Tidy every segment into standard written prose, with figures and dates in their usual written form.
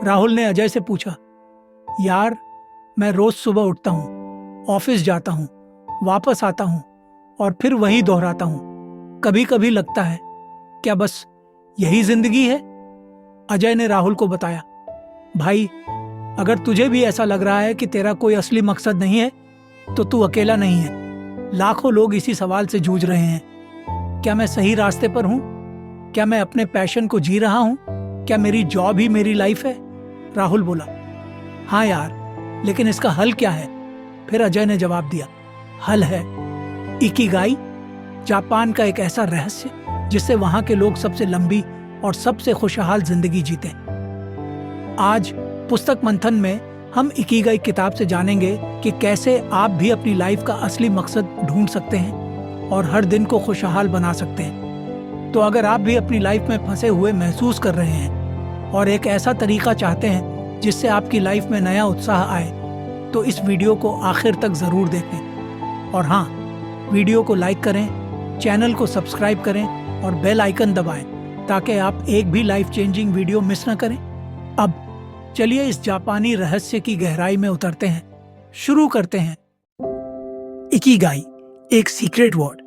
राहुल ने अजय से पूछा। यार, मैं रोज सुबह उठता हूँ, ऑफिस जाता हूँ, वापस आता हूँ और फिर वही दोहराता हूँ। कभी कभी लगता है, क्या बस यही जिंदगी है? अजय ने राहुल को बताया। भाई, अगर तुझे भी ऐसा लग रहा है कि तेरा कोई असली मकसद नहीं है, तो तू अकेला नहीं है। लाखों लोग इसी सवाल से जूझ रहे हैं। क्या मैं सही रास्ते पर हूँ? क्या मैं अपने पैशन को जी रहा हूँ? क्या मेरी जॉब ही मेरी लाइफ है? राहुल बोला। हाँ यार, लेकिन इसका हल क्या है? फिर अजय ने जवाब दिया। हल है इकिगाई, जापान का एक ऐसा रहस्य जिससे वहां के लोग सबसे लंबी और सबसे खुशहाल जिंदगी जीते। आज पुस्तक मंथन में हम इकिगाई किताब से जानेंगे कि कैसे आप भी अपनी लाइफ का असली मकसद ढूंढ सकते हैं और हर दिन को खुशहाल बना सकते हैं। तो अगर आप भी अपनी लाइफ में फंसे हुए महसूस कर रहे हैं और एक ऐसा तरीका चाहते हैं जिससे आपकी लाइफ में नया उत्साह आए, तो इस वीडियो को आखिर तक जरूर देखें। और हाँ, वीडियो को लाइक करें, चैनल को सब्सक्राइब करें और बेल आइकन दबाएं ताकि आप एक भी लाइफ चेंजिंग वीडियो मिस न करें। अब चलिए इस जापानी रहस्य की गहराई में उतरते हैं। शुरू करते हैं। इकिगाई, एक सीक्रेट वर्ड।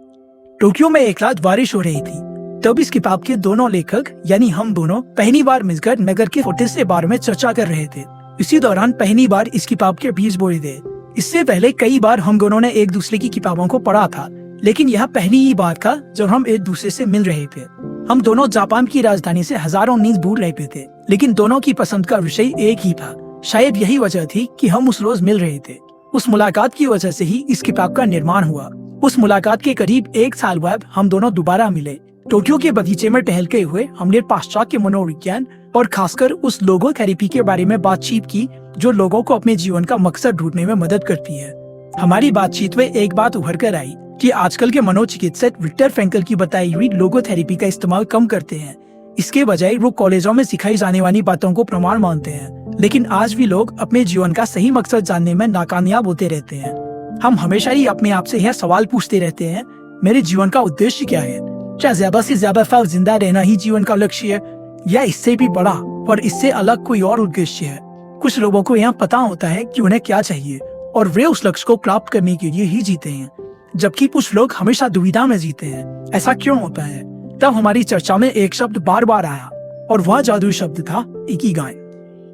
टोक्यो में एक रात बारिश हो रही थी। तब इस किताब के दोनों लेखक यानी हम दोनों पहली बार मिलकर नगर के छोटे से बारे में चर्चा कर रहे थे। इसी दौरान पहली बार इस किताब के बीज बोए थे। इससे पहले कई बार हम दोनों ने एक दूसरे की किताबों को पढ़ा था, लेकिन यह पहली ही बार था जब हम एक दूसरे से मिल रहे थे। हम दोनों जापान की राजधानी से हजारों मील दूर रहते थे, लेकिन दोनों की पसंद का विषय एक ही था। शायद यही वजह थी कि हम उस रोज मिल रहे थे। उस मुलाकात की वजह से ही इस किताब का निर्माण हुआ। उस मुलाकात के करीब 1 साल बाद हम दोनों दोबारा मिले। टोक्यो के बगीचे में टहलते हुए हमने पाश्चात्य मनोविज्ञान और खासकर उस लोगो थेरेपी के बारे में बातचीत की जो लोगों को अपने जीवन का मकसद ढूंढने में मदद करती है। हमारी बातचीत में एक बात उभर कर आई कि आजकल के मनोचिकित्सक विक्टर फ्रैंकल की बताई हुई लोगो थेरेपी का इस्तेमाल कम करते हैं। इसके बजाय वो कॉलेजों में सिखाई जाने वाली बातों को प्रमाण मानते हैं। लेकिन आज भी लोग अपने जीवन का सही मकसद जानने में नाकामयाब होते रहते हैं। हम हमेशा ही अपने आप से यह सवाल पूछते रहते हैं, मेरे जीवन का उद्देश्य क्या है? क्या ज्यादा से ज्यादा साल जिंदा रहना ही जीवन का लक्ष्य है, या इससे भी बड़ा और इससे अलग कोई और उद्देश्य है? कुछ लोगों को यहाँ पता होता है कि उन्हें क्या चाहिए और वे उस लक्ष्य को प्राप्त करने के लिए ही जीते हैं, जबकि कुछ लोग हमेशा दुविधा में जीते हैं। ऐसा क्यों होता है? तब हमारी चर्चा में एक शब्द बार बार आया और वह जादुई शब्द था इकिगाई।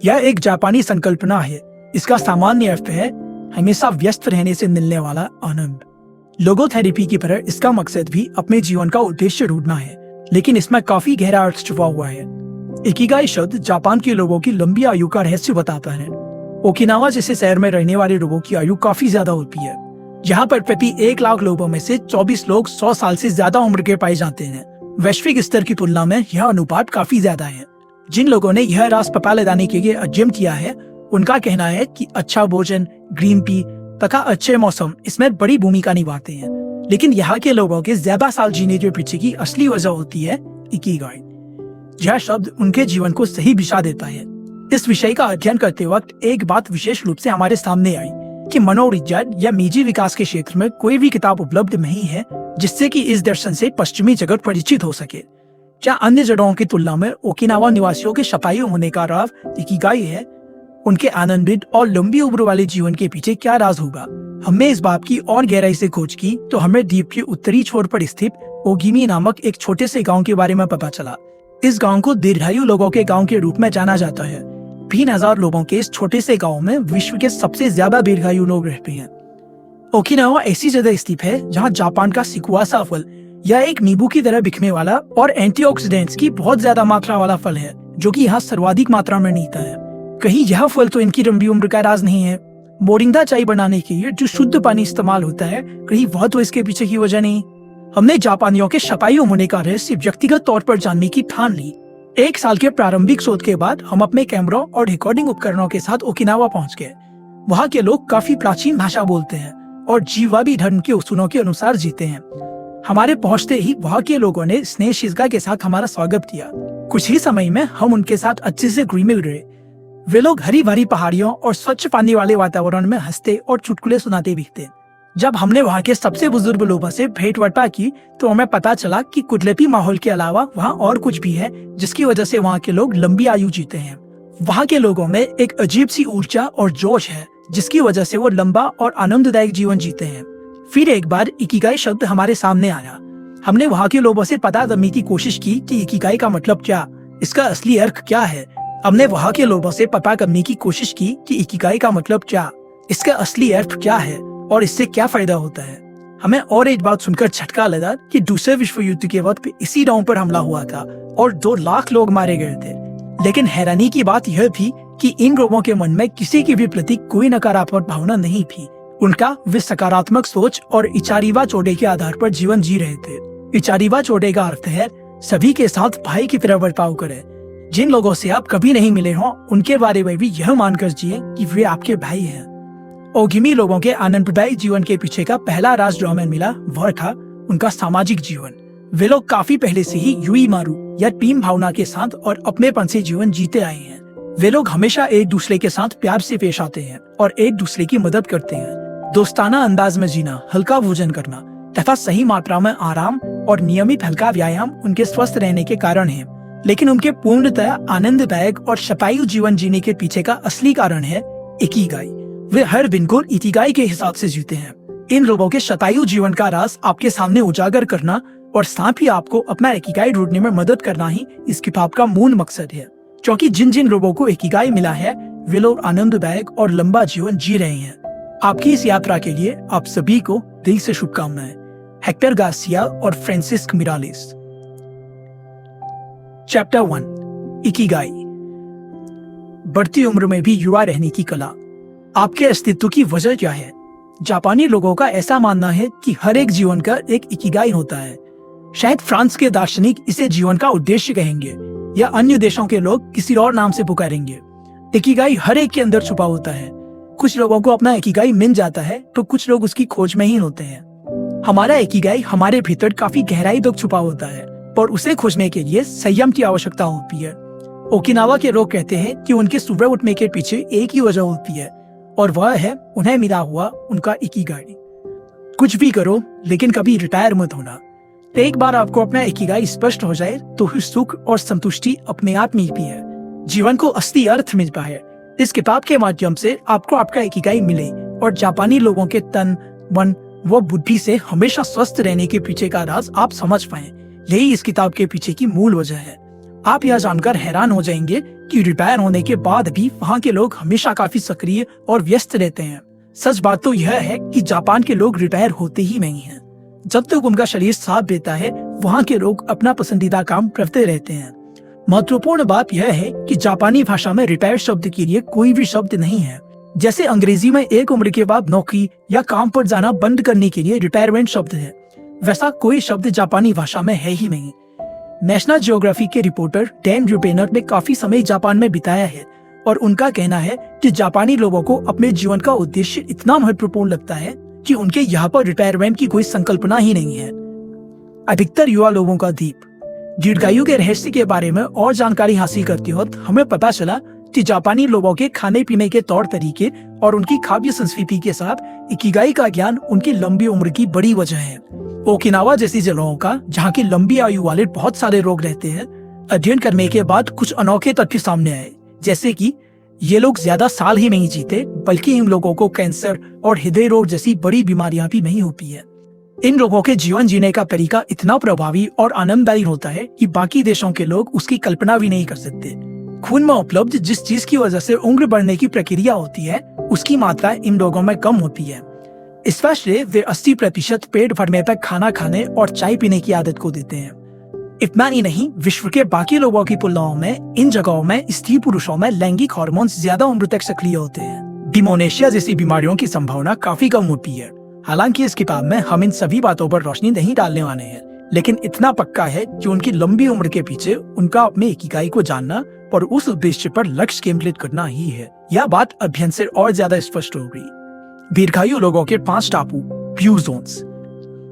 यह एक जापानी संकल्पना है। इसका सामान्य अर्थ है हमेशा व्यस्त रहने से मिलने वाला आनंद। लोगो थेरेपी की तरह इसका मकसद भी अपने जीवन का उद्देश्य ढूंढना है, लेकिन इसमें काफी गहरा अर्थ छुपा हुआ है। इकिगाई शब्द जापान के लोगों की लंबी आयु का रहस्य बताता है। ओकिनावा जैसे शहर में रहने वाले लोगों की आयु काफी ज्यादा होती है। यहाँ पर प्रति 1 लाख लोगों में से 24 लोग 100 साल से ज्यादा उम्र के पाए जाते हैं। वैश्विक स्तर की तुलना में यह अनुपात काफी ज्यादा है। जिन लोगों ने यह राज पता लगाने के लिए अध्ययन किया है, उनका कहना है कि अच्छा भोजन, ग्रीन टी तथा अच्छे मौसम इसमें बड़ी भूमिका निभाते हैं। लेकिन यहाँ के लोगों के ज्यादा साल जीने के पीछे की असली वजह होती है इकिगाई। यह शब्द उनके जीवन को सही दिशा देता है। इस विषय का अध्ययन करते वक्त एक बात विशेष रूप से हमारे सामने आई कि मनोविज्ञान या निजी विकास के क्षेत्र में कोई भी किताब उपलब्ध नहीं है जिससे कि इस दर्शन से पश्चिमी जगत परिचित हो सके। क्या अन्य जगहों की तुलना में ओकिनावा निवासियों के शतायु होने का राज इकिगाई है? उनके आनंदित और लंबी उम्र वाले जीवन के पीछे क्या राज होगा? हमने इस बात की और गहराई से खोज की तो हमें द्वीप के उत्तरी छोर पर स्थित ओगिमी नामक एक छोटे से गांव के बारे में पता चला। इस गांव को दीर्घायु लोगों के गांव के रूप में जाना जाता है। 3000 लोगों के इस छोटे से गांव में विश्व के सबसे ज्यादा दीर्घायु लोग रहते हैं। ओकिनावा ऐसी जगह स्थित है जहां जापान का सिकुआसा फल, यह एक नींबू की तरह दिखने वाला और एंटीऑक्सीडेंट्स की बहुत ज्यादा मात्रा वाला फल है, जो कि यहाँ सर्वाधिक मात्रा में मिलता है। कहीं यह फल तो इनकी लंबी उम्र का राज नहीं है? मोरिंगा चाय बनाने के लिए जो शुद्ध पानी इस्तेमाल होता है, कहीं वह तो इसके पीछे की वजह नहीं? हमने जापानियों के शतायु होने का रहस्य व्यक्तिगत तौर पर जानने की ठान ली। 1 साल के प्रारंभिक शोध के बाद हम अपने कैमरों और रिकॉर्डिंग उपकरणों के साथ ओकिनावा पहुंच गए। वहाँ के लोग काफी प्राचीन भाषा बोलते हैं और जीवावी धर्म के उसूलों के अनुसार जीते हैं। हमारे पहुंचते ही वहाँ के लोगों ने स्नेहशीलता के साथ हमारा स्वागत किया। कुछ ही समय में हम उनके साथ अच्छे से घुल मिल गए। वे लोग हरी भरी पहाड़ियों और स्वच्छ पानी वाले वातावरण में हंसते और चुटकुले सुनाते दिखते। जब हमने वहाँ के सबसे बुजुर्ग लोगों से भेंट-वार्ता की तो हमें पता चला कि कुदरती माहौल के अलावा वहाँ और कुछ भी है जिसकी वजह से वहाँ के लोग लंबी आयु जीते हैं। वहाँ के लोगों में एक अजीब सी ऊर्जा और जोश है जिसकी वजह से वो लंबा और आनंददायक जीवन जीते हैं। फिर एक बार इकिगाई शब्द हमारे सामने आया। हमने वहाँ के लोगों से पता करने की कोशिश की कि इकिगाई का मतलब क्या, इसका असली अर्थ क्या है। हमने वहाँ के लोगों से पता करने की कोशिश की कि इकिगाई का मतलब क्या, इसका असली अर्थ क्या है और इससे क्या फायदा होता है। हमें और एक बात सुनकर झटका लगा कि दूसरे विश्व युद्ध के वक्त इसी गांव पर हमला हुआ था और 2 लाख लोग मारे गए थे। लेकिन हैरानी की बात यह थी कि इन लोगों के मन में किसी के भी प्रति कोई नकारात्मक भावना नहीं थी। उनका वे सकारात्मक सोच और इचारीवा चोड़े के आधार पर जीवन जी रहे थे। इचारीवा चोड़े का अर्थ है सभी के साथ भाई की तरह बर्ताव करें। जिन लोगों से आप कभी नहीं मिले हों उनके बारे में भी यह मानकर जिए कि वे आपके भाई हैं। ओगिमी लोगों के आनंददायी जीवन के पीछे का पहला राज जो हमें मिला वह था उनका सामाजिक जीवन। वे लोग काफी पहले से ही युई मारू या टीम भावना के साथ और अपनेपन से जीवन जीते आए हैं। वे लोग हमेशा एक दूसरे के साथ प्यार से पेश आते हैं और एक दूसरे की मदद करते हैं। दोस्ताना अंदाज में जीना, हल्का भोजन करना तथा सही मात्रा में आराम और नियमित हल्का व्यायाम उनके स्वस्थ रहने के कारण है। लेकिन उनके पूर्णतः आनंददायक और शतायु जीवन जीने के पीछे का असली कारण है इकिगाई। वे हर दिन को इकिगाई के हिसाब से जीते हैं। इन लोगों के शतायु जीवन का राज आपके सामने उजागर करना और साथ ही आपको अपना इकिगाई ढूंढने में मदद करना ही इस किताब का मूल मकसद है। क्योंकि जिन जिन लोगों को इकिगाई मिला है वे लोग आनंददायक और लंबा जीवन जी रहे हैं। आपकी इस यात्रा के लिए आप सभी को दिल से शुभकामनाएं। हेक्टर गार्सिया और फ्रांसिस्क मिरालेस। Chapter 1 Ikigai. बढ़ती उम्र में भी युवा रहने की कला। आपके अस्तित्व की वजह क्या है? जापानी लोगों का ऐसा मानना है कि हर एक जीवन का एक इकिगाई होता है। शायद फ्रांस के दार्शनिक इसे जीवन का उद्देश्य कहेंगे या अन्य देशों के लोग किसी और नाम से पुकारेंगे। इकिगाई हर एक के अंदर छुपा होता है। कुछ लोगों को अपना इकिगाई मिल जाता है तो कुछ लोग उसकी खोज में ही होते हैं। हमारा इकिगाई हमारे भीतर काफी गहराई तक छुपा होता है, पर उसे खोजने के लिए संयम की आवश्यकता होती है। ओकिनावा के लोग कहते हैं कि उनके सुबह उठने के पीछे एक ही वजह होती है और वह है उन्हें मिला हुआ उनका इकिगाई। कुछ भी करो लेकिन कभी रिटायर मत होना। एक बार आपको अपना इकिगाई स्पष्ट हो जाए तो फिर सुख और संतुष्टि अपने आप मिलती है। जीवन को असली अर्थ मिलता है। इस किताब के माध्यम से आपको आपका इकिगाई मिले और जापानी लोगों के तन, मन व बुद्धि से हमेशा स्वस्थ रहने के पीछे का राज आप समझ पाएं। यही इस किताब के पीछे की मूल वजह है। आप यह जानकर हैरान हो जाएंगे कि रिटायर होने के बाद भी वहाँ के लोग हमेशा काफी सक्रिय और व्यस्त रहते हैं। सच बात तो यह है कि जापान के लोग रिटायर होते ही नहीं हैं। जब तक उनका शरीर साथ देता है वहाँ के लोग अपना पसंदीदा काम करते रहते हैं। महत्वपूर्ण बात यह है कि जापानी भाषा में रिटायर शब्द के लिए कोई भी शब्द नहीं है। जैसे अंग्रेजी में एक उम्र के बाद नौकरी या काम पर जाना बंद करने के लिए रिटायरमेंट शब्द है, वैसा कोई शब्द जापानी भाषा में है ही नहीं। नेशनल ज्योग्राफी के रिपोर्टर डैन रूपेनर ने काफी समय जापान में बिताया है और उनका कहना है कि जापानी लोगों को अपने जीवन का उद्देश्य इतना महत्वपूर्ण लगता है कि उनके यहाँ पर रिटायरमेंट की कोई संकल्पना ही नहीं है। अधिकतर युवा लोगों का दीप। दीर्घायु के रहस्य के बारे में और जानकारी हासिल करते वक्त हमें पता चला कि जापानी लोगों के खाने पीने के तौर तरीके और उनकी खाद्य संस्कृति के साथ इकिगाई का ज्ञान उनकी लंबी उम्र की बड़ी वजह है। ओकिनावा जैसी जगहों का जहाँ की लंबी आयु वाले बहुत सारे लोग रहते हैं, अध्ययन करने के बाद कुछ अनोखे तथ्य सामने आए, जैसे कि ये लोग ज्यादा साल ही नहीं जीते बल्कि इन लोगों को कैंसर और हृदय रोग जैसी बड़ी बीमारियां भी नहीं होती है। इन लोगों के जीवन जीने का तरीका इतना प्रभावी और आनंददायी होता है कि बाकी देशों के लोग उसकी कल्पना भी नहीं कर सकते। खून में उपलब्ध जिस चीज की वजह से उम्र बढ़ने की प्रक्रिया होती है उसकी मात्रा इन लोगों में कम होती है। इस वजह से वे 80% पेट भरने तक खाना खाने और चाय पीने की आदत को देते हैं। इतना ही नहीं, विश्व के बाकी लोगों की तुलनाओं में इन जगहों में स्त्री पुरुषों में लैंगिक हार्मोन्स ज्यादा उम्र तक सक्रिय होते हैं। डिमोनेशिया जैसी बीमारियों की संभावना काफी कम होती है। हालांकि इस किताब में हम इन सभी बातों पर रोशनी नहीं डालने वाले हैं, लेकिन इतना पक्का है कि उनकी लंबी उम्र के पीछे उनका अपने इकिगाई को जानना और उस उद्देश्य पर लक्ष्य केंद्रित करना ही है। यह बात अध्ययन से और ज्यादा स्पष्ट हो गई। दीर्घायु लोगों के 5 टापू blue zones.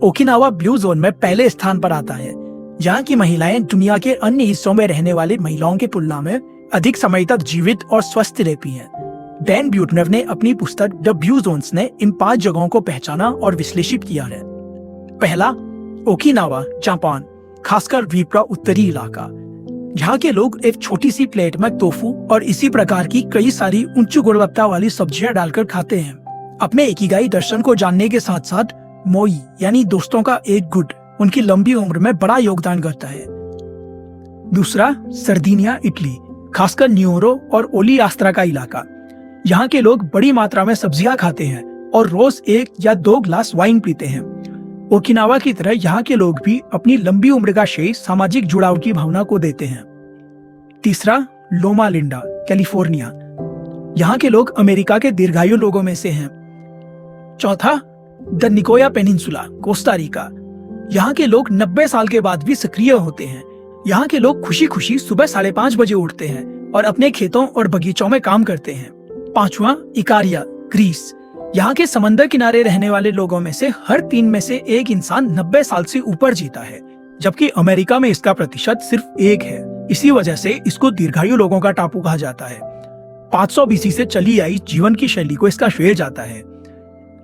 Okinawa blue zone में पहले स्थान पर आता है, जहाँ की महिलाएं दुनिया के अन्य हिस्सों में रहने वाली महिलाओं की तुलना में अधिक समय तक जीवित और स्वस्थ रहती हैं। डैन ब्यूटनर ने अपनी पुस्तक द ब्लू जोन्स ने इन 5 जगहों को पहचाना और विश्लेषित किया है। पहला, ओकिनावा जापान, खासकर द्वीप का उत्तरी इलाका। यहाँ के लोग एक छोटी सी प्लेट में टोफू और इसी प्रकार की कई सारी उच्च गुणवत्ता वाली सब्जियां डालकर खाते हैं। अपने इकिगाई दर्शन को जानने के साथ साथ मोई यानी दोस्तों का एक गुट उनकी लंबी उम्र में बड़ा योगदान करता है। दूसरा, सर्दिनिया इटली, खासकर न्यूरो और ओली आस्त्रा का इलाका। यहाँ के लोग बड़ी मात्रा में सब्जियां खाते हैं और रोज 1 या 2 ग्लास वाइन पीते हैं। ओकिनावा की तरह यहाँ के लोग भी अपनी लंबी उम्र का श्रेय सामाजिक जुड़ाव की भावना को देते हैं। तीसरा, लोमा लिंडा, कैलिफोर्निया। यहाँ के लोग अमेरिका के दीर्घायु लोगों में से हैं। चौथा, the Nicoya peninsula, Costa Rica. यहाँ के लोग 90 साल के बाद भी सक्रिय होते हैं। यहाँ के लोग खुशी खुशी सुबह 5:30 बजे उठते हैं और अपने खेतों और बगीचों में काम करते हैं। पांचवा, इकारिया, ग्रीस। यहाँ के समंदर किनारे रहने वाले लोगों में से हर 3 में से 1 इंसान 90 साल से ऊपर जीता है, जबकि अमेरिका में इसका प्रतिशत सिर्फ 1 है। इसी वजह से इसको दीर्घायु लोगों का टापू कहा जाता है। 500 BC से चली आई जीवन की शैली को इसका श्रेय जाता है।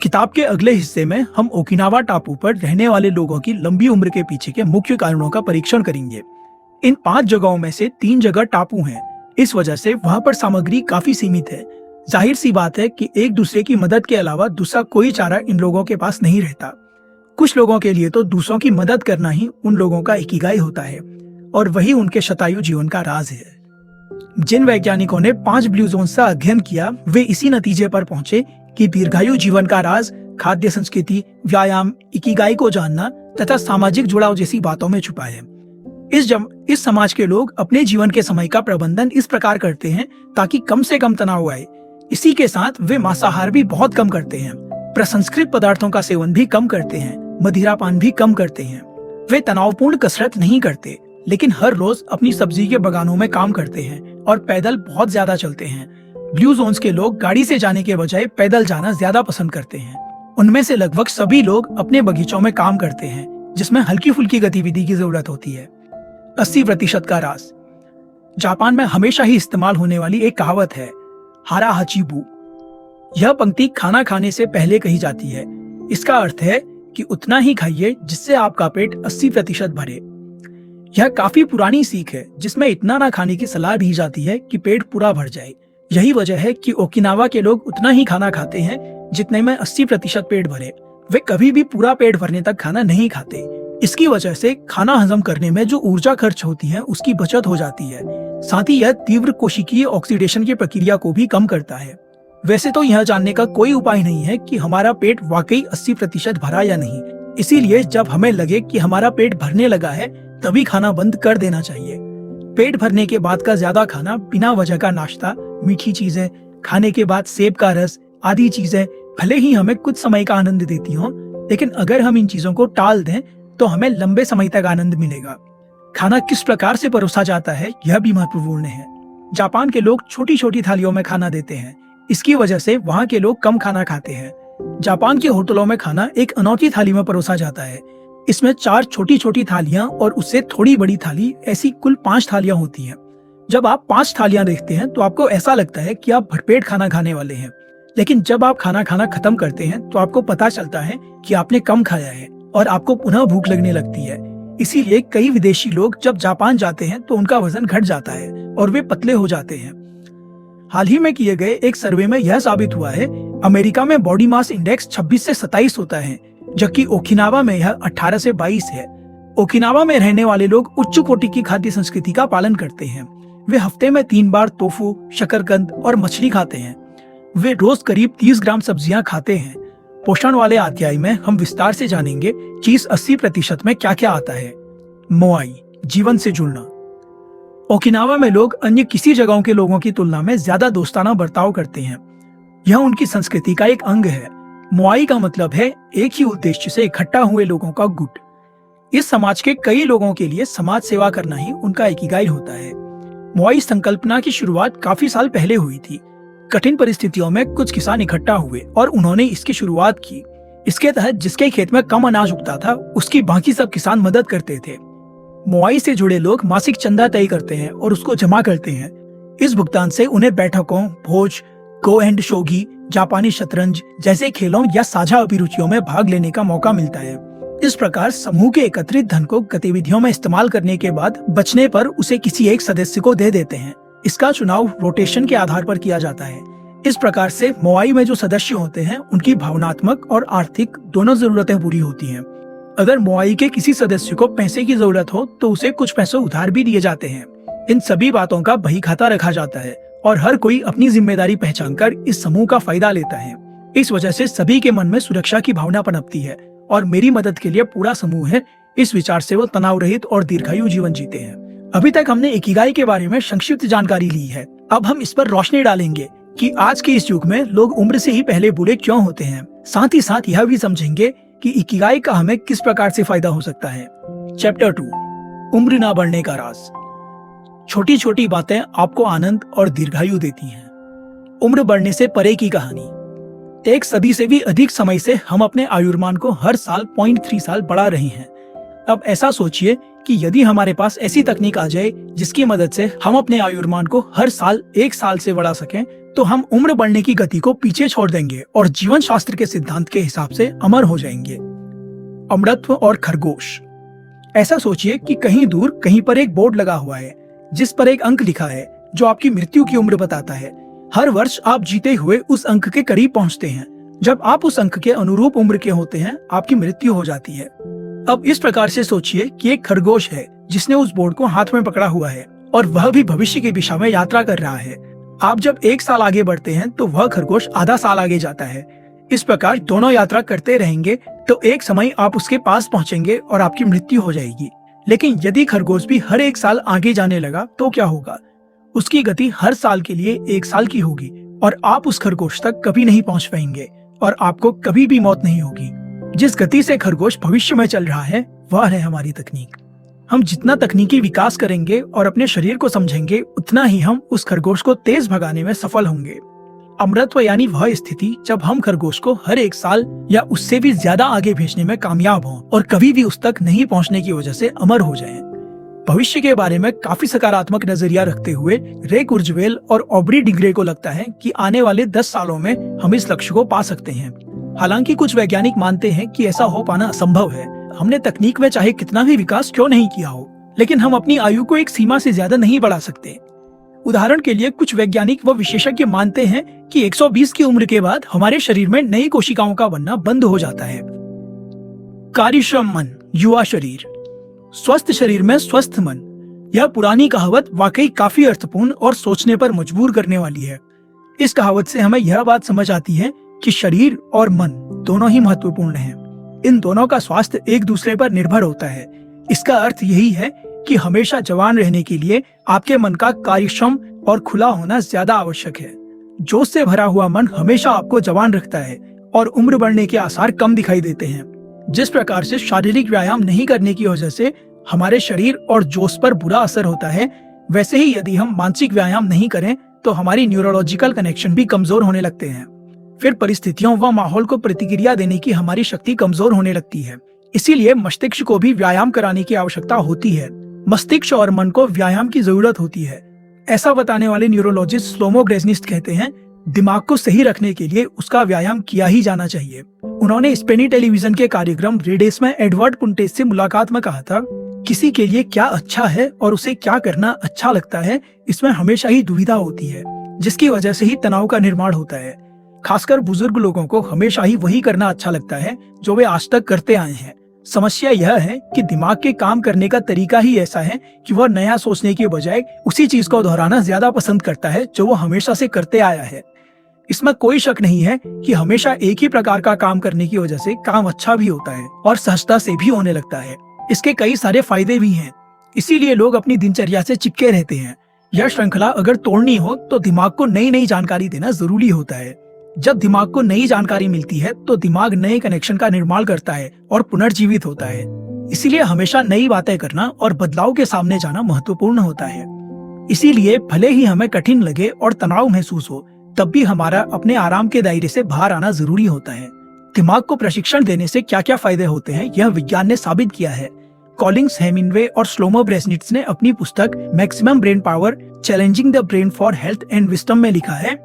किताब के अगले हिस्से में हम ओकिनावा टापू पर रहने वाले लोगों की लंबी उम्र के पीछे के मुख्य कारणों का परीक्षण करेंगे। इन 5 जगहों में से 3 जगह टापू हैं। इस वजह से वहाँ पर सामग्री काफी सीमित है। जाहिर सी बात है कि एक दूसरे की मदद के अलावा दूसरा कोई चारा इन लोगों के पास नहीं रहता। कुछ लोगों के लिए तो दूसरों की मदद करना ही उन लोगों का इकिगाई होता है और वही उनके शतायु जीवन का राज है। जिन वैज्ञानिकों ने 5 ब्लू जोन्स का अध्ययन किया वे इसी नतीजे पर पहुंचे कि दीर्घायु जीवन का राज खाद्य संस्कृति, व्यायाम, इकिगाई को जानना तथा सामाजिक जुड़ाव जैसी बातों में छुपा है। इस समाज के लोग अपने जीवन के समय का प्रबंधन इस प्रकार करते हैं ताकि कम से कम तनाव आए। इसी के साथ वे मांसाहार भी बहुत कम करते हैं, प्रसंस्कृत पदार्थों का सेवन भी कम करते हैं, मदिरापान भी कम करते हैं। वे तनावपूर्ण कसरत नहीं करते, लेकिन हर रोज अपनी सब्जी के बगानों में काम करते हैं और पैदल बहुत ज्यादा चलते हैं। ब्लू जोन्स के लोग गाड़ी से जाने के बजाय पैदल जाना ज्यादा पसंद करते हैं। उनमें से लगभग सभी लोग अपने बगीचों में काम करते हैं, जिसमें हल्की फुल्की गतिविधि की जरूरत होती है। 80% का राज। जापान में हमेशा ही इस्तेमाल होने वाली एक कहावत है, हारा हचीबू। यह पंक्ति खाना खाने से पहले कही जाती है। इसका अर्थ है कि उतना ही खाइए जिससे आपका पेट 80% भरे। यह काफी पुरानी सीख है, जिसमें इतना ना खाने की सलाह दी जाती है कि पेट पूरा भर जाए। यही वजह है कि ओकिनावा के लोग उतना ही खाना खाते हैं जितने में 80% पेट भरे। वे कभी भी पूरा पेट भरने तक खाना नहीं खाते। इसकी वजह से खाना हजम करने में जो ऊर्जा खर्च होती है उसकी बचत हो जाती है। साथ ही यह तीव्र कोशिकीय ऑक्सीडेशन की प्रक्रिया को भी कम करता है। वैसे तो यह जानने का कोई उपाय नहीं है कि हमारा पेट वाकई 80% भरा या नहीं। इसीलिए जब हमें लगे कि हमारा पेट भरने लगा है तभी खाना बंद कर देना चाहिए। पेट भरने के बाद का ज्यादा खाना, बिना वजह का नाश्ता, मीठी चीजें, खाने के बाद सेब का रस आदि चीजें भले ही हमें कुछ समय का आनंद देती हों, लेकिन अगर हम इन चीजों को टाल दें तो हमें लंबे समय तक आनंद मिलेगा। खाना किस प्रकार से परोसा जाता है यह भी महत्वपूर्ण है। जापान के लोग छोटी छोटी थालियों में खाना देते हैं। इसकी वजह से वहाँ के लोग कम खाना खाते हैं। जापान के होटलों में खाना एक अनोखी थाली में परोसा जाता है। इसमें 4 छोटी छोटी थालियां और उससे थोड़ी बड़ी थाली, ऐसी कुल 5 थालियां होती हैं। जब आप 5 थालियां देखते हैं तो आपको ऐसा लगता है कि आप भरपेट खाना खाने वाले हैं, लेकिन जब आप खाना खाना खत्म करते हैं तो आपको पता चलता है कि आपने कम खाया है और आपको पुनः भूख लगने लगती है। इसीलिए कई विदेशी लोग जब जापान जाते हैं तो उनका वजन घट जाता है और वे पतले हो जाते हैं। हाल ही में किए गए एक सर्वे में यह साबित हुआ है, अमेरिका में बॉडी मास इंडेक्स 26 से 27 होता है, जबकि ओकिनावा में यह 18 से 22 है। ओकिनावा में रहने वाले लोग उच्च कोटि की खाद्य संस्कृति का पालन करते हैं। वे हफ्ते में 3 बार टोफू, शकरकंद और मछली खाते हैं। वे रोज करीब 30 ग्राम सब्जियां खाते हैं। पोषण वाले अध्याय में हम विस्तार से जानेंगे कि इस 80% में क्या क्या आता है। मोआई, जीवन से जुड़ना। ओकिनावा में लोग अन्य किसी जगहों के लोगों की तुलना में ज्यादा दोस्ताना बर्ताव करते हैं। यह उनकी संस्कृति का एक अंग है। मोआई का मतलब है एक ही उद्देश्य से इकट्ठा हुए लोगों का गुट। इस समाज के कई लोगों के लिए समाज सेवा करना ही उनका इकिगाई होता है। मोआई संकल्पना की शुरुआत काफी साल पहले हुई थी। कठिन परिस्थितियों में कुछ किसान इकट्ठा हुए और उन्होंने इसकी शुरुआत की। इसके तहत जिसके खेत में कम अनाज उगता था उसकी बाकी सब किसान मदद करते थे। मोआई से जुड़े लोग मासिक चंदा तय करते हैं और उसको जमा करते हैं। इस भुगतान से उन्हें बैठकों, भोज, गो एंड शोगी, जापानी शतरंज जैसे खेलों या साझा अभिरुचियों में भाग लेने का मौका मिलता है। इस प्रकार समूह के एकत्रित धन को गतिविधियों में इस्तेमाल करने के बाद बचने पर उसे किसी एक सदस्य को दे देते हैं। इसका चुनाव रोटेशन के आधार पर किया जाता है। इस प्रकार से मोआई में जो सदस्य होते हैं उनकी भावनात्मक और आर्थिक दोनों जरूरतें पूरी होती हैं। अगर मोआई के किसी सदस्य को पैसे की जरूरत हो तो उसे कुछ पैसे उधार भी दिए जाते हैं। इन सभी बातों का बही खाता रखा जाता है और हर कोई अपनी जिम्मेदारी पहचानकर इस समूह का फायदा लेता है। इस वजह से सभी के मन में सुरक्षा की भावना पनपती है और मेरी मदद के लिए पूरा समूह है। इस विचार से वो तनाव रहित और दीर्घायु जीवन जीते हैं। अभी तक हमने इकिगाई के बारे में संक्षिप्त जानकारी ली है। अब हम इस पर रोशनी डालेंगे कि आज के इस युग में लोग उम्र से ही पहले बूढ़े क्यों होते हैं। साथ ही साथ यह भी समझेंगे कि इकिगाई का हमें किस प्रकार से फायदा हो सकता है। चैप्टर 2, उम्र ना बढ़ने का राज। छोटी छोटी बातें आपको आनंद और दीर्घायु देती हैं। उम्र बढ़ने से परे की कहानी। 1 सदी से भी अधिक समय से हम अपने आयुर्मान को हर साल 0.3 साल बढ़ा रहे हैं। अब ऐसा सोचिए कि यदि हमारे पास ऐसी तकनीक आ जाए जिसकी मदद से हम अपने आयुर्मान को हर साल 1 साल से बढ़ा सकें, तो हम उम्र बढ़ने की गति को पीछे छोड़ देंगे और जीवन शास्त्र के सिद्धांत के हिसाब से अमर हो जाएंगे। अमरत्व और खरगोश। ऐसा सोचिए कि कहीं दूर कहीं पर एक बोर्ड लगा हुआ है जिस पर एक अंक लिखा है जो आपकी मृत्यु की उम्र बताता है। हर वर्ष आप जीते हुए उस अंक के करीब पहुंचते हैं। जब आप उस अंक के अनुरूप उम्र के होते हैं, आपकी मृत्यु हो जाती है। अब इस प्रकार से सोचिए कि एक खरगोश है जिसने उस बोर्ड को हाथ में पकड़ा हुआ है और वह भी भविष्य की दिशा में यात्रा कर रहा है। आप जब 1 साल आगे बढ़ते हैं तो वह खरगोश आधा साल आगे जाता है। इस प्रकार दोनों यात्रा करते रहेंगे तो एक समय आप उसके पास पहुंचेंगे और आपकी मृत्यु हो जाएगी। लेकिन यदि खरगोश भी हर 1 साल आगे जाने लगा तो क्या होगा? उसकी गति हर साल के लिए 1 साल की होगी और आप उस खरगोश तक कभी नहीं पहुंच पाएंगे और आपको कभी भी मौत नहीं होगी। जिस गति से खरगोश भविष्य में चल रहा है वह है हमारी तकनीक। हम जितना तकनीकी विकास करेंगे और अपने शरीर को समझेंगे, उतना ही हम उस खरगोश को तेज भगाने में सफल होंगे। अमरत्व यानी वह स्थिति जब हम खरगोश को हर 1 साल या उससे भी ज्यादा आगे भेजने में कामयाब हों और कभी भी उस तक नहीं पहुंचने की वजह से अमर हो जाएं। भविष्य के बारे में काफी सकारात्मक नजरिया रखते हुए रे कुर्जवेल और ऑब्री डिग्रे को लगता है कि आने वाले 10 सालों में हम इस लक्ष्य को पा सकते हैं। हालांकि कुछ वैज्ञानिक मानते हैं कि ऐसा हो पाना असंभव है। हमने तकनीक में चाहे कितना भी विकास क्यों नहीं किया हो, लेकिन हम अपनी आयु को एक सीमा से ज्यादा नहीं बढ़ा सकते। उदाहरण के लिए कुछ वैज्ञानिक व विशेषज्ञ मानते हैं कि 120 की उम्र के बाद हमारे शरीर में नई कोशिकाओं का बनना बंद हो जाता है। कार्यक्षम मन, युवा शरीर। स्वस्थ शरीर में स्वस्थ मन। यह पुरानी कहावत वाकई काफी अर्थपूर्ण और सोचने पर मजबूर करने वाली है। इस कहावत से हमें यह बात समझ आती है कि शरीर और मन दोनों ही महत्वपूर्ण हैं। इन दोनों का स्वास्थ्य एक दूसरे पर निर्भर होता है। इसका अर्थ यही है कि हमेशा जवान रहने के लिए आपके मन का कार्यक्षम और खुला होना ज्यादा आवश्यक है। जोश से भरा हुआ मन हमेशा आपको जवान रखता है और उम्र बढ़ने के आसार कम दिखाई देते हैं। जिस प्रकार से शारीरिक व्यायाम नहीं करने की वजह से हमारे शरीर और जोश पर बुरा असर होता है, वैसे ही यदि हम मानसिक व्यायाम नहीं करें तो हमारी न्यूरोलॉजिकल कनेक्शन भी कमजोर होने लगते हैं। फिर परिस्थितियों व माहौल को प्रतिक्रिया देने की हमारी शक्ति कमजोर होने लगती है। इसीलिए मस्तिष्क को भी व्यायाम कराने की आवश्यकता होती है। मस्तिष्क और मन को व्यायाम की जरूरत होती है। ऐसा बताने वाले न्यूरोलॉजिस्ट श्लोमो ग्रेजनिस्ट कहते हैं, दिमाग को सही रखने के लिए उसका व्यायाम किया ही जाना चाहिए। उन्होंने स्पेनी टेलीविजन के कार्यक्रम रेडेस में एडवर्ड पुंटेस से मुलाकात में कहा था, किसी के लिए क्या अच्छा है और उसे क्या करना अच्छा लगता है, इसमें हमेशा ही दुविधा होती है, जिसकी वजह से ही तनाव का निर्माण होता है। खासकर बुजुर्ग लोगों को हमेशा ही वही करना अच्छा लगता है जो वे आज तक करते आए हैं। समस्या यह है कि दिमाग के काम करने का तरीका ही ऐसा है कि वह नया सोचने के बजाय उसी चीज को दोहराना ज्यादा पसंद करता है जो वो हमेशा से करते आया है। इसमें कोई शक नहीं है कि हमेशा एक ही प्रकार का काम करने की वजह से काम अच्छा भी होता है और सहजता से भी होने लगता है। इसके कई सारे फायदे भी हैं, इसीलिए लोग अपनी दिनचर्या से चिपके रहते हैं। यह श्रृंखला अगर तोड़नी हो तो दिमाग को नई नई जानकारी देना जरूरी होता है। जब दिमाग को नई जानकारी मिलती है तो दिमाग नए कनेक्शन का निर्माण करता है और पुनर्जीवित होता है। इसीलिए हमेशा नई बातें करना और बदलाव के सामने जाना महत्वपूर्ण होता है। इसीलिए भले ही हमें कठिन लगे और तनाव महसूस हो, तब भी हमारा अपने आराम के दायरे से बाहर आना जरूरी होता है। दिमाग को प्रशिक्षण देने से क्या क्या फायदे होते हैं, यह विज्ञान ने साबित किया है। कॉलिंग्स, हेमिंगवे और श्लोमो ब्रेसनिट्स ने अपनी पुस्तक maximum brain power challenging the brain for health and wisdom में लिखा है,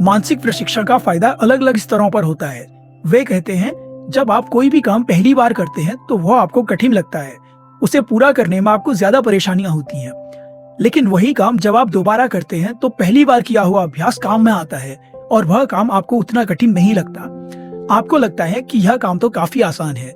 मानसिक प्रशिक्षण का फायदा अलग अलग स्तरों पर होता है। वे कहते हैं, जब आप कोई भी काम पहली बार करते हैं तो वह आपको कठिन लगता है, उसे पूरा करने में आपको ज्यादा परेशानियां होती हैं। लेकिन वही काम जब आप दोबारा करते हैं तो पहली बार किया हुआ अभ्यास काम में आता है और वह काम आपको उतना कठिन नहीं लगता। आपको लगता है कि यह काम तो काफी आसान है।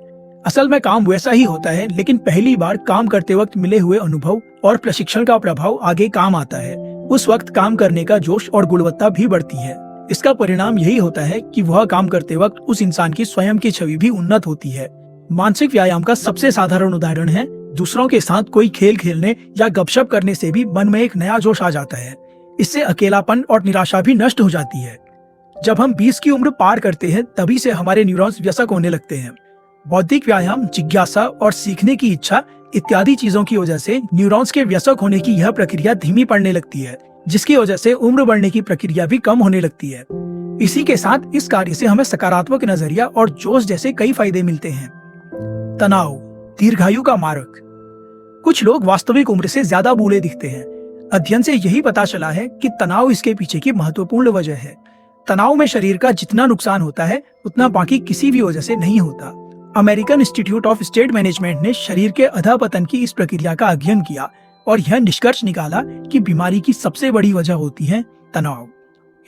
असल में काम वैसा ही होता है, लेकिन पहली बार काम करते वक्त मिले हुए अनुभव और प्रशिक्षण का प्रभाव आगे काम आता है। उस वक्त काम करने का जोश और गुणवत्ता भी बढ़ती है। इसका परिणाम यही होता है कि वह काम करते वक्त उस इंसान की स्वयं की छवि भी उन्नत होती है। मानसिक व्यायाम का सबसे साधारण उदाहरण है दूसरों के साथ कोई खेल खेलने या गपशप करने से भी मन में एक नया जोश आ जाता है। इससे अकेलापन और निराशा भी नष्ट हो जाती है। जब हम 20 की उम्र पार करते हैं तभी से हमारे न्यूरॉन्स व्यसक होने लगते हैं। बौद्धिक व्यायाम, जिज्ञासा और सीखने की इच्छा इत्यादि चीजों की वजह से न्यूरॉन्स के व्यसक होने की यह प्रक्रिया धीमी पड़ने लगती है, जिसकी वजह से उम्र बढ़ने की प्रक्रिया भी कम होने लगती है। इसी के साथ इस कार्य से हमें सकारात्मक नजरिया और जोश जैसे कई फायदे मिलते हैं। तनाव दीर्घायु का मार्ग। कुछ लोग वास्तविक उम्र से ज्यादा बूढ़े दिखते हैं। अध्ययन से यही पता चला है कि तनाव इसके पीछे की महत्वपूर्ण वजह है। तनाव में शरीर का जितना नुकसान होता है उतना बाकी किसी भी वजह से नहीं होता। American institute of state management ने शरीर के अधःपतन की इस प्रक्रिया का अध्ययन किया और यह निष्कर्ष निकाला कि बीमारी की सबसे बड़ी वजह होती है तनाव।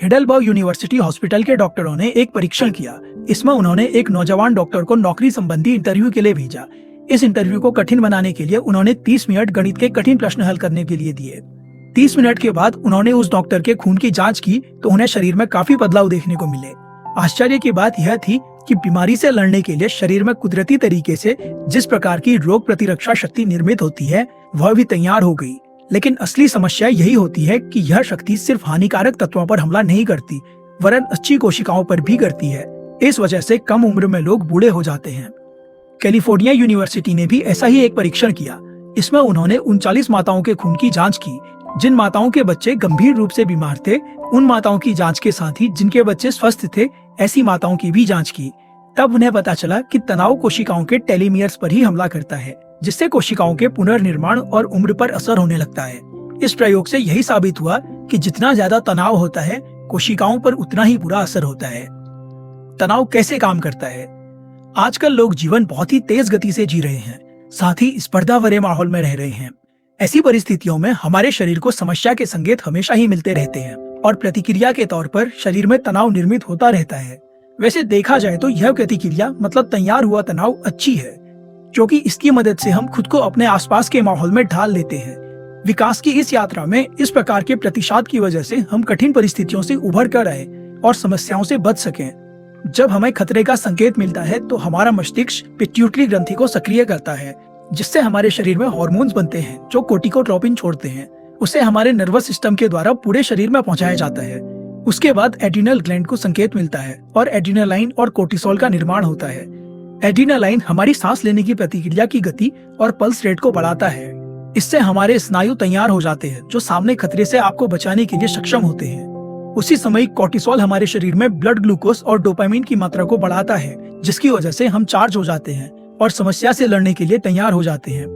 हिडेलबर्ग यूनिवर्सिटी हॉस्पिटल के डॉक्टरों ने एक परीक्षण किया। इसमें उन्होंने एक नौजवान डॉक्टर को नौकरी संबंधी इंटरव्यू के लिए भेजा। इस इंटरव्यू को कठिन बनाने के लिए उन्होंने 30 मिनट गणित के कठिन प्रश्न हल करने के लिए दिए। 30 मिनट के बाद उन्होंने उस डॉक्टर के खून की जांच की तो उन्हें शरीर में काफी बदलाव देखने को मिले। आश्चर्य की बात यह थी कि बीमारी से लड़ने के लिए शरीर में कुदरती तरीके से जिस प्रकार की रोग प्रतिरक्षा शक्ति निर्मित होती है वह भी तैयार हो गई। लेकिन असली समस्या यही होती है कि यह शक्ति सिर्फ हानिकारक तत्वों पर हमला नहीं करती, वरन अच्छी कोशिकाओं पर भी करती है। इस वजह से कम उम्र में लोग बूढ़े हो जाते हैं। कैलिफोर्निया यूनिवर्सिटी ने भी ऐसा ही एक परीक्षण किया। इसमें उन्होंने 39 माताओं के खून की जांच की। जिन माताओं के बच्चे गंभीर रूप से बीमार थे उन माताओं की जांच के साथ ही जिनके बच्चे स्वस्थ थे ऐसी माताओं की भी जांच की। तब उन्हें पता चला कि तनाव कोशिकाओं के टेलोमियर्स पर ही हमला करता है, जिससे कोशिकाओं के पुनर्निर्माण और उम्र पर असर होने लगता है। इस प्रयोग से यही साबित हुआ कि जितना ज्यादा तनाव होता है कोशिकाओं पर उतना ही बुरा असर होता है। तनाव कैसे काम करता है? आजकल लोग जीवन बहुत ही तेज गति से जी रहे हैं, साथ ही स्पर्धा भरे माहौल में रह रहे हैं। ऐसी परिस्थितियों में हमारे शरीर को समस्या के संकेत हमेशा ही मिलते रहते हैं और प्रतिक्रिया के तौर पर शरीर में तनाव निर्मित होता रहता है। वैसे देखा जाए तो यह प्रतिक्रिया मतलब तैयार हुआ तनाव अच्छी है, क्योंकि इसकी मदद से हम खुद को अपने आसपास के माहौल में ढाल लेते हैं। विकास की इस यात्रा में इस प्रकार के प्रतिसाद की वजह से हम कठिन परिस्थितियों से उभर कर आए और समस्याओं से बच सकें। जब हमें खतरे का संकेत मिलता है तो हमारा मस्तिष्क पिट्यूटरी ग्रंथि को सक्रिय करता है, जिससे हमारे शरीर में हार्मोन्स बनते हैं जो कोर्टिकोट्रोपिन छोड़ते हैं। उसे हमारे नर्वस सिस्टम के द्वारा पूरे शरीर में पहुंचाया जाता है। उसके बाद एड्रिनल ग्लैंड को संकेत मिलता है और एड्रिनालाइन और कोर्टिसोल का निर्माण होता है। एड्रिनालाइन हमारी सांस लेने की प्रतिक्रिया की गति और पल्स रेट को बढ़ाता है। इससे हमारे स्नायु तैयार हो जाते हैं जो सामने खतरे से आपको बचाने के लिए सक्षम होते हैं। उसी समय कोर्टिसोल हमारे शरीर में ब्लड ग्लूकोज और डोपामिन की मात्रा को बढ़ाता है, जिसकी वजह से हम चार्ज हो जाते हैं और समस्या से लड़ने के लिए तैयार हो जाते हैं।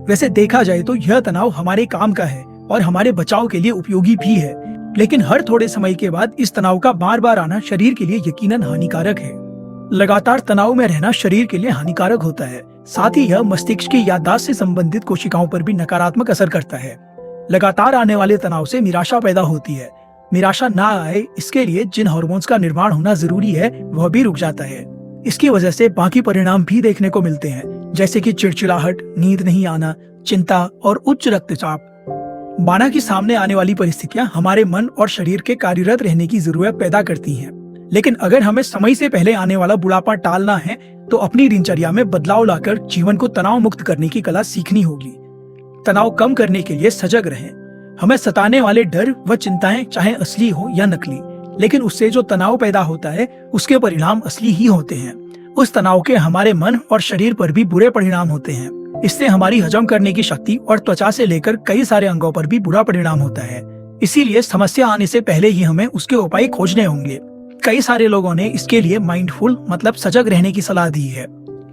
वैसे देखा जाए तो यह तनाव हमारे काम का है और हमारे बचाव के लिए उपयोगी भी है, लेकिन हर थोड़े समय के बाद इस तनाव का बार बार आना शरीर के लिए यकीनन हानिकारक है। लगातार तनाव में रहना शरीर के लिए हानिकारक होता है, साथ ही यह मस्तिष्क की याददाश्त से संबंधित कोशिकाओं पर भी नकारात्मक असर करता है। लगातार आने वाले तनाव से निराशा पैदा होती है। निराशा ना आए इसके लिए जिन हार्मोन्स का निर्माण होना जरूरी है वह भी रुक जाता है। इसकी वजह से बाकी परिणाम भी देखने को मिलते हैं, जैसे कि चिड़चिड़ाहट, नींद नहीं आना, चिंता और उच्च रक्तचाप। माना कि सामने आने वाली परिस्थितियां हमारे मन और शरीर के कार्यरत रहने की जरूरत पैदा करती हैं, लेकिन अगर हमें समय से पहले आने वाला बुढ़ापा टालना है तो अपनी दिनचर्या में बदलाव लाकर जीवन को तनाव मुक्त करने की कला सीखनी होगी। तनाव कम करने के लिए सजग रहें। हमें सताने वाले डर व चिंताएं चाहे असली हो या नकली, लेकिन उससे जो तनाव पैदा होता है उसके परिणाम असली ही होते हैं। उस तनाव के हमारे मन और शरीर पर भी बुरे परिणाम होते हैं। इससे हमारी हजम करने की शक्ति और त्वचा से लेकर कई सारे अंगों पर भी बुरा परिणाम होता है। इसीलिए समस्या आने से पहले ही हमें उसके उपाय खोजने होंगे। कई सारे लोगों ने इसके लिए माइंडफुल मतलब सजग रहने की सलाह दी है।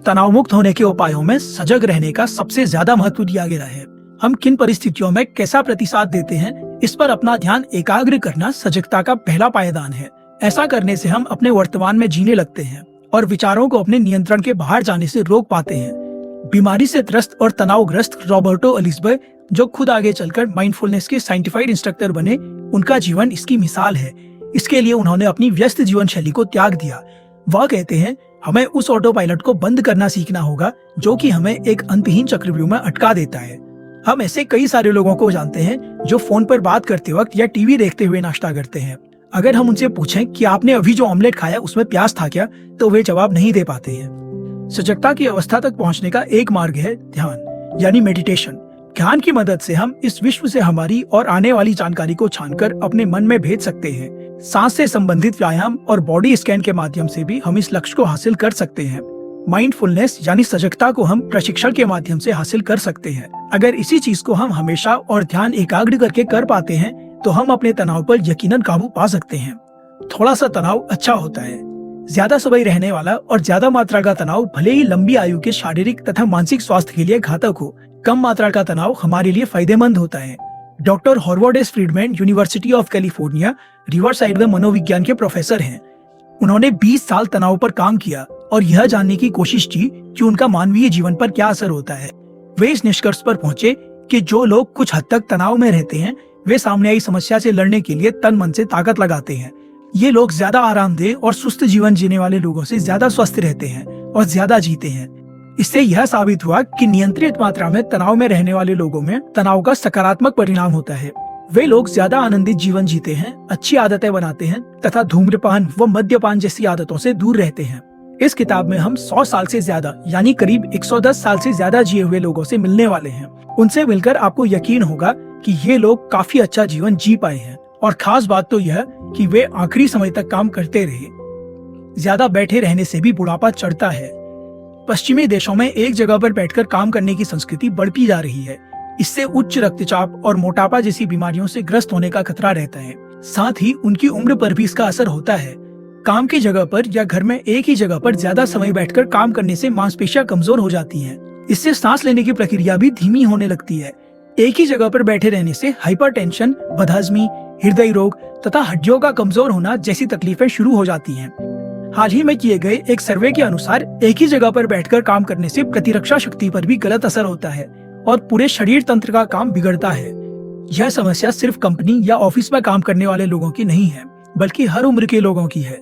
तनाव मुक्त होने के उपायों में सजग रहने का सबसे ज्यादा महत्व दिया गया है। हम किन परिस्थितियों में कैसा प्रतिसाद देते हैं इस पर अपना ध्यान एकाग्र करना सजगता का पहला पायदान है। ऐसा करने से हम अपने वर्तमान में जीने लगते हैं और विचारों को अपने नियंत्रण के बाहर जाने से रोक पाते हैं। बीमारी से त्रस्त और तनावग्रस्त रॉबर्टो एलिजबे, जो खुद आगे चलकर माइंडफुलनेस के साइंटिफाइड इंस्ट्रक्टर बने, उनका जीवन इसकी मिसाल है। इसके लिए उन्होंने अपनी व्यस्त जीवन शैली को त्याग दिया। वह कहते हैं, हमें उस ऑटो पायलट को बंद करना सीखना होगा जो कि हमें एक अंतहीन चक्रव्यूह में अटका देता है। हम ऐसे कई सारे लोगों को जानते हैं जो फोन पर बात करते वक्त या टीवी देखते हुए नाश्ता करते हैं। अगर हम उनसे पूछें कि आपने अभी जो ऑमलेट खाया उसमें प्याज था क्या, तो वे जवाब नहीं दे पाते हैं। सजगता की अवस्था तक पहुंचने का एक मार्ग है ध्यान, यानी मेडिटेशन। ध्यान की मदद से हम इस विश्व से हमारी और आने वाली जानकारी को छानकर अपने मन में भेज सकते हैं। सांस से संबंधित व्यायाम और बॉडी स्कैन के माध्यम से भी हम इस लक्ष्य को हासिल कर सकते हैं। माइंडफुलनेस यानी सजगता को हम प्रशिक्षण के माध्यम से हासिल कर सकते हैं। अगर इसी चीज को हम हमेशा और ध्यान एकाग्र करके कर पाते हैं तो हम अपने तनाव पर यकीनन काबू पा सकते हैं। थोड़ा सा तनाव अच्छा होता है। ज्यादा समय रहने वाला और ज्यादा मात्रा का तनाव भले ही लंबी आयु के शारीरिक तथा मानसिक स्वास्थ्य के लिए घातक हो, कम मात्रा का तनाव हमारे लिए फायदेमंद होता है। Doctor Howard S Friedman university of California Riverside में मनोविज्ञान के प्रोफेसर हैं। उन्होंने 20 साल तनाव पर काम किया और यह जानने की कोशिश की कि उनका मानवीय जीवन पर क्या असर होता है। वे इस निष्कर्ष पर पहुंचे कि जो लोग कुछ हद तक तनाव में रहते हैं वे सामने आई समस्या से लड़ने के लिए तन मन से ताकत लगाते हैं। ये लोग ज्यादा आरामदेह और सुस्त जीवन जीने वाले लोगों से ज्यादा स्वस्थ रहते हैं और ज्यादा जीते हैं। इससे यह साबित हुआ कि नियंत्रित मात्रा में तनाव में रहने वाले लोगों में तनाव का सकारात्मक परिणाम होता है। वे लोग ज्यादा आनंदित जीवन जीते हैं, अच्छी आदतें बनाते हैं तथा धूम्रपान व मद्यपान जैसी आदतों से दूर रहते हैं। इस किताब में हम 100 साल से ज्यादा यानी करीब 110 साल से ज्यादा जिए हुए लोगों से मिलने वाले हैं। उनसे मिलकर आपको यकीन होगा कि ये लोग काफी अच्छा जीवन जी पाए हैं और खास बात तो यह कि वे आखिरी समय तक काम करते रहे। ज्यादा बैठे रहने से भी बुढ़ापा चढ़ता है। पश्चिमी देशों में एक जगह पर बैठकर काम करने की संस्कृति बढ़ती जा रही है। इससे उच्च रक्तचाप और मोटापा जैसी बीमारियों से ग्रस्त होने का खतरा रहता है। साथ ही उनकी उम्र पर भी इसका असर होता है। काम की जगह पर या घर में एक ही जगह पर ज्यादा समय बैठकर काम करने से मांसपेशियां कमजोर हो जाती हैं। इससे सांस लेने की प्रक्रिया भी धीमी होने लगती है। एक ही जगह पर बैठे रहने से हाइपरटेंशन, बदहजमी, हृदय रोग तथा हड्डियों का कमजोर होना जैसी तकलीफें शुरू हो जाती हैं। हाल ही में किए गए एक सर्वे के अनुसार एक ही जगह पर बैठकर काम करने से प्रतिरक्षा शक्ति पर भी गलत असर होता है और पूरे शरीर तंत्र का काम बिगड़ता है। यह समस्या सिर्फ कंपनी या ऑफिस में काम करने वाले लोगों की नहीं है, बल्कि हर उम्र के लोगों की है।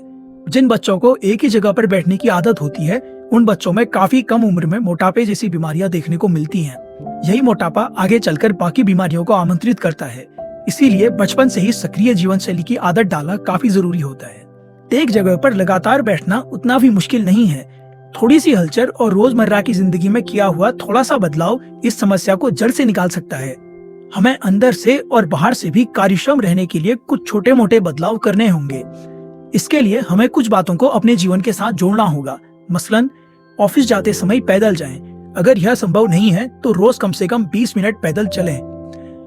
जिन बच्चों को एक ही जगह पर बैठने की आदत होती है, उन बच्चों में काफी कम उम्र में मोटापे जैसी बीमारियां देखने को मिलती हैं। यही मोटापा आगे चलकर बाकी बीमारियों को आमंत्रित करता है। इसीलिए बचपन से ही सक्रिय जीवन शैली की आदत डालना काफी जरूरी होता है। एक जगह पर लगातार बैठना उतना भी मुश्किल नहीं है। थोड़ी सी हलचल और रोजमर्रा की जिंदगी में किया हुआ थोड़ा सा बदलाव इस समस्या को जड़ से निकाल सकता है। हमें अंदर से और बाहर से भी कार्यक्षम रहने के लिए कुछ छोटे मोटे बदलाव करने होंगे। इसके लिए हमें कुछ बातों को अपने जीवन के साथ जोड़ना होगा। मसलन ऑफिस जाते समय पैदल जाएं। अगर यह संभव नहीं है तो रोज कम से कम 20 मिनट पैदल चलें।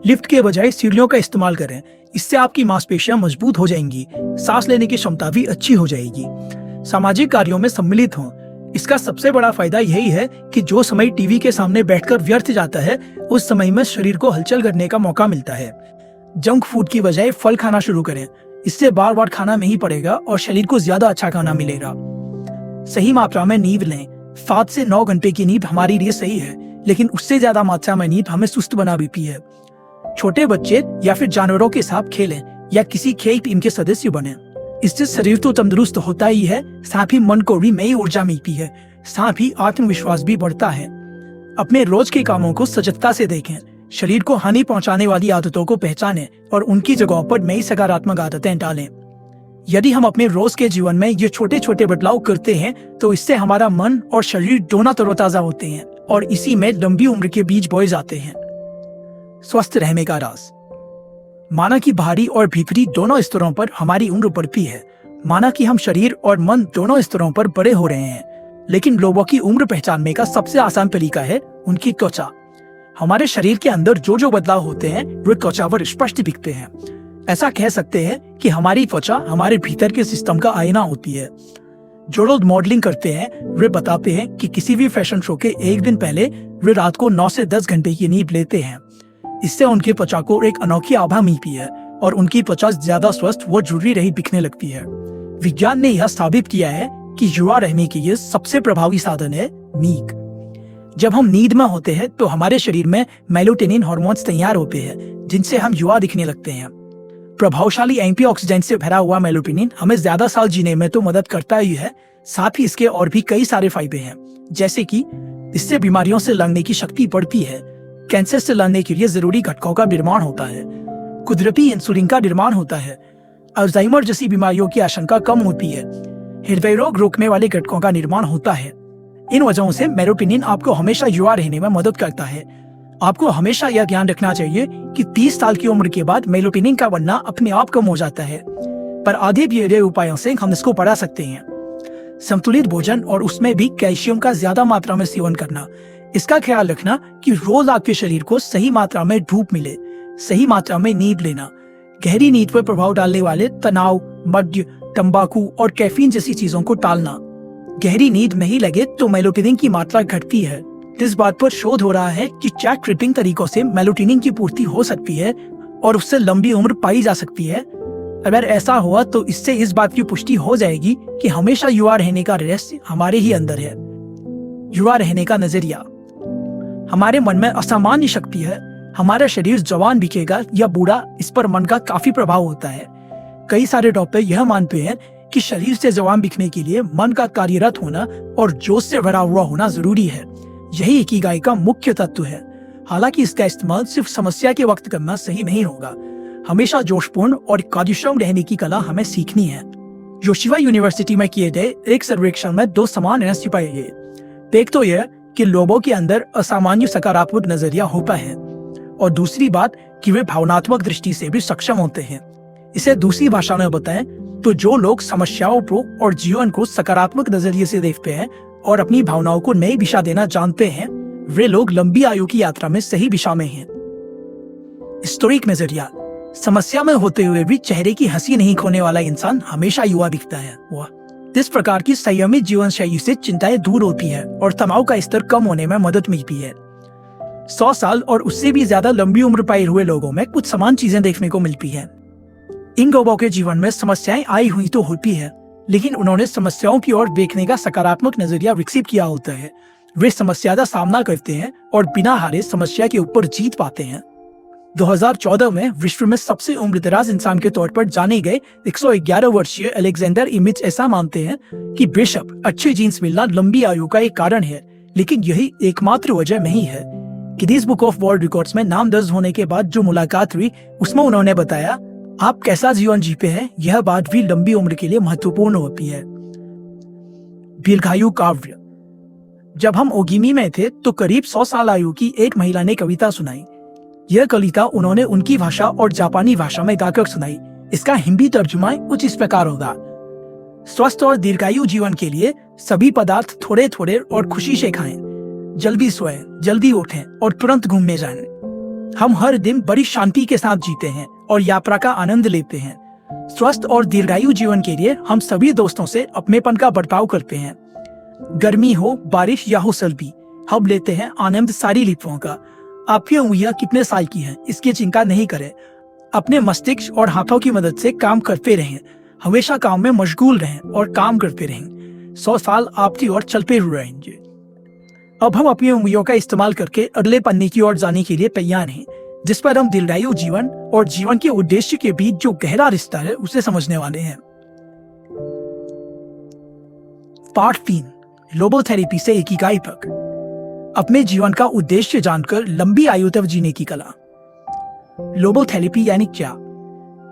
लिफ्ट के बजाय सीढ़ियों का इस्तेमाल करें। इससे आपकी मांसपेशियां मजबूत हो जाएंगी, सांस लेने की क्षमता भी अच्छी हो जाएगी। सामाजिक कार्यों में सम्मिलित हों। इसका सबसे बड़ा फायदा यही है कि जो समय टीवी के सामने बैठकर व्यर्थ जाता है, उस समय में शरीर को हलचल करने का मौका मिलता है। जंक फूड की बजाय फल खाना शुरू करें। इससे बार बार खाना नहीं पड़ेगा और शरीर को ज्यादा अच्छा खाना मिलेगा। सही मात्रा में नींद लें। 7 से 9 घंटे की नींद हमारे लिए सही है, लेकिन उससे ज्यादा मात्रा में नींद हमें सुस्त बना देती है। छोटे बच्चे या फिर जानवरों के साथ खेलें या किसी खेल टीम के सदस्य बने। इससे शरीर तो तंदुरुस्त होता ही है, साथ ही मन को भी नई ऊर्जा मिलती है, साथ ही आत्मविश्वास भी बढ़ता है। अपने रोज के कामों को सजगता से देखें। शरीर को हानि पहुंचाने वाली आदतों को पहचानें और उनकी जगहों पर नई सकारात्मक आदतें डालें। यदि हम अपने रोज के जीवन में ये छोटे छोटे बदलाव करते हैं तो इससे हमारा मन और शरीर दोनों तरोताजा होते हैं और इसी में लंबी उम्र के बीज बोए जाते हैं। स्वस्थ रहने का राज। माना कि बाहरी और भीतरी दोनों स्तरों पर हमारी उम्र बढ़ती है। माना कि हम शरीर और मन दोनों स्तरों पर बड़े हो रहे हैं, लेकिन लोगों की उम्र पहचानने का सबसे आसान तरीका है उनकी त्वचा। हमारे शरीर के अंदर जो जो बदलाव होते हैं वे त्वचा पर स्पष्ट दिखते हैं। ऐसा कह सकते हैं कि हमारी त्वचा हमारे भीतर के सिस्टम का आईना होती है। जो लोग मॉडलिंग करते हैं वे बताते हैं कि किसी भी फैशन शो के एक दिन पहले वे रात को 9 से 10 घंटे की नींद लेते हैं। इससे उनकी त्वचा को एक अनोखी आभा मिलती है और उनकी त्वचा ज्यादा स्वस्थ व जुड़ी रही दिखने लगती है। विज्ञान ने यह साबित किया है कि युवा रहने के लिए सबसे प्रभावी साधन है नींद। जब हम नींद में होते हैं तो हमारे शरीर में मेलाटोनिन हार्मोन्स तैयार होते हैं, जिनसे हम युवा दिखने लगते हैं। प्रभावशाली एंटीऑक्सीडेंट से भरा हुआ मेलाटोनिन हमें ज्यादा साल जीने में तो मदद करता ही है, साथ ही इसके और भी कई सारे फायदे हैं, जैसे कि इससे बीमारियों से लड़ने की शक्ति बढ़ती है, कैंसर से लड़ने के लिए जरूरी घटकों का निर्माण होता है, कुदरती इंसुलिन का निर्माण होता है, अल्जाइमर जैसी बीमारियों की आशंका कम होती है, हृदय रोग रोकने वाले घटकों का निर्माण होता है। इन वजहों से मेलाटोनिन आपको हमेशा युवा रहने में मदद करता है। आपको हमेशा यह ध्यान रखना चाहिए कि 30 साल की उम्र के बाद मेलाटोनिन का बनना अपने आप कम हो जाता है, पर आधे दिए गए उपायों से हम इसको बढ़ा सकते हैं। संतुलित भोजन और उसमें भी कैल्शियम का ज्यादा मात्रा में सेवन करना, इसका ख्याल रखना कि रोज आपके शरीर को सही मात्रा में धूप मिले, सही मात्रा में नींद लेना, गहरी नींद पर प्रभाव डालने वाले तनाव, मद्य, तंबाकू और कैफीन जैसी चीजों को टालना। गहरी नींद नहीं लगे तो मेलाटोनिन की मात्रा घटती है। इस बात पर शोध हो रहा है कि चेक ट्रिपिंग तरीकों से मेलाटोनिन की पूर्ति हो सकती है और उससे लंबी उम्र पाई जा सकती है। अगर ऐसा हुआ तो इससे इस बात की पुष्टि हो जाएगी कि हमेशा युवा रहने का रहस्य हमारे ही अंदर है। युवा रहने का नजरिया। हमारे मन में असामान्य शक्ति है। हमारा शरीर जवान दिखेगा या बूढ़ा, इस पर मन का काफी प्रभाव होता है। कई सारे डॉक्टर यह मानते हैं कि शरीर से जवान दिखने के लिए मन का कार्यरत होना और जोश से भरा हुआ होना जरूरी है। यही इकिगाई का मुख्य तत्व है। हालांकि इसका इस्तेमाल सिर्फ समस्या के वक्त करना सही नहीं होगा। हमेशा जोशपूर्ण और कार्यक्षम रहने की कला हमें सीखनी है। योशिवा यूनिवर्सिटी में किए गए एक सर्वेक्षण में 2 समान रहस्य पाए गए। एक तो यह कि लोगों के अंदर असामान्य सकारात्मक नजरिया होता है, और दूसरी बात कि वे भावनात्मक दृष्टि से भी सक्षम होते हैं। इसे दूसरी भाषा में बताएं तो जो लोग समस्याओं को और जीवन को सकारात्मक नजरिए से देखते हैं और अपनी भावनाओं को नई दिशा देना जानते हैं, वे लोग लंबी आयु की यात्रा में सही दिशा में हैं। स्टोइक नजरिया। समस्या में होते हुए भी चेहरे की हंसी नहीं खोने वाला इंसान हमेशा युवा दिखता है। इस प्रकार की संयमित जीवन शैली से चिंताएं दूर होती है और तनाव का स्तर कम होने में मदद मिलती है। 100 साल और उससे भी ज्यादा लंबी उम्र पाए हुए लोगों में कुछ समान चीजें देखने को मिलती हैं। इन लोगों के जीवन में समस्याएं आई हुई तो होती है, लेकिन उन्होंने समस्याओं की ओर देखने का सकारात्मक नजरिया विकसित किया होता है। वे समस्या का सामना करते हैं और बिना हारे समस्या के ऊपर जीत पाते हैं। 2014 में विश्व में सबसे उम्रदराज इंसान के तौर पर जाने गए 111 वर्षीय अलेक्जेंडर इमिज ऐसा मानते हैं कि बेशक अच्छे जीन्स मिलना लंबी आयु का एक कारण है, लेकिन यही एकमात्र वजह नहीं है। Guinness book of world records में नाम दर्ज होने के बाद जो मुलाकात हुई उसमें उन्होंने बताया, आप कैसा जीवन जीते हैं यह बात भी लंबी उम्र के लिए महत्वपूर्ण होती है। दीर्घायु काव्य। जब हम ओगिमी में थे तो करीब 100 साल आयु की एक महिला ने कविता सुनाई। यह कविता उन्होंने उनकी भाषा और जापानी भाषा में गाकर सुनाई। इसका हिंदी तर्जुमा कुछ इस प्रकार होगा। स्वस्थ और दीर्घायु जीवन के लिए सभी पदार्थ थोड़े थोड़े और खुशी से खाएं। जल्दी सोएं, जल्दी उठें और तुरंत घूमने जाएं। हम हर दिन बड़ी शांति के साथ जीते हैं और यात्रा का आनंद लेते हैं। स्वस्थ और दीर्घायु जीवन के लिए हम सभी दोस्तों से अपनेपन का बर्ताव करते हैं। गर्मी हो, बारिश या हो सर्दी, हम लेते हैं आनंद सारी ऋतुओं का। आपकी उंगलियां कितने साल की हैं इसकी चिंता नहीं करें। अपने मस्तिष्क और हाथों की मदद से काम करते रहें। हमेशा काम में मशगूल रहें और काम करते रहें। 100 साल आपकी ओर चलते हुए रहेंगे। अब हम अपनी उंगलियों का इस्तेमाल करके अगले पन्ने की ओर जाने के लिए तैयार हैं, जिस पर हम दीर्घायु जीवन और जीवन के उद्देश्य के बीच जो गहरा रिश्ता है उसे समझने वाले हैं। पार्ट 3, लोबोथेरेपी से इकिगाई तक। अपने जीवन का उद्देश्य जानकर लंबी आयु तक जीने की कला। लोबोथेरेपी यानी क्या?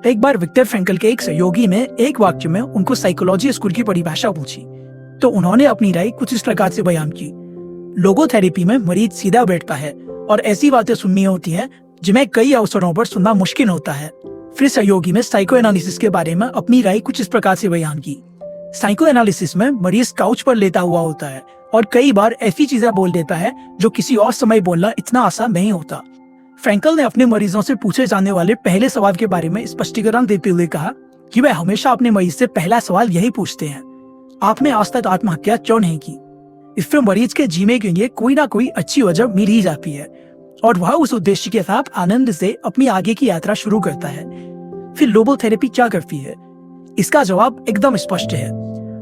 एक बार विक्टर फ्रैंकल के एक सहयोगी ने एक वाक्य में उनको साइकोलॉजी स्कूल की परिभाषा पूछी, तो उन्होंने अपनी राय कुछ इस प्रकार से बयान की। लोगोथेरेपी में मरीज सीधा बैठता है और ऐसी बातें सुननी होती हैं जिन्हें कई अवसरों पर सुनना मुश्किल होता है। फिर सहयोगी ने साइको एनालिसिस के बारे में अपनी राय कुछ इस प्रकार से बयान की। साइको एनालिसिस में मरीज काउच पर लेटा हुआ होता है और कई बार ऐसी चीजें बोल देता है जो किसी और समय बोलना इतना आसान नहीं होता। फ्रैंकल ने अपने मरीजों से पूछे जाने वाले पहले सवाल के बारे में स्पष्टीकरण देते हुए कहा कि वह हमेशा अपने मरीज से पहला सवाल यही पूछते हैं, आपने आज तक आत्महत्या क्यों नहीं की? इससे मरीज के जीने के लिए कोई ना कोई अच्छी वजह मिल ही जाती है और वह उस उद्देश्य के साथ आनंद से अपनी आगे की यात्रा शुरू करता है। फिर लोबोथेरेपी क्या करती है? इसका जवाब एकदम स्पष्ट है।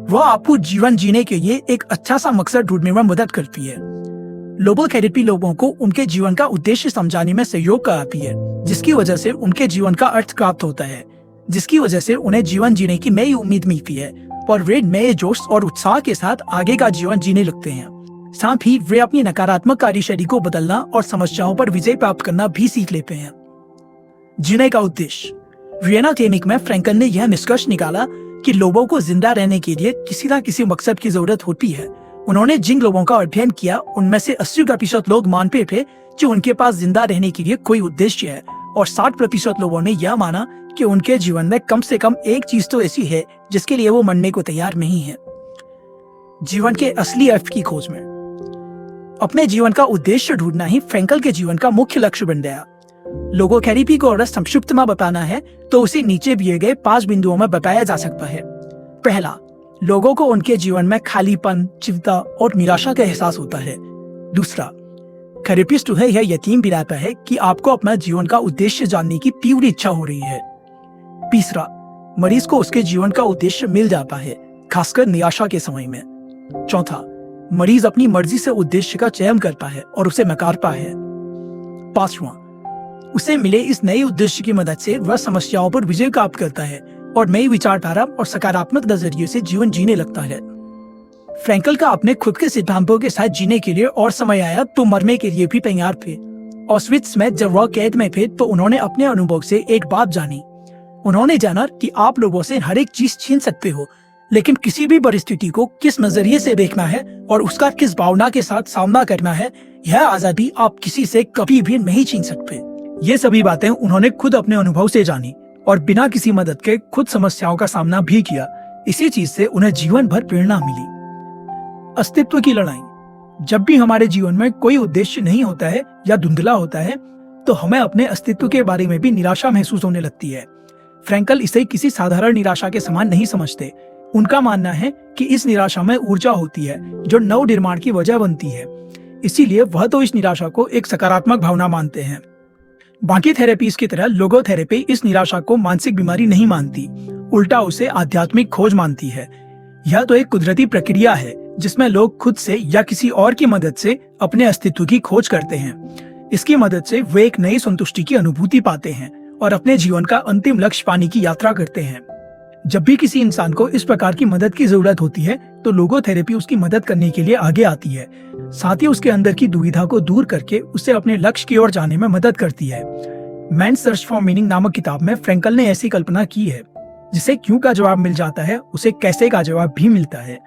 वह आपको जीवन जीने के लिए एक अच्छा सा मकसद ढूंढने में मदद करती है। लोगोथेरेपी लोगों को उनके जीवन का उद्देश्य समझाने में सहयोग कराती है, जिसकी वजह से उनके जीवन का अर्थ प्राप्त होता है, जिसकी वजह से उन्हें जीवन जीने की नई उम्मीद मिलती है और वे नए जोश और उत्साह के साथ आगे का जीवन जीने लगते हैं। साथ ही वे अपनी नकारात्मक कार्यशैली को बदलना और समस्याओं पर विजय प्राप्त करना भी सीख लेते हैं। जीने का उद्देश्य। वियना क्लिनिक में फ्रैंकल ने यह निष्कर्ष निकाला कि लोगों को जिंदा रहने के लिए किसी न किसी मकसद की जरूरत होती है। उन्होंने जिन लोगों का अध्ययन किया उनमें से 80% लोग मानते थे कि उनके पास जिंदा रहने के लिए कोई उद्देश्य है, और 60% लोगों ने यह माना कि उनके जीवन में कम से कम एक चीज तो ऐसी है जिसके लिए वो मरने को तैयार नहीं है। जीवन के असली अर्थ की खोज में। अपने जीवन का उद्देश्य ढूंढना ही फ्रैंकल के जीवन का मुख्य लक्ष्य बन गया। लोगोथेरेपी को अगर संक्षिप्त में बताना है तो उसे नीचे दिए गए 5 बिंदुओं में बताया जा सकता है। पहला, लोगों को उनके जीवन में खालीपन, चिंता और निराशा का एहसास होता है। दूसरा, थेरेपिस्ट उन्हें यह यकीन दिलाता है कि आपको अपना जीवन का उद्देश्य जानने की तीव्र इच्छा हो रही है। तीसरा, मरीज को उसके जीवन का उद्देश्य मिल जाता है, खासकर निराशा के समय में। चौथा, मरीज अपनी मर्जी से उद्देश्य का चयन करता है और उसे नकारता है। पांचवा, उसे मिले इस नए उद्देश्य की मदद से वह समस्याओं पर विजय प्राप्त करता है और नई विचारधारा और सकारात्मक नजरिए से जीवन जीने लगता है। फ्रैंकल का अपने खुद के सिद्धांतों के साथ जीने के लिए और समय आया तो मरने के लिए भी तैयार थे। ऑस्विट्स में जब वह कैद में थे तो उन्होंने अपने अनुभव से एक बात जानी। उन्होंने जाना कि आप लोगों से हर एक चीज छीन सकते हो, लेकिन किसी भी परिस्थिति को किस नजरिए से देखना है और उसका किस भावना के साथ सामना करना है, यह आजादी आप किसी से कभी भी नहीं छीन सकते। ये सभी बातें उन्होंने खुद अपने अनुभव से जानी और बिना किसी मदद के खुद समस्याओं का सामना भी किया। इसी चीज से उन्हें जीवन भर प्रेरणा मिली। अस्तित्व की लड़ाई। जब भी हमारे जीवन में कोई उद्देश्य नहीं होता है या धुंधला होता है तो हमें अपने अस्तित्व के बारे में भी निराशा महसूस होने लगती है। फ्रैंकल इसे किसी साधारण निराशा के समान नहीं समझते। उनका मानना है कि इस निराशा में ऊर्जा होती है जो नव निर्माण की वजह बनती है। इसीलिए वह तो इस निराशा को एक सकारात्मक भावना मानते हैं। बाकी थेरेपीज की तरह लोगोथेरेपी इस निराशा को मानसिक बीमारी नहीं मानती, उल्टा उसे आध्यात्मिक खोज मानती है। यह तो एक कुदरती प्रक्रिया है जिसमें लोग खुद से या किसी और की मदद से अपने अस्तित्व की खोज करते हैं। इसकी मदद से वे एक नई संतुष्टि की अनुभूति पाते हैं और अपने जीवन का अंतिम लक्ष्य पाने की यात्रा करते हैं। जब भी किसी इंसान को इस प्रकार की मदद की जरूरत होती है तो लोगोथेरेपी उसकी मदद करने के लिए आगे आती है। साथ ही उसके अंदर की दुविधा को दूर करके उसे अपने लक्ष्य की ओर जाने में मदद करती है। मैन सर्च फॉर मीनिंग नामक किताब में फ्रैंकल ने ऐसी कल्पना की है, जिसे क्यों का जवाब मिल जाता है उसे कैसे का जवाब भी मिलता है।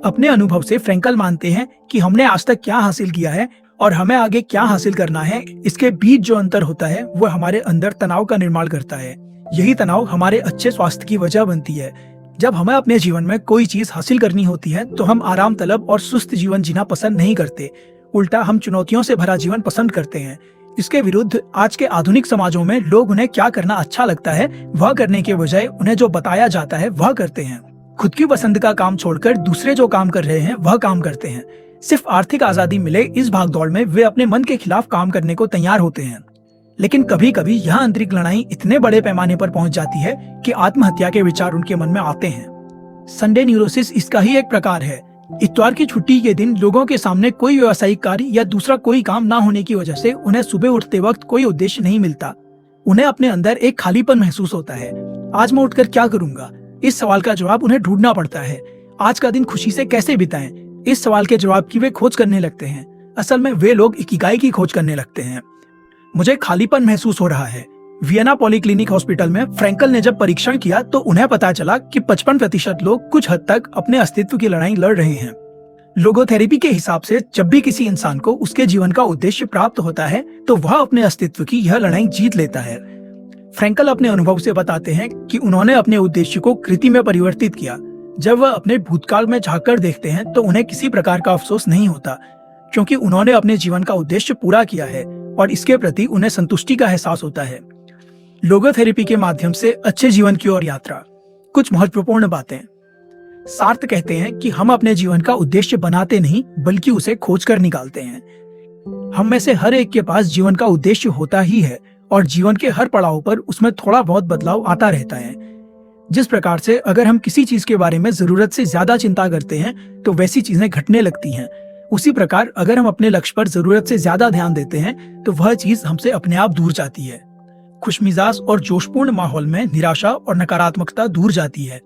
अपने अनुभव से फ्रैंकल मानते हैं कि हमने आज तक क्या हासिल किया है और हमें आगे क्या हासिल करना है, इसके बीच जो अंतर होता है वह हमारे अंदर तनाव का निर्माण करता है। यही तनाव हमारे अच्छे स्वास्थ्य की वजह बनती है। जब हमें अपने जीवन में कोई चीज हासिल करनी होती है तो हम आराम तलब और सुस्त जीवन जीना पसंद नहीं करते, उल्टा हम चुनौतियों से भरा जीवन पसंद करते हैं। इसके विरुद्ध आज के आधुनिक समाजों में लोग उन्हें क्या करना अच्छा लगता है वह करने के बजाय उन्हें जो बताया जाता है वह करते हैं। खुद की पसंद का काम छोड़कर दूसरे जो काम कर रहे हैं वह काम करते हैं। सिर्फ आर्थिक आजादी मिले इस भागदौड़ में वे अपने मन के खिलाफ काम करने को तैयार होते हैं। लेकिन कभी कभी यह आंतरिक लड़ाई इतने बड़े पैमाने पर पहुंच जाती है कि आत्महत्या के विचार उनके मन में आते हैं। संडे न्यूरोसिस इसका ही एक प्रकार है। इतवार की छुट्टी के दिन लोगों के सामने कोई व्यावसायिक कार्य या दूसरा कोई काम ना होने की वजह से उन्हें सुबह उठते वक्त कोई उद्देश्य नहीं मिलता। उन्हें अपने अंदर एक खालीपन महसूस होता है। आज मैं उठकर क्या करूंगा, इस सवाल का जवाब उन्हें ढूंढना पड़ता है। आज का दिन खुशी से कैसे बिताएं, इस सवाल के जवाब की वे खोज करने लगते हैं। असल में वे लोग इकिगाई की खोज करने लगते हैं। मुझे खालीपन महसूस हो रहा है। वियना पॉलीक्लिनिक हॉस्पिटल में फ्रैंकल ने जब परीक्षण किया तो उन्हें पता चला कि 55% लोग कुछ हद तक अपने अस्तित्व की लड़ाई लड़ रहे हैं। लोगोथेरेपी के हिसाब से जब भी किसी इंसान को उसके जीवन का उद्देश्य प्राप्त होता है तो वह अपने अस्तित्व की यह लड़ाई जीत लेता है। फ्रैंकल अपने अनुभव से बताते हैं कि उन्होंने अपने उद्देश्य को कृति में परिवर्तित किया। जब वह अपने भूतकाल में झांककर देखते हैं तो उन्हें किसी प्रकार का अफसोस नहीं होता, क्योंकि उन्होंने अपने जीवन का उद्देश्य पूरा किया है और इसके प्रति उन्हें संतुष्टि का एहसास होता है। लोगोथेरेपी के माध्यम से अच्छे जीवन की ओर यात्रा। कुछ महत्वपूर्ण बातें। सार्थ कहते हैं कि हम अपने जीवन का उद्देश्य बनाते नहीं बल्कि उसे खोजकर निकालते हैं। हम में से हर एक के पास जीवन का उद्देश्य होता ही है और जीवन के हर पड़ाव पर उसमें थोड़ा बहुत बदलाव आता रहता है। जिस प्रकार से अगर हम किसी चीज के बारे में जरूरत से ज्यादा चिंता करते हैं तो वैसी चीजें घटने लगती हैं, उसी प्रकार अगर हम अपने लक्ष्य पर जरूरत से ज्यादा ध्यान देते हैं तो वह चीज हमसे अपने आप दूर जाती है। खुशमिजाज और जोशपूर्ण माहौल में निराशा और नकारात्मकता दूर जाती है।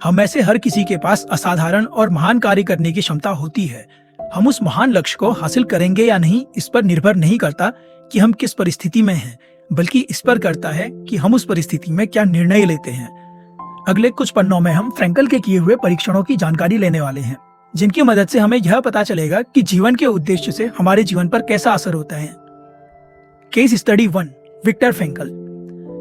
हम में से हर किसी के पास असाधारण और महान कार्य करने की क्षमता होती है। हम उस महान लक्ष्य को हासिल करेंगे या नहीं इस पर निर्भर नहीं करता कि हम किस परिस्थिति में हैं, बल्कि इस पर करता है कि हम उस परिस्थिति में क्या निर्णय लेते हैं। अगले कुछ पन्नों में हम फ्रैंकल के किए हुए परीक्षणों की जानकारी लेने वाले हैं, जिनकी मदद से हमें यह पता चलेगा कि जीवन के उद्देश्य से हमारे जीवन पर कैसा असर होता है। Case study 1, Victor Frankl.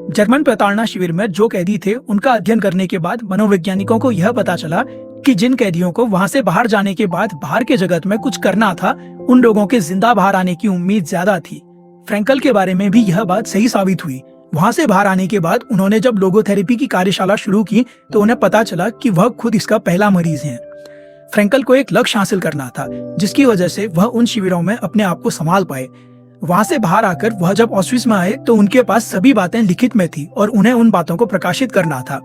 German प्रताड़ना शिविर में जो कैदी थे उनका अध्ययन करने के बाद मनोवैज्ञानिकों को यह पता चला कि जिन कैदियों को वहां से बाहर जाने के बाद बाहर के जगत में कुछ करना था, उन लोगों के जिंदा बाहर आने की उम्मीद ज्यादा थी। फ्रैंकल के बारे में भी यह बात सही साबित हुई। वहां से बाहर आने के बाद उन्होंने जब लोगोथेरेपी की कार्यशाला शुरू की तो उन्हें पता चला कि वह खुद इसका पहला मरीज है। फ्रैंकल को एक लक्ष्य हासिल करना था, जिसकी वजह से वह उन शिविरों में अपने आप को संभाल पाए। वहां से बाहर आकर वह जब ऑस्विट्ज में आए तो उनके पास सभी बातें लिखित में थी और उन्हें उन बातों को प्रकाशित करना था।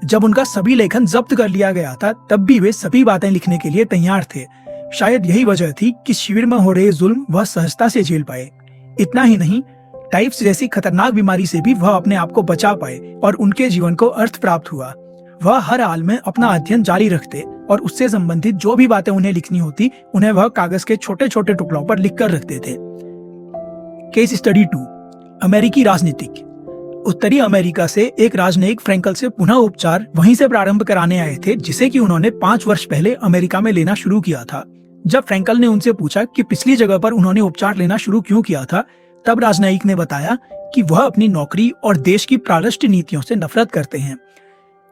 जब उनका सभी लेखन जब्त कर लिया गया था तब भी वे सभी बातें लिखने के लिए तैयार थे। शायद यही वजह थी कि शिविर में हो रहे जुल्म वह सहजता से झेल पाए। इतना ही नहीं, टाइफ्स जैसी खतरनाक बीमारी से भी वह अपने आप को बचा पाए और उनके जीवन को अर्थ प्राप्त हुआ। वह हर हाल में अपना अध्ययन जारी रखते और उससे संबंधित जो भी बातें उन्हें लिखनी होती उन्हें वह कागज के छोटे छोटे टुकड़ों पर लिख कर रखते थे। केस स्टडी 2, अमेरिकी राजनीतिक। उत्तरी अमेरिका से एक राजनयिक फ्रैंकल से पुनः उपचार वहीं से प्रारंभ कराने आए थे जिसे कि उन्होंने 5 वर्ष पहले अमेरिका में लेना शुरू किया था। जब फ्रैंकल ने उनसे पूछा कि पिछली जगह पर उन्होंने उपचार लेना शुरू क्यों किया था, तब राजनयिक ने बताया कि वह अपनी नौकरी और देश की प्रारष्ट नीतियों से नफरत करते हैं।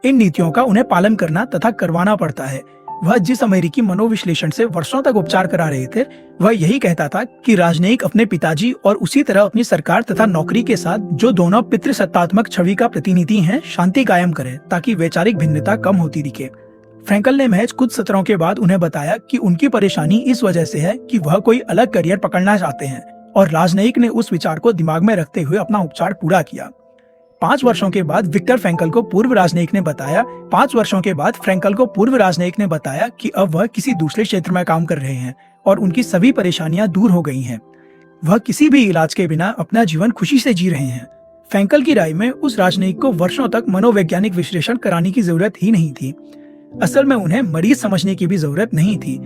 इन नीतियों का उन्हें पालन करना तथा करवाना पड़ता है। वह जिस अमेरिकी मनोविश्लेषण से वर्षों तक उपचार करा रहे थे, वह यही कहता था कि राजनयिक अपने पिताजी और उसी तरह अपनी सरकार तथा नौकरी के साथ, जो दोनों पितृसत्तात्मक छवि का प्रतिनिधि हैं, शांति कायम करें ताकि वैचारिक भिन्नता कम होती दिखे। फ्रैंकल ने महज कुछ सत्रों के बाद उन्हें बताया कि उनकी परेशानी इस वजह से है कि वह कोई अलग करियर पकड़ना चाहते हैं, और राजनयिक ने उस विचार को दिमाग में रखते हुए अपना उपचार पूरा किया। 5 वर्षों के बाद विक्टर फ्रैंकल को पूर्व राजनयिक ने बताया कि अब वह किसी दूसरे क्षेत्र में काम कर रहे हैं और उनकी सभी परेशानियां दूर हो गई हैं। वह किसी भी इलाज के बिना अपना जीवन खुशी से जी रहे हैं। फ्रैंकल की राय में उस राजनयिक को वर्षों तक मनोवैज्ञानिक विश्लेषण कराने की जरूरत ही नहीं थी। असल में उन्हें मरीज समझने की भी जरूरत नहीं थी।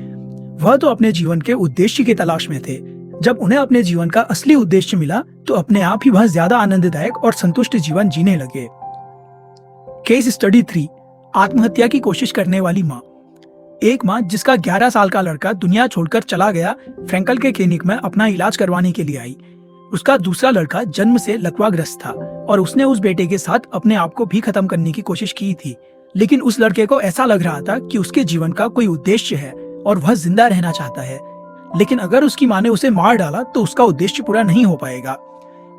वह तो अपने जीवन के उद्देश्य की तलाश में थे। जब उन्हें अपने जीवन का असली उद्देश्य मिला तो अपने आप ही वह ज्यादा आनंददायक और संतुष्ट जीवन जीने लगे। केस स्टडी 3, आत्महत्या की कोशिश करने वाली माँ। एक माँ जिसका 11 साल का लड़का दुनिया छोड़कर चला गया, फ्रैंकल के क्लिनिक में अपना इलाज करवाने के लिए आई। उसका दूसरा लड़का जन्म से लकवाग्रस्त था और उसने उस बेटे के साथ अपने आप को भी खत्म करने की कोशिश की थी, लेकिन उस लड़के को ऐसा लग रहा था कि उसके जीवन का कोई उद्देश्य है और वह जिंदा रहना चाहता है। लेकिन अगर उसकी माँ ने उसे मार डाला तो उसका उद्देश्य पूरा नहीं हो पाएगा।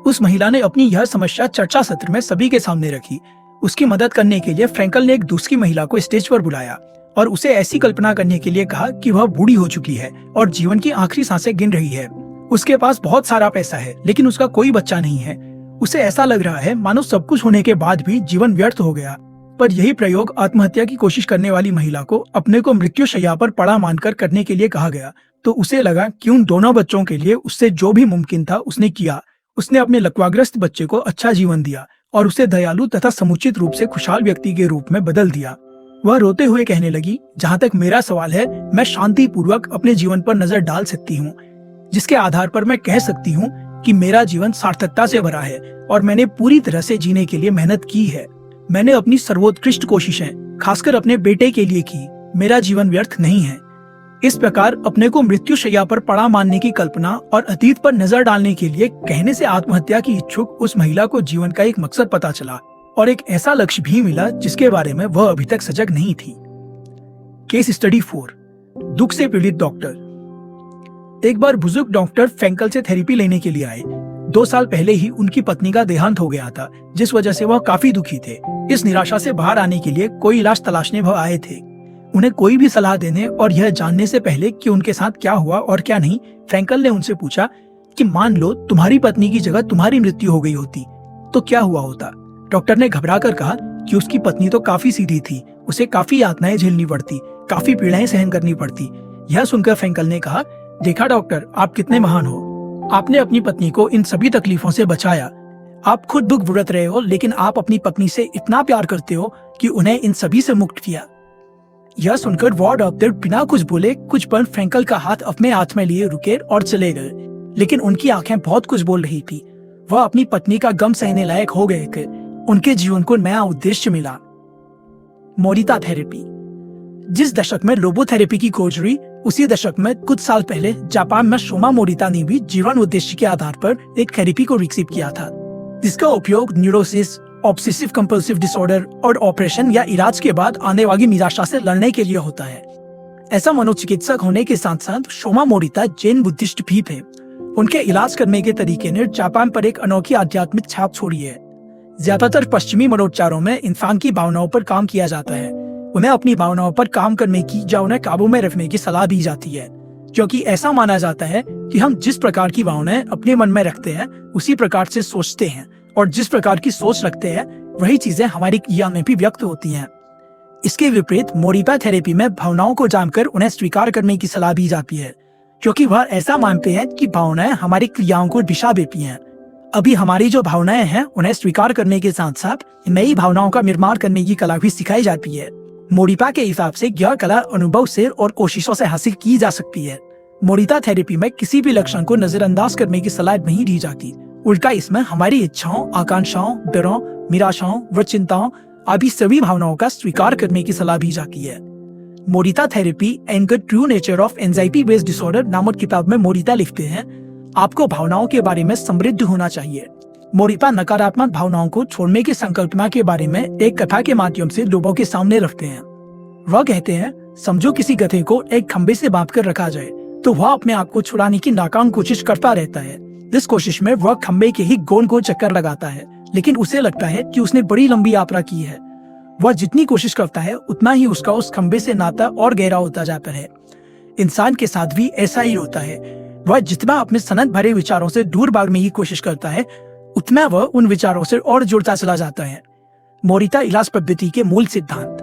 उस महिला ने अपनी यह समस्या चर्चा सत्र में सभी के सामने रखी। उसकी मदद करने के लिए फ्रैंकल ने एक दूसरी महिला को स्टेज पर बुलाया और उसे ऐसी कल्पना करने के लिए कहा कि वह बूढ़ी हो चुकी है और जीवन की आखिरी सांसें गिन रही है। उसके पास बहुत सारा पैसा है लेकिन उसका कोई बच्चा नहीं है। उसे ऐसा लग रहा है मानो सब कुछ होने के बाद भी जीवन व्यर्थ हो गया। पर यही प्रयोग आत्महत्या की कोशिश करने वाली महिला को अपने को मृत्यु शैया पर पड़ा मानकर करने के लिए कहा गया, तो उसे लगा कि उन दोनों बच्चों के लिए उससे जो भी मुमकिन था उसने किया। उसने अपने लकवाग्रस्त बच्चे को अच्छा जीवन दिया और उसे दयालु तथा समुचित रूप से खुशहाल व्यक्ति के रूप में बदल दिया। वह रोते हुए कहने लगी, जहाँ तक मेरा सवाल है, मैं शांति पूर्वक अपने जीवन पर नजर डाल सकती हूँ, जिसके आधार पर मैं कह सकती हूँ कि मेरा जीवन सार्थकता से भरा है और मैंने पूरी तरह से जीने के लिए मेहनत की है। मैंने अपनी सर्वोत्कृष्ट कोशिशें खासकर अपने बेटे के लिए की। मेरा जीवन व्यर्थ नहीं है। इस प्रकार अपने को मृत्यु शैया पर पड़ा मानने की कल्पना और अतीत पर नजर डालने के लिए कहने से आत्महत्या की इच्छुक उस महिला को जीवन का एक मकसद पता चला और एक ऐसा लक्ष्य भी मिला जिसके बारे में वह अभी तक सजग नहीं थी। केस स्टडी 4, दुख से पीड़ित डॉक्टर। एक बार बुजुर्ग डॉक्टर फ्रैंकल से थेरेपी लेने के लिए आए। 2 साल पहले ही उनकी पत्नी का देहांत हो गया था, जिस वजह से वह काफी दुखी थे। इस निराशा से बाहर आने के लिए कोई इलाज तलाशने वह आए थे। उन्हें कोई भी सलाह देने और यह जानने से पहले कि उनके साथ क्या हुआ और क्या नहीं, फ्रैंकल ने उनसे पूछा कि मान लो तुम्हारी पत्नी की जगह तुम्हारी मृत्यु हो गई होती तो क्या हुआ होता। डॉक्टर ने घबराकर कहा कि उसकी पत्नी तो काफी सीधी थी, उसे काफी यातनाएं झेलनी पड़ती, काफी पीड़ाएं सहन करनी पड़ती। यह सुनकर फ्रेंकल ने कहा, देखा डॉक्टर, आप कितने महान हो। आपने अपनी पत्नी को इन सभी तकलीफों से बचाया। आप खुद दुख भुगत रहे हो, लेकिन आप अपनी पत्नी से इतना प्यार करते हो कि उन्हें इन सभी से मुक्त किया। यह सुनकर वार्ड डॉक्टर बिना कुछ बोले कुछ पल फ्रेंकल का हाथ अपने हाथ में लिए रुके और चले गए, लेकिन उनकी आंखें बहुत कुछ बोल रही थी। वह अपनी पत्नी का गम सहने लायक हो गए थे। उनके जीवन को नया उद्देश्य मिला। Morita therapy. जिस दशक में लोबोथेरेपी की खोज हुई, उसी दशक में कुछ साल पहले जापान में शोमा मोरिता ने भी जीवन उद्देश्य के आधार पर एक थेरेपी को विकसित किया था, जिसका उपयोग न्यूरोसिस, ऑब्सेसिव कंपल्सिव डिसऑर्डर और ऑपरेशन या इलाज के बाद आने वाली निराशा से लड़ने के लिए होता है। ऐसा मनोचिकित्सक होने के साथ साथ शोमा मोरिता जैन बुद्धिस्ट भी थे। उनके इलाज करने के तरीके ने जापान पर एक अनोखी आध्यात्मिक छाप छोड़ी है। ज्यादातर पश्चिमी मनोपचारों में इंसान की भावनाओं पर काम किया जाता है। उन्हें अपनी भावनाओं पर काम करने की या उन्हें काबू में रखने की सलाह दी जाती है, क्योंकि ऐसा माना जाता है कि हम जिस प्रकार की भावनाएं अपने मन में रखते हैं उसी प्रकार से सोचते हैं, और जिस प्रकार की सोच रखते हैं वही चीजें हमारी क्रिया में भी व्यक्त होती हैं। इसके विपरीत मोरिता थेरेपी में भावनाओं को जानकर उन्हें स्वीकार करने की सलाह दी जाती है, क्योंकि वह ऐसा मानते हैं कि भावनाएं हमारी क्रियाओं को दिशा देती हैं। अभी हमारी जो भावनाएं हैं उन्हें स्वीकार करने के साथ साथ नई भावनाओं का निर्माण करने की कला भी सिखाई जाती है। मोरिता के हिसाब से यह कला अनुभव से और कोशिशों से हासिल की जा सकती है। मोरिता थेरेपी में किसी भी लक्षण को नजरअंदाज करने की सलाह नहीं दी जाती, उल्टा इसमें हमारी इच्छाओं, आकांक्षाओं, डरों, निराशाओं व चिंताओं आदि सभी भावनाओं का स्वीकार करने की सलाह दी जाती है। Morita therapy and the true nature of anxiety based disorder नामक किताब में मोरिता लिखते हैं, आपको भावनाओं के बारे में समृद्ध होना चाहिए। मोरिता नकारात्मक भावनाओं को छोड़ने की संकल्पना के बारे में एक कथा के माध्यम से लोगों के सामने रखते हैं। वह कहते हैं, समझो किसी गधे को एक खंबे से बांध कर रखा जाए तो वह अपने आप को छुड़ाने की नाकाम कोशिश करता रहता है। इस कोशिश में वह खंबे के ही गोल गोल चक्कर लगाता है, लेकिन उसे लगता है कि उसने बड़ी लंबी यात्रा की है। वह जितनी कोशिश करता है उतना ही उसका उस खंबे से नाता और गहरा होता जाता है। इंसान के साथ भी ऐसा ही होता है। वह जितना अपने सनद भरे विचारों से दूर भागने की कोशिश करता है, उतना वह उन विचारों से और जुड़ता चला जाता है। मोरिता इलाज पद्धति के मूल सिद्धांत।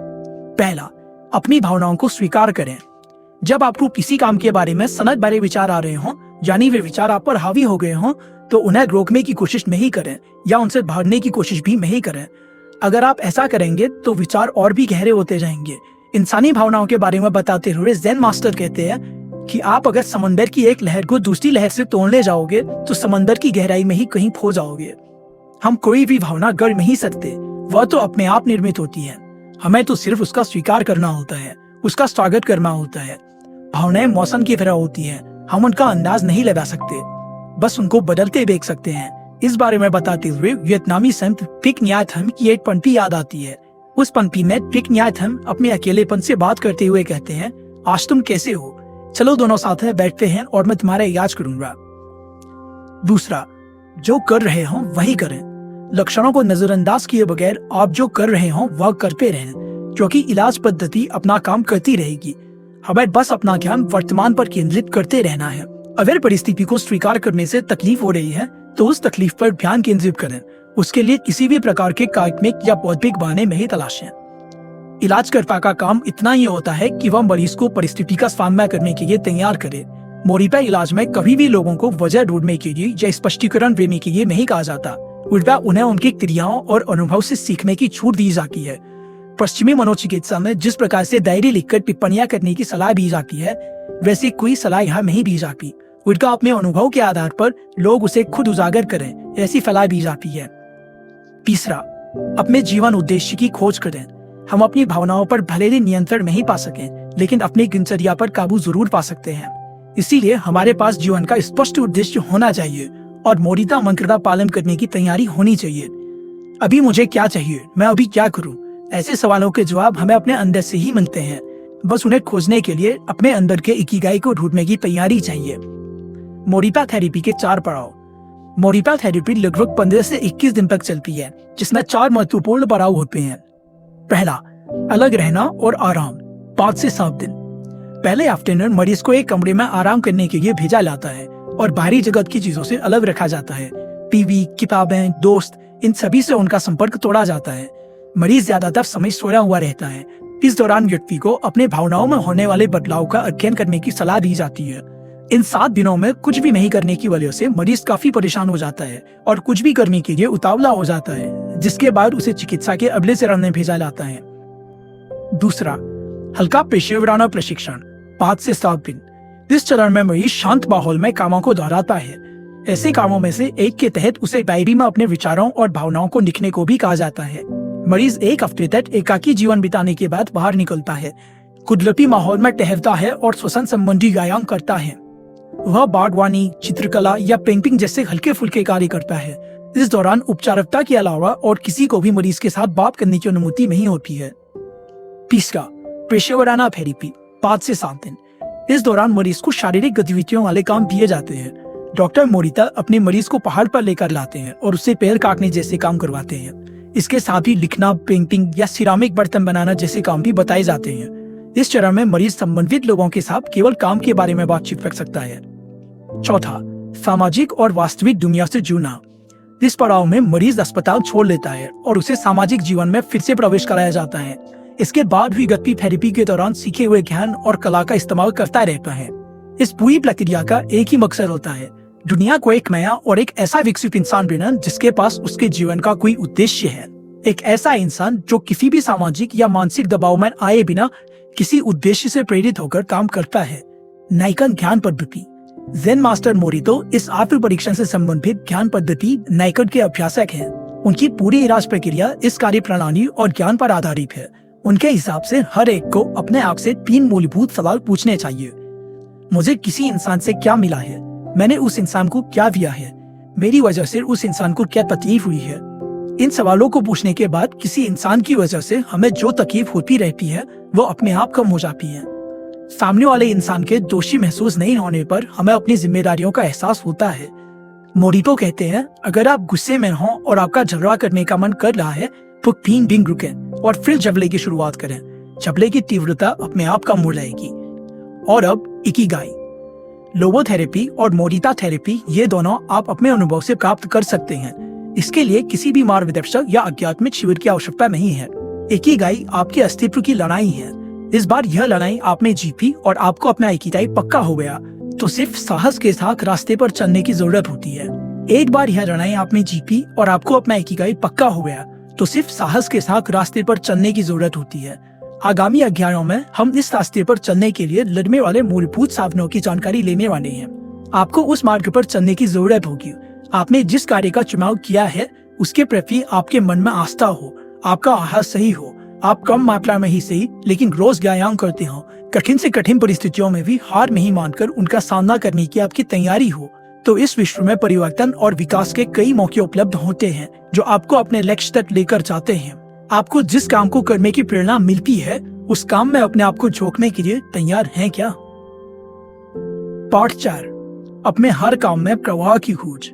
पहला, अपनी भावनाओं को स्वीकार करें। जब आपको किसी काम के बारे में सनद भरे विचार आ रहे हों, यानी वे विचार आप पर हावी हो गए हों, तो उन्हें रोकने की कोशिश नहीं करें या उनसे भागने की कोशिश भी नहीं करें। अगर आप ऐसा करेंगे तो विचार और भी गहरे होते जाएंगे। इंसानी भावनाओं के बारे में बताते हुए ज़ेन मास्टर कहते हैं कि आप अगर समंदर की एक लहर को दूसरी लहर से तोड़ने जाओगे तो समंदर की गहराई में ही कहीं खो जाओगे। हम कोई भी भावना गढ़ नहीं सकते, वह तो अपने आप निर्मित होती है। हमें तो सिर्फ उसका स्वीकार करना होता है, उसका स्वागत करना होता है। भावनाएं मौसम की तरह होती हैं, हम उनका अंदाज नहीं लगा सकते, बस उनको बदलते देख सकते हैं। इस बारे में बताते हुए वियतनामी संत ट्रिक न्याय थम की एक पंक्ति याद आती है। उस पंक्ति में ट्रिक न्याय थम अपने अकेलेपन से बात करते हुए कहते हैं, आज तुम कैसे हो? चलो दोनों साथ में बैठते हैं और मैं तुम्हारा इलाज करूंगा। दूसरा, जो कर रहे हो वही करें। लक्षणों को नजरअंदाज किए बगैर आप जो कर रहे हो वह करते रहें, क्योंकि इलाज पद्धति अपना काम करती रहेगी। हमें बस अपना ध्यान वर्तमान पर केंद्रित करते रहना है। अगर परिस्थिति को स्वीकार करने से तकलीफ हो रही है तो उस तकलीफ पर ध्यान केंद्रित करें। उसके लिए किसी भी प्रकार के काल्पनिक या बौद्धिक बहाने नहीं तलाशें। इलाजकर्ता का काम इतना ही होता है कि वह मरीज को परिस्थिति का सामना करने के लिए तैयार करे। मोरिता इलाज में कभी भी लोगों को वजह ढूंढने के लिए या स्पष्टीकरण देने के लिए नहीं कहा जाता, उल्टा उन्हें उनकी क्रियाओं और अनुभव से सीखने की छूट दी जाती है। पश्चिमी मनोचिकित्सा में जिस प्रकार से डायरी लिखकर टिप्पणियां करने की सलाह दी जाती है, वैसे कोई सलाह यहाँ नहीं दी जाती। उल्टा अपने अनुभव के आधार पर लोग उसे खुद उजागर करें, ऐसी सलाह दी जाती है। तीसरा, अपने जीवन उद्देश्य की खोज करें। हम अपनी भावनाओं पर भले ही नियंत्रण नहीं पा सकें, लेकिन अपनी दिनचर्या पर काबू जरूर पा सकते हैं। इसीलिए हमारे पास जीवन का स्पष्ट उद्देश्य होना चाहिए और मोरिता मंत्र का पालन करने की तैयारी होनी चाहिए। अभी मुझे क्या चाहिए, मैं अभी क्या करूं? ऐसे सवालों के जवाब हमें अपने अंदर से ही मिलते हैं। बस उन्हें खोजने के लिए अपने अंदर के इकिगाई को ढूंढने की तैयारी चाहिए। मोरिता थेरेपी के 4 पड़ाव। मोरिता थेरेपी लगभग 15 से 21 दिन तक चलती है, जिसमें 4 महत्वपूर्ण पड़ाव होते हैं। पहला, अलग रहना और आराम, 5 से 7 दिन। पहले हफ्ते में मरीज को एक कमरे में आराम करने के लिए भेजा जाता है और बाहरी जगत की चीजों से अलग रखा जाता है। टीवी, किताबें, दोस्त, इन सभी से उनका संपर्क तोड़ा जाता है। मरीज ज्यादातर समय सोया हुआ रहता है। इस दौरान व्यक्ति को अपने भावनाओं में होने वाले बदलाव का अध्ययन करने की सलाह दी जाती है। इन 7 दिनों में कुछ भी नहीं करने की वजह से मरीज काफी परेशान हो जाता है और कुछ भी करने के लिए उतावला हो जाता है, जिसके बाद उसे चिकित्सा के अगले चरण में भेजा जाता है। दूसरा, हल्का पेशेवराना प्रशिक्षण 5 से 7 दिन। इस चरण में मरीज शांत माहौल में कामों को दोहराता है। ऐसे कामों में से एक के तहत उसे डायरी में अपने विचारों और भावनाओं को लिखने को भी कहा जाता है। मरीज 1 हफ्ते तक एकाकी जीवन बिताने के बाद बाहर निकलता है, कुदरती माहौल में टहलता है और श्वसन संबंधी व्यायाम करता है। वह बागवानी, चित्रकला या पेंटिंग जैसे हल्के फुल्के कार्य करता है। इस दौरान उपचारिकता के अलावा और किसी को भी मरीज के साथ बात करने की अनुमति नहीं होती है। तीसरा, पेशेवराना थेरेपी 5 से 7 दिन। इस दौरान मरीज को शारीरिक गतिविधियों वाले काम दिए जाते हैं। डॉक्टर मोरिता अपने मरीज को पहाड़ पर लेकर लाते हैं और उससे पैर काटने जैसे काम करवाते हैं। इसके साथ ही लिखना, पेंटिंग या सिरामिक बर्तन बनाना जैसे काम भी बताए जाते हैं। इस चरण में मरीज संबंधित लोगों के साथ केवल काम के बारे में बातचीत कर सकता है। चौथा, सामाजिक और वास्तविक दुनिया से जुड़ना। इस पड़ाव में मरीज अस्पताल छोड़ लेता है और उसे सामाजिक जीवन में फिर से प्रवेश कराया जाता है। इसके बाद भी व्यक्ति थेरेपी के दौरान सीखे हुए ज्ञान और कला का इस्तेमाल करता रहता है। इस पूरी प्रक्रिया का एक ही मकसद होता है, दुनिया को एक नया और एक ऐसा विकसित इंसान बनाना जिसके पास उसके जीवन का कोई उद्देश्य है। एक ऐसा इंसान जो किसी भी सामाजिक या मानसिक दबाव में आए बिना किसी उद्देश्य से प्रेरित होकर काम करता है। नाइकन ज्ञान पद्धति। ज़ेन मास्टर मोरितो इस आत्म परीक्षण से संबंधित ज्ञान पद्धति नाइकन के अभ्यासक हैं। उनकी पूरी इलाज प्रक्रिया इस कार्य प्रणाली और ज्ञान पर आधारित है। उनके हिसाब से हर एक को अपने आप से 3 मूलभूत सवाल पूछने चाहिए। मुझे किसी इंसान से क्या मिला है? मैंने उस इंसान को क्या दिया है? मेरी वजह से उस इंसान को क्या तकलीफ हुई है? इन सवालों को पूछने के बाद किसी इंसान की वजह से हमें जो तकलीफ होती रहती है वो अपने आप कम हो जाती है। सामने वाले इंसान के दोषी महसूस नहीं होने पर हमें अपनी जिम्मेदारियों का एहसास होता है। मोरितो कहते हैं, अगर आप गुस्से में हो और आपका झगड़ा करने का मन कर रहा है तो 3 दिन रुकें और फिर झगड़े की शुरुआत करें। झगड़े की तीव्रता अपने आप कम हो जाएगी। और अब इकिगाई। लोगोथेरेपी और मोरिता थेरेपी, ये दोनों आप अपने अनुभव से प्राप्त कर सकते हैं। इसके लिए किसी भी मार्गदर्शक या आध्यात्मिक शिविर की आवश्यकता नहीं है। इकिगाई आपके अस्तित्व की लड़ाई है। इस बार यह लड़ाई आपने जीती और आपको अपना इकिगाई पक्का हो गया तो सिर्फ साहस के साथ रास्ते पर चलने की जरूरत होती है। एक बार यह लड़ाई आपने जीती और आपको अपना इकिगाई पक्का हो गया तो सिर्फ साहस के साथ रास्ते पर चलने की जरूरत होती है। आगामी अध्यायों में हम इस रास्ते पर चलने के लिए लड़ने वाले मूलभूत साधनों की जानकारी लेने वाले हैं। आपको उस मार्ग पर चलने की जरूरत होगी। आपने जिस कार्य का चुनाव किया है उसके प्रति आपके मन में आस्था हो, आपका आहार सही हो, आप कम मात्रा में ही सही लेकिन रोज व्यायाम करते हो, कठिन से कठिन परिस्थितियों में भी हार नहीं मानकर उनका सामना करने की आपकी तैयारी हो, तो इस विश्व में परिवर्तन और विकास के कई मौके उपलब्ध होते हैं जो आपको अपने लक्ष्य तक लेकर जाते हैं। आपको जिस काम को करने की प्रेरणा मिलती है उस काम में अपने आप को झोंकने के लिए तैयार हैं क्या? पार्ट 4, अपने हर काम में प्रवाह की खोज।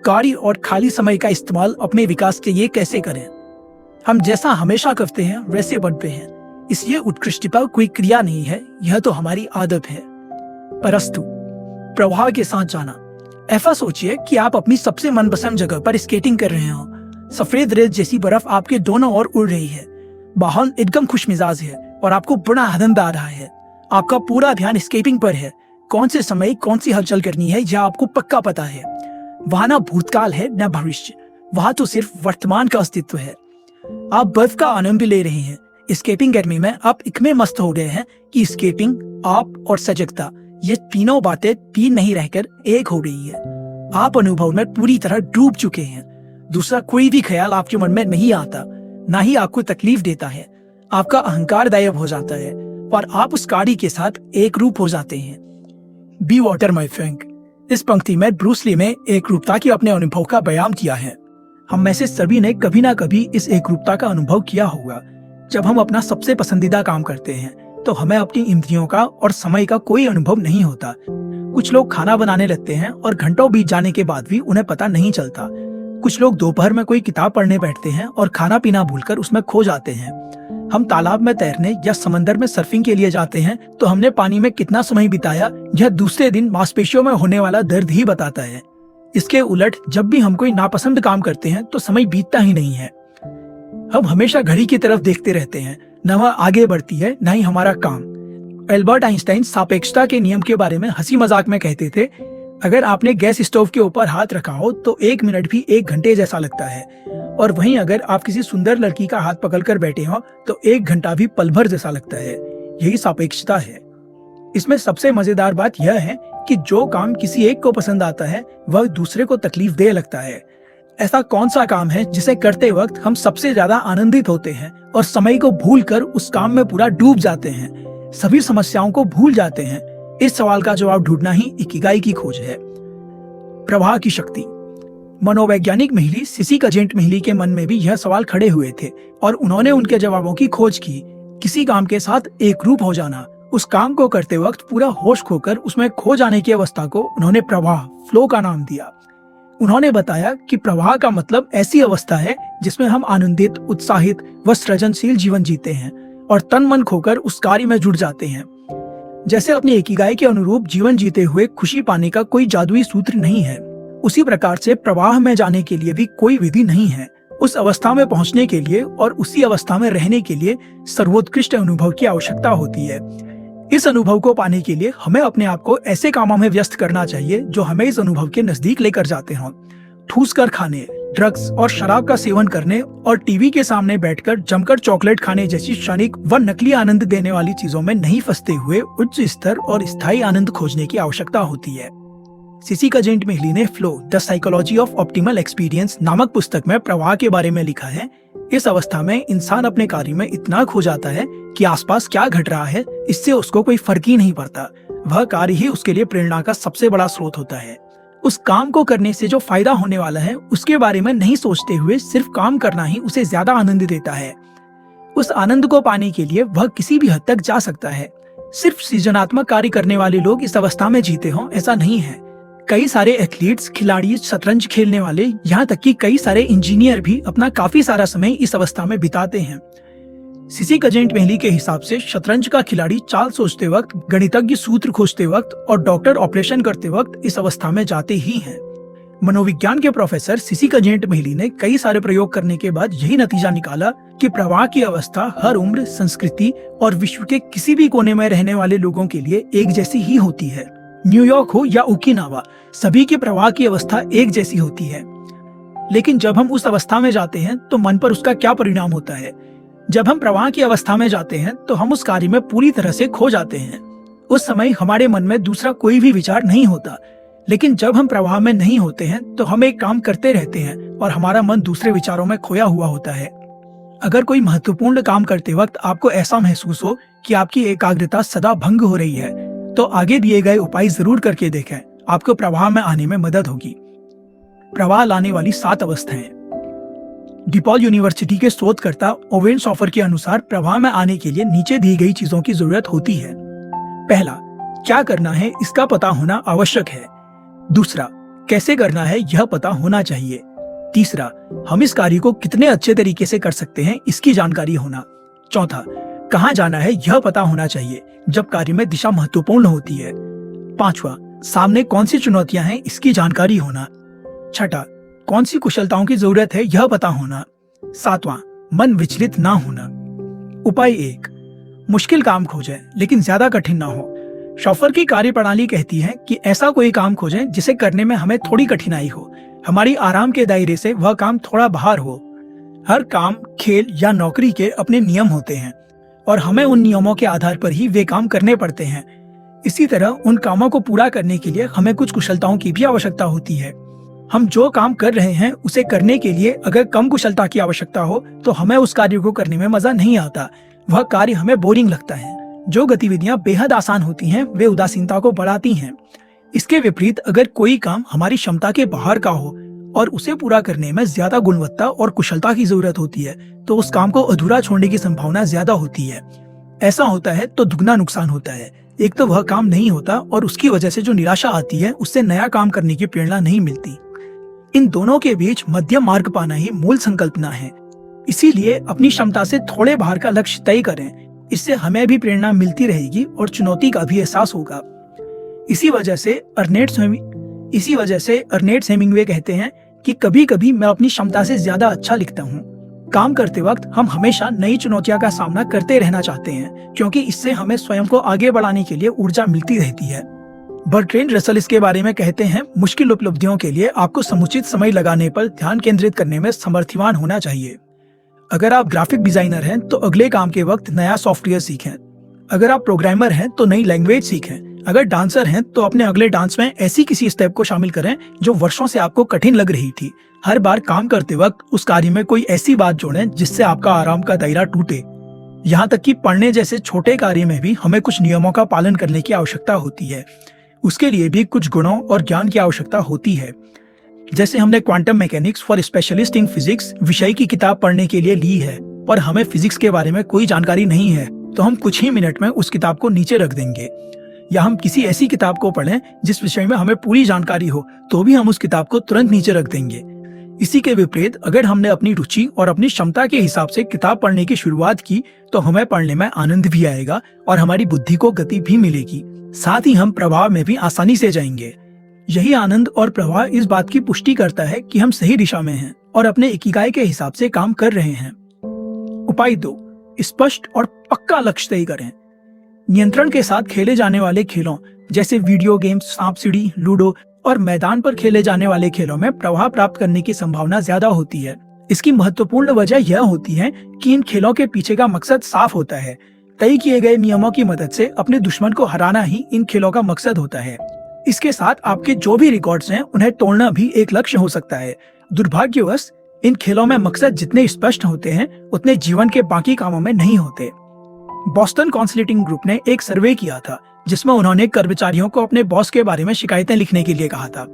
कार्य और खाली समय का इस्तेमाल अपने विकास के लिए कैसे करें? हम जैसा हमेशा करते हैं वैसे बढ़ते हैं, इसलिए उत्कृष्टता कोई क्रिया नहीं है, यह तो हमारी आदत है। परस्तु प्रवाह के साथ जाना। ऐसा सोचिए कि आप अपनी सबसे मनपसंद जगह पर स्केटिंग कर रहे हो। सफेद रेत जैसी बर्फ आपके दोनों ओर उड़ रही है। माहौल एकदम खुशमिजाज है और आपको बड़ा आनंद आ रहा है। आपका पूरा ध्यान स्केटिंग पर है। कौन से समय कौन सी हलचल करनी है यह आपको पक्का पता है। वहां ना भूतकाल है न भविष्य, वहां तो सिर्फ वर्तमान का अस्तित्व है। आप बर्फ का आनंद भी ले रहे हैं। स्केटिंग गर्मी में आप इतने मस्त हो गए हैं कि स्केटिंग, आप और सजगता, ये तीनों बातें तीन नहीं रहकर एक हो गई है। आप अनुभव में पूरी तरह डूब चुके हैं। दूसरा कोई भी ख्याल आपके मन में नहीं आता, ना ही आपको तकलीफ देता है। आपका अहंकार गायब हो जाता है और आप उस कार्य के साथ एक रूप हो जाते हैं। Be water my friend. इस पंक्ति में ब्रूस ली ने एक रूपता की अपने अनुभव का बयान किया है। हम में से सभी ने कभी ना कभी इस एक रूपता का अनुभव किया होगा। जब हम अपना सबसे पसंदीदा काम करते हैं तो हमें अपनी इंद्रियों का और समय का कोई अनुभव नहीं होता। कुछ लोग खाना बनाने लगते हैं और घंटों बीत जाने के बाद भी उन्हें पता नहीं चलता। कुछ लोग दोपहर में कोई किताब पढ़ने बैठते हैं और खाना पीना भूलकर उसमें खो जाते हैं। हम तालाब में तैरने या समंदर में सर्फिंग के लिए जाते हैं तो हमने पानी में कितना समय बिताया यह दूसरे दिन मांसपेशियों में होने वाला दर्द ही बताता है। इसके उलट जब भी हम कोई नापसंद काम करते हैं तो समय बीतता ही नहीं है। हम हमेशा घड़ी की तरफ देखते रहते हैं, न वह आगे बढ़ती है न ही हमारा काम। एल्बर्ट आइंस्टाइन सापेक्षता के नियम के बारे में हंसी मजाक में कहते थे, अगर आपने गैस स्टोव के ऊपर हाथ रखा हो तो 1 मिनट भी 1 घंटे जैसा लगता है, और वहीं अगर आप किसी सुंदर लड़की का हाथ पकड़कर बैठे हो तो 1 घंटा भी पल भर जैसा लगता है। यही सापेक्षता है। इसमें सबसे मजेदार बात यह है कि जो काम किसी एक को पसंद आता है वह दूसरे को तकलीफ दे लगता है। ऐसा कौन सा काम है जिसे करते वक्त हम सबसे ज्यादा आनंदित होते हैं और समय को भूलकर उस काम में पूरा डूब जाते हैं, सभी समस्याओं को भूल जाते हैं? इस सवाल का जवाब ढूंढना ही इकिगाई की खोज है। प्रवाह की शक्ति। मनोवैज्ञानिक मिहिली सिसी कजेंट मिहिली के मन में भी यह सवाल खड़े हुए थे और उन्होंने उनके जवाबों की खोज की। किसी काम के साथ एक रूप हो जाना, उस काम को करते वक्त पूरा होश खोकर उसमें खो जाने की अवस्था को उन्होंने प्रवाह, फ्लो का नाम दिया। उन्होंने बताया कि प्रवाह का मतलब ऐसी अवस्था है जिसमें हम आनंदित, उत्साहित व सृजनशील जीवन जीते हैं और तन मन खोकर उस कार्य में जुट जाते हैं। जैसे अपनी इकिगाई के अनुरूप जीवन जीते हुए खुशी पाने का कोई जादुई सूत्र नहीं है, उसी प्रकार से प्रवाह में जाने के लिए भी कोई विधि नहीं है। उस अवस्था में पहुंचने के लिए और उसी अवस्था में रहने के लिए सर्वोत्कृष्ट अनुभव की आवश्यकता होती है। इस अनुभव को पाने के लिए हमें अपने आप को ऐसे कामों में व्यस्त करना चाहिए जो हमें इस अनुभव के नजदीक लेकर जाते हों। ठूस कर खाने, ड्रग्स और शराब का सेवन करने और टीवी के सामने बैठकर जमकर चॉकलेट खाने जैसी क्षणिक व नकली आनंद देने वाली चीजों में नहीं फंसते हुए उच्च स्तर और स्थायी आनंद खोजने की आवश्यकता होती है। सिसी कजेंट मिहिली ने flow the psychology of optimal experience नामक पुस्तक में प्रवाह के बारे में लिखा है, इस अवस्था में इंसान अपने कार्य में इतना खो जाता है कि आसपास क्या घट रहा है इससे उसको कोई फर्क ही नहीं पड़ता। वह कार्य ही उसके लिए प्रेरणा का सबसे बड़ा स्रोत होता है। उस काम को करने से जो फायदा होने वाला है उसके बारे में नहीं सोचते हुए सिर्फ काम करना ही उसे ज्यादा आनंद देता है। उस आनंद को पाने के लिए वह किसी भी हद तक जा सकता है। सिर्फ सृजनात्मक कार्य करने वाले लोग इस अवस्था में जीते हों ऐसा नहीं है। कई सारे एथलीट्स, खिलाड़ी, शतरंज खेलने वाले, यहाँ तक कि कई सारे इंजीनियर भी अपना काफी सारा समय इस अवस्था में बिताते हैं। सिसी कजेंट मिहिली के हिसाब से शतरंज का खिलाड़ी चाल सोचते वक्त, गणितज्ञ सूत्र खोजते वक्त और डॉक्टर ऑपरेशन करते वक्त इस अवस्था में जाते ही हैं। मनोविज्ञान के प्रोफेसर सिसी कजेंट मिहिली ने कई सारे प्रयोग करने के बाद यही नतीजा निकाला कि प्रवाह की अवस्था हर उम्र, संस्कृति और विश्व के किसी भी कोने में रहने वाले लोगों के लिए एक जैसी ही होती है। न्यूयॉर्क हो या ओकिनावा, सभी की प्रवाह की अवस्था एक जैसी होती है। लेकिन जब हम उस अवस्था में जाते हैं तो मन पर उसका क्या परिणाम होता है? जब हम प्रवाह की अवस्था में जाते हैं तो हम उस कार्य में पूरी तरह से खो जाते हैं। उस समय हमारे मन में दूसरा कोई भी विचार नहीं होता। लेकिन जब हम प्रवाह में नहीं होते हैं तो हम एक काम करते रहते हैं और हमारा मन दूसरे विचारों में खोया हुआ होता है। अगर कोई महत्वपूर्ण काम करते वक्त आपको ऐसा महसूस हो कि आपकी एकाग्रता सदा भंग हो रही है तो आगे दिए गए उपाय जरूर करके देखें, आपको प्रवाह में आने में मदद होगी। प्रवाह लाने वाली 7 अवस्थाएं। डिपॉल यूनिवर्सिटी के शोधकर्ता ओवेन शॉफर के अनुसार प्रवाह में आने के लिए नीचे दी गई चीजों की जरूरत होती है। पहला, क्या करना है इसका पता होना आवश्यक है। दूसरा, कैसे करना है यह पता होना चाहिए। तीसरा, हम इस कार्य को कितने अच्छे तरीके से कर सकते हैं इसकी जानकारी होना। चौथा, कहाँ जाना है यह पता होना चाहिए जब कार्य में दिशा महत्वपूर्ण होती है। पांचवा, सामने कौन सी चुनौतियां हैं इसकी जानकारी होना। छठा, कौन सी कुशलताओं की जरूरत है यह पता होना। सातवां, मन विचलित ना होना। उपाय 1, मुश्किल काम खोजें लेकिन ज्यादा कठिन ना हो। शॉफर की कार्य प्रणाली कहती है कि ऐसा कोई काम खोजें जिसे करने में हमें थोड़ी कठिनाई हो, हमारी आराम के दायरे से वह काम थोड़ा बाहर हो। हर काम, खेल या नौकरी के अपने नियम होते हैं और हमें उन नियमों के आधार पर ही वे काम करने पड़ते हैं। इसी तरह उन कामों को पूरा करने के लिए हमें कुछ कुशलताओं की भी आवश्यकता होती है। हम जो काम कर रहे हैं उसे करने के लिए अगर कम कुशलता की आवश्यकता हो तो हमें उस कार्य को करने में मजा नहीं आता, वह कार्य हमें बोरिंग लगता है। जो गतिविधियां बेहद आसान होती हैं वे उदासीनता को बढ़ाती हैं। इसके विपरीत अगर कोई काम हमारी क्षमता के बाहर का हो और उसे पूरा करने में ज्यादा गुणवत्ता और कुशलता की जरूरत होती है तो उस काम को अधूरा छोड़ने की संभावना ज्यादा होती है। ऐसा होता है तो दुगना नुकसान होता है। एक तो वह काम नहीं होता और उसकी वजह से जो निराशा आती है उससे नया काम करने की प्रेरणा नहीं मिलती। इन दोनों के बीच मध्यम मार्ग पाना ही मूल संकल्पना है। इसीलिए अपनी क्षमता से थोड़े बाहर का लक्ष्य तय करें, इससे हमें भी प्रेरणा मिलती रहेगी और चुनौती का भी एहसास होगा। इसी वजह से अर्नेस्ट हेमिंग्वे कहते हैं कि कभी कभी मैं अपनी क्षमता से ज्यादा अच्छा लिखता हूँ, काम करते वक्त हम हमेशा नई चुनौतियों का सामना करते रहना चाहते हैं, क्योंकि इससे हमें स्वयं को आगे बढ़ाने के लिए ऊर्जा मिलती रहती है। बर्ट्रैंड रसल इसके बारे में कहते हैं, मुश्किल उपलब्धियों के लिए आपको समुचित समय लगाने पर ध्यान केंद्रित करने में समर्थवान होना चाहिए। अगर आप ग्राफिक डिजाइनर हैं तो अगले काम के वक्त नया सॉफ्टवेयर सीखें। अगर आप प्रोग्रामर हैं तो नई लैंग्वेज सीखें। अगर डांसर हैं तो अपने अगले डांस में ऐसी किसी स्टेप को शामिल करें जो वर्षों से आपको कठिन लग रही थी। हर बार काम करते वक्त उस कार्य में कोई ऐसी बात जोड़ें जिससे आपका आराम का दायरा टूटे। यहाँ तक कि पढ़ने जैसे छोटे कार्य में भी हमें कुछ नियमों का पालन करने की आवश्यकता होती है। उसके लिए भी कुछ गुणों और ज्ञान की आवश्यकता होती है। जैसे हमने quantum mechanics for specialist in physics विषय की किताब पढ़ने के लिए ली है, पर हमें फिजिक्स के बारे में कोई जानकारी नहीं है, तो हम कुछ ही मिनट में उस किताब को नीचे रख देंगे। या हम किसी ऐसी किताब को पढ़ें जिस विषय में हमें पूरी जानकारी हो, तो भी हम उस किताब को तुरंत नीचे रख देंगे। इसी के विपरीत अगर हमने अपनी रुचि और अपनी क्षमता के हिसाब से किताब पढ़ने की शुरुआत की, तो हमें पढ़ने में आनंद भी आएगा और हमारी बुद्धि को गति भी मिलेगी। साथ ही हम प्रभाव में भी आसानी से जाएंगे। यही आनंद और प्रवाह इस बात की पुष्टि करता है कि हम सही दिशा में हैं और अपने इकिगाई के हिसाब से काम कर रहे हैं। उपाय 2, स्पष्ट और पक्का लक्ष्य तय करें। नियंत्रण के साथ खेले जाने वाले खेलों जैसे वीडियो गेम्स, सांप सीढ़ी, लूडो और मैदान पर खेले जाने वाले खेलों में प्रभाव प्राप्त करने की संभावना ज्यादा होती है। इसकी महत्वपूर्ण वजह यह होती है कि इन खेलों के पीछे का मकसद साफ होता है। तय किए गए नियमों की मदद से अपने दुश्मन को हराना ही इन खेलों का मकसद होता है। इसके साथ आपके जो भी रिकॉर्ड्स हैं उन्हें तोड़ना भी एक लक्ष्य हो सकता है। दुर्भाग्यवश इन खेलों में मकसद जितने स्पष्ट होते हैं उतने जीवन के बाकी कामों में नहीं होते। बॉस्टन कॉन्सल्टिंग ग्रुप ने एक सर्वे किया था जिसमें उन्होंने कर्मचारियों को अपने बॉस के बारे में शिकायतें लिखने के लिए कहा था।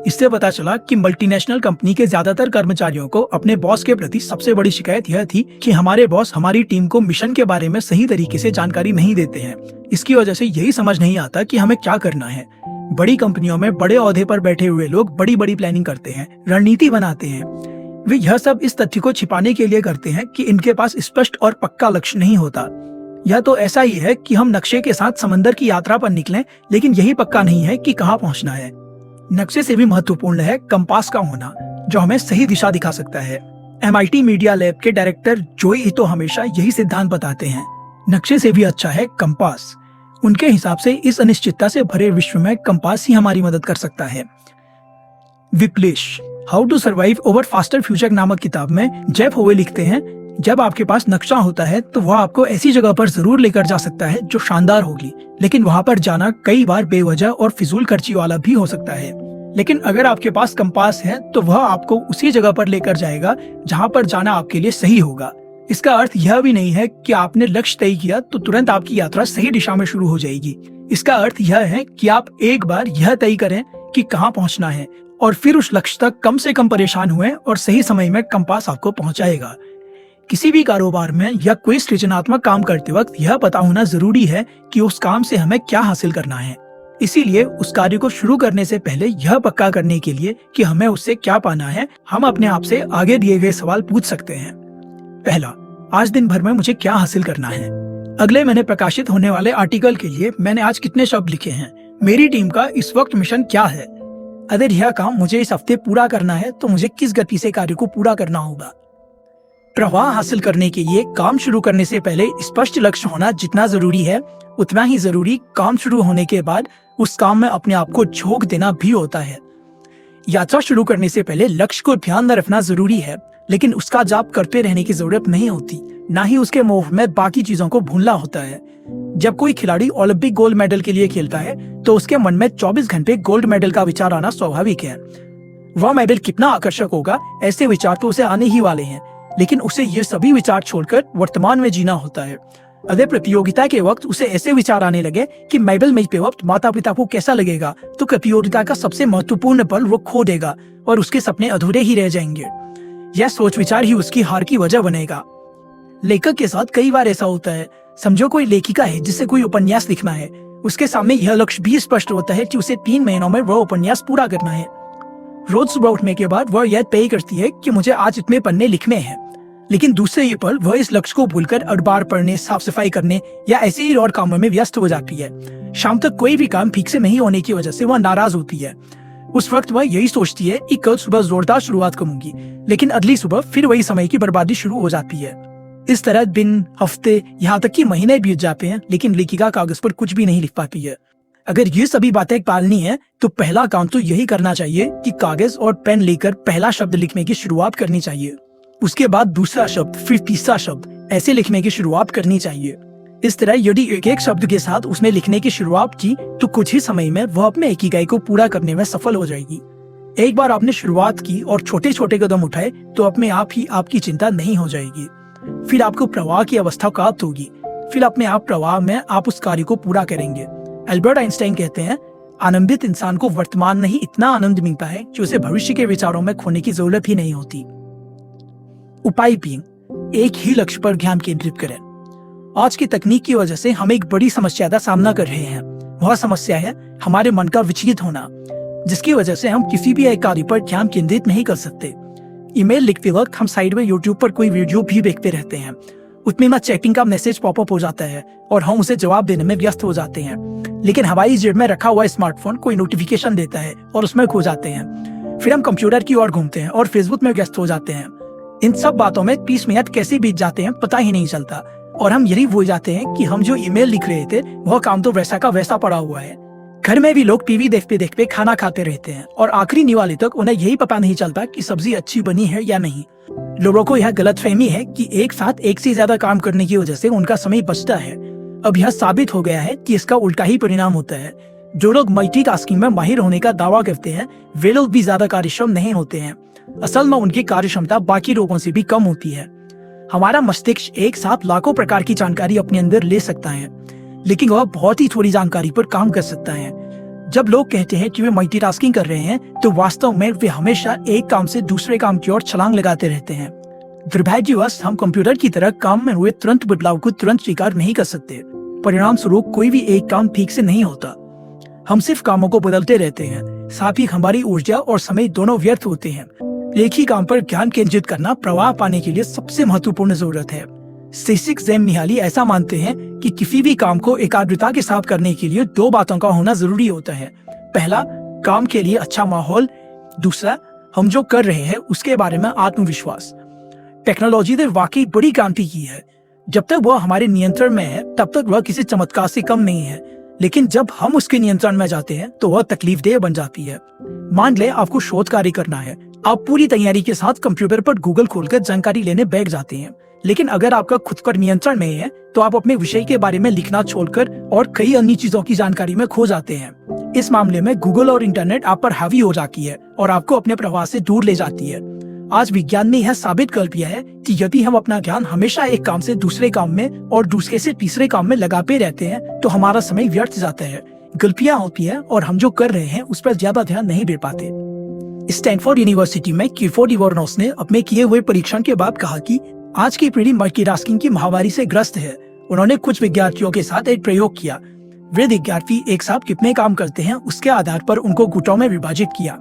इससे पता चला कि मल्टीनेशनल कंपनी के ज्यादातर कर्मचारियों को अपने बॉस के प्रति सबसे बड़ी शिकायत यह थी कि हमारे बॉस हमारी टीम को मिशन के बारे में सही तरीके से जानकारी नहीं देते हैं। इसकी वजह से यही समझ नहीं आता कि हमें क्या करना है। बड़ी कंपनियों में बड़े ओहदे पर बैठे हुए लोग बड़ी बड़ी प्लानिंग करते हैं, रणनीति बनाते हैं। वे यह सब इस तथ्य को छिपाने के लिए करते हैं कि इनके पास स्पष्ट और पक्का लक्ष्य नहीं होता। यह तो ऐसा ही है कि हम नक्शे के साथ समंदर की यात्रा पर निकलें, लेकिन यही पक्का नहीं है कि कहाँ पहुँचना है। नक्शे से भी महत्वपूर्ण है कंपास का होना, जो हमें सही दिशा दिखा सकता है। MIT मीडिया लैब के डायरेक्टर जोई इतो हमेशा यही सिद्धांत बताते हैं, नक्शे से भी अच्छा है कंपास। उनके हिसाब से इस अनिश्चितता से भरे विश्व में कंपास ही हमारी मदद कर सकता है। विप्लेश how to survive over faster future नामक किताब में जेफ होवे लिखते हैं, जब आपके पास नक्शा होता है तो वह आपको ऐसी जगह पर जरूर लेकर जा सकता है जो शानदार होगी, लेकिन वहां पर जाना कई बार बेवजह और फिजूल खर्ची वाला भी हो सकता है। लेकिन अगर आपके पास कंपास है तो वह आपको उसी जगह पर लेकर जाएगा जहां पर जाना आपके लिए सही होगा। इसका अर्थ यह भी नहीं है कि आपने लक्ष्य तय किया तो तुरंत आपकी यात्रा सही दिशा में शुरू हो जाएगी। इसका अर्थ यह है कि आप एक बार यह तय करें कि कहां पहुंचना है और फिर उस लक्ष्य तक कम से कम परेशान हुए और सही समय में कंपास आपको पहुंचाएगा। किसी भी कारोबार में या कोई सृजनात्मक काम करते वक्त यह पता होना जरूरी है कि उस काम से हमें क्या हासिल करना है। इसीलिए उस कार्य को शुरू करने से पहले यह पक्का करने के लिए कि हमें उससे क्या पाना है, हम अपने आप से आगे दिए गए सवाल पूछ सकते हैं। पहला, आज दिन भर में मुझे क्या हासिल करना है। अगले महीने प्रकाशित होने वाले आर्टिकल के लिए मैंने आज कितने शब्द लिखे हैं। मेरी टीम का इस वक्त मिशन क्या है। अगर यह काम मुझे इस हफ्ते पूरा करना है तो मुझे किस गति से कार्य को पूरा करना होगा। प्रवाह हासिल करने के लिए काम शुरू करने से पहले स्पष्ट लक्ष्य होना जितना जरूरी है, उतना ही जरूरी काम शुरू होने के बाद उस काम में अपने आप को झोंक देना भी होता है। यात्रा शुरू करने से पहले लक्ष्य को ध्यान में रखना जरूरी है, लेकिन उसका जाप करते रहने की जरूरत नहीं होती, ना ही उसके मोह में बाकी चीजों को भूलना होता है। जब कोई खिलाड़ी ओलंपिक गोल्ड मेडल के लिए खेलता है तो उसके मन में 24 घंटे गोल्ड मेडल का विचार आना स्वाभाविक है। वह मेडल कितना आकर्षक होगा, ऐसे विचार तो उसे आने ही वाले हैं, लेकिन उसे ये सभी विचार छोड़कर वर्तमान में जीना होता है। अगर प्रतियोगिता के वक्त उसे ऐसे विचार आने लगे कि मेडल मिलते वक्त माता पिता को कैसा लगेगा, तो प्रतियोगिता का सबसे महत्वपूर्ण पल वो खो देगा और उसके सपने अधूरे ही रह जाएंगे। यह सोच विचार ही उसकी हार की वजह बनेगा। लेखक के साथ कई बार ऐसा होता है। समझो कोई लेखिका है जिसे कोई उपन्यास लिखना है, उसके सामने यह लक्ष्य भी स्पष्ट होता है कि उसे 3 महीनों में वह उपन्यास पूरा करना है। रोज सुबह उठने के बाद वह यह तय करती है कि मुझे आज इतने पन्ने लिखने हैं, लेकिन दूसरे ही पल वह इस लक्ष्य को भूलकर अखबार पढ़ने, साफ सफाई करने या ऐसे ही और कामों में व्यस्त हो जाती है। शाम तक कोई भी काम ठीक से नहीं होने की वजह से वह नाराज होती है। उस वक्त वह यही सोचती है कि कल सुबह जोरदार शुरुआत करूंगी, लेकिन अगली सुबह फिर वही समय की बर्बादी शुरू हो जाती है। इस तरह दिन, हफ्ते, यहाँ तक कि महीने बीत जाते हैं, लेकिन लेखिका कागज पर कुछ भी नहीं लिख पाती है। अगर ये सभी बातें पालनी है तो पहला काम तो यही करना चाहिए कि कागज और पेन लेकर पहला शब्द लिखने की शुरुआत करनी चाहिए। उसके बाद दूसरा शब्द, फिर तीसरा शब्द, ऐसे लिखने की शुरुआत करनी चाहिए। इस तरह यदि एक एक शब्द के साथ उसमें लिखने की शुरुआत की तो कुछ ही समय में वह अपने इकिगाई को पूरा करने में सफल हो जाएगी। एक बार आपने शुरुआत की और छोटे छोटे कदम उठाए तो अपने आप ही आपकी चिंता नहीं हो जाएगी। फिर आपको प्रवाह की अवस्था प्राप्त होगी। फिर अपने आप प्रवाह में आप उस कार्य को पूरा करेंगे। एल्बर्ट आइंस्टाइन कहते हैं, आनंदित इंसान को वर्तमान में ही इतना आनंद मिलता है कि उसे भविष्य के विचारों में खोने की जरूरत ही नहीं होती। उपाय 3, एक ही लक्ष्य पर ध्यान केंद्रित करें। आज की तकनीक की वजह से हम एक बड़ी समस्या का सामना कर रहे हैं। वह समस्या है हमारे मन का विचलित होना, जिसकी वजह से हम किसी भी एक कार्य पर ध्यान केंद्रित नहीं कर सकते। ईमेल लिखते वक्त हम साइड में यूट्यूब पर कोई वीडियो भी देखते रहते हैं। उतने में चैटिंग का मैसेज पॉपअप हो जाता है और हम उसे जवाब देने में व्यस्त हो जाते हैं। लेकिन हमारी जेब में रखा हुआ स्मार्टफोन कोई नोटिफिकेशन देता है और उसमें खो जाते हैं। फिर हम कंप्यूटर की ओर घूमते हैं और फेसबुक में व्यस्त हो जाते हैं। इन सब बातों में 30 मिनट कैसे बीत जाते हैं पता ही नहीं चलता और हम यही भूल जाते हैं कि हम जो ईमेल लिख रहे थे वह काम तो वैसा का वैसा पड़ा हुआ है। घर में भी लोग टीवी देखते देखते खाना खाते रहते हैं और आखिरी निवाले तक उन्हें यही पता नहीं चलता कि सब्जी अच्छी बनी है या नहीं। लोगों को यह गलतफहमी है कि एक साथ एक से ज्यादा काम करने की वजह से उनका समय बचता है। अब यह साबित हो गया है कि इसका उल्टा ही परिणाम होता है। जो लोग मल्टीटास्किंग में माहिर होने का दावा करते हैं वे लोग भी ज्यादा कार्यक्षम नहीं होते हैं। असल में उनकी कार्य क्षमता बाकी लोगों से भी कम होती है। हमारा मस्तिष्क एक साथ लाखों प्रकार की जानकारी अपने अंदर ले सकता है, लेकिन वह बहुत ही थोड़ी जानकारी पर काम कर सकता है। जब लोग कहते हैं कि वे मल्टीटास्किंग कर रहे हैं तो वास्तव में वे हमेशा एक काम से दूसरे काम की ओर छलांग लगाते रहते हैं। दुर्भाग्यवश हम कंप्यूटर की तरह काम में हुए तुरंत बदलाव को तुरंत स्वीकार नहीं कर सकते। परिणाम स्वरूप कोई भी एक काम ठीक से नहीं होता। हम सिर्फ कामों को बदलते रहते हैं, साथ ही हमारी ऊर्जा और समय दोनों व्यर्थ होते हैं। एक ही काम पर ध्यान केंद्रित करना प्रवाह पाने के लिए सबसे महत्वपूर्ण जरूरत है। सिसिक ज़ेम निहाली ऐसा मानते हैं कि किसी भी काम को एकाग्रता के साथ करने के लिए 2 बातों का होना जरूरी होता है। पहला, काम के लिए अच्छा माहौल। दूसरा, हम जो कर रहे हैं उसके बारे में आत्मविश्वास। टेक्नोलॉजी ने वाकई बड़ी क्रांति की है। जब तक वह हमारे नियंत्रण में है तब तक वह किसी चमत्कार से कम नहीं है, लेकिन जब हम उसके नियंत्रण में जाते हैं तो वह तकलीफदेह बन जाती है। मान ले आपको शोध कार्य करना है। आप पूरी तैयारी के साथ कंप्यूटर पर गूगल खोलकर जानकारी लेने बैठ जाते हैं, लेकिन अगर आपका खुद पर नियंत्रण नहीं है तो आप अपने विषय के बारे में लिखना छोड़कर और कई अन्य चीजों की जानकारी में खो जाते हैं। इस मामले में गूगल और इंटरनेट आप पर हावी हो जाती है और आपको अपने प्रवाह से दूर ले जाती है। आज विज्ञान ने यह साबित कर दिया है कि यदि हम अपना ध्यान हमेशा एक काम से दूसरे काम में और दूसरे से तीसरे काम में लगाते रहते हैं तो हमारा समय व्यर्थ जाता है, गलतियां होती है और हम जो कर रहे हैं उस पर ज्यादा ध्यान नहीं दे पाते। स्टैनफोर्ड यूनिवर्सिटी में क्लिफोर्ड इवरनोस ने अपने किए हुए परीक्षण के बाद कहा कि आज की पीढ़ी मल्टीटास्किंग की महामारी से ग्रस्त है। उन्होंने कुछ विद्यार्थियों के साथ एक प्रयोग किया। वे विद्यार्थी एक साथ कितने काम करते हैं उसके आधार पर उनको गुटों में विभाजित किया।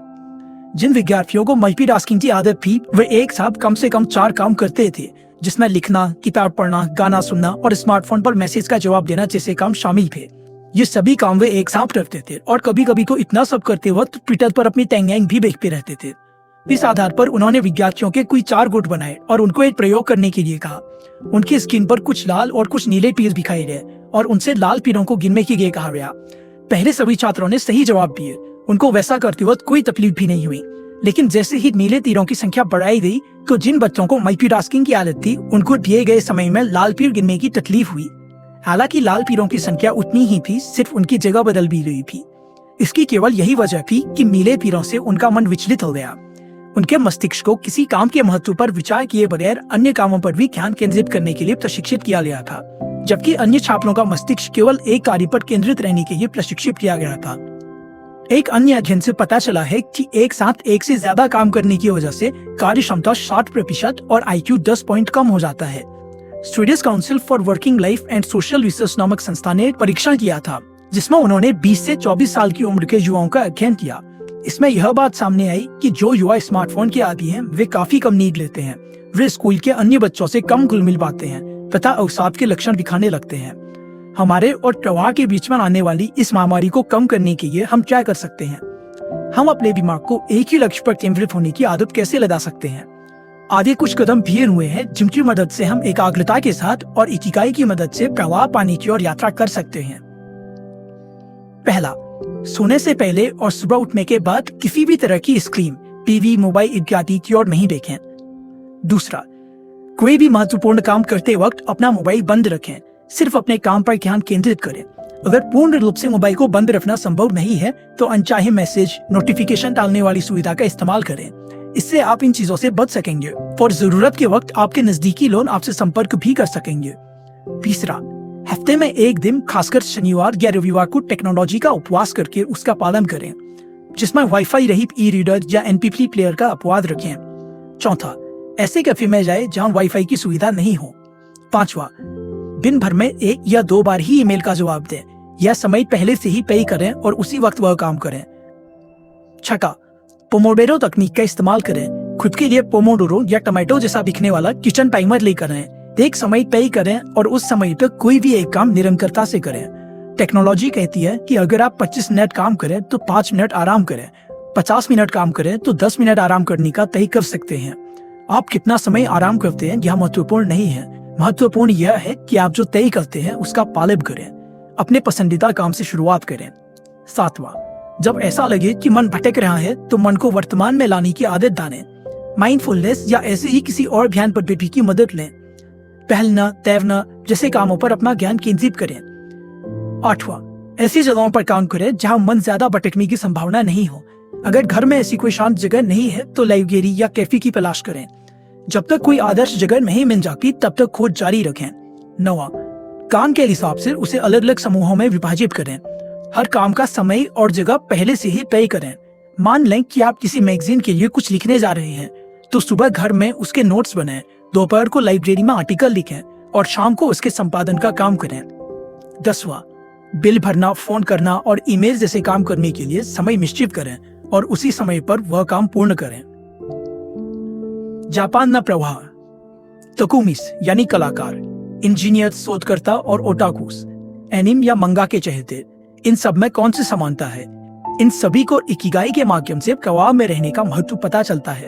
जिन विद्यार्थियों को मल्टीटास्किंग की आदत थी वे एक साथ कम से कम 4 काम करते थे, जिसमें लिखना, किताब पढ़ना, गाना सुनना और स्मार्टफोन पर मैसेज का जवाब देना जैसे काम शामिल थे। ये सभी काम वे एक साथ करते थे और कभी कभी तो इतना सब करते वक्त ट्विटर पर अपनी टैगलाइन भी देखते रहते थे। इस आधार पर उन्होंने विद्यार्थियों के कोई 4 गुट बनाए और उनको एक प्रयोग करने के लिए कहा। उनकी स्क्रीन पर कुछ लाल और कुछ नीले तीर दिखाई गए और उनसे लाल तीरों को गिनने के लिए कहा गया। पहले सभी छात्रों ने सही जवाब दिए। उनको वैसा करते वक्त कोई तकलीफ भी नहीं हुई, लेकिन जैसे ही नीले तीरों की संख्या बढ़ाई गई तो जिन बच्चों को मल्टीटास्किंग की आदत थी उनको दिए गए समय में लाल तीर गिनने की तकलीफ हुई। हालांकि लाल तीरों की संख्या उतनी ही थी, सिर्फ उनकी जगह बदल भी गई थी। इसकी केवल यही वजह थी कि नीले तीरों से उनका मन विचलित हो गया। उनके मस्तिष्क को किसी काम के महत्व पर विचार किए बगैर अन्य कामों पर भी ध्यान केंद्रित करने के लिए प्रशिक्षित किया गया था, जबकि अन्य छात्रों का मस्तिष्क केवल एक कार्य पर केंद्रित रहने के लिए प्रशिक्षित किया गया था। एक अन्य अध्ययन से पता चला है कि एक साथ एक से ज्यादा काम करने की वजह से कार्य क्षमता 60% और IQ 10 पॉइंट कम हो जाता है। Swedish council for working life and social research नामक संस्था ने एक परीक्षण किया था जिसमें उन्होंने 20 से 24 साल की उम्र के युवाओं का अध्ययन किया। इसमें यह बात सामने आई कि जो युवा स्मार्टफोन के आदी हैं वे काफी कम नींद लेते हैं, वे स्कूल के अन्य बच्चों से कम घुल मिल पाते हैं तथा अवसाद के लक्षण दिखाने लगते हैं। हमारे और प्रवाह के बीच में आने वाली इस महामारी को कम करने के लिए हम क्या कर सकते हैं? हम अपने दिमाग को एक ही लक्ष्य पर केंद्रित होने की आदत कैसे लगा सकते हैं? आगे कुछ कदम दिए हुए हैं जिनकी मदद से हम एकाग्रता के साथ और इकिगाई की मदद से प्रवाह पाने की ओर यात्रा कर सकते हैं। पहला, सोने से पहले और सुबह उठने के बाद किसी भी तरह की स्क्रीन, टीवी, मोबाइल इत्यादि की ओर नहीं देखें। दूसरा, कोई भी महत्वपूर्ण काम करते वक्त अपना मोबाइल बंद रखें, सिर्फ अपने काम पर ध्यान केंद्रित करें। अगर पूर्ण रूप से मोबाइल को बंद रखना संभव नहीं है तो अनचाहे मैसेज, नोटिफिकेशन डालने वाली सुविधा का इस्तेमाल करें। इससे आप इन चीजों से बच सकेंगे और जरूरत के वक्त आपके नजदीकी लोग आपसे संपर्क भी कर सकेंगे। तीसरा, हफ्ते में एक दिन, खासकर शनिवार या रविवार को टेक्नोलॉजी का उपवास करके उसका पालन करें, जिसमें वाईफाई रहित ई-रीडर या MP3 प्लेयर का अपवाद रखें। चौथा, ऐसे कैफे में जाए जहां वाईफाई की सुविधा नहीं हो। पांचवा, दिन भर में 1 या 2 बार ही ईमेल का जवाब दें। यह समय पहले से ही तय करें और उसी वक्त वह काम करें। छठा, पोमोडोरो तकनीक का इस्तेमाल करें। खुद के लिए पोमोडोरो या टमाटो जैसा दिखने वाला किचन टाइमर लेकर आएं। एक समय तय करें और उस समय तक कोई भी एक काम निरंतरता से करें। टेक्नोलॉजी कहती है कि अगर आप 25 मिनट काम करें तो 5 मिनट आराम करें, 50 मिनट काम करें तो 10 मिनट आराम करने का तय कर सकते हैं। आप कितना समय आराम करते हैं यह महत्वपूर्ण नहीं है। महत्वपूर्ण यह है कि आप जो तय करते हैं उसका पालन करें। अपने पसंदीदा काम से शुरुआत करें। सातवां, जब ऐसा लगे कि मन भटक रहा है तो मन को वर्तमान में लाने की आदत डालें। माइंडफुलनेस या ऐसे ही किसी और ध्यान पद्धति की मदद लें। टहलना, तैरना जैसे कामों पर अपना ज्ञान केंद्रित करें। आठवां, ऐसी जगहों पर काम करें जहां मन ज्यादा भटकने की संभावना नहीं हो। अगर घर में ऐसी कोई शांत जगह नहीं है तो लाइब्रेरी या कैफे की तलाश करें। जब तक कोई आदर्श जगह नहीं मिल जाती तब तक खोज जारी रखें। नौवां, काम के हिसाब से उसे अलग अलग समूहों में विभाजित करें। हर काम का समय और जगह पहले से ही तय करें। मान लें कि आप किसी मैगजीन के लिए कुछ लिखने जा रहे हैं तो सुबह घर में उसके नोट्स बनाएं, दोपहर को लाइब्रेरी में आर्टिकल लिखें और शाम को उसके संपादन का काम करें। 10वां, बिल भरना, फोन करना और ईमेल जैसे काम करने के लिए समय निश्चित करें और उसी समय पर वह काम पूर्ण करें। जापान में प्रवाह, तकुमिस यानी कलाकार, इंजीनियर, शोधकर्ता और ओटाकुस, एनिम या मंगा के चहेते, इन सब में कौन सी समानता है? इन सभी को इकिगाई के माध्यम से प्रवाह में रहने का महत्व पता चलता है।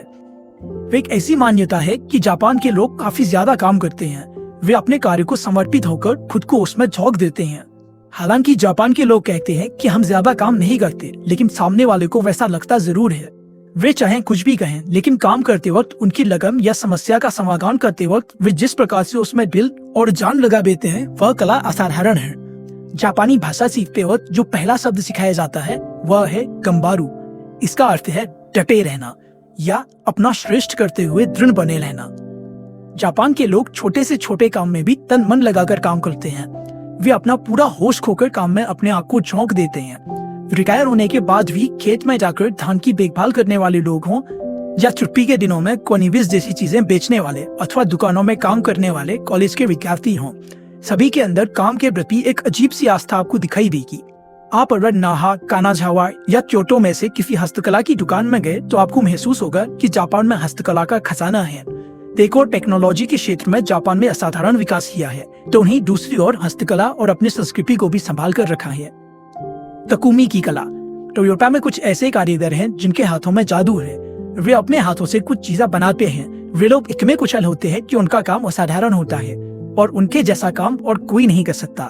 एक ऐसी मान्यता है कि जापान के लोग काफी ज्यादा काम करते हैं। वे अपने कार्य को समर्पित होकर खुद को उसमें झोंक देते हैं। हालांकि जापान के लोग कहते हैं कि हम ज्यादा काम नहीं करते, लेकिन सामने वाले को वैसा लगता जरूर है। वे चाहे कुछ भी कहें, लेकिन काम करते वक्त उनकी लगन या समस्या का समाधान करते वक्त वे जिस प्रकार से उसमें दिल और जान लगा देते हैं वह कला असाधारण है। जापानी भाषा सीखते वक्त जो पहला शब्द सिखाया जाता है वह है गंबारू। इसका अर्थ है डटे रहना या अपना श्रेष्ठ करते हुए दृढ़ बने रहना। जापान के लोग छोटे से छोटे काम में भी तन मन लगाकर काम करते हैं। वे अपना पूरा होश खोकर काम में अपने आप को झोंक देते हैं। रिटायर होने के बाद भी खेत में जाकर धान की देखभाल करने वाले लोग हों या छुट्टी के दिनों में कोनिविस जैसी चीजें बेचने वाले अथवा दुकानों में काम करने वाले कॉलेज के विद्यार्थी हों, सभी के अंदर काम के प्रति एक अजीब सी आस्था आपको दिखाई देगी। आप अगर नाहा, कानाझावा या क्योटो में से किसी हस्तकला की दुकान में गए तो आपको महसूस होगा कि जापान में हस्तकला का खजाना है। एक और टेक्नोलॉजी के क्षेत्र में जापान में असाधारण विकास किया है तो उन्हीं दूसरी ओर हस्तकला और अपनी संस्कृति को भी संभाल कर रखा है। तकुमी की कला, टोयोटा में कुछ ऐसे कारीगर हैं जिनके हाथों में जादू है। वे अपने हाथों से कुछ चीजें बनाते हैं। वे लोग इतने कुशल होते हैं कि उनका काम असाधारण होता है और उनके जैसा काम और कोई नहीं कर सकता।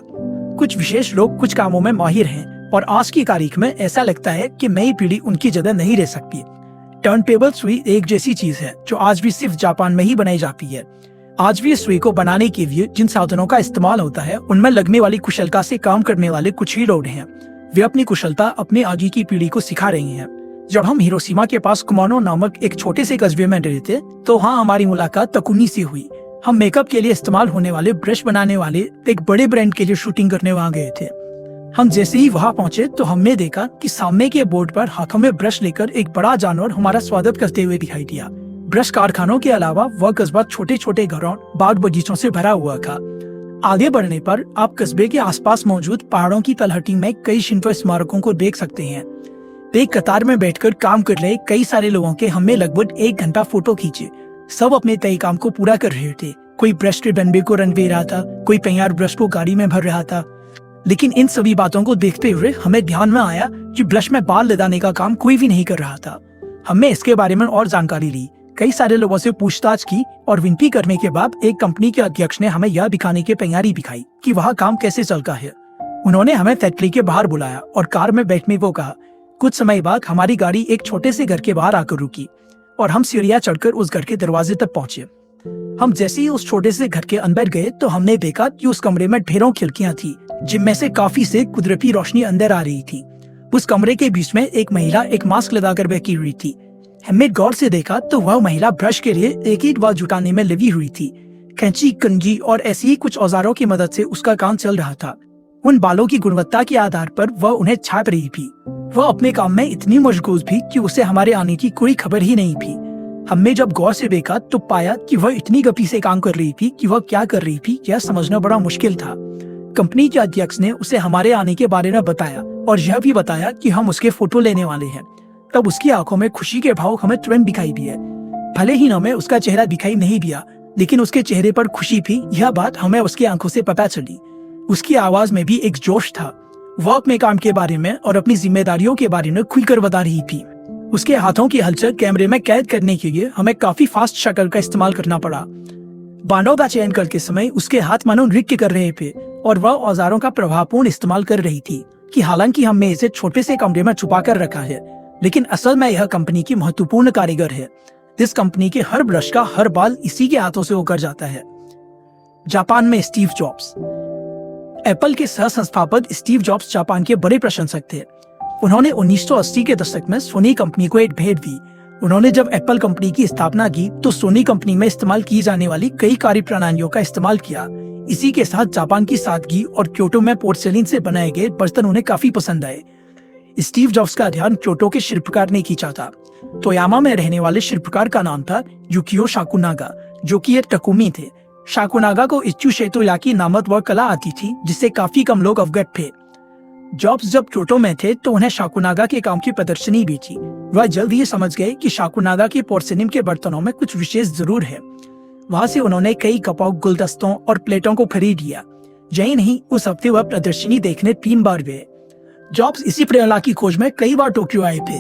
कुछ विशेष लोग कुछ कामों में माहिर हैं और आज की तारीख में ऐसा लगता है कि नई पीढ़ी उनकी जगह नहीं रह सकती। टर्न टेबल सुई एक जैसी चीज है जो आज भी सिर्फ जापान में ही बनाई जाती है। आज भी इस सुई को बनाने के लिए जिन साधनों का इस्तेमाल होता है उनमें लगने वाली कुशलता से काम करने वाले कुछ ही लोग हैं। वे अपनी कुशलता अपने आगे की पीढ़ी को सिखा रही हैं। जब हम हिरोशिमा के पास कुमानो नामक एक छोटे से कस्बे में रहे थे तो वहाँ हमारी मुलाकात तकुनी से हुई। हम मेकअप के लिए इस्तेमाल होने वाले ब्रश बनाने वाले एक बड़े ब्रांड के लिए शूटिंग करने वहाँ गए थे। हम जैसे ही वहाँ पहुँचे तो हमने देखा कि सामने के बोर्ड पर हाथों में ब्रश लेकर एक बड़ा जानवर हमारा स्वागत करते हुए दिखाई दिया। ब्रश कारखानों के अलावा वह कस्बा छोटे छोटे घरों, बाग बगीचों से भरा हुआ था। आगे बढ़ने पर आप कस्बे के आसपास मौजूद पहाड़ों की तलहटी में कई शिल्प स्मारकों को देख सकते हैं। एक कतार में बैठकर काम कर रहे कई सारे लोगों के हमने लगभग 1 घंटा फोटो खींचे। सब अपने तय काम को पूरा कर रहे थे। कोई ब्रश के डंडे को रंग दे रहा था, कोई तैयार ब्रश को गाड़ी में भर रहा था। लेकिन इन सभी बातों को देखते हुए हमें ध्यान में आया कि ब्लश में बाल लगाने का काम कोई भी नहीं कर रहा था। हमने इसके बारे में और जानकारी ली, कई सारे लोगों से पूछताछ की और विनती करने के बाद एक कंपनी के अध्यक्ष ने हमें यह दिखाने की तैयारी दिखाई कि वह काम कैसे चलता है। उन्होंने हमें फैक्ट्री के बाहर बुलाया और कार में बैठने को कहा। कुछ समय बाद हमारी गाड़ी एक छोटे से घर के बाहर आकर रुकी और हम सीढ़ियां चढ़कर उस घर के दरवाजे तक पहुंचे। हम जैसे ही उस छोटे से घर के अंदर गए तो हमने देखा कि उस कमरे में ढेरों खिड़कियां थी, जिनमें से काफी से कुदरती रोशनी अंदर आ रही थी। उस कमरे के बीच में एक महिला एक मास्क लगाकर बैठी हुई थी। हमने गौर से देखा तो वह महिला ब्रश के लिए एक ईंट बाल जुटाने में लगी हुई थी। कैंची, कंघी और ऐसी ही कुछ औजारों की मदद से उसका काम चल रहा था। उन बालों की गुणवत्ता के आधार पर वह उन्हें छाप रही थी। वह अपने काम में इतनी मशगूल थी कि उसे हमारे आने की कोई खबर ही नहीं थी। हमने जब गौर से देखा तो पाया कि वह इतनी गति से काम कर रही थी कि वह क्या कर रही थी यह समझना बड़ा मुश्किल था। कंपनी के अध्यक्ष ने उसे हमारे आने के बारे में बताया और यह भी बताया कि हम उसके फोटो लेने वाले हैं। तब उसकी आंखों में खुशी के भाव हमें तुरंत दिखाई दिए। भले ही हमें उसका चेहरा दिखाई नहीं दिया, लेकिन उसके चेहरे पर खुशी थी, यह बात हमें उसकी आंखों से पता चली। उसकी आवाज में भी एक जोश था। वह अपने काम के बारे में और अपनी जिम्मेदारियों के बारे में खुलकर बता रही थी। उसके हाथों की हलचल कैमरे में कैद करने के लिए हमें काफी फास्ट शक्ल का इस्तेमाल करना पड़ा। बालों का चयन करते समय उसके हाथ मानो नृत्य कर रहे थे और वह औजारों का प्रभावपूर्ण इस्तेमाल कर रही थी कि हालांकि हमने इसे छोटे से कमरे में छुपा कर रखा है, लेकिन असल में यह कंपनी की महत्वपूर्ण कारीगर है। इस कंपनी के हर ब्रश का हर बाल इसी के हाथों से होकर जाता है। जापान में स्टीव जॉब्स। एप्पल के सह संस्थापक स्टीव जॉब्स जापान के बड़े प्रशंसक थे। उन्होंने 1980 के दशक में सोनी कंपनी को एक भेंट दी। उन्होंने जब एप्पल कंपनी की स्थापना की तो सोनी कंपनी में इस्तेमाल की जाने वाली कई कार्य प्रणालियों का इस्तेमाल किया। इसी के साथ जापान की सादगी और क्योटो में पोर्सेलिन से बनाए गए बर्तन उन्हें काफी पसंद आए। स्टीव जॉब्स का ध्यान क्योटो के शिल्पकार ने खींचा था। तोयामा में रहने वाले शिल्पकार का नाम था युकियो शाकुनागा, जो कि एक टकुमी थे। शाकुनागा को इच्चू शेतोयाकी नामक वह कला आती थी जिससे काफी कम लोग अवगत थे। जॉब्स जब क्योटो में थे तो उन्हें शाकुनागा के काम की प्रदर्शनी भी थी। वह जल्द ही समझ गए कि शाकुनागा के पोर्सेलिन के बर्तनों में कुछ विशेष जरूर है। वहां से उन्होंने कई कपों, गुलदस्तों और प्लेटों को खरीद लिया। यही नहीं, उस हफ्ते वह प्रदर्शनी देखने 3 बार गए। जॉब्स इसी प्रेरणा की खोज में कई बार टोक्यो आए थे।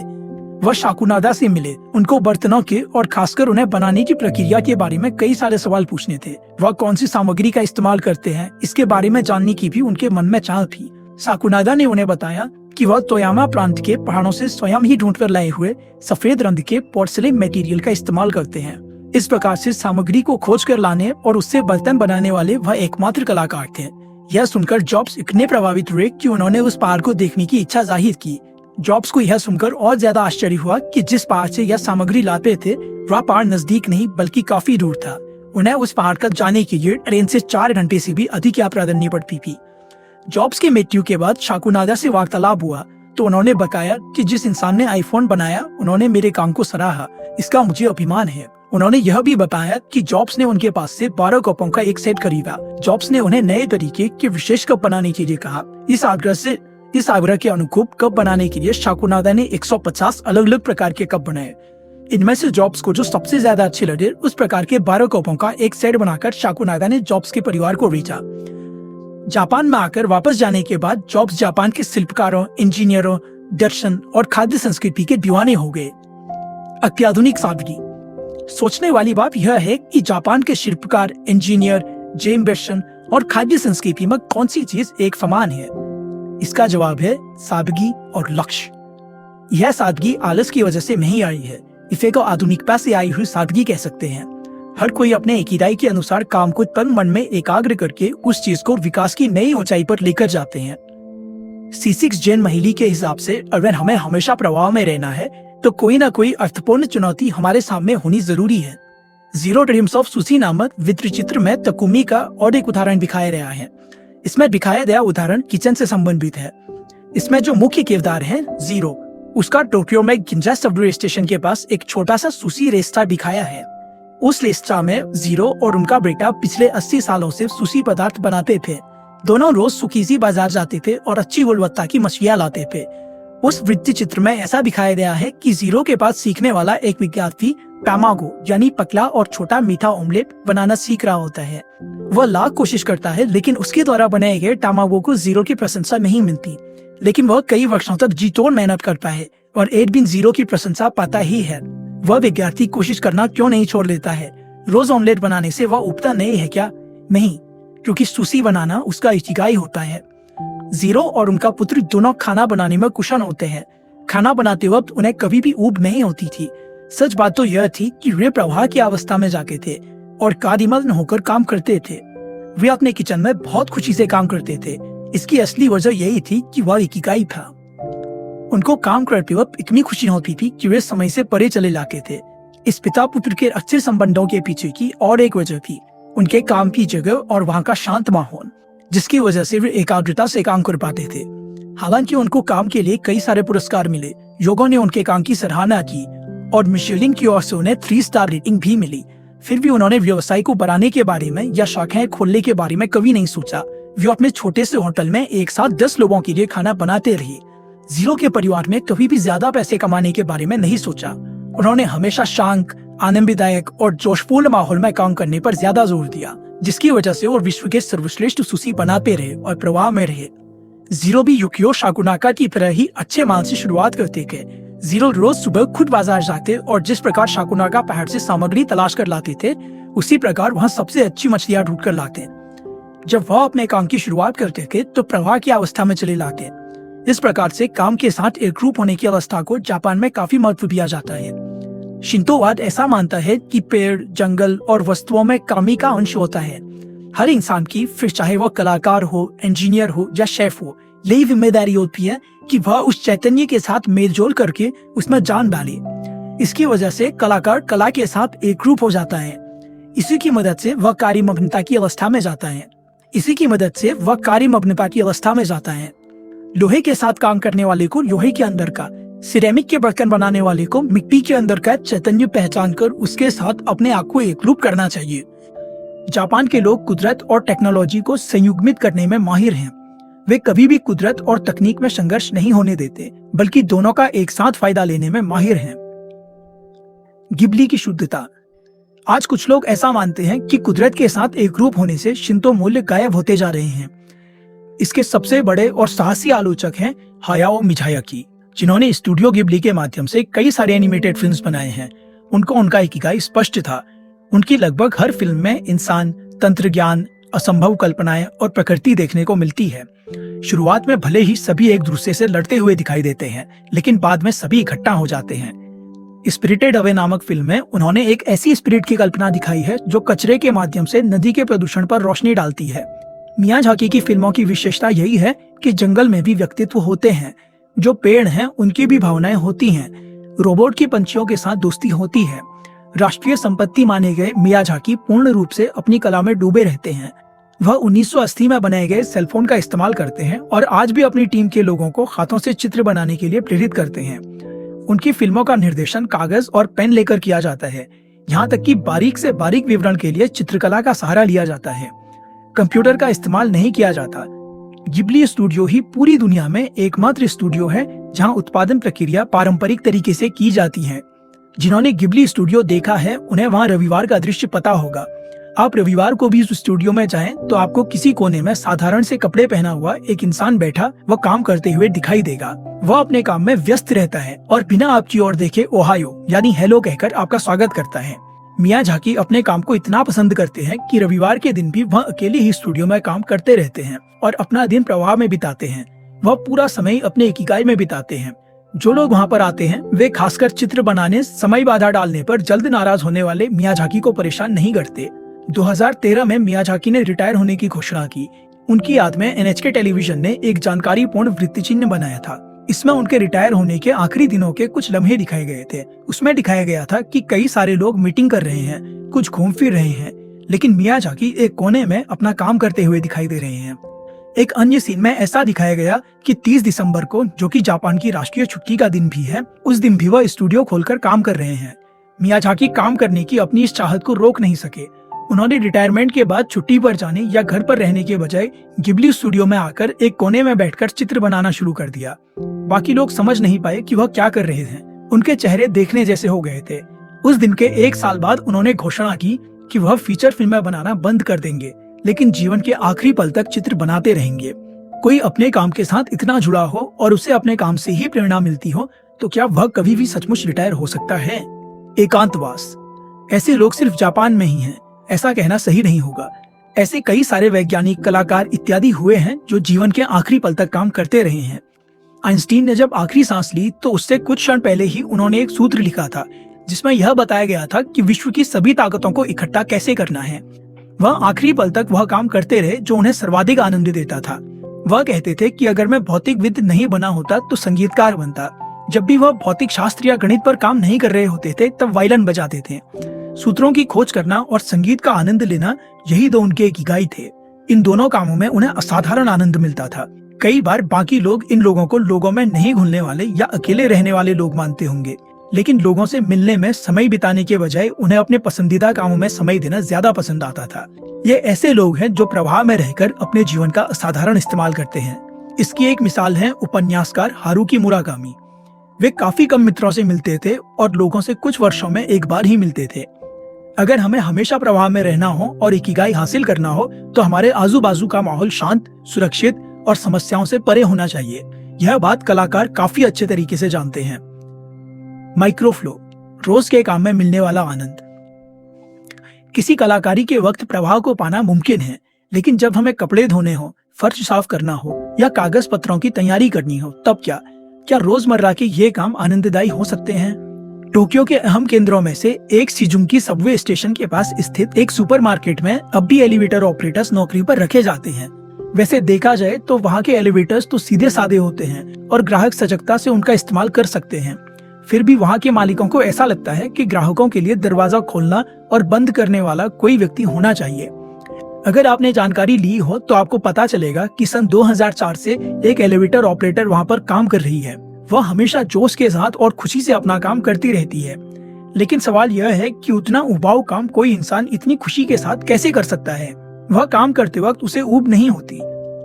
वह शाकुनागा से मिले, उनको बर्तनों के और खासकर उन्हें बनाने की प्रक्रिया के बारे में कई सारे सवाल पूछने थे। वह कौन सी सामग्री का इस्तेमाल करते हैं, इसके बारे में जानने की भी उनके मन में चाह थी। शाकुनागा ने उन्हें बताया कि वह तोयामा प्रांत के पहाड़ों से स्वयं ही ढूंढकर लाए हुए सफेद रंग के पोर्सेलिन मटेरियल का इस्तेमाल करते हैं। इस प्रकार से सामग्री को खोज कर लाने और उससे बर्तन बनाने वाले वह एकमात्र कलाकार थे। यह सुनकर जॉब्स इतने प्रभावित हुए कि उन्होंने उस पहाड़ को देखने की इच्छा जाहिर की। जॉब्स को यह सुनकर और ज्यादा आश्चर्य हुआ कि जिस पहाड़ से यह सामग्री लाते थे वह पहाड़ नजदीक नहीं बल्कि काफी दूर था। उन्हें उस पहाड़ तक जाने के लिए ट्रेन से 4 घंटे से भी अधिक यात्रा करनी पड़ती थी। जॉब्स की मृत्यु के बाद शाकुनागा से वार्तालाप हुआ तो उन्होंने बताया कि जिस इंसान ने आईफोन बनाया उन्होंने मेरे काम को सराहा, इसका मुझे अभिमान है। उन्होंने यह भी बताया कि जॉब्स ने उनके पास से 12 कपों का एक सेट खरीदा। जॉब्स ने उन्हें नए तरीके के विशेष कप बनाने के लिए कहा। इस आग्रह के अनुरूप कप बनाने के लिए शाकुनागा ने 150 अलग अलग प्रकार के कप बनाए। इनमें से जॉब्स को जो सबसे ज्यादा अच्छे लगे उस प्रकार के 12 कपों का एक सेट बनाकर शाकुनागा ने जॉब्स के परिवार को बेचा। जापान में आकर वापस जाने के बाद जॉब्स जापान के शिल्पकारों, इंजीनियरों, दर्शन और खाद्य संस्कृति के दीवाने हो गए। अत्याधुनिक सादगी। सोचने वाली बात यह है कि जापान के शिल्पकार, इंजीनियर, जैन दर्शन और खाद्य संस्कृति में कौन सी चीज एक समान है? इसका जवाब है सादगी और लक्ष्य। यह सादगी आलस की वजह से नहीं आई है, इसे को आधुनिकता से आई हुई सादगी कह सकते हैं। हर कोई अपने इरादे के अनुसार काम को तन मन में एकाग्र करके उस चीज को विकास की नई ऊंचाई पर लेकर जाते हैं। C6 जैन महिला के हिसाब से अगर हमें हमेशा प्रवाह में रहना है तो कोई ना कोई अर्थपूर्ण चुनौती हमारे सामने होनी जरूरी है। जीरो ड्रीम्स ऑफ सुशी नामक वृत्तचित्र में तकुमी का और एक उदाहरण दिखाया गया है। इसमें दिखाया गया उदाहरण किचन से संबंधित है। इसमें जो मुख्य किरदार है जीरो, उसका टोक्यो में गिंजा सबवे स्टेशन के पास एक छोटा सा सुशी रेस्टोरेंट दिखाया है। उस रेस्टोरेंट में जीरो और उनका बेटा पिछले 80 सालों से सुशी पदार्थ बनाते थे। दोनों रोज सुकीजी बाजार जाते थे और अच्छी गुणवत्ता की मछलियां लाते थे। उस वृत्ति चित्र में ऐसा दिखाया गया है कि जीरो के पास सीखने वाला एक विद्यार्थी टामागो यानी पतला और छोटा मीठा ऑमलेट बनाना सीख रहा होता है। वह लाख कोशिश करता है लेकिन उसके द्वारा बनाए गए टामागो को जीरो की प्रशंसा नहीं मिलती। लेकिन वह कई वर्षों तक जी तोड़ मेहनत करता है और 8-0 की प्रशंसा पाता ही है। वह विद्यार्थी कोशिश करना क्यों नहीं छोड़ देता है? रोज ऑमलेट बनाने से वह उबता नहीं है क्या? नहीं, क्योंकि सुशी बनाना उसका इकिगाई होता है। जीरो और उनका पुत्र दोनों खाना बनाने में कुशल होते हैं। खाना बनाते वक्त उन्हें कभी भी ऊब नहीं होती थी। सच बात तो यह थी कि वे प्रवाह की अवस्था में जाके थे और कार्यमग्न होकर काम करते थे। वे अपने किचन में बहुत खुशी से काम करते थे। इसकी असली वजह यही थी कि वह इकिगाई था। उनको काम करते वक्त इतनी खुशी होती थी कि वे समय से परे चले जाते थे। इस पिता पुत्र के अच्छे संबंधों के पीछे की और एक वजह थी उनके काम की जगह और वहाँ का शांत माहौल, जिसकी वजह से वे एकाग्रता से काम कर पाते थे। हालांकि उनको काम के लिए कई सारे पुरस्कार मिले, लोगों ने उनके काम की सराहना की और मिशेलिन की ओर से उन्हें 3 स्टार रेटिंग भी मिली। फिर भी उन्होंने व्यवसाय को बढ़ाने के बारे में या शाखाएं खोलने के बारे में कभी नहीं सोचा। वे अपने छोटे से होटल में एक साथ 10 लोगों के लिए खाना बनाते रहे। जीरो के परिवार में कभी भी ज्यादा पैसे कमाने के बारे में नहीं सोचा। उन्होंने हमेशा शांत, आनंददायक और जोशपूर्ण माहौल में काम करने पर ज्यादा जोर दिया, जिसकी वजह से वो विश्व के सर्वश्रेष्ठ सुशी बनाते रहे और प्रवाह में रहे। जीरो भी युकियो साकुनाका की तरह ही अच्छे माल से शुरुआत करते थे। जीरो रोज सुबह खुद बाजार जाते और जिस प्रकार साकुनाका पहाड़ से सामग्री तलाश कर लाते थे, उसी प्रकार वहाँ सबसे अच्छी मछलियाँ ढूंढ कर लाते। जब वह अपने काम की शुरुआत करते थे तो प्रवाह की अवस्था में चले लाते। इस प्रकार से काम के साथ एकरूप होने की अवस्था को जापान में काफी महत्व दिया जाता है। शिंतोवाद ऐसा मानता है कि पेड़, जंगल और वस्तुओं में कामी का अंश होता है। हर इंसान की, फिर चाहे वह कलाकार हो, इंजीनियर हो या शेफ हो, यही जिम्मेदारी होती है कि वह उस चैतन्य के साथ मेलजोल करके उसमें जान डाले। इसकी वजह से कलाकार कला के साथ एकरूप हो जाता है। इसी की मदद से वह कार्यमग्नता की अवस्था में जाता है। लोहे के साथ काम करने वाले को लोहे के अंदर का, सिरेमिक के बर्तन बनाने वाले को मिट्टी के अंदर का चैतन्य पहचान कर उसके साथ अपने आप को एकरूप करना चाहिए। जापान के लोग कुदरत और टेक्नोलॉजी को संयुग्मित करने में माहिर हैं। वे कभी भी कुदरत और तकनीक में संघर्ष नहीं होने देते, बल्कि दोनों का एक साथ फायदा लेने में माहिर हैं। गिबली की शुद्धता। आज कुछ लोग ऐसा मानते हैं कि कुदरत के साथ एकरूप होने से शिंतो मूल्य गायब होते जा रहे हैं। इसके सबसे बड़े और साहसी आलोचक हैं हायाओ मियाजाकी, जिन्होंने स्टूडियो गिबली के माध्यम से कई सारे एनिमेटेड फिल्म्स बनाए हैं। उनको उनका इकिगाई स्पष्ट था। उनकी लगभग हर फिल्म में इंसान, तंत्र ज्ञान, असंभव कल्पनाएं और प्रकृति देखने को मिलती है। शुरुआत में भले ही सभी एक दूसरे से लड़ते हुए दिखाई देते हैं, लेकिन बाद में सभी इकट्ठा हो जाते हैं। स्पिरिटेड अवे नामक फिल्म में उन्होंने एक ऐसी स्पिरिट की कल्पना दिखाई है जो कचरे के माध्यम से नदी के प्रदूषण पर रोशनी डालती है। मियाजाकी की फिल्मों की विशेषता यही है कि जंगल में भी व्यक्तित्व होते हैं, जो पेड़ हैं उनकी भी भावनाएं होती हैं। रोबोट की पंछियों के साथ दोस्ती होती है। राष्ट्रीय संपत्ति माने गए मियाजाकी पूर्ण रूप से अपनी कला में डूबे रहते हैं। वह 1980 में बनाए गए सेलफोन का इस्तेमाल करते हैं और आज भी अपनी टीम के लोगों को हाथों से चित्र बनाने के लिए प्रेरित करते हैं। उनकी फिल्मों का निर्देशन कागज और पेन लेकर किया जाता है, यहाँ तक कि बारीक से बारीक विवरण के लिए चित्रकला का सहारा लिया जाता है। कंप्यूटर का इस्तेमाल नहीं किया जाता। गिबली स्टूडियो ही पूरी दुनिया में एकमात्र स्टूडियो है जहाँ उत्पादन प्रक्रिया पारंपरिक तरीके से की जाती है। जिन्होंने गिबली स्टूडियो देखा है उन्हें वहाँ रविवार का दृश्य पता होगा। आप रविवार को भी उस स्टूडियो में जाएं तो आपको किसी कोने में साधारण से कपड़े पहना हुआ एक इंसान बैठा व काम करते हुए दिखाई देगा। वह अपने काम में व्यस्त रहता है और बिना आपकी ओर देखे ओहायो यानी हेलो कहकर आपका स्वागत करता है। मियाजाकी अपने काम को इतना पसंद करते हैं कि रविवार के दिन भी वह अकेले ही स्टूडियो में काम करते रहते हैं और अपना दिन प्रवाह में बिताते हैं। वह पूरा समय अपने इकिगाई में बिताते हैं। जो लोग वहाँ पर आते हैं वे खासकर चित्र बनाने, समय बाधा डालने पर जल्द नाराज होने वाले मियाजाकी को परेशान नहीं करते। 2013 में मियाजाकी ने रिटायर होने की घोषणा की। उनकी याद में एनएचके टेलीविजन ने एक जानकारीपूर्ण वृत्ति चिन्ह बनाया था। इसमें उनके रिटायर होने के आखिरी दिनों के कुछ लम्हे दिखाए गए थे। उसमें दिखाया गया था कि कई सारे लोग मीटिंग कर रहे हैं, कुछ घूम फिर रहे हैं, लेकिन मियाजाकी एक कोने में अपना काम करते हुए दिखाई दे रहे हैं। एक अन्य सीन में ऐसा दिखाया गया कि 30 दिसंबर को, जो कि जापान की राष्ट्रीय छुट्टी का दिन भी है, उस दिन भी वह स्टूडियो खोलकर काम कर रहे हैं। मियाजाकी काम करने की अपनी इस चाहत को रोक नहीं सके। उन्होंने रिटायरमेंट के बाद छुट्टी पर जाने या घर पर रहने के बजाय गिबली स्टूडियो में आकर एक कोने में बैठकर चित्र बनाना शुरू कर दिया। बाकी लोग समझ नहीं पाए कि वह क्या कर रहे हैं। उनके चेहरे देखने जैसे हो गए थे। उस दिन के 1 साल बाद उन्होंने घोषणा की कि वह फीचर फिल्में बनाना बंद कर देंगे, लेकिन जीवन के आखिरी पल तक चित्र बनाते रहेंगे। कोई अपने काम के साथ इतना जुड़ा हो और उसे अपने काम से ही प्रेरणा मिलती हो, तो क्या वह कभी भी सचमुच रिटायर हो सकता है? एकांतवास। ऐसे लोग सिर्फ जापान में ही हैं, ऐसा कहना सही नहीं होगा। ऐसे कई सारे वैज्ञानिक, कलाकार इत्यादि हुए हैं जो जीवन के आखिरी पल तक काम करते रहे हैं। आइंस्टीन ने जब आखिरी सांस ली तो उससे कुछ क्षण पहले ही उन्होंने एक सूत्र लिखा था जिसमें यह बताया गया था कि विश्व की सभी ताकतों को इकट्ठा कैसे करना है। वह आखिरी पल तक वह काम करते रहे जो उन्हें सर्वाधिक आनंद देता था। वह कहते थे कि अगर मैं भौतिकविद नहीं बना होता तो संगीतकार बनता। जब भी वह भौतिक शास्त्र या गणित पर काम नहीं कर रहे होते थे तब वायलिन बजाते थे। सूत्रों की खोज करना और संगीत का आनंद लेना, यही दो उनके इकिगाई थे। इन दोनों कामों में उन्हें असाधारण आनंद मिलता था। कई बार बाकी लोग इन लोगों को लोगों में नहीं घुलने वाले या अकेले रहने वाले लोग मानते होंगे, लेकिन लोगों से मिलने में समय बिताने के बजाय उन्हें अपने पसंदीदा कामों में समय देना ज्यादा पसंद आता था। ये ऐसे लोग हैं जो प्रवाह में रहकर अपने जीवन का असाधारण इस्तेमाल करते हैं। इसकी एक मिसाल है उपन्यासकार हारुकी मुराकामी। वे काफी कम मित्रों से मिलते थे और लोगों से कुछ वर्षों में एक बार ही मिलते थे। अगर हमें हमेशा प्रवाह में रहना हो और इकिगाई हासिल करना हो तो हमारे आजू बाजू का माहौल शांत, सुरक्षित और समस्याओं से परे होना चाहिए। यह बात कलाकार काफी अच्छे तरीके से जानते हैं। माइक्रोफ्लो, रोज के काम में मिलने वाला आनंद। किसी कलाकारी के वक्त प्रवाह को पाना मुमकिन है, लेकिन जब हमें कपड़े धोने हो, फर्श साफ करना हो या कागज पत्रों की तैयारी करनी हो, तब क्या रोजमर्रा के ये काम आनंददायी हो सकते हैं? टोक्यो के अहम केंद्रों में से एक शिजुंकी सबवे स्टेशन के पास स्थित एक सुपरमार्केट में अब भी एलिवेटर ऑपरेटर्स नौकरी पर रखे जाते हैं। वैसे देखा जाए तो वहाँ के एलिवेटर्स तो सीधे साधे होते हैं और ग्राहक सजगता से उनका इस्तेमाल कर सकते हैं। फिर भी वहाँ के मालिकों को ऐसा लगता है कि ग्राहकों के लिए दरवाजा खोलना और बंद करने वाला कोई व्यक्ति होना चाहिए। अगर आपने जानकारी ली हो तो आपको पता चलेगा कि सन 2004 से एक एलिवेटर ऑपरेटर वहाँ पर काम कर रही है। वह हमेशा जोश के साथ और खुशी से अपना काम करती रहती है। लेकिन सवाल यह है कि उतना उबाऊ काम कोई इंसान इतनी खुशी के साथ कैसे कर सकता है? वह काम करते वक्त उसे ऊब नहीं होती।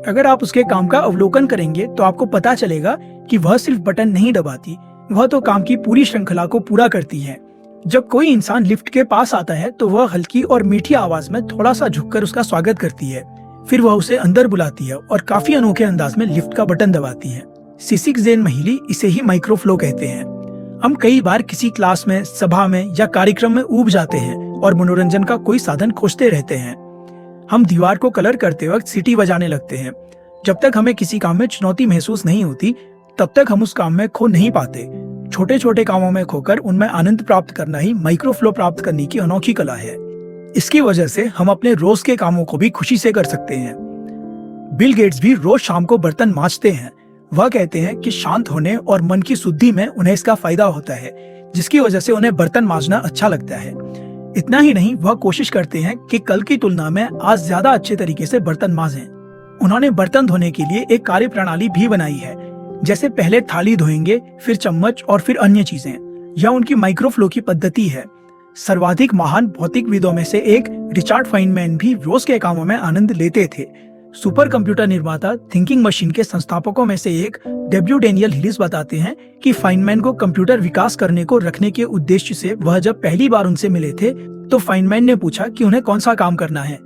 अगर आप उसके काम का अवलोकन करेंगे तो आपको पता चलेगा कि वह सिर्फ बटन नहीं दबाती, वह तो काम की पूरी श्रृंखला को पूरा करती है। जब कोई इंसान लिफ्ट के पास आता है तो वह हल्की और मीठी आवाज में थोड़ा सा झुककर उसका स्वागत करती है। फिर वह उसे अंदर बुलाती है और काफी अनोखे अंदाज में लिफ्ट का बटन दबाती है। सिसिक ज़ेन महिली इसे ही माइक्रोफ्लो कहते हैं। हम कई बार किसी क्लास में, सभा में या कार्यक्रम में ऊब जाते हैं और मनोरंजन का कोई साधन खोजते रहते हैं। हम दीवार को कलर करते वक्त सीटी बजाने लगते हैं। जब तक हमें किसी काम में चुनौती महसूस नहीं होती तब तक हम उस काम में खो नहीं पाते। छोटे छोटे कामों में खोकर उनमें आनंद प्राप्त करना ही माइक्रोफ्लो प्राप्त करने की अनोखी कला है। इसकी वजह से हम अपने रोज के कामों को भी खुशी से कर सकते हैं। बिल गेट्स भी रोज शाम को बर्तन मांजते हैं। वह कहते हैं कि शांत होने और मन की शुद्धि में उन्हें इसका फायदा होता है, जिसकी वजह से उन्हें बर्तन मांजना अच्छा लगता है। इतना ही नहीं, वह कोशिश करते हैं कि कल की तुलना में आज ज्यादा अच्छे तरीके से बर्तन मांजें। उन्होंने बर्तन धोने के लिए एक कार्य प्रणाली भी बनाई है, जैसे पहले थाली धोएंगे, फिर चम्मच और फिर अन्य चीजें। यह उनकी माइक्रोफ्लो की पद्धति है। सर्वाधिक महान भौतिकविदों में से एक रिचर्ड फाइनमैन भी रोज के कामों में आनंद लेते थे। सुपर कंप्यूटर निर्माता थिंकिंग मशीन के संस्थापकों में से एक डब्ल्यू डेनियल हिलिस बताते हैं कि फाइनमैन को कंप्यूटर विकास करने को रखने के उद्देश्य से वह जब पहली बार उनसे मिले थे तो फाइनमैन ने पूछा कि उन्हें कौन सा काम करना है।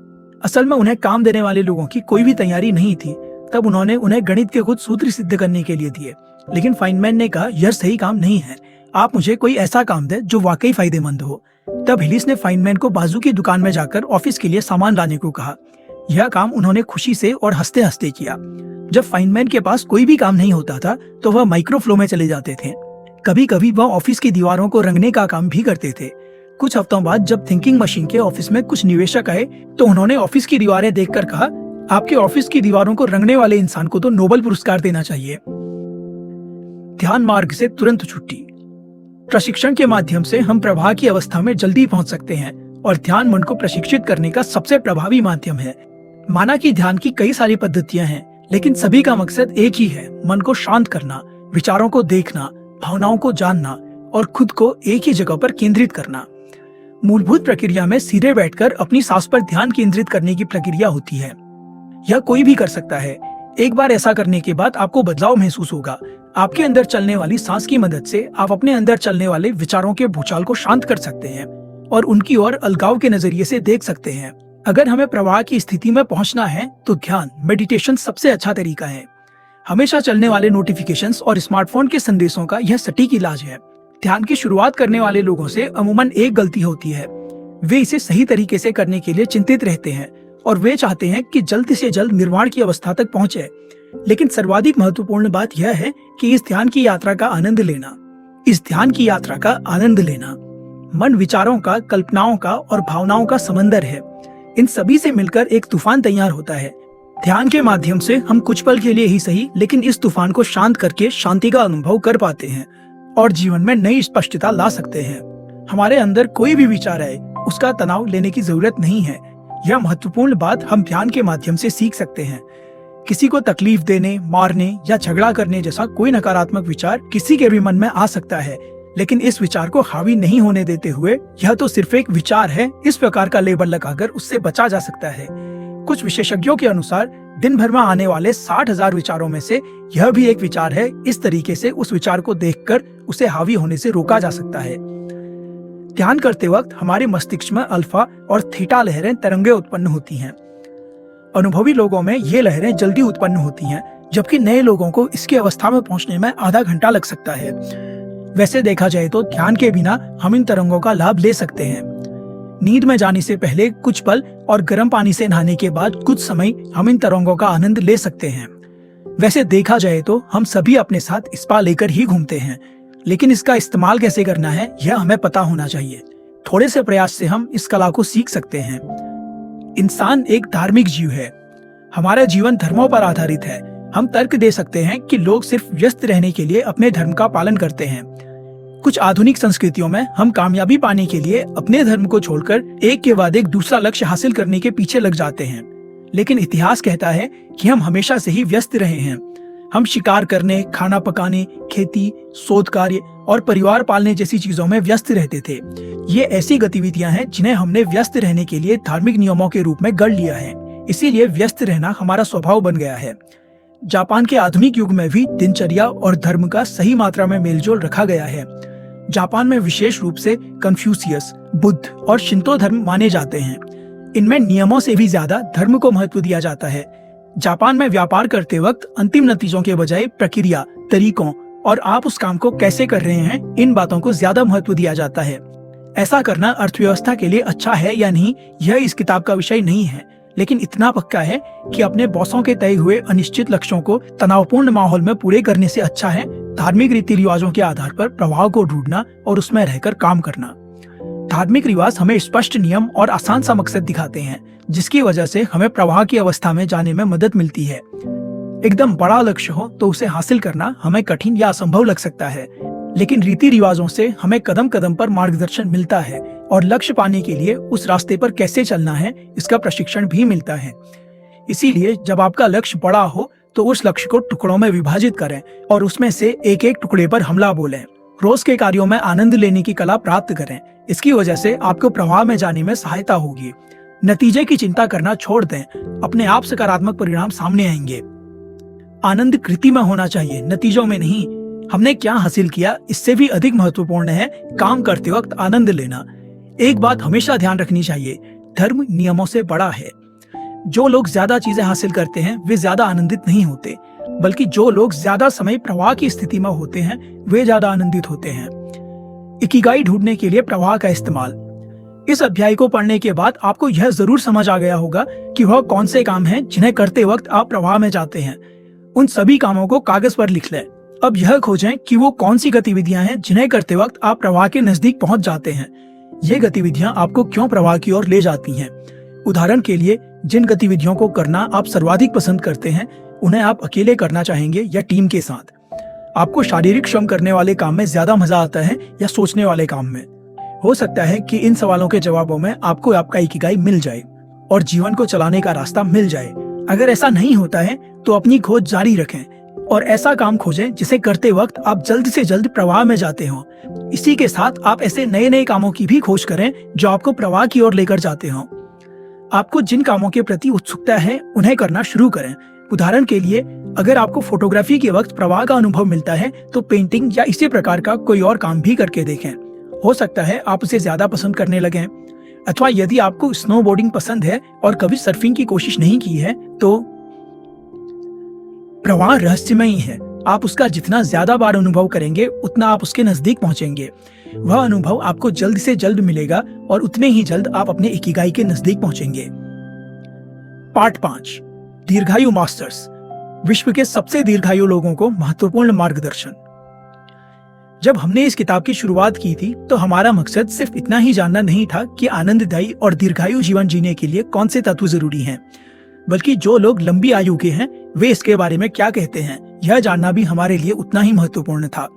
असल में उन्हें काम देने वाले लोगों की कोई भी तैयारी नहीं थी। तब उन्होंने उन्हें गणित के कुछ सूत्र सिद्ध करने के लिए दिए, लेकिन फाइनमैन ने कहा यह सही काम नहीं है, आप मुझे कोई ऐसा काम दे जो वाकई फायदेमंद हो। तब हिलिस ने फाइनमैन को बाजू की दुकान में जाकर ऑफिस के लिए सामान लाने को कहा। यह काम उन्होंने खुशी से और हंसते हंसते किया। जब फाइनमैन के पास कोई भी काम नहीं होता था तो वह माइक्रोफ्लो में चले जाते थे। कभी कभी वह ऑफिस की दीवारों को रंगने का काम भी करते थे। कुछ हफ्तों बाद जब थिंकिंग मशीन के ऑफिस में कुछ निवेशक आए तो उन्होंने ऑफिस की दीवारें देखकर कहा, आपके ऑफिस की दीवारों को रंगने वाले इंसान को तो नोबेल पुरस्कार देना चाहिए। ध्यान मार्ग से तुरंत छुट्टी। प्रशिक्षण के माध्यम से हम प्रवाह की अवस्था में जल्दी पहुंच सकते हैं और ध्यान मन को प्रशिक्षित करने का सबसे प्रभावी माध्यम है। माना कि ध्यान की कई सारी पद्धतियां हैं, लेकिन सभी का मकसद एक ही है, मन को शांत करना, विचारों को देखना, भावनाओं को जानना और खुद को एक ही जगह पर केंद्रित करना। मूलभूत प्रक्रिया में सीधे बैठकर अपनी सांस पर ध्यान केंद्रित करने की प्रक्रिया होती है। यह कोई भी कर सकता है। एक बार ऐसा करने के बाद आपको बदलाव महसूस होगा। आपके अंदर चलने वाली सांस की मदद से आप अपने अंदर चलने वाले विचारों के भूचाल को शांत कर सकते हैं और उनकी ओर अलगाव के नजरिए से देख सकते हैं। अगर हमें प्रवाह की स्थिति में पहुंचना है तो ध्यान मेडिटेशन सबसे अच्छा तरीका है। हमेशा चलने वाले नोटिफिकेशंस और स्मार्टफोन के संदेशों का यह सटीक इलाज है। ध्यान की शुरुआत करने वाले लोगों से अमूमन एक गलती होती है, वे इसे सही तरीके से करने के लिए चिंतित रहते हैं और वे चाहते हैं कि जल्द से जल्द निर्वाण की अवस्था तक पहुंचे। लेकिन सर्वाधिक महत्वपूर्ण बात यह है कि इस ध्यान की यात्रा का आनंद लेना। इस ध्यान की यात्रा का आनंद लेना मन विचारों का, कल्पनाओं का और भावनाओं का समंदर है। इन सभी से मिलकर एक तूफान तैयार होता है। ध्यान के माध्यम से हम कुछ पल के लिए ही सही, लेकिन इस तूफान को शांत करके शांति का अनुभव कर पाते हैं और जीवन में नई स्पष्टता ला सकते हैं। हमारे अंदर कोई भी विचार आए, उसका तनाव लेने की जरूरत नहीं है। यह महत्वपूर्ण बात हम ध्यान के माध्यम से सीख सकते हैं। किसी को तकलीफ देने, मारने या झगड़ा करने जैसा कोई नकारात्मक विचार किसी के भी मन में आ सकता है, लेकिन इस विचार को हावी नहीं होने देते हुए यह तो सिर्फ एक विचार है, इस प्रकार का लेबल लगाकर उससे बचा जा सकता है। कुछ विशेषज्ञों के अनुसार दिन भर में आने वाले 60,000 विचारों में से यह भी एक विचार है। इस तरीके से उस विचार को देखकर उसे हावी होने से रोका जा सकता है। ध्यान करते वक्त हमारे मस्तिष्क में अल्फा और थीटा लहरें, तरंगें उत्पन्न होती हैं। अनुभवी लोगों में ये लहरें जल्दी उत्पन्न होती हैं, जबकि नए लोगों को इसकी अवस्था में पहुंचने में आधा घंटा लग सकता है। वैसे देखा जाए तो ध्यान के बिना हम इन तरंगों का लाभ ले सकते हैं। नींद में जाने से पहले कुछ पल और गर्म पानी से नहाने के बाद कुछ समय हम इन तरंगों का आनंद ले सकते हैं। वैसे देखा जाए तो हम सभी अपने साथ स्पा लेकर ही घूमते हैं, लेकिन इसका इस्तेमाल कैसे करना है यह हमें पता होना चाहिए। थोड़े से प्रयास से हम इस कला को सीख सकते हैं। इंसान एक धार्मिक जीव है। हमारा जीवन धर्मों पर आधारित है। हम तर्क दे सकते हैं कि लोग सिर्फ व्यस्त रहने के लिए अपने धर्म का पालन करते हैं। कुछ आधुनिक संस्कृतियों में हम कामयाबी पाने के लिए अपने धर्म को छोड़कर एक के बाद एक दूसरा लक्ष्य हासिल करने के पीछे लग जाते हैं। लेकिन इतिहास कहता है कि हम हमेशा से ही व्यस्त रहे हैं। हम शिकार करने, खाना पकाने, खेती, शोध कार्य और परिवार पालने जैसी चीजों में व्यस्त रहते थे। ये ऐसी गतिविधियां हैं जिन्हें हमने व्यस्त रहने के लिए धार्मिक नियमों के रूप में गढ़ लिया है। इसीलिए व्यस्त रहना हमारा स्वभाव बन गया है। जापान के आधुनिक युग में भी दिनचर्या और धर्म का सही मात्रा में मेलजोल रखा गया है। जापान में विशेष रूप से कन्फ्यूशियस, बुद्ध और शिंतो धर्म माने जाते हैं। इनमें नियमों से भी ज्यादा धर्म को महत्व दिया जाता है। जापान में व्यापार करते वक्त अंतिम नतीजों के बजाय प्रक्रिया, तरीकों और आप उस काम को कैसे कर रहे हैं, इन बातों को ज्यादा महत्व दिया जाता है। ऐसा करना अर्थव्यवस्था के लिए अच्छा है या नहीं, यह इस किताब का विषय नहीं है, लेकिन इतना पक्का है कि अपने बॉसों के तय हुए अनिश्चित लक्ष्यों को तनावपूर्ण माहौल में पूरे करने से अच्छा है धार्मिक रीति रिवाजों के आधार पर प्रभाव को ढूंढना और उसमें रहकर काम करना। धार्मिक रिवाज हमें स्पष्ट नियम और आसान सा मकसद दिखाते हैं, जिसकी वजह से हमें प्रवाह की अवस्था में जाने में मदद मिलती है। एकदम बड़ा लक्ष्य हो तो उसे हासिल करना हमें कठिन या असंभव लग सकता है, लेकिन रीति रिवाजों से हमें कदम कदम पर मार्गदर्शन मिलता है और लक्ष्य पाने के लिए उस रास्ते पर कैसे चलना है इसका प्रशिक्षण भी मिलता है। इसीलिए जब आपका लक्ष्य बड़ा हो तो उस लक्ष्य को टुकड़ों में विभाजित करें और उसमें से एक एक टुकड़े पर हमला बोलें। रोज के कार्यों में आनंद लेने की कला प्राप्त करें। इसकी वजह से आपको प्रवाह में जाने में सहायता होगी। नतीजे की चिंता करना छोड़ दें, अपने आप सकारात्मक परिणाम सामने आएंगे। आनंद कृति में होना चाहिए, नतीजों में नहीं। हमने क्या हासिल किया इससे भी अधिक महत्वपूर्ण है काम करते वक्त आनंद लेना। एक बात हमेशा ध्यान रखनी चाहिए, धर्म नियमों से बड़ा है। जो लोग ज्यादा चीजें हासिल करते हैं वे ज्यादा आनंदित नहीं होते, बल्कि जो लोग ज्यादा समय प्रवाह की स्थिति में होते हैं वे ज्यादा आनंदित होते हैं। इकिगाई ढूंढने के लिए प्रवाह का इस्तेमाल। इस अध्याय को पढ़ने के बाद आपको यह जरूर समझ आ गया होगा कि वह कौन से काम हैं जिन्हें करते वक्त आप प्रवाह में जाते हैं। उन सभी कामों को कागज पर लिख लें। अब यह खोजें कि वो कौन सी गतिविधियां हैं जिन्हें करते वक्त आप प्रवाह के नजदीक पहुंच जाते हैं। ये गतिविधियां आपको क्यों प्रवाह की ओर ले जाती हैं। उदाहरण के लिए, जिन गतिविधियों को करना आप सर्वाधिक पसंद करते हैं उन्हें आप अकेले करना चाहेंगे या टीम के साथ। आपको शारीरिक श्रम करने वाले काम में ज्यादा मजा आता है या सोचने वाले काम में। हो सकता है कि इन सवालों के जवाबों में आपको आपका इकिगाई मिल जाए और जीवन को चलाने का रास्ता मिल जाए। अगर ऐसा नहीं होता है तो अपनी खोज जारी रखें और ऐसा काम खोजें जिसे करते वक्त आप जल्द से जल्द प्रवाह में जाते हो। इसी के साथ आप ऐसे नए नए कामों की भी खोज करें जो आपको प्रवाह की ओर लेकर जाते हो। आपको जिन कामों के प्रति उत्सुकता है उन्हें करना शुरू करें। उदाहरण के लिए, अगर आपको फोटोग्राफी के वक्त प्रवाह का अनुभव मिलता है तो पेंटिंग या इसी प्रकार का कोई और काम भी करके देखें। हो सकता है आप उसे ज्यादा पसंद करने लगें। अथवा यदि आपको स्नोबोर्डिंग पसंद है और कभी सर्फिंग की कोशिश नहीं की है तो प्रवाह रहस्यमयी है। आप उसका जितना ज्यादा बार अनुभव करेंगे उतना आप उसके नजदीक पहुंचेंगे। वह अनुभव आपको जल्द से जल्द मिलेगा और उतने ही जल्द आप अपने इकिगाई के नजदीक पहुंचेंगे। पार्ट 5, दीर्घायु मास्टर्स, विश्व के सबसे दीर्घायु लोगों को महत्वपूर्ण मार्गदर्शन। जब हमने इस किताब की शुरुआत की थी तो हमारा मकसद सिर्फ इतना ही जानना नहीं था कि आनंददायी और दीर्घायु जीवन जीने के लिए कौन से तत्व जरूरी हैं, बल्कि जो लोग लंबी आयु के हैं वे इसके बारे में क्या कहते हैं, यह जानना भी हमारे लिए उतना ही महत्वपूर्ण था।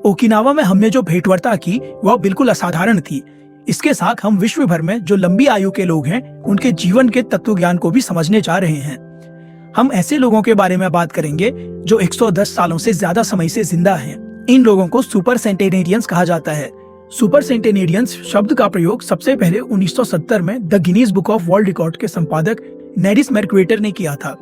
ओकिनावा में हमने जो भेंटवार्ता की वह बिल्कुल असाधारण थी। इसके साथ हम विश्व भर में जो लंबी आयु के लोग हैं उनके जीवन के तत्व ज्ञान को भी समझने जा रहे हैं। हम ऐसे लोगों के बारे में बात करेंगे जो 110 सालों से ज्यादा समय से जिंदा हैं। इन लोगों को सुपर सेंटेनेरियंस कहा जाता है। सुपर सेंटेनेरियंस शब्द का प्रयोग सबसे पहले 1970 में the Guinness book of world record के संपादक नेरिस मैर्क्वेटर ने किया था।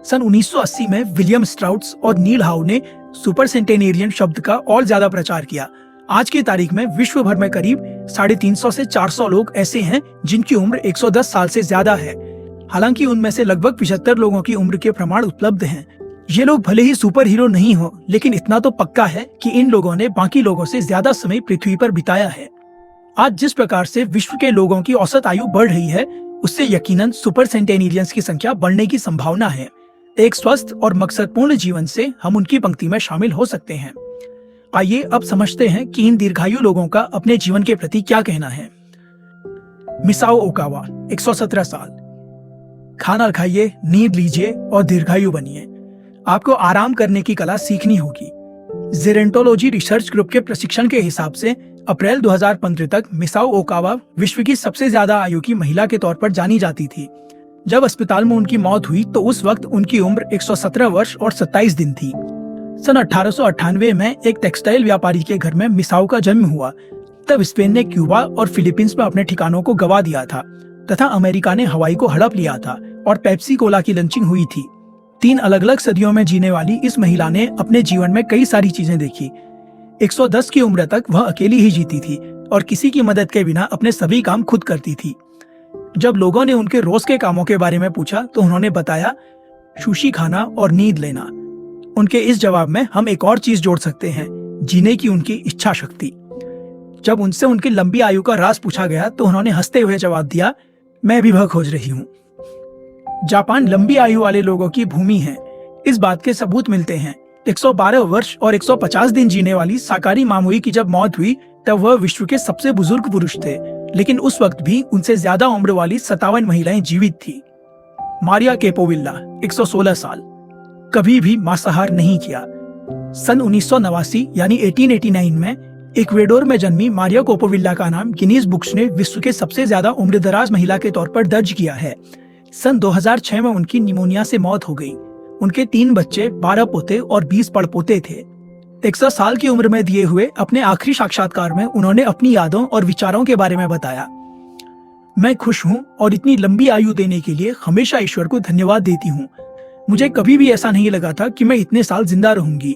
सन 1980 में विलियम स्ट्राउट्स और नील हाउ ने सुपर सेंटेनेरियन शब्द का और ज्यादा प्रचार किया। आज की तारीख में विश्व भर में करीब 350 से 400 लोग ऐसे हैं जिनकी उम्र 110 साल से ज्यादा है। हालांकि उनमें से लगभग 75 लोगों की उम्र के प्रमाण उपलब्ध हैं। ये लोग भले ही सुपर हीरो नहीं हो, लेकिन इतना तो पक्का है कि इन लोगों ने बाकी लोगों से ज्यादा समय पृथ्वी पर बिताया है। आज जिस प्रकार से विश्व के लोगों की औसत आयु बढ़ रही है, उससे यकीनन सुपर सेंटेनेरियंस की संख्या बढ़ने की संभावना है। एक स्वस्थ और मकसदपूर्ण जीवन से हम उनकी पंक्ति में शामिल हो सकते हैं। आइए अब समझते हैं कि इन दीर्घायु लोगों का अपने जीवन के प्रति क्या कहना है। मिसाओ ओकावा, 117 साल। खाना खाइए, नींद लीजिए और दीर्घायु बनिए। आपको आराम करने की कला सीखनी होगी। जेरेंटोलॉजी रिसर्च ग्रुप के प्रशिक्षण के हिसाब से अप्रैल 2015 तक मिसाओ ओकावा विश्व की सबसे ज्यादा आयु की महिला के तौर पर जानी जाती थी। जब अस्पताल में उनकी मौत हुई तो उस वक्त उनकी उम्र 117 वर्ष और 27 दिन थी। सन 1898 में एक टेक्सटाइल व्यापारी के घर में मिसाओ का जन्म हुआ। तब स्पेन ने क्यूबा और फिलीपींस में अपने ठिकानों को गवा दिया था तथा अमेरिका ने हवाई को हड़प लिया था और पेप्सी कोला की लॉन्चिंग हुई थी। 3 अलग अलग सदियों में जीने वाली इस महिला ने अपने जीवन में कई सारी चीजें देखी। 110 की उम्र तक वह अकेली ही जीती थी और किसी की मदद के बिना अपने सभी काम खुद करती थी। जब लोगों ने उनके रोज के कामों के बारे में पूछा तो उन्होंने बताया सुशी खाना और नींद लेना। उनके इस जवाब में हम एक और चीज जोड़ सकते हैं, जीने की उनकी इच्छा शक्ति। जब उनसे उनकी लंबी आयु का राज पूछा गया तो उन्होंने हंसते हुए जवाब दिया, मैं भी वह खोज रही हूँ। जापान लंबी आयु वाले लोगों की भूमि है। इस बात के सबूत मिलते हैं। 112 वर्ष और 150 दिन जीने वाली साकारी मामुई की जब मौत हुई तब वह विश्व के सबसे बुजुर्ग पुरुष थे, लेकिन उस वक्त भी उनसे ज्यादा उम्र वाली 57 महिलाएं जीवित थी। मारिया केपोविल्ला, 116 साल। कभी भी मांसाहार नहीं किया। सन 1989 यानी 1889 में इक्वेडोर में जन्मी मारिया कोपोविल्ला का नाम गिनीज बुक्स ने विश्व के सबसे ज्यादा उम्रदराज महिला के तौर पर दर्ज किया है। सन 2006 में उनकी निमोनिया से मौत हो गई। उनके 3 बच्चे, 12 पोते और 20 पड़पोते थे। 100 साल की उम्र में दिए हुए अपने आखिरी साक्षात्कार में उन्होंने अपनी यादों और विचारों के बारे में बताया। मैं खुश हूँ और इतनी लंबी आयु देने के लिए हमेशा ईश्वर को धन्यवाद देती हूँ। मुझे कभी भी ऐसा नहीं लगा था कि मैं इतने साल जिंदा रहूंगी।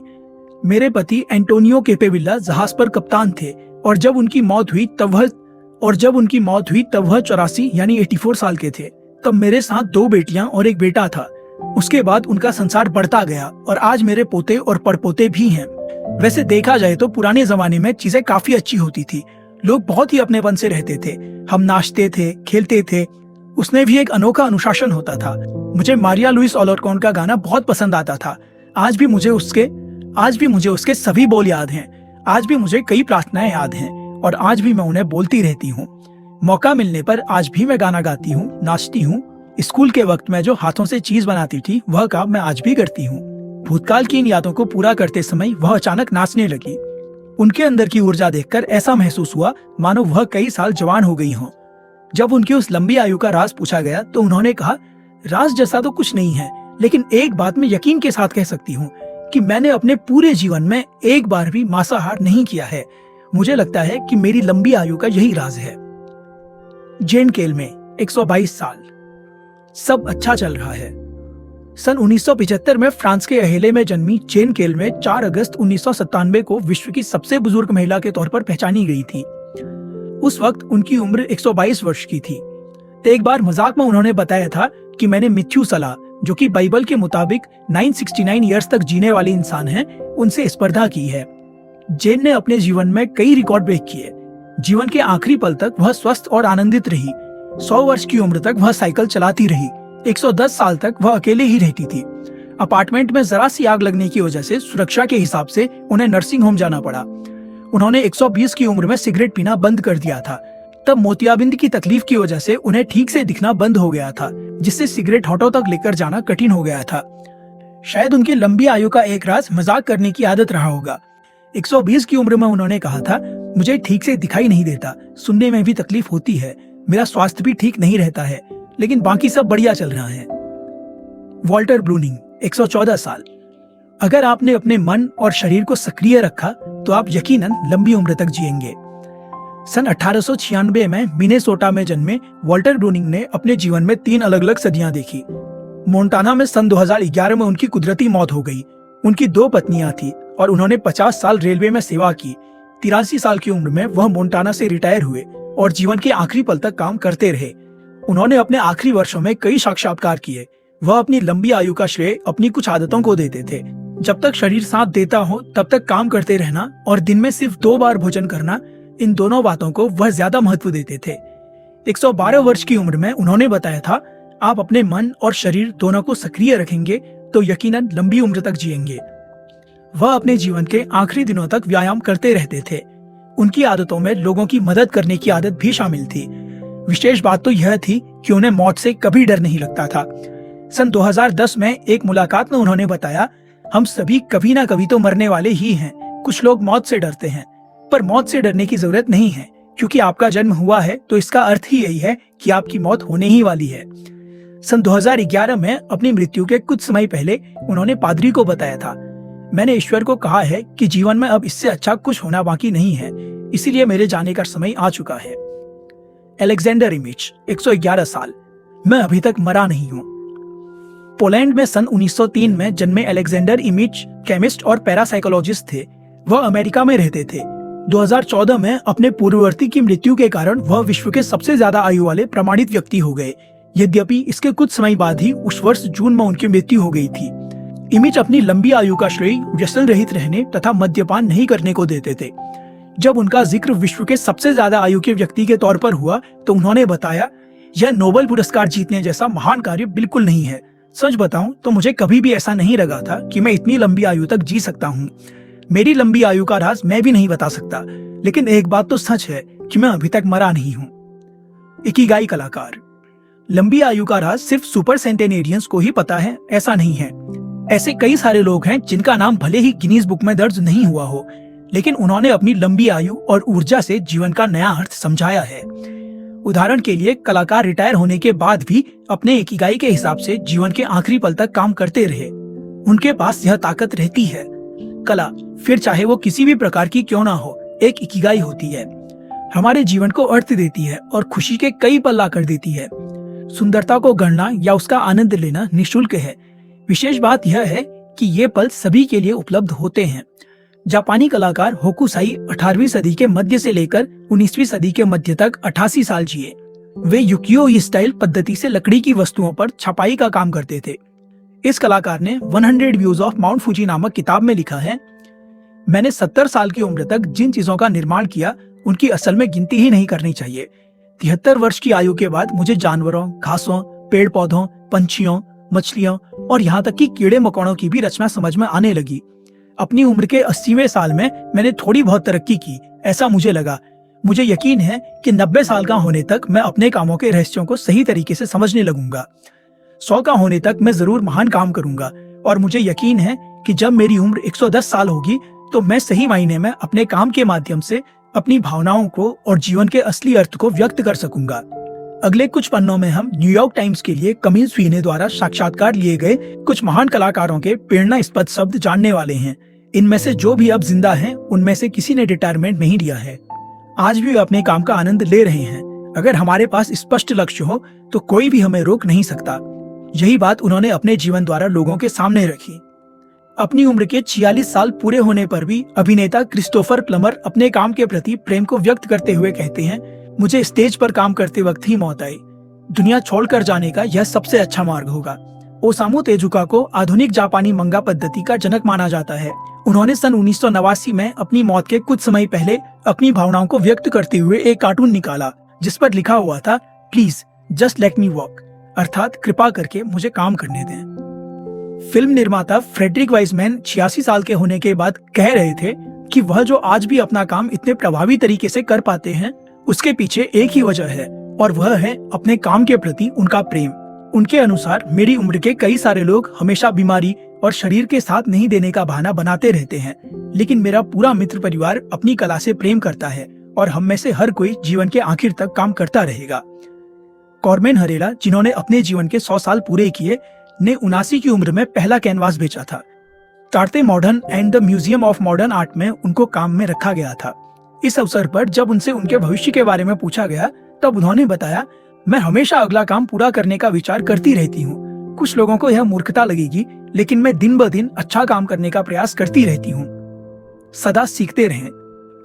मेरे पति एंटोनियो केपेविल्ला जहाज पर कप्तान थे और जब उनकी मौत हुई तब वह 84 यानी 84 साल के थे। तब मेरे साथ 2 बेटियां और एक बेटा था। उसके बाद उनका संसार बढ़ता गया और आज मेरे पोते और पड़पोते भी हैं। वैसे देखा जाए तो पुराने जमाने में चीजें काफी अच्छी होती थी। लोग बहुत ही अपनेपन से रहते थे। हम नाचते थे, खेलते थे। उसमें भी एक अनोखा अनुशासन होता था। मुझे मारिया लुइस ओलोरकॉन का गाना बहुत पसंद आता था। आज भी मुझे उसके सभी बोल याद हैं। आज भी मुझे कई प्रार्थनाएं याद हैं और आज भी मैं उन्हें बोलती रहती हूँ। मौका मिलने पर आज भी मैं गाना गाती हूँ, नाचती हूँ। स्कूल के वक्त में जो हाथों से चीज बनाती थी वह काम मैं आज भी करती हूँ। भूतकाल की इन यादों को पूरा करते समय वह अचानक नाचने लगी। उनके अंदर की ऊर्जा देखकर ऐसा महसूस हुआ मानो वह कई साल जवान हो गई हों। जब उनकी उस लंबी आयु का राज पूछा गया तो उन्होंने कहा, राज जैसा तो कुछ नहीं है, लेकिन एक बात मैं यकीन के साथ कह सकती हूँ कि मैंने अपने पूरे जीवन में एक बार भी मांसाहार नहीं किया है। मुझे लगता है कि मेरी लंबी आयु का यही राज है। जेन केल्मे, 122 साल। सब अच्छा चल रहा है। सन 1975 में फ्रांस के अहेले में जन्मी जेन केल्मे 4 अगस्त 1997 को विश्व की सबसे बुजुर्ग महिला के तौर पर पहचानी गई थी। उस वक्त उनकी उम्र 122 वर्ष की थी। एक बार मजाक में उन्होंने बताया था कि मैंने मिथ्यूसला, जो कि बाइबल के मुताबिक 969 ईयर्स तक जीने वाले इंसान हैं, उनसे स्पर्धा की है। जेन ने अपने जीवन में कई रिकॉर्ड ब्रेक किए। जीवन के आखिरी पल तक वह स्वस्थ और आनंदित रही। 100 वर्ष की उम्र तक वह साइकिल चलाती रही। 110 साल तक वह अकेले ही रहती थी। अपार्टमेंट में जरा सी आग लगने की वजह से सुरक्षा के हिसाब से उन्हें नर्सिंग होम जाना पड़ा। उन्होंने 120 की उम्र में सिगरेट पीना बंद कर दिया था। तब मोतियाबिंद की तकलीफ की वजह से उन्हें ठीक से दिखना बंद हो गया था, जिससे सिगरेट होठों तक लेकर जाना कठिन हो गया था। शायद उनकी लंबी आयु का एक राज मजाक करने की आदत रहा होगा। 120 की उम्र में उन्होंने कहा था, मुझे ठीक से दिखाई नहीं देता, सुनने में भी तकलीफ होती है, मेरा स्वास्थ्य भी ठीक नहीं रहता है, लेकिन बाकी सब बढ़िया चल रहा है। वॉल्टर ब्रूनिंग, 114 साल। अगर आपने अपने मन और शरीर को सक्रिय रखा तो आप यकीनन लंबी उम्र तक जिएंगे। सन 1896 में मिनेसोटा में जन्मे वॉल्टर ब्रूनिंग ने अपने जीवन में 3 अलग अलग सदियां देखी। मोंटाना में सन 2011 में उनकी कुदरती मौत हो गई। उनकी 2 पत्नियां थी और उन्होंने 50 साल रेलवे में सेवा की। 83 साल की उम्र में वह मोंटाना से रिटायर हुए और जीवन के आखिरी पल तक काम करते रहे। उन्होंने अपने आखिरी वर्षों में कई साक्षात्कार किए। वह अपनी लंबी आयु का श्रेय अपनी कुछ आदतों को देते थे। जब तक शरीर साथ देता हो तब तक काम करते रहना और दिन में सिर्फ 2 बार भोजन करना, इन दोनों बातों को वह ज्यादा महत्व देते थे। 112 वर्ष की उम्र में उन्होंने बताया था, आप अपने मन और शरीर दोनों को सक्रिय रखेंगे तो यकीनन लंबी उम्र तक जिएंगे। वह अपने जीवन के आखिरी दिनों तक व्यायाम करते रहते थे। उनकी आदतों में लोगों की मदद करने की आदत भी शामिल थी। विशेष बात तो यह थी कि उन्हें मौत से कभी डर नहीं लगता था। सन 2010 में एक मुलाकात में उन्होंने बताया, हम सभी कभी ना कभी तो मरने वाले ही हैं। कुछ लोग मौत से डरते हैं, पर मौत से डरने की जरूरत नहीं है, क्योंकि आपका जन्म हुआ है तो इसका अर्थ ही यही है कि आपकी मौत होने ही वाली है। सन 2011 में अपनी मृत्यु के कुछ समय पहले उन्होंने पादरी को बताया था, मैंने ईश्वर को कहा है कि जीवन में अब इससे अच्छा कुछ होना बाकी नहीं है, इसीलिए मेरे जाने का समय आ चुका है। अलेक्जेंडर इमिच, 111 साल। मैं अभी तक मरा नहीं हूँ। पोलैंड में सन 1903 में जन्मे अलेक्जेंडर इमिच केमिस्ट और पैरासाइकोलॉजिस्ट थे। वह अमेरिका में रहते थे। 2014 में अपने पूर्ववर्ती की मृत्यु के कारण वह विश्व के सबसे ज्यादा आयु वाले प्रमाणित व्यक्ति हो गए। यद्यपि इसके कुछ समय बाद ही उस वर्ष जून में उनकी मृत्यु हो गई थी। इमिच अपनी लंबी आयु का श्रेय व्यसन रहित रहने तथा मद्यपान नहीं करने को देते थे। जब उनका जिक्र विश्व के सबसे ज्यादा आयु के व्यक्ति के तौर पर हुआ तो उन्होंने बताया, यह नोबेल पुरस्कार जीतने जैसा महान कार्य बिल्कुल नहीं है। सच बताऊं तो मुझे कभी भी ऐसा नहीं लगा था कि मैं इतनी लंबी आयु तक जी सकता हूँ। मेरी लंबी आयु का राज मैं भी नहीं बता सकता, लेकिन एक बात तो सच है कि मैं अभी तक मरा नहीं हूँ। इकिगाई कलाकार। लंबी आयु का राज सिर्फ सुपर सेंटेनेरियंस को ही पता है, ऐसा नहीं है। ऐसे कई सारे लोग हैं जिनका नाम भले ही गिनीज बुक में दर्ज नहीं हुआ हो, लेकिन उन्होंने अपनी लंबी आयु और ऊर्जा से जीवन का नया अर्थ समझाया है। उदाहरण के लिए, कलाकार रिटायर होने के बाद भी अपने इकिगाई के हिसाब से जीवन के आखिरी पल तक काम करते रहे। उनके पास यह ताकत रहती है। कला, फिर चाहे वो किसी भी प्रकार की क्यों ना हो, एक इकिगाई होती है। हमारे जीवन को अर्थ देती है और खुशी के कई पल ला कर देती है। सुंदरता को गढ़ना या उसका आनंद लेना निःशुल्क है। विशेष बात यह है कि ये पल सभी के लिए उपलब्ध होते हैं। जापानी कलाकार होकुसाई 18वीं सदी के मध्य से लेकर 19वीं सदी के मध्य तक 88 साल जिए। वे युकियो स्टाइल पद्धति से लकड़ी की वस्तुओं पर छपाई का काम करते थे। इस कलाकार ने 100 व्यूज ऑफ माउंट फूजी नामक किताब में लिखा है, मैंने 70 साल की उम्र तक जिन चीजों का निर्माण किया उनकी असल में गिनती ही नहीं करनी चाहिए। 73 वर्ष की आयु के बाद मुझे जानवरों, घासों, पेड़ पौधों, पंछियों, मछलियों और यहाँ तक कि कीड़े मकोड़ों की भी रचना समझ में आने लगी। अपनी उम्र के 80वें साल में मैंने थोड़ी बहुत तरक्की की, ऐसा मुझे लगा। मुझे यकीन है कि 90 साल का होने तक मैं अपने कामों के रहस्यों को सही तरीके से समझने लगूंगा। 100 का होने तक मैं जरूर महान काम करूंगा और मुझे यकीन है कि जब मेरी उम्र 110 साल होगी तो मैं सही मायने में अपने काम के माध्यम से अपनी भावनाओं को और जीवन के असली अर्थ को व्यक्त कर सकूंगा। अगले कुछ पन्नों में हम न्यूयॉर्क टाइम्स के लिए कमिल स्वीने द्वारा साक्षात्कार लिए गए कुछ महान कलाकारों के प्रेरणास्पद शब्द जानने वाले हैं। इनमें से जो भी अब जिंदा हैं, उनमें से किसी ने रिटायरमेंट नहीं लिया है। आज भी वे अपने काम का आनंद ले रहे हैं। अगर हमारे पास स्पष्ट लक्ष्य हो तो कोई भी हमें रोक नहीं सकता। यही बात उन्होंने अपने जीवन द्वारा लोगों के सामने रखी। अपनी उम्र के 46 साल पूरे होने पर भी अभिनेता क्रिस्टोफर प्लमर अपने काम के प्रति प्रेम को व्यक्त करते हुए कहते हैं, मुझे स्टेज पर काम करते वक्त ही मौत आई। दुनिया छोड़कर जाने का यह सबसे अच्छा मार्ग होगा। ओसामू तेजुका को आधुनिक जापानी मंगा पद्धति का जनक माना जाता है। उन्होंने सन 1989 में अपनी मौत के कुछ समय पहले अपनी भावनाओं को व्यक्त करते हुए एक कार्टून निकाला, जिस पर लिखा हुआ था, please just let me walk, अर्थात कृपा करके मुझे काम करने दें। फिल्म निर्माता फ्रेडरिक वाइसमैन 86 साल के होने के बाद कह रहे थे कि वह जो आज भी अपना काम इतने प्रभावी तरीके से कर पाते हैं, उसके पीछे एक ही वजह है, और वह है अपने काम के प्रति उनका प्रेम। उनके अनुसार मेरी उम्र के कई सारे लोग हमेशा बीमारी और शरीर के साथ नहीं देने का बहाना बनाते रहते हैं, लेकिन मेरा पूरा मित्र परिवार अपनी कला से प्रेम करता है और हम में से हर कोई जीवन के आखिर तक काम करता रहेगा। कॉर्मेन हरेरा, जिन्होंने अपने जीवन के 100 साल पूरे किए, ने 79 की उम्र में पहला कैनवास बेचा था। टार्टे modern and the museum of modern art में उनको काम में रखा गया था। इस अवसर पर जब उनसे उनके भविष्य के बारे में पूछा गया, तब उन्होंने बताया, मैं हमेशा अगला काम पूरा करने का विचार करती रहती हूँ। कुछ लोगों को यह मूर्खता लगेगी, लेकिन मैं दिन ब दिन अच्छा काम करने का प्रयास करती रहती हूँ। सदा सीखते रहें।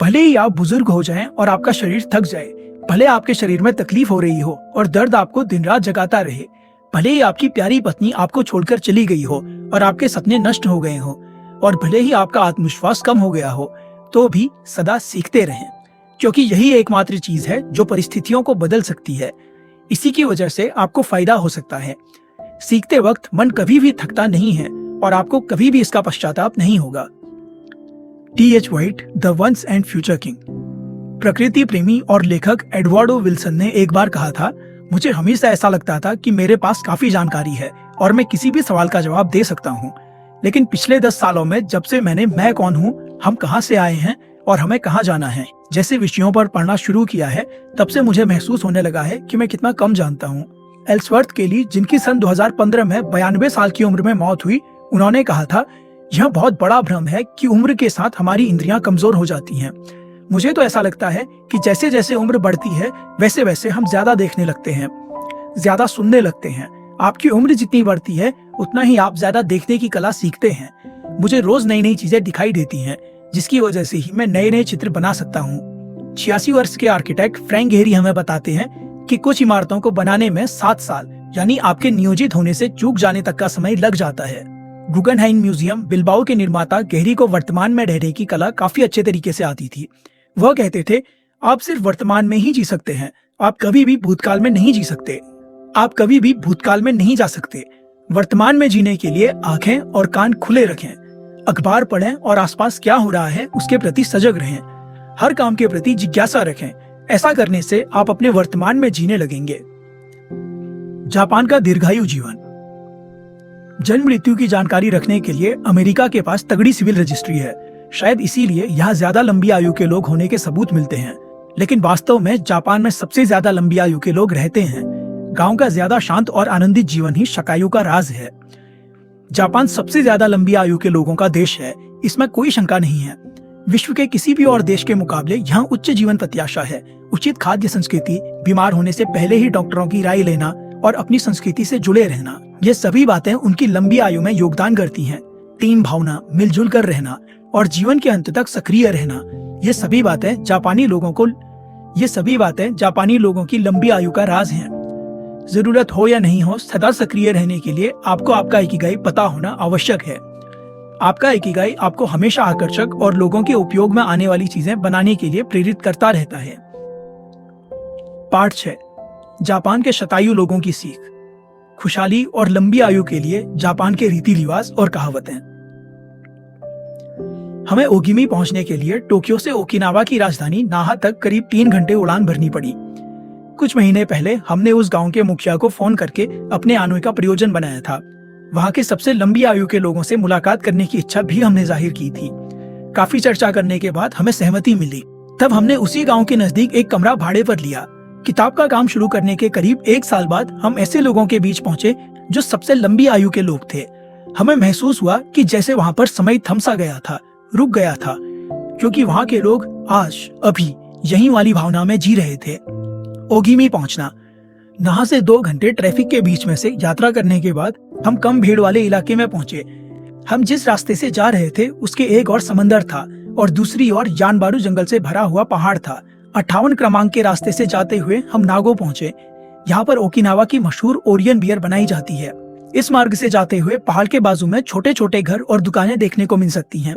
भले ही आप बुजुर्ग हो जाएं और आपका शरीर थक जाए, भले आपके शरीर में तकलीफ हो रही हो और दर्द आपको दिन रात जगाता रहे, भले ही आपकी प्यारी पत्नी आपको छोड़कर चली गई हो और आपके सपने नष्ट हो गए हो, और भले ही आपका आत्मविश्वास कम हो गया हो, तो भी सदा सीखते रहें, क्योंकि यही एकमात्र चीज है जो परिस्थितियों को बदल सकती है। इसी की वजह से आपको फायदा हो सकता है। सीखते वक्त मन कभी भी थकता नहीं है और आपको कभी भी इसका पश्चाताप नहीं होगा। T.H. White, the ones and future king. प्रकृति प्रेमी और लेखक एडवर्डो विल्सन ने एक बार कहा था, मुझे हमेशा ऐसा लगता था कि मेरे पास काफी जानकारी है और मैं किसी भी सवाल का जवाब दे सकता हूँ, लेकिन पिछले 10 सालों में जब से मैंने मैं कौन हूँ, हम कहाँ से आए हैं और हमें कहाँ जाना है जैसे विषयों पर पढ़ना शुरू किया है, तब से मुझे महसूस होने लगा है कि मैं कितना कम जानता हूँ। एल्सवर्थ केली, जिनकी सन 2015 में 92 साल की उम्र में मौत हुई, उन्होंने कहा था, यह बहुत बड़ा भ्रम है कि उम्र के साथ हमारी इंद्रियां कमजोर हो जाती हैं। मुझे तो ऐसा लगता है कि जैसे जैसे उम्र बढ़ती है, वैसे वैसे हम ज्यादा देखने लगते हैं, ज्यादा सुनने लगते हैं। आपकी उम्र जितनी बढ़ती है, उतना ही आप ज्यादा देखने की कला सीखते हैं। मुझे रोज नई नई चीजें दिखाई देती हैं, जिसकी वजह से ही मैं नए नए चित्र बना सकता हूँ। 86 वर्ष के आर्किटेक्ट फ्रैंक गेहरी हमें बताते हैं कि कुछ इमारतों को बनाने में 7 साल, यानी आपके नियोजित होने से चूक जाने तक का समय लग जाता है। गुगनहाइम म्यूजियम बिलबाओ के निर्माता गेहरी को वर्तमान में रहने की कला काफी अच्छे तरीके से आती थी। वह कहते थे, आप सिर्फ वर्तमान में ही जी सकते हैं, आप कभी भी भूतकाल में नहीं जी सकते, आप कभी भी भूतकाल में नहीं जा सकते। वर्तमान में जीने के लिए आंखें और कान खुले रखें, अखबार पढ़ें और आसपास क्या हो रहा है उसके प्रति सजग रहें, हर काम के प्रति जिज्ञासा रखें। ऐसा करने से आप अपने वर्तमान में जीने लगेंगे। जापान का दीर्घायु जीवन। जन्म मृत्यु की जानकारी रखने के लिए अमेरिका के पास तगड़ी सिविल रजिस्ट्री है। शायद इसीलिए यहाँ ज्यादा लंबी आयु के लोग होने के सबूत मिलते हैं, लेकिन वास्तव में जापान में सबसे ज्यादा लंबी आयु के लोग रहते हैं। गांव का ज्यादा शांत और आनंदित जीवन ही शतायु का राज है। जापान सबसे ज्यादा लंबी आयु के लोगों का देश है, इसमें कोई शंका नहीं है। विश्व के किसी भी और देश के मुकाबले यहाँ उच्च जीवन प्रत्याशा है। उचित खाद्य संस्कृति, बीमार होने से पहले ही डॉक्टरों की राय लेना और अपनी संस्कृति से जुड़े रहना, ये सभी बातें उनकी लंबी आयु में योगदान करती हैं। टीम भावना, मिलजुल कर रहना और जीवन के अंत तक सक्रिय रहना, ये सभी बातें जापानी लोगों की लंबी आयु का राज हैं। जरूरत हो या नहीं हो, सदा सक्रिय रहने के लिए आपको आपका इकिगाई पता होना आवश्यक है। आपका इकिगाई आपको हमेशा आकर्षक और लोगों के उपयोग में आने वाली चीजें बनाने के लिए प्रेरित करता रहता है। पार्ट 6, जापान के शतायु लोगों की सीख। खुशहाली और लंबी आयु के लिए जापान के रीति रिवाज और कहावतें। हमें ओगिमी पहुंचने के लिए टोक्यो से ओकिनावा की राजधानी नाहा तक करीब 3 घंटे उड़ान भरनी पड़ी। कुछ महीने पहले हमने उस गांव के मुखिया को फोन करके अपने आने का प्रयोजन बनाया था। वहां के सबसे लंबी आयु के लोगों से मुलाकात करने की इच्छा भी हमने जाहिर की थी। काफी चर्चा करने के बाद हमें सहमति मिली। तब हमने उसी गांव के नजदीक एक कमरा भाड़े पर लिया। किताब का काम शुरू करने के करीब 1 साल बाद हम ऐसे लोगों के बीच पहुंचे जो सबसे लंबी आयु के लोग थे। हमें महसूस हुआ कि जैसे वहां पर समय थमसा गया था, रुक गया था, क्योंकि वहां के लोग आज अभी यही वाली भावना में जी रहे थे। ओगिमी पहुंचना। नाहा से 2 घंटे ट्रैफिक के बीच में से यात्रा करने के बाद हम कम भीड़ वाले इलाके में पहुंचे। हम जिस रास्ते से जा रहे थे उसके एक और समंदर था और दूसरी ओर जानबारू जंगल से भरा हुआ पहाड़ था। 58 क्रमांक के रास्ते से जाते हुए हम नागो पहुंचे। यहाँ पर ओकिनावा की मशहूर ओरियन बियर बनाई जाती है। इस मार्ग से जाते हुए पहाड़ के बाजू में छोटे छोटे घर और दुकानें देखने को मिल सकती हैं।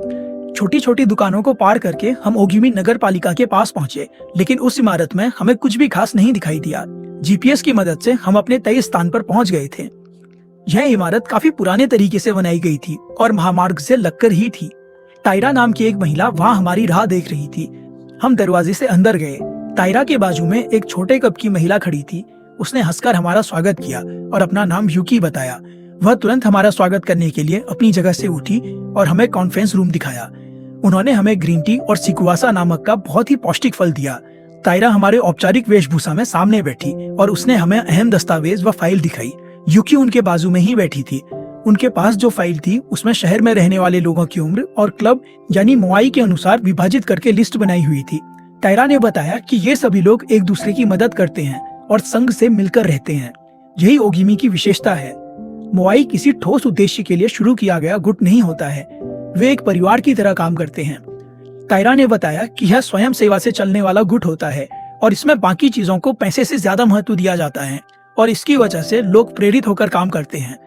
छोटी छोटी दुकानों को पार करके हम ओगिमी नगर पालिका के पास पहुंचे, लेकिन उस इमारत में हमें कुछ भी खास नहीं दिखाई दिया। जीपीएस की मदद से हम अपने तय स्थान पर पहुंच गए थे। यह इमारत काफी पुराने तरीके से बनाई गई थी और महामार्ग से लगकर ही थी। तायरा नाम की एक महिला वहाँ हमारी राह देख रही थी। हम दरवाजे से अंदर गए। तायरा के बाजू में एक छोटे कप की महिला खड़ी थी। उसने हंसकर हमारा स्वागत किया और अपना नाम यूकी बताया। वह तुरंत हमारा स्वागत करने के लिए अपनी जगह से उठी और हमें कॉन्फ्रेंस रूम दिखाया। उन्होंने हमें ग्रीन टी और सिकुआसा नामक का बहुत ही पौष्टिक फल दिया। तायरा हमारे औपचारिक वेशभूषा में सामने बैठी और उसने हमें अहम दस्तावेज व फाइल दिखाई। यूकी उनके बाजू में ही बैठी थी। उनके पास जो फाइल थी उसमें शहर में रहने वाले लोगों की उम्र और क्लब यानी मोआई के अनुसार विभाजित करके लिस्ट बनाई हुई थी। तायरा ने बताया कि ये सभी लोग एक दूसरे की मदद करते हैं और संघ से मिलकर रहते हैं। यही ओगिमी की विशेषता है। मोआई किसी ठोस उद्देश्य के लिए शुरू किया गया गुट नहीं होता है। वे एक परिवार की तरह काम करते हैं। तायरा ने बताया कि यह स्वयं सेवा से चलने वाला गुट होता है और इसमें बाकी चीजों को पैसे से ज्यादा महत्व दिया जाता है और इसकी वजह से लोग प्रेरित होकर काम करते हैं।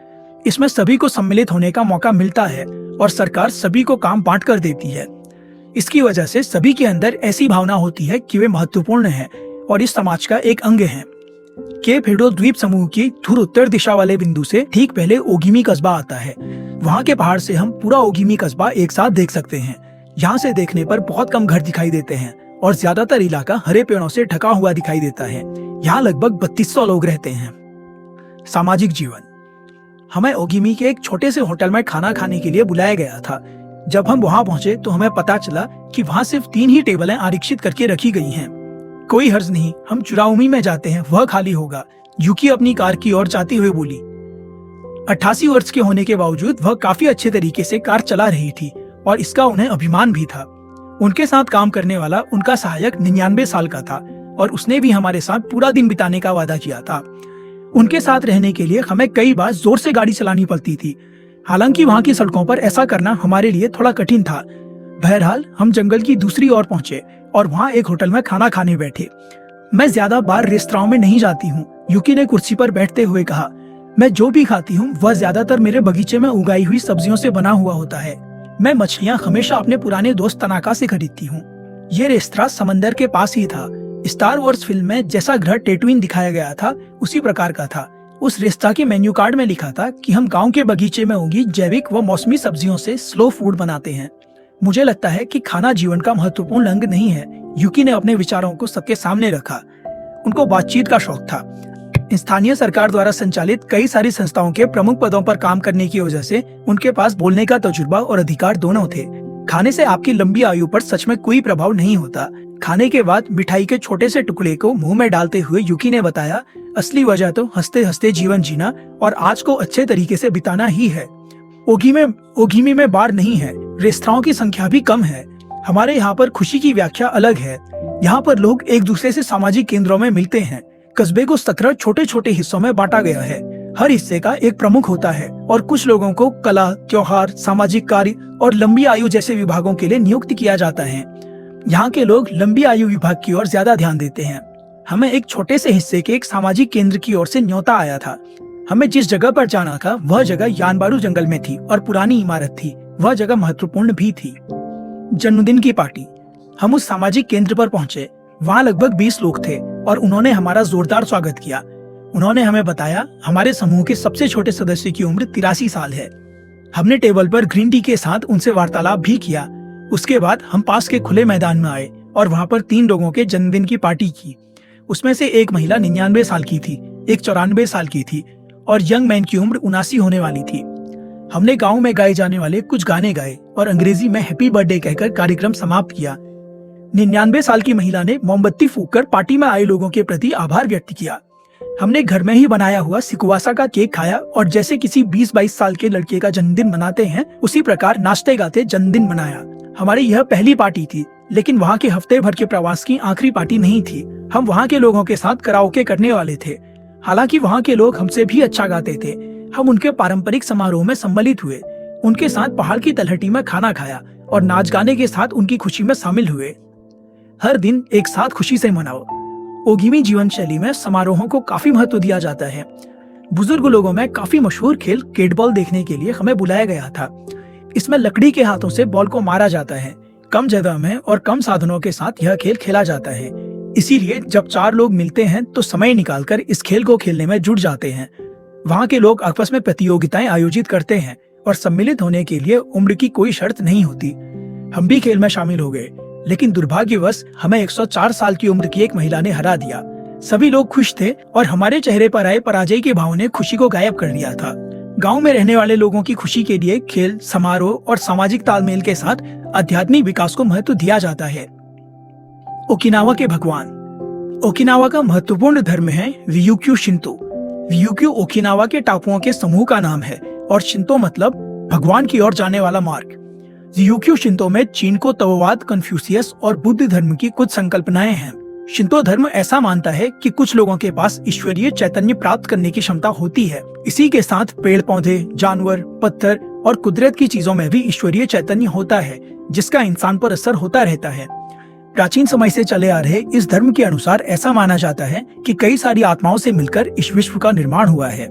इसमें सभी को सम्मिलित होने का मौका मिलता है और सरकार सभी को काम बांट कर देती है। इसकी वजह से सभी के अंदर ऐसी भावना होती है कि वे महत्वपूर्ण हैं और इस समाज का एक अंग हैं। केप हिडो द्वीप समूह की धुर उत्तर दिशा वाले बिंदु से ठीक पहले ओगिमी कस्बा आता है। वहाँ के पहाड़ से हम पूरा ओगिमी कस्बा एक साथ देख सकते हैं। यहाँ से देखने पर बहुत कम घर दिखाई देते हैं और ज्यादातर इलाका हरे पेड़ों से ढका हुआ दिखाई देता है। यहाँ लगभग 3200 लोग रहते हैं। सामाजिक जीवन। हमें ओगिमी के एक छोटे से होटल में खाना खाने के लिए बुलाया गया था। जब हम वहाँ पहुँचे तो हमें पता चला कि वहाँ सिर्फ 3 ही टेबलें आरक्षित करके रखी गई हैं। कोई हर्ज नहीं, हम चुराउमी में जाते हैं, वह खाली होगा। यूकी अपनी कार की ओर जाती हुए बोली। 88 वर्ष के होने के बावजूद वह काफी अच्छे तरीके से कार चला रही थी और इसका उन्हें अभिमान भी था। उनके साथ काम करने वाला उनका सहायक 99 साल का था और उसने भी हमारे साथ पूरा दिन बिताने का वादा किया था। उनके साथ रहने के लिए हमें कई बार जोर से गाड़ी चलानी पड़ती थी। हालांकि वहाँ की सड़कों पर ऐसा करना हमारे लिए थोड़ा कठिन था। बहरहाल हम जंगल की दूसरी ओर पहुंचे और वहाँ एक होटल में खाना खाने बैठे। मैं ज्यादा बार रेस्तरां में नहीं जाती हूँ, यूकी ने कुर्सी पर बैठते हुए कहा। मैं जो भी खाती हूँ वह ज्यादातर मेरे बगीचे में उगाई हुई सब्जियों से बना हुआ होता है। मैं मछलियाँ हमेशा अपने पुराने दोस्त तनाका से खरीदती हूँ। ये रेस्तरां समंदर के पास ही था। स्टार वॉर्स फिल्म में जैसा ग्रह टेटुइन दिखाया गया था उसी प्रकार का था। उस रेस्तरां के मेन्यू कार्ड में लिखा था कि हम गांव के बगीचे में उगी जैविक व मौसमी सब्जियों से स्लो फूड बनाते हैं। मुझे लगता है कि खाना जीवन का महत्वपूर्ण अंग नहीं है। यूकी ने अपने विचारों को सबके सामने रखा। उनको बातचीत का शौक था। स्थानीय सरकार द्वारा संचालित कई सारी संस्थाओं के प्रमुख पदों पर काम करने की वजह से उनके पास बोलने का तजुर्बा और अधिकार दोनों थे। खाने से आपकी लंबी आयु पर सच में कोई प्रभाव नहीं होता। खाने के बाद मिठाई के छोटे से टुकड़े को मुंह में डालते हुए यूकी ने बताया, असली वजह तो हंसते हंसते जीवन जीना और आज को अच्छे तरीके से बिताना ही है। ओगिमी में बार नहीं है, रेस्तराओं की संख्या भी कम है। हमारे यहाँ पर खुशी की व्याख्या अलग है। यहाँ पर लोग एक दूसरे से सामाजिक केंद्रों में मिलते हैं। कस्बे को सत्रह छोटे छोटे हिस्सों में बांटा गया है। हर हिस्से का एक प्रमुख होता है और कुछ लोगों को कला, त्योहार, सामाजिक कार्य और लंबी आयु जैसे विभागों के लिए नियुक्त किया जाता है। यहाँ के लोग लंबी आयु विभाग की ओर ज्यादा ध्यान देते हैं। हमें एक छोटे से हिस्से के एक सामाजिक केंद्र की ओर से न्योता आया था। हमें जिस जगह पर जाना था वह जगह यानबारू जंगल में थी और पुरानी इमारत थी। वह जगह महत्वपूर्ण भी थी। जन्मदिन की पार्टी। हम उस सामाजिक केंद्र पर पहुंचे। वहाँ लगभग 20 लोग थे और उन्होंने हमारा जोरदार स्वागत किया। उन्होंने हमें बताया हमारे समूह के सबसे छोटे सदस्य की उम्र 83 साल है। हमने टेबल पर ग्रीन टी के साथ उनसे वार्तालाप भी किया। उसके बाद हम पास के खुले मैदान में आए और वहाँ पर 3 लोगों के जन्मदिन की पार्टी की। उसमें से एक महिला 99 साल की थी, एक 94 साल की थी और यंग मैन की उम्र 79 होने वाली थी। हमने गाँव में गाए जाने वाले कुछ गाने गाए और अंग्रेजी में हैप्पी बर्थडे कहकर कार्यक्रम समाप्त किया। 99 साल की महिला ने मोमबत्ती फूंककर पार्टी में आए लोगों के प्रति आभार व्यक्त किया। हमने घर में ही बनाया हुआ सिकुआसा का केक खाया और जैसे किसी 20-22 साल के लड़के का जन्मदिन मनाते हैं उसी प्रकार नाचते गाते जन्मदिन मनाया। हमारी यह पहली पार्टी थी, लेकिन वहाँ के हफ्ते भर के प्रवास की आखिरी पार्टी नहीं थी। हम वहाँ के लोगों के साथ कराओके करने वाले थे। हालांकि वहाँ के लोग हमसे भी अच्छा गाते थे। हम उनके पारंपरिक समारोह में सम्मिलित हुए। उनके साथ पहाड़ की तलहटी में खाना खाया और नाच गाने के साथ उनकी खुशी में शामिल हुए। हर दिन एक साथ खुशी से मनाओ। ओगिमी जीवन शैली में समारोहों को काफी महत्व दिया जाता है। बुजुर्ग लोगों में काफी मशहूर खेल केटबॉल देखने के लिए हमें बुलाया गया था। इसमें लकड़ी के हाथों से बॉल को मारा जाता है। कम जगह में और कम साधनों के साथ यह खेल खेला जाता है। इसीलिए जब 4 लोग मिलते हैं तो समय निकालकर इस खेल को खेलने में जुट जाते हैं। वहाँ के लोग आपस में प्रतियोगिताएं आयोजित करते हैं और सम्मिलित होने के लिए उम्र की कोई शर्त नहीं होती। हम भी खेल में शामिल हो गए, लेकिन दुर्भाग्यवश हमें 104 साल की उम्र की एक महिला ने हरा दिया। सभी लोग खुश थे और हमारे चेहरे पर आए पराजय के भाव ने खुशी को गायब कर दिया था। गांव में रहने वाले लोगों की खुशी के लिए खेल, समारोह और सामाजिक तालमेल के साथ आध्यात्मिक विकास को महत्व दिया जाता है। ओकिनावा के भगवान। ओकिनावा का महत्वपूर्ण धर्म है रियुक्यू शिंतो। रियुक्यू ओकिनावा के टापुओं के समूह का नाम है और शिंतो मतलब भगवान की ओर जाने वाला मार्ग। रियुक्यू शिंतो में चीन को तवोवाद, कन्फ्यूशियस और बुद्ध धर्म की कुछ संकल्पनाएं हैं। शिंतो धर्म ऐसा मानता है कि कुछ लोगों के पास ईश्वरीय चैतन्य प्राप्त करने की क्षमता होती है। इसी के साथ पेड़ पौधे, जानवर, पत्थर और कुदरत की चीजों में भी ईश्वरीय चैतन्य होता है, जिसका इंसान पर असर होता रहता है। प्राचीन समय से चले आ रहे इस धर्म के अनुसार ऐसा माना जाता है कि कई सारी आत्माओं से मिलकर इस विश्व का निर्माण हुआ है।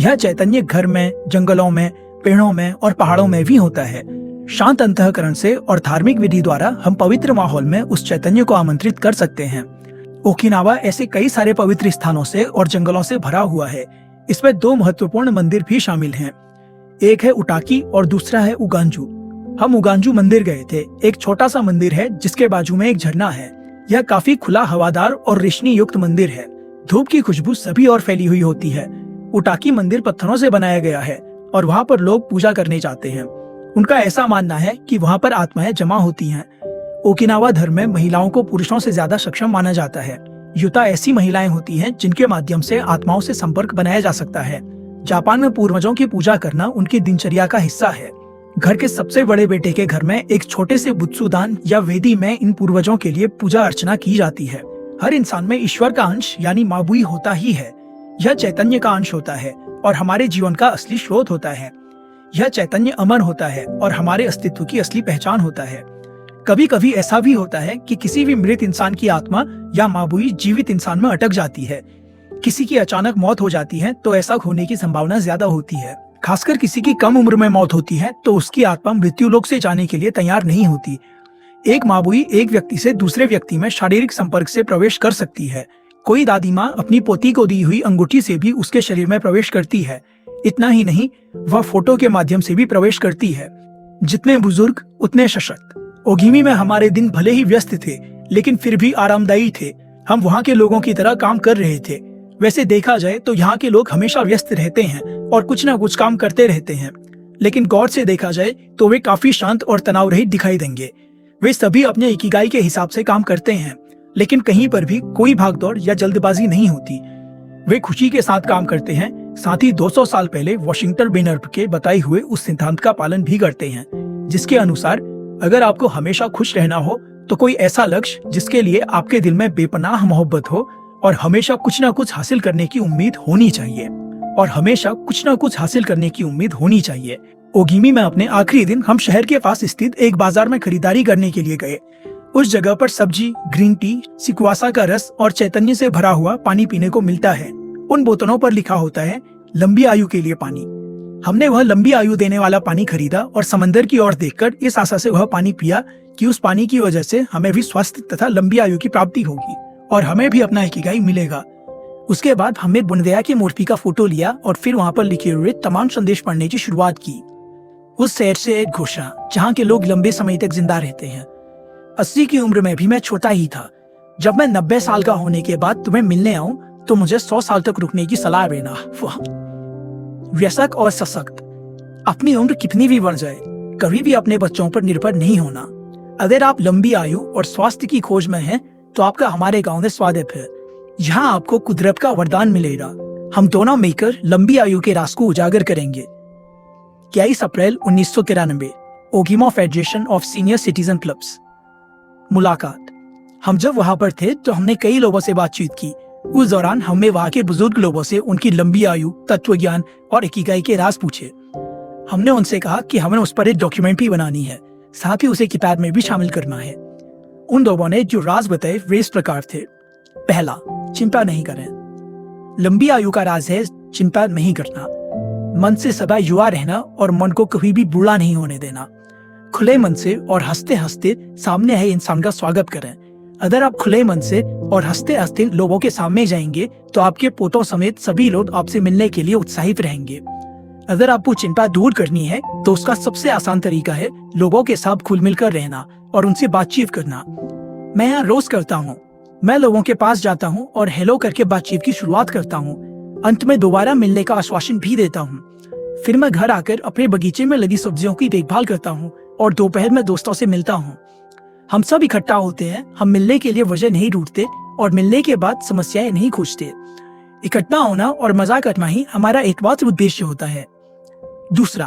यह चैतन्य घर में, जंगलों में, पेड़ों में और पहाड़ों में भी होता है। शांत अंतःकरण से और धार्मिक विधि द्वारा हम पवित्र माहौल में उस चैतन्य को आमंत्रित कर सकते हैं। ओकिनावा ऐसे कई सारे पवित्र स्थानों से और जंगलों से भरा हुआ है। इसमें 2 महत्वपूर्ण मंदिर भी शामिल हैं। एक है उटाकी और दूसरा है उगांजू। हम उगांजू मंदिर गए थे। एक छोटा सा मंदिर है जिसके बाजू में एक झरना है। यह काफी खुला, हवादार और रोशनी युक्त मंदिर है। धूप की खुशबू सभी ओर फैली हुई होती है। उटाकी मंदिर पत्थरों से बनाया गया है और वहाँ पर लोग पूजा करने जाते हैं। उनका ऐसा मानना है कि वहाँ पर आत्माएं जमा होती हैं। ओकिनावा धर्म में महिलाओं को पुरुषों से ज्यादा सक्षम माना जाता है। युता ऐसी महिलाएं होती हैं जिनके माध्यम से आत्माओं से संपर्क बनाया जा सकता है। जापान में पूर्वजों की पूजा करना उनकी दिनचर्या का हिस्सा है। घर के सबसे बड़े बेटे के घर में एक छोटे से बुत्सुदान या वेदी में इन पूर्वजों के लिए पूजा अर्चना की जाती है। हर इंसान में ईश्वर का अंश यानी माबुई होता ही है। यह चैतन्य का अंश होता है और हमारे जीवन का असली स्रोत होता है। यह चैतन्य अमर होता है और हमारे अस्तित्व की असली पहचान होता है। कभी कभी ऐसा भी होता है कि किसी भी मृत इंसान की आत्मा या माबुई जीवित इंसान में अटक जाती है। किसी की अचानक मौत हो जाती है तो ऐसा होने की संभावना ज्यादा होती है। खासकर किसी की कम उम्र में मौत होती है तो उसकी आत्मा मृत्यु लोक से जाने के लिए तैयार नहीं होती। एक माबुई एक व्यक्ति से दूसरे व्यक्ति में शारीरिक संपर्क से प्रवेश कर सकती है। कोई दादी माँ अपनी पोती को दी हुई अंगूठी से भी उसके शरीर में प्रवेश करती है। इतना ही नहीं, वह फोटो के माध्यम से भी प्रवेश करती है। जितने बुजुर्ग उतने सशक्त। ओगिमी में हमारे दिन भले ही व्यस्त थे, लेकिन फिर भी आरामदायी थे। हम वहाँ के लोगों की तरह काम कर रहे थे। वैसे देखा जाए तो यहाँ के लोग हमेशा व्यस्त रहते हैं और कुछ ना कुछ काम करते रहते हैं, लेकिन गौर से देखा जाए तो वे काफी शांत और तनाव रहित दिखाई देंगे। वे सभी अपने इकिगाई के हिसाब से काम करते हैं, लेकिन कहीं पर भी कोई भागदौड़ या जल्दबाजी नहीं होती। वे खुशी के साथ काम करते हैं, साथ ही 200 साल पहले वॉशिंगटन बेनर्फ के बताए हुए उस सिद्धांत का पालन भी करते हैं, जिसके अनुसार अगर आपको हमेशा खुश रहना हो तो कोई ऐसा लक्ष्य जिसके लिए आपके दिल में बेपनाह मोहब्बत हो और हमेशा कुछ ना कुछ हासिल करने की उम्मीद होनी चाहिए ओगिमी में अपने आखिरी दिन हम शहर के पास स्थित एक बाजार में खरीदारी करने के लिए गए। उस जगह पर सब्जी, ग्रीन टी, सिक्वासा का रस और चैतन्य से भरा हुआ पानी पीने को मिलता है। उन बोतलों पर लिखा होता है लंबी आयु के लिए पानी। हमने वह लंबी आयु देने वाला पानी खरीदा और समंदर की ओर देखकर इस आशा से वह पानी पिया कि उस पानी की वजह से हमें भी स्वस्थ तथा लंबी आयु की प्राप्ति होगी और हमें भी अपना इकिगाई मिलेगा। उसके बाद हमने बुनदेया की मूर्ति का फोटो लिया और फिर वहाँ पर लिखे हुए तमाम संदेश पढ़ने की शुरुआत की। उस शहर से एक घोषणा जहाँ के लोग लंबे समय तक जिंदा रहते हैं। 80 की उम्र में भी मैं छोटा ही था। जब मैं 90 साल का होने के बाद तुम्हें मिलने आऊं तो मुझे 100 साल तक रुकने की सलाह देना। व्यसक और सशक्त। अपनी उम्र कितनी भी बढ़ जाए, कभी भी अपने बच्चों पर निर्भर नहीं होना। अगर आप लंबी आयु और स्वास्थ्य की खोज में हैं, तो आपका हमारे गांव में स्वागत है। यहाँ आपको कुदरत का वरदान मिलेगा। हम दोनों मिलकर लंबी आयु के राज को उजागर करेंगे। 21 अप्रैल 1993, ओगिमा federation of senior citizen clubs. मुलाकात। हम जब वहाँ पर थे तो हमने कई लोगों से बातचीत की। उस दौरान हमने वहाँ के बुजुर्ग लोगों से उनकी लंबी आयु, तत्व ज्ञान और इकिगाई के राज पूछे। हमने उनसे कहा कि हमें उस पर एक डॉक्यूमेंट्री बनानी है, साथ ही उसे किताब में भी शामिल करना है। उन लोगों ने जो राज बताए वे इस प्रकार थे। पहला, चिंता नहीं करें। लंबी आयु का राज है चिंता नहीं करना। मन से सदा युवा रहना और मन को कभी भी बुरा नहीं होने देना। खुले मन से और हंसते हंसते सामने आए इंसान का स्वागत करें। अगर आप खुले मन से और हंसते हंसते लोगों के सामने जाएंगे तो आपके पोतों समेत सभी लोग आपसे मिलने के लिए उत्साहित रहेंगे। अगर आपको चिंता दूर करनी है तो उसका सबसे आसान तरीका है लोगों के साथ खुल मिलकर रहना और उनसे बातचीत करना। मैं यहाँ रोज करता हूँ। मैं लोगों के पास जाता हूँ और हेलो करके बातचीत की शुरुआत करता हूँ। अंत में दोबारा मिलने का आश्वासन भी देता हूँ। फिर मैं घर आकर अपने बगीचे में लगी सब्जियों की देखभाल करता हूँ और दोपहर में दोस्तों से मिलता हूँ। हम सब इकट्ठा होते हैं। हम मिलने के लिए वजह नहीं ढूंढते और मिलने के बाद समस्याएं नहीं खोजते। इकट्ठा होना और मजा करना ही हमारा एकमात्र उद्देश्य होता है। दूसरा,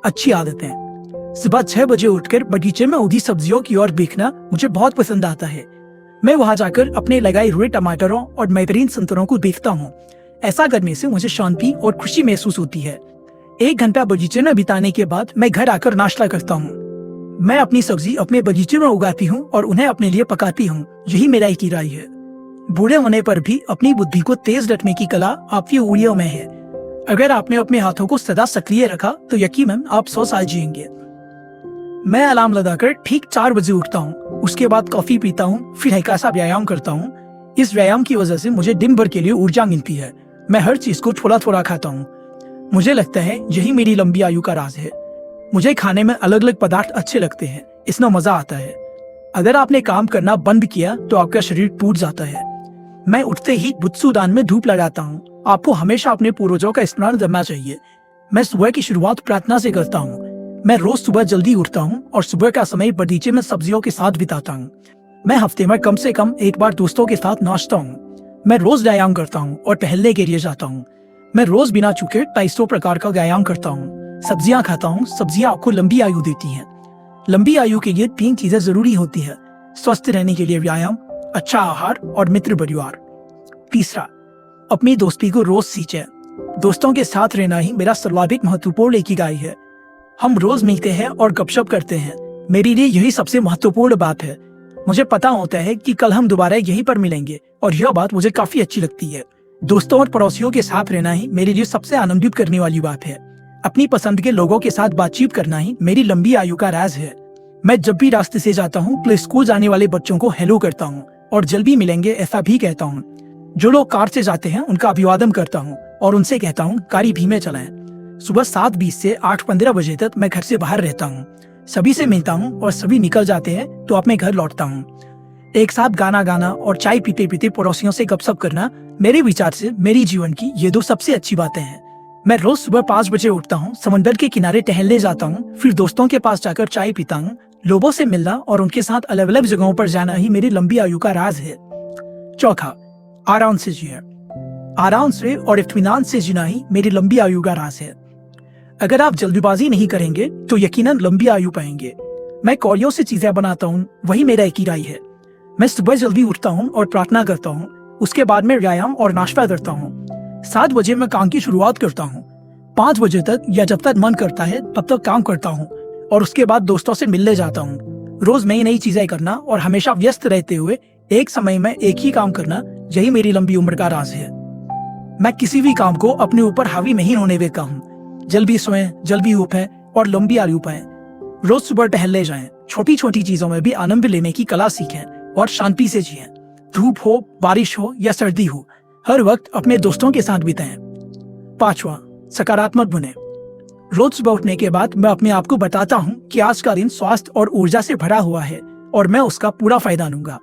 अच्छी आदतें। सुबह 6 बजे उठकर बगीचे में उगी सब्जियों की ओर देखना मुझे बहुत पसंद आता है। मैं वहां जाकर अपने लगाए हुए टमाटरों और बेहतरीन संतरों को देखता हूँ। ऐसा करने से मुझे शांति और खुशी महसूस होती है। 1 घंटा बगीचे में बिताने के बाद मैं घर आकर नाश्ता करता हूँ। मैं अपनी सब्जी अपने बगीचे में उगाती हूँ और उन्हें अपने लिए पकाती हूँ। यही मेरा एक राय है। बूढ़े होने पर भी अपनी बुद्धि को तेज रखने की कला आपकी उंगलियों में है। अगर आपने अपने हाथों को सदा सक्रिय रखा तो यकीनन आप 100 साल जिएंगे। मैं अलार्म लगाकर ठीक 4 बजे उठता हूँ। उसके बाद कॉफी पीता हूँ, फिर हल्का सा व्यायाम करता हूँ। इस व्यायाम की वजह से मुझे दिन भर के लिए ऊर्जा मिलती है। मैं हर चीज को थोड़ा थोड़ा खाता हूँ। मुझे लगता है यही मेरी लंबी आयु का राज है। मुझे खाने में अलग अलग पदार्थ अच्छे लगते हैं। इसमें मजा आता है। अगर आपने काम करना बंद किया तो आपका शरीर टूट जाता है। मैं उठते ही बुत्सुदान में धूप लगाता हूँ। आपको हमेशा अपने पूर्वजों का स्मरण करना चाहिए। मैं सुबह की शुरुआत प्रार्थना से करता हूँ। मैं रोज सुबह जल्दी उठता हूँ और सुबह का समय बगीचे में सब्जियों के साथ बिताता हूँ। मैं हफ्ते में कम से कम 1 बार दोस्तों के साथ नाचता हूँ। मैं रोज व्यायाम करता हूँ और टहलने के लिए जाता हूँ। मैं रोज बिना चूके 250 प्रकार का व्यायाम करता हूँ। सब्जियां खाता हूँ। सब्जियां आपको लंबी आयु देती हैं। लंबी आयु के लिए 3 चीजें जरूरी होती है: स्वस्थ रहने के लिए व्यायाम, अच्छा आहार और मित्र परिवार। तीसरा, अपनी दोस्ती को रोज सींचे। दोस्तों के साथ रहना ही मेरा सर्वाधिक महत्वपूर्ण इकिगाई है। हम रोज मिलते हैं और गपशप करते हैं। मेरे लिए यही सबसे महत्वपूर्ण बात है। मुझे पता होता है कि कल हम दोबारा यहीं पर मिलेंगे और यह बात मुझे काफी अच्छी लगती है। दोस्तों और पड़ोसियों के साथ रहना ही मेरे लिए सबसे आनंदित करने वाली बात है। अपनी पसंद के लोगों के साथ बातचीत करना ही मेरी लंबी आयु का राज है। मैं जब भी रास्ते से जाता हूँ तो स्कूल जाने वाले बच्चों को हेलो करता हूँ और जल्दी मिलेंगे ऐसा भी कहता हूँ। जो लोग कार से जाते हैं उनका अभिवादन करता हूँ और उनसे कहता हूँ गाड़ी धीमे चलाएं। सुबह 7:20 से 8:15 बजे तक मैं घर से बाहर रहता हूँ। सभी से मिलता हूँ और सभी निकल जाते हैं तो अपने घर लौटता हूँ। एक साथ गाना गाना और चाय पीते पीते पड़ोसियों से गपशप करना मेरे विचार से मेरी जीवन की ये 2 सबसे अच्छी बातें हैं। मैं रोज सुबह 5 बजे उठता हूँ, समंदर के किनारे टहलने जाता हूँ, फिर दोस्तों के पास जाकर चाय पीता हूँ। लोगों से मिलना और उनके साथ अलग अलग जगहों पर जाना ही मेरी लंबी आयु का राज है। चौथा, आराम से जिए। आराम से और इत्मीनान से जीना ही मेरी लंबी आयु का राज है। अगर आप जल्दबाजी नहीं करेंगे तो यकीनन लंबी आयु पाएंगे। मैं कौड़ियों से चीजें बनाता हूँ, वही मेरा इकिगाई है। मैं सुबह जल्दी उठता हूँ और प्रार्थना करता हूँ। उसके बाद मैं व्यायाम और नाश्ता करता हूँ। 7 बजे मैं काम की शुरुआत करता हूँ। 5 बजे तक या जब तक मन करता है तब तक काम करता हूँ और उसके बाद दोस्तों से मिलने जाता हूँ। रोज नई नई चीजें करना और हमेशा व्यस्त रहते हुए एक समय में एक ही काम करना, यही मेरी लंबी उम्र का राज है। मैं किसी भी काम को अपने ऊपर हावी नहीं होने देता हूँ। जल्दी सोएं, जल्दी उठें और लंबी आयु पाएं। रोज सुबह टहलने जाएं। छोटी छोटी चीजों में भी आनंद लेने की कला सीखें और शांति से जिएं। धूप हो, बारिश हो या सर्दी हो, हर वक्त अपने दोस्तों के साथ बिताएं। 5वां, सकारात्मक बने। रोज सुबह उठने के बाद मैं अपने आप को बताता हूँ कि आज का दिन स्वास्थ्य और ऊर्जा से भरा हुआ है और मैं उसका पूरा फायदा लूंगा।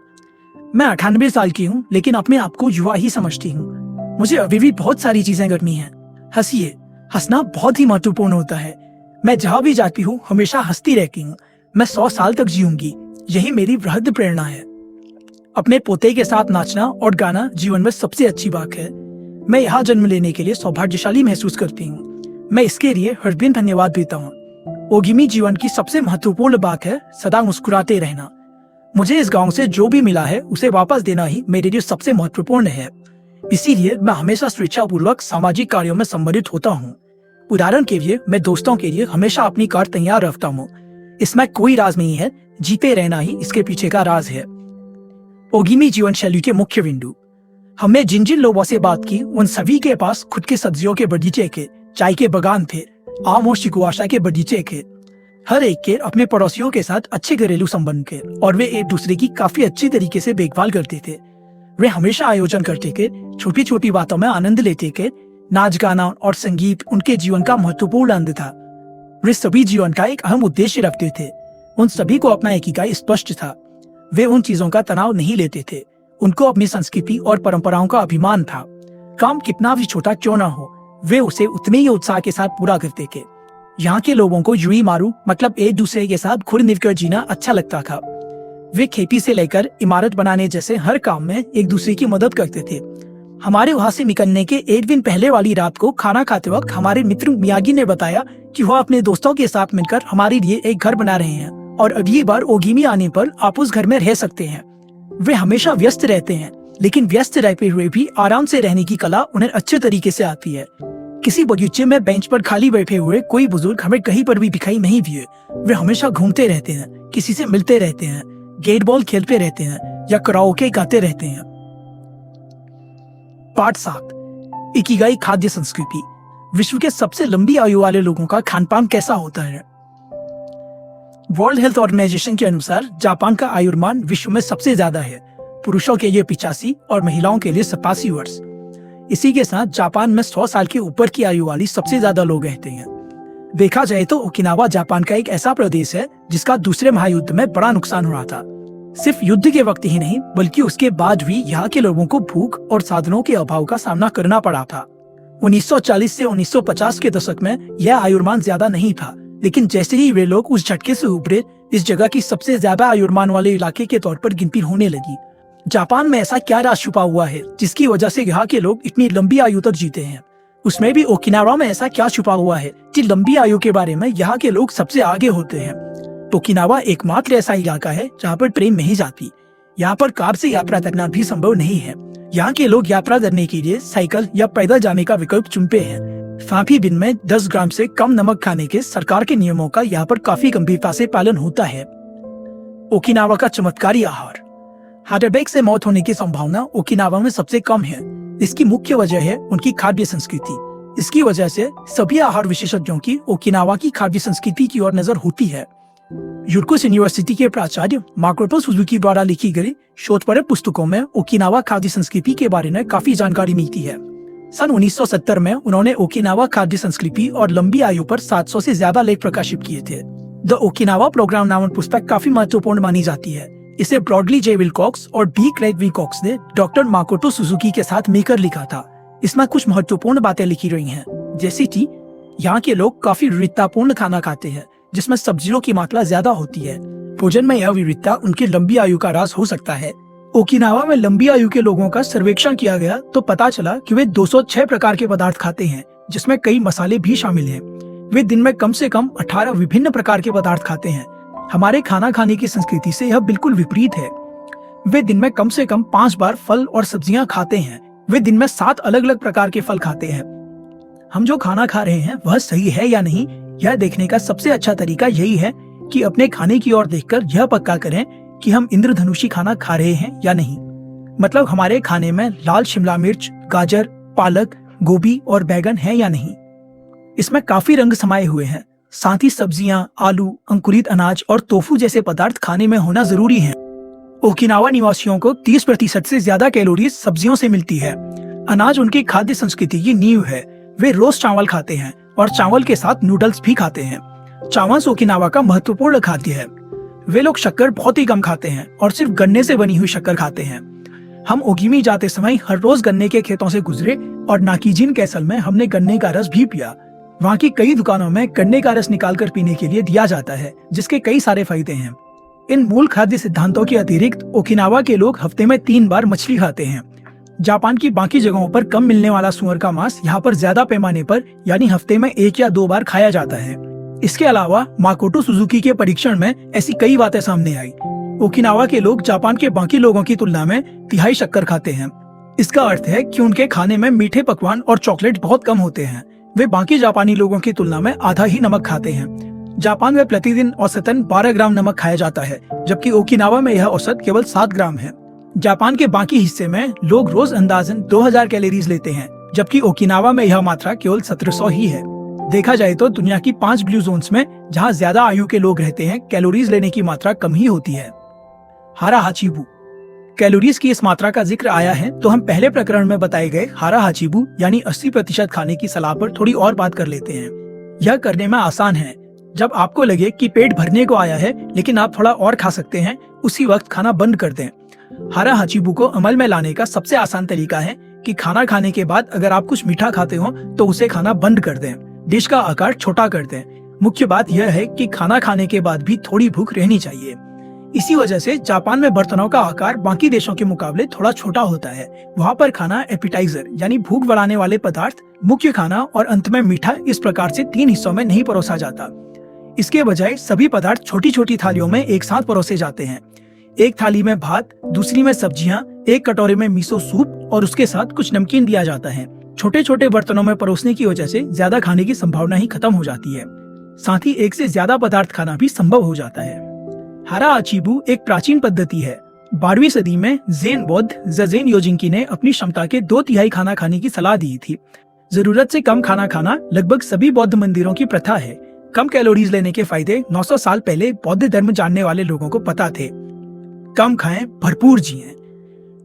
मैं 98 साल की हूँ लेकिन अपने आप को युवा ही समझती हूँ। मुझे अभी भी बहुत सारी चीजें करनी है। हंसिए, हंसना बहुत ही महत्वपूर्ण होता है। मैं जहाँ भी जाती हूँ हमेशा हंसती रहती हूँ। मैं 100 साल तक जीऊंगी, यही मेरी बृहद प्रेरणा है। अपने पोते के साथ नाचना और गाना जीवन में सबसे अच्छी बात है। मैं यहाँ जन्म लेने के लिए सौभाग्यशाली महसूस करती हूँ। मैं इसके लिए हर दिन धन्यवाद देता हूँ। ओगिमी जीवन की सबसे महत्वपूर्ण बात है सदा मुस्कुराते रहना। मुझे इस गांव से जो भी मिला है उसे वापस देना ही मेरे लिए सबसे महत्वपूर्ण है। इसीलिए मैं हमेशा स्वेच्छापूर्वक सामाजिक कार्यों में सम्मिलित होता हूँ। उदाहरण के लिए मैं दोस्तों के लिए हमेशा अपनी कार्ड तैयार रखता हूँ। इसमें कोई राज नहीं है, जीते रहना ही इसके पीछे का राज है। ओगिमी जीवन शैली के मुख्य बिंदु। हमने जिन जिन लोगों से बात की उन सभी के पास खुद के सब्जियों के बगीचे के, चाय के बागान थे, आम और शिकुआशा के बगीचे के। हर एक के अपने पड़ोसियों के साथ अच्छे घरेलू संबंध थे और वे एक दूसरे की काफी अच्छी तरीके से देखभाल करते थे। वे हमेशा आयोजन करते थे, छोटी छोटी बातों में आनंद लेते थे। नाच गाना और संगीत उनके जीवन का महत्वपूर्ण अंग था। वे सभी जीवन का एक अहम उद्देश्य रखते थे। उन सभी को अपना एकीकाई स्पष्ट था। वे उन चीजों का तनाव नहीं लेते थे। उनको अपनी संस्कृति और परंपराओं का अभिमान था। काम कितना भी छोटा क्यों ना हो, वे उसे उतने ही उत्साह के साथ पूरा करते थे। यहाँ के लोगों को यूई मारू मतलब एक दूसरे के साथ घुल मिलकर जीना अच्छा लगता था। वे खेती से लेकर इमारत बनाने जैसे हर काम में एक दूसरे की मदद करते थे। हमारे वहां से निकलने के एक दिन पहले वाली रात को खाना खाते वक्त हमारे मित्र मियागी ने बताया कि वह अपने दोस्तों के साथ मिलकर हमारे लिए एक घर बना रहे हैं और अगली बार ओगिमी आने पर आप उस घर में रह सकते हैं। वे हमेशा व्यस्त रहते हैं, लेकिन व्यस्त रहते हुए भी आराम से रहने की कला उन्हें अच्छे तरीके से आती है। किसी बगीचे में बेंच पर खाली बैठे हुए कोई बुजुर्ग हमें कहीं पर भी दिखाई नहीं दिए। वे हमेशा घूमते रहते हैं, किसी से मिलते रहते हैं, गेट बॉल खेलते रहते हैं या कराओके गाते रहते हैं। पार्ट 7, इकिगाई खाद्य संस्कृति। विश्व के सबसे लंबी आयु वाले लोगों का खानपान कैसा होता है? वर्ल्ड हेल्थ ऑर्गेनाइजेशन के अनुसार जापान का आयुर्मान विश्व में सबसे ज्यादा है। पुरुषों के लिए 85 और महिलाओं के लिए 87 वर्ष। इसी के साथ जापान में 100 साल के ऊपर की आयु वाली सबसे ज्यादा लोग रहते हैं। देखा जाए तो ओकिनावा जापान का एक ऐसा प्रदेश है जिसका दूसरे महायुद्ध में बड़ा नुकसान हुआ था। सिर्फ युद्ध के वक्त ही नहीं बल्कि उसके बाद भी यहाँ के लोगों को भूख और साधनों के अभाव का सामना करना पड़ा था। 1940 से 1950 के दशक में यह आयुर्मान ज्यादा नहीं था, लेकिन जैसे ही वे लोग उस झटके से उभरे, इस जगह की सबसे ज्यादा आयुर्मान वाले इलाके के तौर पर गिनती होने लगी। जापान में ऐसा क्या राज छुपा हुआ है जिसकी वजह से यहाँ के लोग इतनी लंबी आयु तक जीते हैं? उसमें भी ओकिनावा में ऐसा क्या छुपा हुआ है कि लंबी आयु के बारे में यहाँ के लोग सबसे आगे होते हैं? ओकिनावा एकमात्र ऐसा इलाका है जहाँ पर ट्रेन नहीं जाती। यहाँ पर कार से यात्रा करना भी संभव नहीं है। यहाँ के लोग यात्रा करने के लिए साइकिल या पैदल जाने का विकल्प चुनते हैं। साथ ही दिन में 10 ग्राम से कम नमक खाने के सरकार के नियमों का यहाँ पर काफी गंभीरता से पालन होता है। ओकिनावा का चमत्कारी आहार। हार्ट अटैक से मौत होने की संभावना ओकिनावा में सबसे कम है। इसकी मुख्य वजह है उनकी खाद्य संस्कृति। इसकी वजह से सभी आहार विशेषज्ञों की ओकिनावा की खाद्य संस्कृति की ओर नजर होती है। यूरकुस यूनिवर्सिटी के प्राचार्य माकोटो सुजुकी द्वारा लिखी गई शोधपरक पुस्तकों में ओकिनावा खाद्य संस्कृति के बारे में काफी जानकारी मिलती है। सन 1970 में उन्होंने ओकिनावा खाद्य संस्कृति और लंबी आयु पर 700 से ज्यादा लेख प्रकाशित किए थे। द ओकिनावा प्रोग्राम नामक पुस्तक काफी महत्वपूर्ण मानी जाती है। इसे ब्रॉडली जे विलकॉक्स और बी क्रेग विलकॉक्स ने डॉक्टर माकोटो सुजुकी के साथ मिलकर लिखा था। इसमें कुछ महत्वपूर्ण बातें लिखी गई हैं, जैसे कि यहाँ के लोग काफी विविधतापूर्ण खाना खाते हैं जिसमें सब्जियों की मात्रा ज्यादा होती है। भोजन में यह विविधता उनकी लंबी आयु का राज हो सकता है। ओकिनावा में लंबी आयु के लोगों का सर्वेक्षण किया गया तो पता चला कि वे 206 प्रकार के पदार्थ खाते हैं, जिसमें कई मसाले भी शामिल हैं। वे दिन में कम से कम 18 विभिन्न प्रकार के पदार्थ खाते हैं। हमारे खाना खाने की संस्कृति से यह बिल्कुल विपरीत है। वे दिन में कम से कम 5 बार फल और सब्जियां खाते हैं। वे दिन में 7 अलग अलग प्रकार के फल खाते हैं। हम जो खाना खा रहे हैं वह सही है या नहीं, यह देखने का सबसे अच्छा तरीका यही है कि अपने खाने की ओर देखकर यह पक्का करें कि हम इंद्रधनुषी खाना खा रहे हैं या नहीं। मतलब हमारे खाने में लाल शिमला मिर्च, गाजर, पालक, गोभी और बैगन है या नहीं। इसमें काफी रंग समाये हुए हैं। साथ ही सब्जियां, आलू, अंकुरित अनाज और टोफू जैसे पदार्थ खाने में होना जरूरी है। ओकिनावा निवासियों को 30% से ज्यादा कैलोरी सब्जियों से मिलती है। अनाज उनकी खाद्य संस्कृति की नींव है। वे रोज चावल खाते हैं और चावल के साथ नूडल्स भी खाते हैं। चावल ओकिनावा का महत्वपूर्ण खाद्य है। वे लोग शक्कर बहुत ही कम खाते हैं और सिर्फ गन्ने से बनी हुई शक्कर खाते हैं। हम ओगिमी जाते समय हर रोज गन्ने के खेतों से गुजरे और नाकीजिन कैसल में हमने गन्ने का रस भी पिया। वहाँ की कई दुकानों में गन्ने का रस निकालकर पीने के लिए दिया जाता है, जिसके कई सारे फायदे हैं। इन मूल खाद्य सिद्धांतों के अतिरिक्त ओकिनावा के लोग हफ्ते में 3 बार मछली खाते हैं। जापान की बाकी जगहों पर कम मिलने वाला सुअर का मांस यहाँ पर ज्यादा पैमाने पर यानी हफ्ते में 1 या 2 बार खाया जाता है। इसके अलावा माकोटो सुजुकी के परीक्षण में ऐसी कई बातें सामने आई। ओकिनावा के लोग जापान के बाकी लोगों की तुलना में 1/3 शक्कर खाते हैं। इसका अर्थ है कि उनके खाने में मीठे पकवान और चॉकलेट बहुत कम होते हैं, वे बाकी जापानी लोगों की तुलना में आधा ही नमक खाते हैं। जापान में प्रतिदिन औसतन 12 ग्राम नमक खाया जाता है, जबकि ओकिनावा में यह औसत केवल 7 ग्राम है। जापान के बाकी हिस्से में लोग रोज अंदाजन 2000 कैलोरीज लेते हैं, जबकि ओकिनावा में यह मात्रा केवल 1700 ही है। देखा जाए तो दुनिया की 5 ब्लू जोन्स में जहाँ ज्यादा आयु के लोग रहते हैं, कैलोरीज लेने की मात्रा कम ही होती है। हारा हाचिबू। कैलोरीज की इस मात्रा का जिक्र आया है तो हम पहले प्रकरण में बताए गए हारा हाचिबू यानी 80% खाने की सलाह पर थोड़ी और बात कर लेते हैं। यह करने में आसान है। जब आपको लगे कि पेट भरने को आया है लेकिन आप थोड़ा और खा सकते हैं, उसी वक्त खाना बंद कर दें। हारा हाचिबू को अमल में लाने का सबसे आसान तरीका है कि खाना खाने के बाद अगर आप कुछ मीठा खाते हो तो उसे खाना बंद कर दें। डिश का आकार छोटा कर दें। मुख्य बात यह है कि खाना खाने के बाद भी थोड़ी भूख रहनी चाहिए। इसी वजह से जापान में बर्तनों का आकार बाकी देशों के मुकाबले थोड़ा छोटा होता है। वहाँ पर खाना एपिटाइजर यानी भूख बढ़ाने वाले पदार्थ, मुख्य खाना और अंत में मीठा इस प्रकार से 3 हिस्सों में नहीं परोसा जाता। इसके बजाय सभी पदार्थ छोटी छोटी थालियों में एक साथ परोसे जाते हैं। एक थाली में भात, दूसरी में सब्जियां, एक कटोरे में मिसो सूप और उसके साथ कुछ नमकीन दिया जाता है। छोटे छोटे बर्तनों में परोसने की वजह से ज्यादा खाने की संभावना ही खत्म हो जाती है। साथ ही एक से ज्यादा पदार्थ खाना भी संभव हो जाता है। हारा हाचिबू एक प्राचीन पद्धति है। 12वीं सदी में ज़ेन बौद्ध ज़ेन योजिंकी ने अपनी क्षमता के 2/3 खाना खाने की सलाह दी थी। जरूरत से कम खाना खाना लगभग सभी बौद्ध मंदिरों की प्रथा है। कम कैलोरीज लेने के फायदे 900 साल पहले बौद्ध धर्म जानने वाले लोगों को पता थे। कम खाएं, भरपूर जिएं।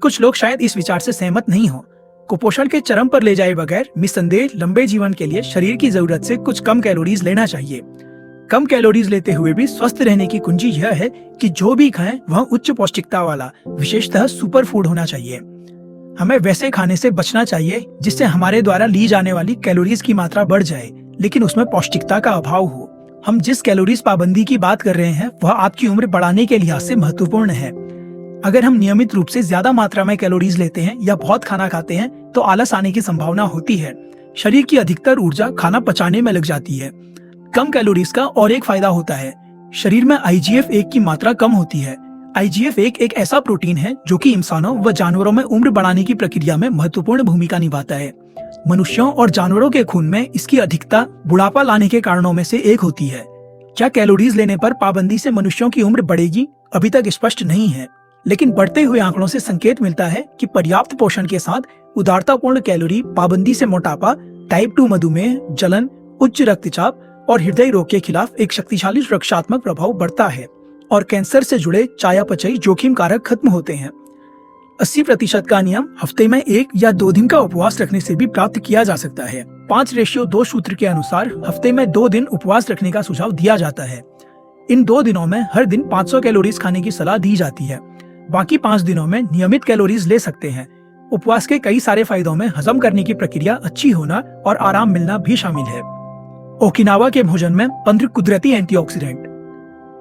कुछ लोग शायद इस विचार से सहमत नहीं हो। कुपोषण के चरम पर ले जाए बगैर निस्संदेह लंबे जीवन के लिए शरीर की जरूरत से कुछ कम कैलोरीज लेना चाहिए। कम कैलोरीज लेते हुए भी स्वस्थ रहने की कुंजी यह है कि जो भी खाएं वह उच्च पौष्टिकता वाला, विशेषतः सुपर फूड होना चाहिए। हमें वैसे खाने से बचना चाहिए जिससे हमारे द्वारा ली जाने वाली कैलोरीज की मात्रा बढ़ जाए, लेकिन उसमें पौष्टिकता का अभाव हो। हम जिस कैलोरीज पाबंदी की बात कर रहे हैं वह आपकी उम्र बढ़ाने के लिहाज से महत्वपूर्ण है। अगर हम नियमित रूप से ज्यादा मात्रा में कैलोरीज लेते हैं या बहुत खाना खाते हैं तो आलस आने की संभावना होती है। शरीर की अधिकतर ऊर्जा खाना पचाने में लग जाती है। कम कैलोरीज का और एक फायदा होता है, शरीर में IGF-1 की मात्रा कम होती है। IGF-1 एक ऐसा प्रोटीन है जो कि इंसानों व जानवरों में उम्र बढ़ाने की प्रक्रिया में महत्वपूर्ण भूमिका निभाता है। मनुष्यों और जानवरों के खून में इसकी अधिकता बुढ़ापा लाने के कारणों में से एक होती है। क्या कैलोरीज लेने पर पाबंदी से मनुष्यों की उम्र बढ़ेगी? अभी तक स्पष्ट नहीं है, लेकिन बढ़ते हुए आंकड़ों से संकेत मिलता है कि पर्याप्त पोषण के साथ उदारतापूर्ण कैलोरी पाबंदी से मोटापा, टाइप 2 मधुमेह, जलन, उच्च रक्तचाप और हृदय रोग के खिलाफ एक शक्तिशाली रक्षात्मक प्रभाव बढ़ता है और कैंसर से जुड़े चयापचयी जोखिम कारक खत्म होते हैं। 80% का नियम हफ्ते में 1 या 2 दिन का उपवास रखने से भी प्राप्त किया जा सकता है। 5:2 सूत्र के अनुसार हफ्ते में 2 दिन उपवास रखने का सुझाव दिया जाता है। इन 2 दिनों में हर दिन 500 कैलोरीज खाने की सलाह दी जाती है। बाकी 5 दिनों में नियमित कैलोरीज ले सकते हैं। उपवास के कई सारे फायदों में हजम करने की प्रक्रिया अच्छी होना और आराम मिलना भी शामिल है। ओकिनावा के भोजन में 15 कुदरती एंटीऑक्सीडेंट।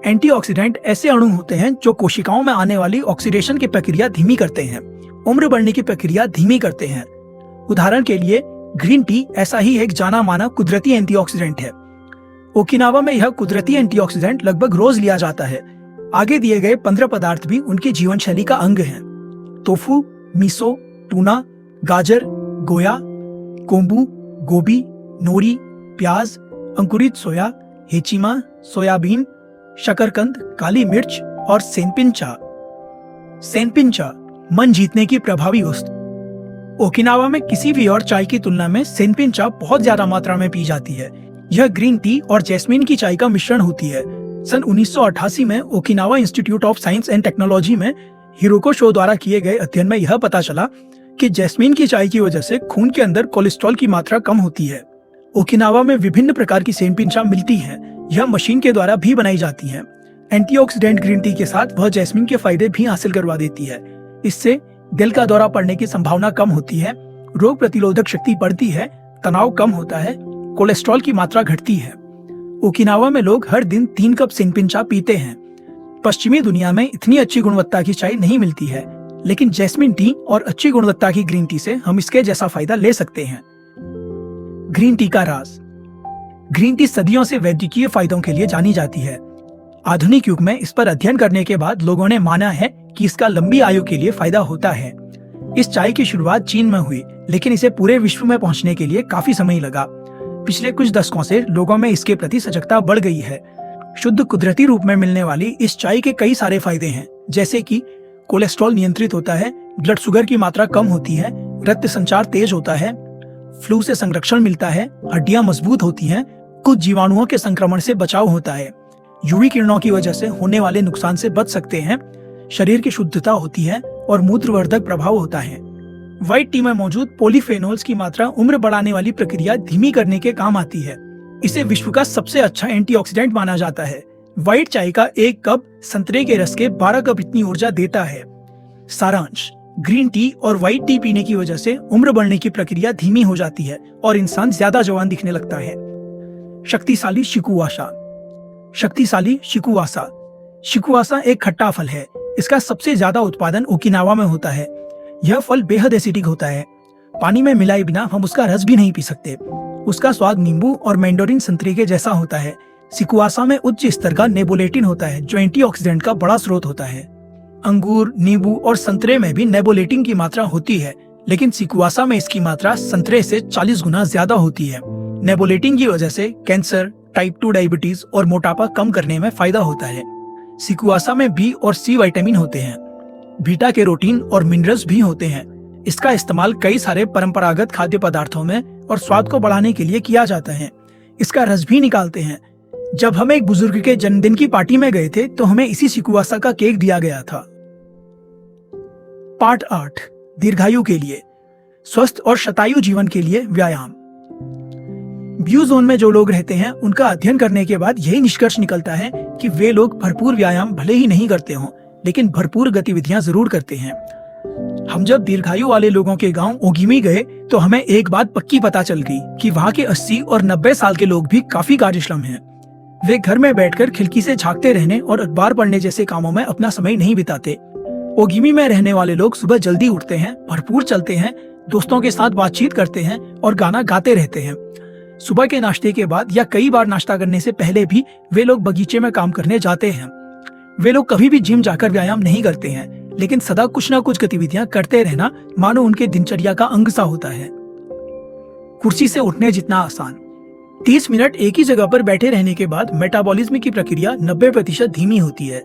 एंटीऑक्सीडेंट ऐसे अणु होते हैं जो कोशिकाओं में आने वाली ऑक्सीडेशन की प्रक्रिया धीमी करते हैं, उम्र बढ़ने की प्रक्रिया धीमी करते हैं। उदाहरण के लिए ग्रीन टी ऐसा ही एक जाना माना कुदरती एंटीऑक्सीडेंट है। ओकिनावा में यह कुदरती एंटीऑक्सीडेंट लगभग रोज लिया जाता है। आगे दिए गए 15 पदार्थ भी उनकी जीवन शैली का अंग हैं। टोफू, मिसो, टूना, गाजर, गोया, कोम्बू, गोभी, नोरी, प्याज, अंकुरित सोया, हेचिमा, सोयाबीन, शकरकंद, काली मिर्च और सेनपिन चा। सेनपिन चा मन जीतने की प्रभावी वस्तु। ओकिनावा में किसी भी और चाय की तुलना में सेनपिन चा बहुत ज्यादा मात्रा में पी जाती है। यह ग्रीन टी और जैस्मीन की चाय का मिश्रण होती है। सन 1988 में Okinawa institute of science and technology में हिरोको शो द्वारा किए गए अध्ययन में यह पता चला कि जैस्मीन की चाय की वजह से खून के अंदर कोलेस्ट्रॉल की मात्रा कम होती है। ओकिनावा में विभिन्न प्रकार की सेनपिन चा मिलती है। यह मशीन के द्वारा भी बनाई जाती है। एंटीऑक्सीडेंट ग्रीन टी के साथ वह जैस्मीन के फायदे भी हासिल करवा देती है। इससे दिल का दौरा पड़ने की संभावना कम होती है, रोग प्रतिरोधक शक्ति बढ़ती है, तनाव कम होता है, कोलेस्ट्रॉल की मात्रा घटती है। ओकिनावा में लोग हर दिन 3 कप सेनपिन चा पीते हैं। पश्चिमी दुनिया में इतनी अच्छी गुणवत्ता की चाय नहीं मिलती है, लेकिन जैस्मिन टी और अच्छी गुणवत्ता की ग्रीन टी से हम इसके जैसा फायदा ले सकते हैं। ग्रीन टी का राज। ग्रीन टी सदियों से वैद्यकीय फायदों के लिए जानी जाती है। आधुनिक युग में इस पर अध्ययन करने के बाद लोगों ने माना है कि इसका लंबी आयु के लिए फायदा होता है। इस चाय की शुरुआत चीन में हुई, लेकिन इसे पूरे विश्व में पहुंचने के लिए काफी समय लगा। पिछले कुछ दशकों से लोगों में इसके प्रति सजगता बढ़ गई है। शुद्ध कुदरती रूप में मिलने वाली इस चाय के कई सारे फायदे हैं, जैसे कि कोलेस्ट्रॉल नियंत्रित होता है, ब्लड शुगर की मात्रा कम होती है, रक्त संचार तेज होता है, फ्लू से संरक्षण मिलता है, हड्डियां मजबूत होती हैं, कुछ जीवाणुओं के संक्रमण से बचाव होता है, यूवी किरणों की वजह से होने वाले नुकसान से बच सकते हैं, शरीर की शुद्धता होती है और मूत्रवर्धक प्रभाव होता है। व्हाइट टी में मौजूद पॉलीफेनोल्स की मात्रा उम्र बढ़ाने वाली प्रक्रिया धीमी करने के काम आती है। इसे विश्व का सबसे अच्छा एंटीऑक्सीडेंट माना जाता है। व्हाइट चाय का एक कप संतरे के रस के 12 कप इतनी ऊर्जा देता है। सारांश, ग्रीन टी और व्हाइट टी पीने की वजह से उम्र बढ़ने की प्रक्रिया धीमी हो जाती है और इंसान ज्यादा जवान दिखने लगता है। शक्तिशाली शिकुआशा। शक्तिशाली शिकुआशा। शिकुआशा एक खट्टा फल है। इसका सबसे ज्यादा उत्पादन ओकिनावा में होता है। यह फल बेहद एसिडिक होता है। पानी में मिलाए बिना हम उसका रस भी नहीं पी सकते। उसका स्वाद नींबू और मैंडोरिन संतरे के जैसा होता है। शिकुआशा में उच्च स्तर का नेबोलेटिन होता है, जो एंटीऑक्सीडेंट का बड़ा स्रोत होता है। अंगूर, नींबू और संतरे में भी नेबोलेटिन की मात्रा होती है, लेकिन शिकुआशा में इसकी मात्रा संतरे से 40 गुना ज्यादा होती है। नेबोलेटिन की वजह से कैंसर, टाइप 2 डायबिटीज और मोटापा कम करने में फायदा होता है। शिकुआशा में बी और सी विटामिन होते हैं। बीटा कैरोटीन और मिनरल्स भी होते हैं। इसका इस्तेमाल कई सारे परंपरागत खाद्य पदार्थों में और स्वाद को बढ़ाने के लिए किया जाता है। इसका रस भी निकालते हैं। जब हम एक बुजुर्ग के जन्मदिन की पार्टी में गए थे तो हमें इसी शिकुआशा का केक दिया गया था। पार्ट 8, दीर्घायु के लिए, स्वस्थ और शतायु जीवन के लिए व्यायाम। ब्लू जोन में जो लोग रहते हैं उनका अध्ययन करने के बाद यही निष्कर्ष निकलता है कि वे लोग भरपूर व्यायाम भले ही नहीं करते हों, लेकिन भरपूर गतिविधियां जरूर करते हैं। हम जब दीर्घायु वाले लोगों के गांव ओगिमी गए तो हमें एक बात पक्की पता चल गई कि वहाँ के 80 और 90 साल के लोग भी काफी कार्यक्षम हैं। वे घर में बैठकर खिड़की से झांकते रहने और अखबार पढ़ने जैसे कामों में अपना समय नहीं बिताते। ओगिमी में रहने वाले लोग सुबह जल्दी उठते हैं, भरपूर चलते हैं, दोस्तों के साथ बातचीत करते हैं और गाना गाते रहते हैं। सुबह के नाश्ते के बाद या कई बार नाश्ता करने से पहले भी वे लोग बगीचे में काम करने जाते हैं। वे लोग कभी भी जिम जाकर व्यायाम नहीं करते हैं, लेकिन सदा कुछ न कुछ गतिविधियां करते रहना मानो उनके दिनचर्या का अंग सा होता है। कुर्सी से उठने जितना आसान। 30 मिनट एक ही जगह पर बैठे रहने के बाद मेटाबॉलिज्म की प्रक्रिया 90% धीमी होती है।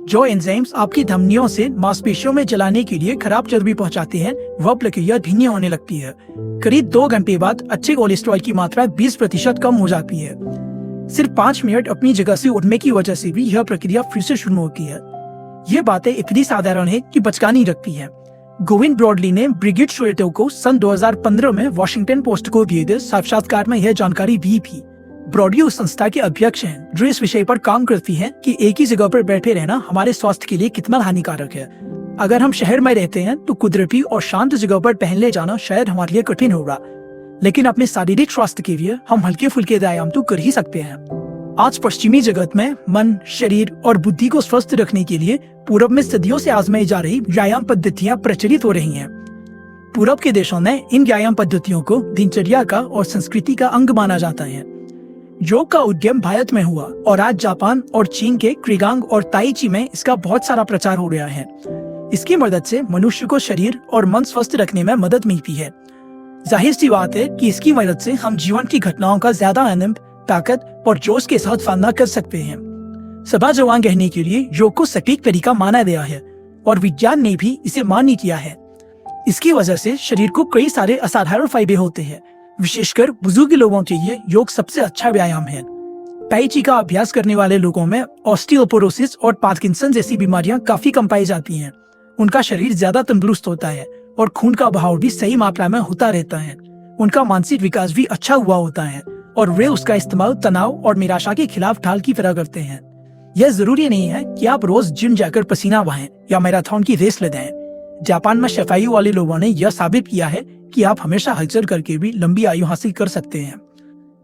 जो एंजाइम्स आपकी धमनियों से मांसपेशियों में जलाने के लिए खराब चर्बी पहुंचाते हैं, वह प्रक्रिया धीमी होने लगती है। करीब 2 घंटे बाद अच्छे कोलेस्ट्रॉल की मात्रा 20% कम हो जाती है। सिर्फ 5 मिनट अपनी जगह से उठने की वजह से भी यह प्रक्रिया फिर से शुरू होती है। ये बातें इतनी साधारण है कि बचकानी लगती है। गोविंद ब्रॉडली ने ब्रिगिट शोएटो को सन 2015 में वॉशिंगटन पोस्ट को दिए गए साक्षात्कार में यह जानकारी दी थी। ब्रॉडली उस संस्था के अध्यक्ष हैं जो इस विषय पर काम करती है कि एक ही जगह पर बैठे रहना हमारे स्वास्थ्य के लिए कितना हानिकारक है। अगर हम शहर में रहते हैं तो कुदरती और शांत जगह पर टहलने जाना शायद हमारे लिए कठिन होगा, लेकिन अपने शारीरिक स्वास्थ्य के लिए हम हल्के फुल्के व्यायाम तो कर ही सकते हैं। आज पश्चिमी जगत में मन, शरीर और बुद्धि को स्वस्थ रखने के लिए पूरब में सदियों से आजमाई जा रही व्यायाम पद्धतियां प्रचलित हो रही हैं। पूरब के देशों में इन व्यायाम पद्धतियों को दिनचर्या का और संस्कृति का अंग माना जाता है। योग का उद्यम भारत में हुआ और आज जापान और चीन के क्रिगांग और ताई ची में इसका बहुत सारा प्रचार हो गया है। इसकी मदद से मनुष्य को शरीर और मन स्वस्थ रखने में मदद मिलती है। जाहिर सी बात है कि इसकी मदद से हम जीवन की घटनाओं का ज्यादा आनंद, ताकत और जोश के साथ सामना कर सकते हैं। सदा जवान रहने के लिए योग को सटीक तरीका माना गया है और विज्ञान ने भी इसे मान्य किया है। इसकी वजह से शरीर को कई सारे असाधारण फायदे होते हैं। विशेषकर बुजुर्ग लोगों के लिए योग सबसे अच्छा व्यायाम है। ताई ची का अभ्यास करने वाले लोगों में ऑस्टियोपोरोसिस और पार्किंसन जैसी बीमारियां काफी कम पाई जाती हैं। उनका शरीर ज्यादा तंदुरुस्त होता है और खून का बहाव भी सही मात्रा में होता रहता है। उनका मानसिक विकास भी अच्छा हुआ होता है और वे उसका इस्तेमाल तनाव और निराशा के खिलाफ ढाल की तरह करते हैं। यह जरूरी नहीं है कि आप रोज जिम जाकर पसीना बहाएं या मैराथन की रेस लगाएं। जापान में शतायु वाले लोगों ने यह साबित किया है कि आप हमेशा हलचल करके भी लंबी आयु हासिल कर सकते हैं।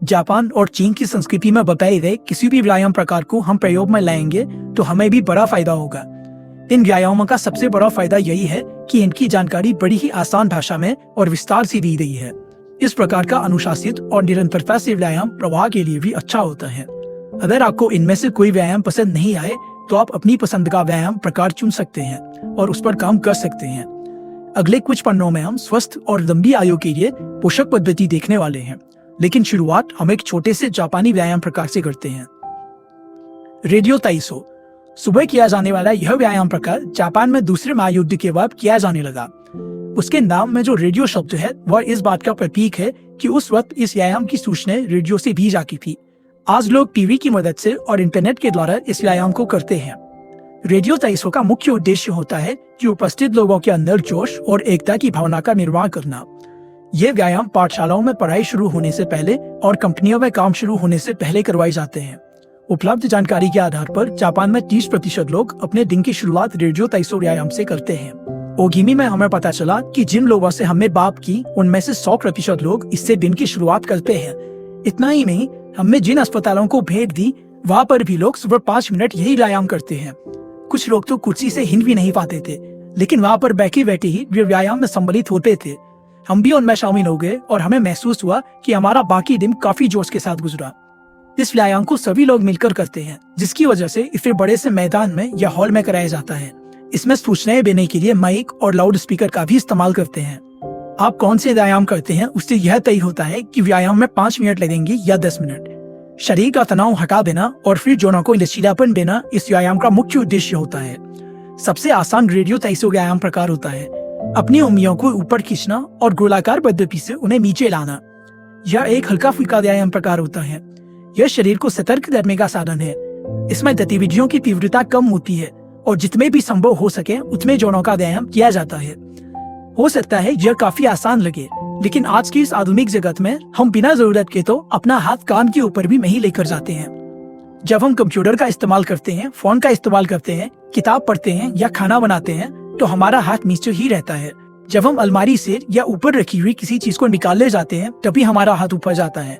जापान और चीन की संस्कृति में बताए गए किसी भी व्यायाम प्रकार को हम प्रयोग में लाएंगे तो हमें भी बड़ा फायदा होगा। इन व्यायामों का सबसे बड़ा फायदा यही है कि इनकी जानकारी बड़ी ही आसान भाषा में और विस्तार से दी गई है। इस प्रकार का अनुशासित और निरंतरता से व्यायाम प्रवाह के लिए भी अच्छा होता है। अगर आपको इनमें से कोई व्यायाम पसंद नहीं आए तो आप अपनी पसंद का व्यायाम प्रकार चुन सकते हैं और उस पर काम कर सकते हैं। अगले कुछ पन्नों में हम स्वस्थ और लंबी आयु के लिए पोषक पद्धति देखने वाले हैं। लेकिन शुरुआत हम एक छोटे से जापानी व्यायाम प्रकार से करते हैं। रेडियो ताइसो। सुबह किया जाने वाला यह व्यायाम प्रकार जापान में दूसरे महायुद्ध के बाद किया जाने लगा। उसके नाम में जो रेडियो शब्द है वह इस बात का प्रतीक है कि उस वक्त इस व्यायाम की सूचनाएं रेडियो से भी जाती थी। आज लोग टीवी की मदद से और इंटरनेट के द्वारा इस व्यायाम को करते हैं। रेडियो ताइसो का मुख्य उद्देश्य होता है कि उपस्थित लोगों के अंदर जोश और एकता की भावना का निर्माण करना। ये व्यायाम पाठशालाओं में पढ़ाई शुरू होने से पहले और कंपनियों में काम शुरू होने से पहले करवाए जाते हैं। उपलब्ध जानकारी के आधार पर जापान में 30% लोग अपने दिन की शुरुआत रेडियो ताइसो व्यायाम से करते हैं। ओगिमी में हमें पता चला कि जिन लोगों से हमने बात की उनमें से 100% लोग इससे दिन की शुरुआत करते हैं। इतना ही नहीं, हमने जिन अस्पतालों को भेंट दी वहाँ पर भी लोग सुबह 5 मिनट यही व्यायाम करते हैं। कुछ लोग तो कुर्सी से हिल भी नहीं पाते थे, लेकिन वहाँ पर बैठे बैठे ही वे व्यायाम में सम्मिलित होते थे। हम भी उनमें शामिल हो गए और हमें महसूस हुआ कि हमारा बाकी दिन काफी जोश के साथ गुजरा। इस व्यायाम को सभी लोग मिलकर करते हैं, जिसकी वजह से इसे बड़े से मैदान में या हॉल में कराया जाता है। इसमें सूचनाएं देने के लिए माइक और लाउड स्पीकर का भी इस्तेमाल करते हैं। आप कौन से व्यायाम करते हैं उससे यह तय होता है कि व्यायाम में 5 मिनट लगेंगे या 10 मिनट। शरीर का तनाव हटा देना और फिर जोड़ों को लचीलापन देना इस व्यायाम का मुख्य उद्देश्य होता है। सबसे आसान रेडियो ताइसो व्यायाम प्रकार होता है अपनी उंगलियों को ऊपर खींचना और गोलाकार पद्धति से उन्हें नीचे लाना। यह एक हल्का फुल्का व्यायाम प्रकार होता है। यह शरीर को सतर्क करने का साधन है। इसमें गतिविधियों की तीव्रता कम होती है और जितने भी संभव हो सके उतने जोड़ों का व्यायाम किया जाता है। हो सकता है यह काफी आसान लगे, लेकिन आज की इस आधुनिक जगत में हम बिना जरूरत के तो अपना हाथ कान के ऊपर भी नहीं लेकर जाते हैं। जब हम कंप्यूटर का इस्तेमाल करते हैं, फोन का इस्तेमाल करते हैं, किताब पढ़ते हैं या खाना बनाते हैं तो हमारा हाथ नीचे ही रहता है। जब हम अलमारी से या ऊपर रखी हुई किसी चीज को निकालने जाते हैं तभी हमारा हाथ ऊपर जाता है।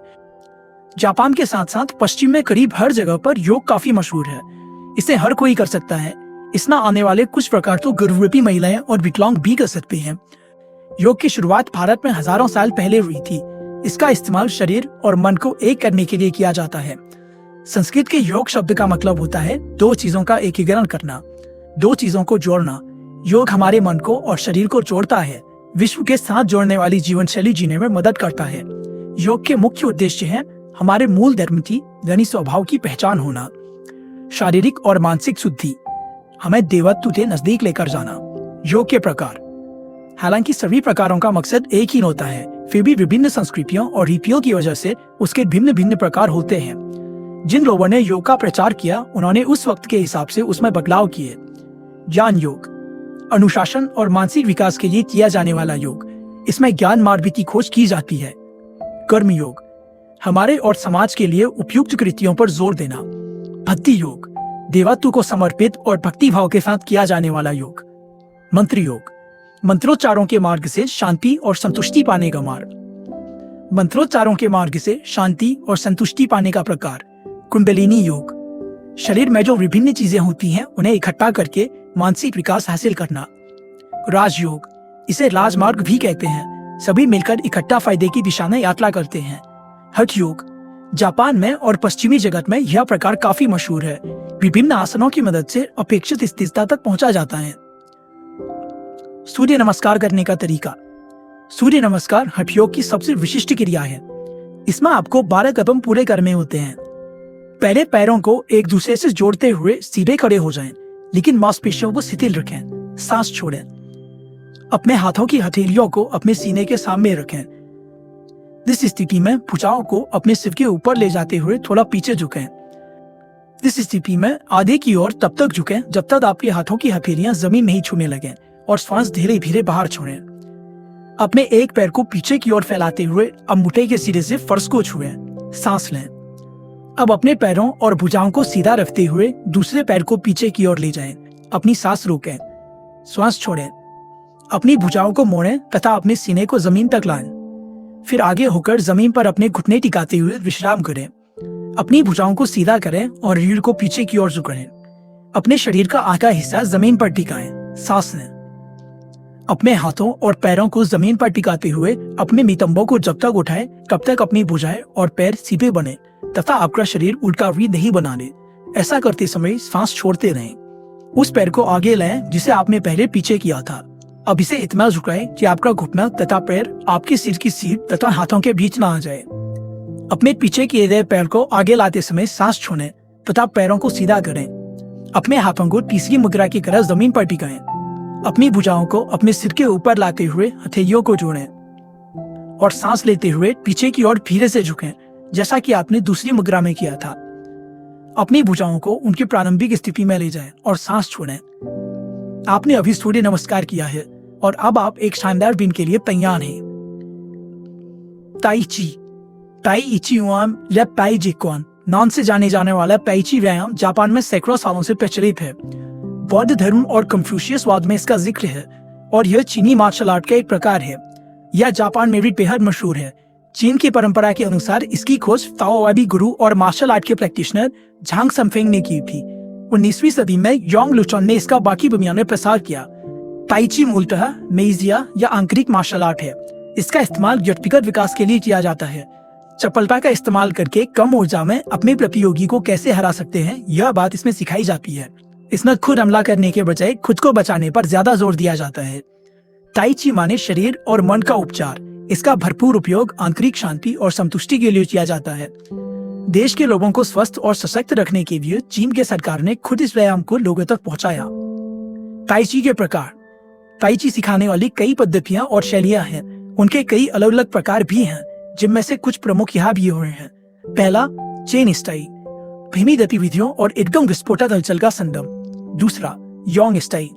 जापान के साथ साथ पश्चिम में करीब हर जगह पर योग काफी मशहूर है। इसे हर कोई कर सकता है। इसमें आने वाले कुछ प्रकार तो गर्भवती महिलाएं और विकलांग भी कर सकते हैं। योग की शुरुआत भारत में हजारों साल पहले हुई थी। इसका इस्तेमाल शरीर और मन को एक करने के लिए किया जाता है। संस्कृत के योग शब्द का मतलब होता है 2 चीजों का एकीकरण करना, 2 चीजों को जोड़ना। योग हमारे मन को और शरीर को जोड़ता है, विश्व के साथ जोड़ने वाली जीवन शैली जीने में मदद करता है। योग के मुख्य उद्देश्य है हमारे मूल धर्म की यानी स्वभाव की पहचान होना, शारीरिक और मानसिक शुद्धि, हमें देवत्व के नजदीक लेकर जाना। योग के प्रकार। हालांकि सभी प्रकारों का मकसद एक ही होता है, फिर भी विभिन्न संस्कृतियों और रीतियों की वजह से उसके भिन्न भिन्न प्रकार होते हैं। जिन लोगों ने योग का प्रचार किया उन्होंने उस वक्त के हिसाब से उसमें बदलाव किए। ज्ञान योग, अनुशासन और मानसिक विकास के लिए किया जाने वाला योग। इसमें ज्ञान मार्ग की खोज की जाती है। कर्म योग, हमारे और समाज के लिए उपयुक्त कृतियों पर जोर देना। भक्ति योग, देवत्व को समर्पित और भक्ति भाव के साथ किया जाने वाला योग। मंत्र योग, मंत्रोच्चारों के मार्ग से शांति और संतुष्टि पाने का मार्ग। मंत्रोच्चारों के मार्ग से शांति और संतुष्टि पाने का प्रकार। कुंडलिनी योग, शरीर में जो विभिन्न चीजें होती हैं उन्हें इकट्ठा करके मानसिक विकास हासिल करना। राजयोग, इसे राजमार्ग भी कहते हैं, सभी मिलकर इकट्ठा फायदे की दिशा में यात्रा करते हैं। हठ योग, जापान में और पश्चिमी जगत में यह प्रकार काफी मशहूर है। विभिन्न आसनों की मदद से अपेक्षित स्थिरता तक पहुंचा जाता है। सूर्य नमस्कार करने का तरीका। सूर्य नमस्कार हठ योग की सबसे विशिष्ट क्रिया है। इसमें आपको 12 कदम पूरे करने होते हैं। पहले पैरों को एक दूसरे से जोड़ते हुए सीधे खड़े हो जाएं, लेकिन मांसपेशियों को शिथिल रखें, सांस छोड़ें। अपने हाथों की हथेलियों को अपने सीने के सामने रखें। इस स्थिति में भुजाओं को अपने सिर के ऊपर ले जाते हुए थोड़ा पीछे झुकें। इस स्थिति में आधे की ओर तब तक झुकें जब तक आपके हाथों की हथेलियां जमीन नहीं छूने लगें और श्वास धीरे धीरे बाहर छोड़ें। अपने एक पैर को पीछे की ओर फैलाते हुए अंगूठे के सिरे से फर्श को छुएं, सांस लें। अब अपने पैरों और भुजाओं को सीधा रखते हुए दूसरे पैर को पीछे की ओर ले जाएं, अपनी सांस रोकें, श्वास छोड़ें। अपनी भुजाओं को मोड़ें तथा अपने सीने को जमीन तक लाएं। फिर आगे होकर जमीन पर अपने घुटने टिकाते हुए विश्राम करें। अपनी भुजाओं को सीधा करें और रीढ़ को पीछे की ओर झुकाएं। अपने शरीर का आधा हिस्सा जमीन पर टिकाएं, सांस लें। अपने हाथों और पैरों को जमीन पर टिकाते हुए अपने नितंबों को जब तक उठाएं तब तक अपनी भुजाएं और पैर सीधे बने तथा आपका शरीर उल्टा भी नहीं बनाने। ऐसा करते समय सांस छोड़ते रहें। उस पैर को आगे लाएं जिसे आपने पहले पीछे किया था। अब इसे इतना झुकाएं कि आपका घुटना तथा पैर आपके सिर की सीट तथा हाथों के बीच ना आ जाए। अपने पीछे किए गए पैर को आगे लाते समय सांस छोड़ें तथा पैरों को सीधा करें। अपने हाथों को तीसरी मुद्रा की तरह जमीन पर टिकाएं। अपनी भुजाओं को अपने सिर के ऊपर लाते हुए हथेलियों को जोड़ें और सांस लेते हुए पीछे की ओर धीरे से झुकें, जैसा कि आपने दूसरी मुद्रा में किया था। अपनी भुजाओं को उनकी प्रारंभिक स्थिति में ले जाएं और सांस छोड़ें। आपने अभी सूर्य नमस्कार किया है और अब आप एक शानदार दिन के लिए तैयार हैं। ताई ची, ताई इची युआन या ताई जिक्वान नाम से जाने जाने वाला ताई ची व्यायाम जापान में सैकड़ों सालों से प्रचलित है। बौद्ध धर्म और कंफ्यूशियसवाद में इसका जिक्र है और यह चीनी मार्शल आर्ट का एक प्रकार है। यह जापान में भी बेहद मशहूर है। चीन की परंपरा के अनुसार इसकी खोज ताओवादी गुरु और मार्शल आर्ट के प्रैक्टिशनर झांग समफेंग ने की थी। 19वीं सदी में योंग लुचोन ने इसका बाकी दुनिया में प्रसार किया। ताई ची मूलतः मेइजिया या आंतरिक मार्शल आर्ट है। इसका इस्तेमाल व्यक्तिगत विकास के लिए किया जाता है। चपलता का इस्तेमाल करके कम ऊर्जा में अपने प्रतियोगी को कैसे हरा सकते हैं, यह बात इसमें सिखाई जाती है। इसमें खुद हमला करने के बजाय खुद को बचाने पर ज्यादा जोर दिया जाता है। ताई ची माने शरीर और मन का उपचार। इसका भरपूर उपयोग आंतरिक शांति और संतुष्टि के लिए किया जाता है। देश के लोगों को स्वस्थ और सशक्त रखने के लिए चीन के सरकार ने खुद इस व्यायाम को लोगों तक पहुंचाया। ताई ची के प्रकार। ताई ची सिखाने वाली कई पद्धतियां और शैलियां हैं। उनके कई अलग अलग प्रकार भी हैं, जिनमें से कुछ प्रमुख यहाँ भी हुए हैं। पहला, चेन स्टाइल, धीमी गतिविधियों और एकदम विस्फोटक हलचल का संगम। दूसरा, योंग स्टाइल,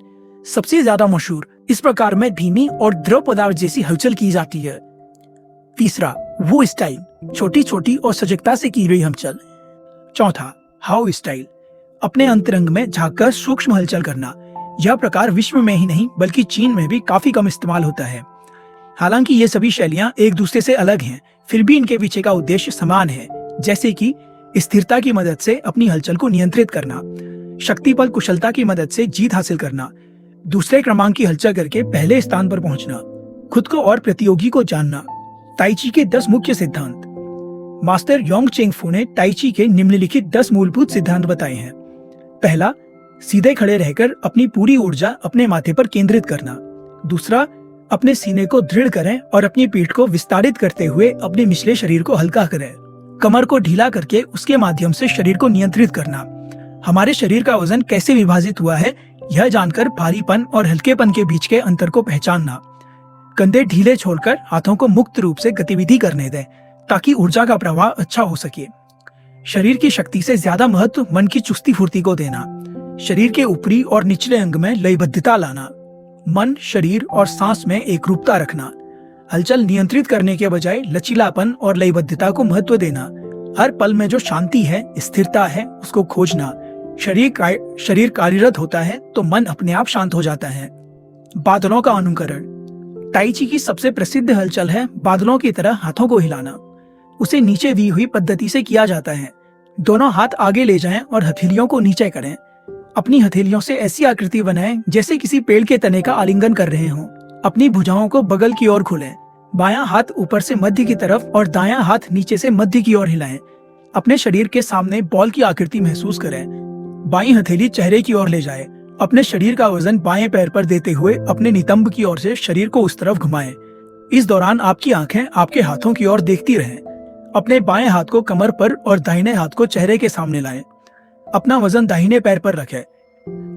सबसे ज्यादा मशहूर। इस प्रकार में धीमी और द्रव पदार्थ जैसी हलचल की जाती है। तीसरा, वो स्टाइल, छोटी छोटी और सजगता से की गई हलचल। चौथा, हाउ स्टाइल, अपने अंतरंग में झांककर सूक्ष्म हलचल करना। यह प्रकार विश्व में ही नहीं बल्कि चीन में भी काफी कम इस्तेमाल होता है। हालांकि ये सभी शैलियां एक दूसरे से अलग हैं, फिर भी इनके पीछे का उद्देश्य समान है, जैसे कि स्थिरता की मदद से अपनी हलचल को नियंत्रित करना, शक्ति पर कुशलता की मदद से जीत हासिल करना, दूसरे क्रमांक की हलचल करके पहले स्थान पर पहुंचना, खुद को और प्रतियोगी को जानना। ताई ची के 10 मुख्य सिद्धांत। मास्टर योंग चेंग फू ने ताई ची के निम्नलिखित 10 मूलभूत सिद्धांत बताए हैं। पहला, सीधे खड़े रहकर अपनी पूरी ऊर्जा अपने माथे पर केंद्रित करना। दूसरा, अपने सीने को दृढ़ करें और अपनी पीठ को विस्तारित करते हुए अपने निचले शरीर को हल्का करें। कमर को ढीला करके उसके माध्यम से शरीर को नियंत्रित करना। हमारे शरीर का वजन कैसे विभाजित हुआ है, यह जानकर भारीपन और हल्केपन के बीच के अंतर को पहचानना। कंधे ढीले छोड़कर हाथों को मुक्त रूप से गतिविधि करने दें, ताकि ऊर्जा का प्रवाह अच्छा हो सके। शरीर की शक्ति से ज्यादा महत्व मन की चुस्ती फुर्ती को देना। शरीर के ऊपरी और निचले अंग में लयबद्धता लाना। मन, शरीर और सांस में एकरूपता रखना। हलचल नियंत्रित करने के बजाय लचीलापन और लयबद्धता को महत्व देना। हर पल में जो शांति है, स्थिरता है, उसको खोजना। शरीर कार्यरत होता है तो मन अपने आप शांत हो जाता है। बादलों का अनुकरण। ताई ची की सबसे प्रसिद्ध हलचल है बादलों की तरह हाथों को हिलाना। उसे नीचे दी हुई पद्धति से किया जाता है। दोनों हाथ आगे ले जाएं और हथेलियों को नीचे करें। अपनी हथेलियों से ऐसी आकृति बनाएं जैसे किसी पेड़ के तने का आलिंगन कर रहे हों। अपनी भुजाओं को बगल की ओर खोलें। बायां हाथ ऊपर से मध्य की तरफ और दायां हाथ नीचे से मध्य की ओर हिलाएं। अपने शरीर के सामने बॉल की आकृति महसूस करें। बाईं हथेली चेहरे की ओर ले जाएं। अपने शरीर का वजन बाएं पैर पर देते हुए अपने नितंब की ओर से शरीर को उस तरफ घुमाएं। इस दौरान आपकी आंखें आपके हाथों की ओर देखती रहें। अपने बाएं हाथ को कमर पर और दाहिने हाथ को चेहरे के सामने लाएं। अपना वजन दाहिने पैर पर रखें।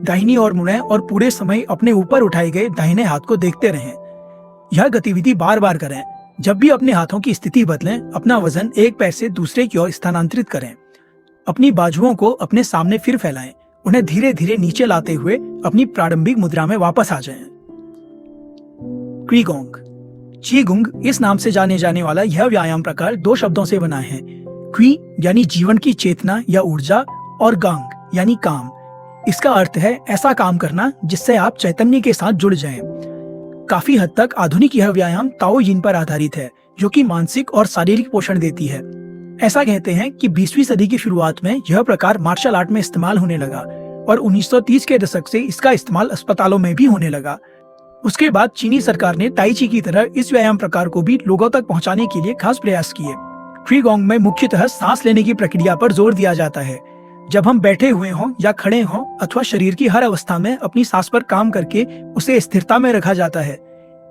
दाहिनी ओर मुड़ें और पूरे समय अपने ऊपर उठाए गए दाहिने हाथ को देखते रहें। यह गतिविधि बार बार करें। जब भी अपने हाथों की स्थिति बदलें, अपना वजन एक पैर से दूसरे की ओर स्थानांतरित करें। अपनी बाजुओं को अपने सामने फिर फैलाएं। उन्हें धीरे धीरे नीचे लाते हुए अपनी प्रारंभिक मुद्रा में वापस आ जाएं। क्वीगोंग। चीगुंग इस नाम से जाने जाने वाला यह व्यायाम प्रकार 2 शब्दों से बना है। क्वी यानी जीवन की चेतना या ऊर्जा और गांग यानी काम। इसका अर्थ है ऐसा काम करना जिससे आप चैतन्य के साथ जुड़ जाएं। काफी हद तक आधुनिक यह व्यायाम ताओ यिन पर आधारित है, जो कि मानसिक और शारीरिक पोषण देती है। ऐसा कहते हैं कि 20वीं सदी की शुरुआत में यह प्रकार मार्शल आर्ट में इस्तेमाल होने लगा और 1930 के दशक से इसका इस्तेमाल अस्पतालों में भी होने लगा। उसके बाद चीनी सरकार ने ताई ची की तरह इस व्यायाम प्रकार को भी लोगों तक पहुंचाने के लिए खास प्रयास किए। क्वीगोंग में मुख्यतः सांस लेने की प्रक्रिया पर जोर दिया जाता है। जब हम बैठे हुए हों या खड़े हों अथवा शरीर की हर अवस्था में अपनी सांस पर काम करके उसे स्थिरता में रखा जाता है।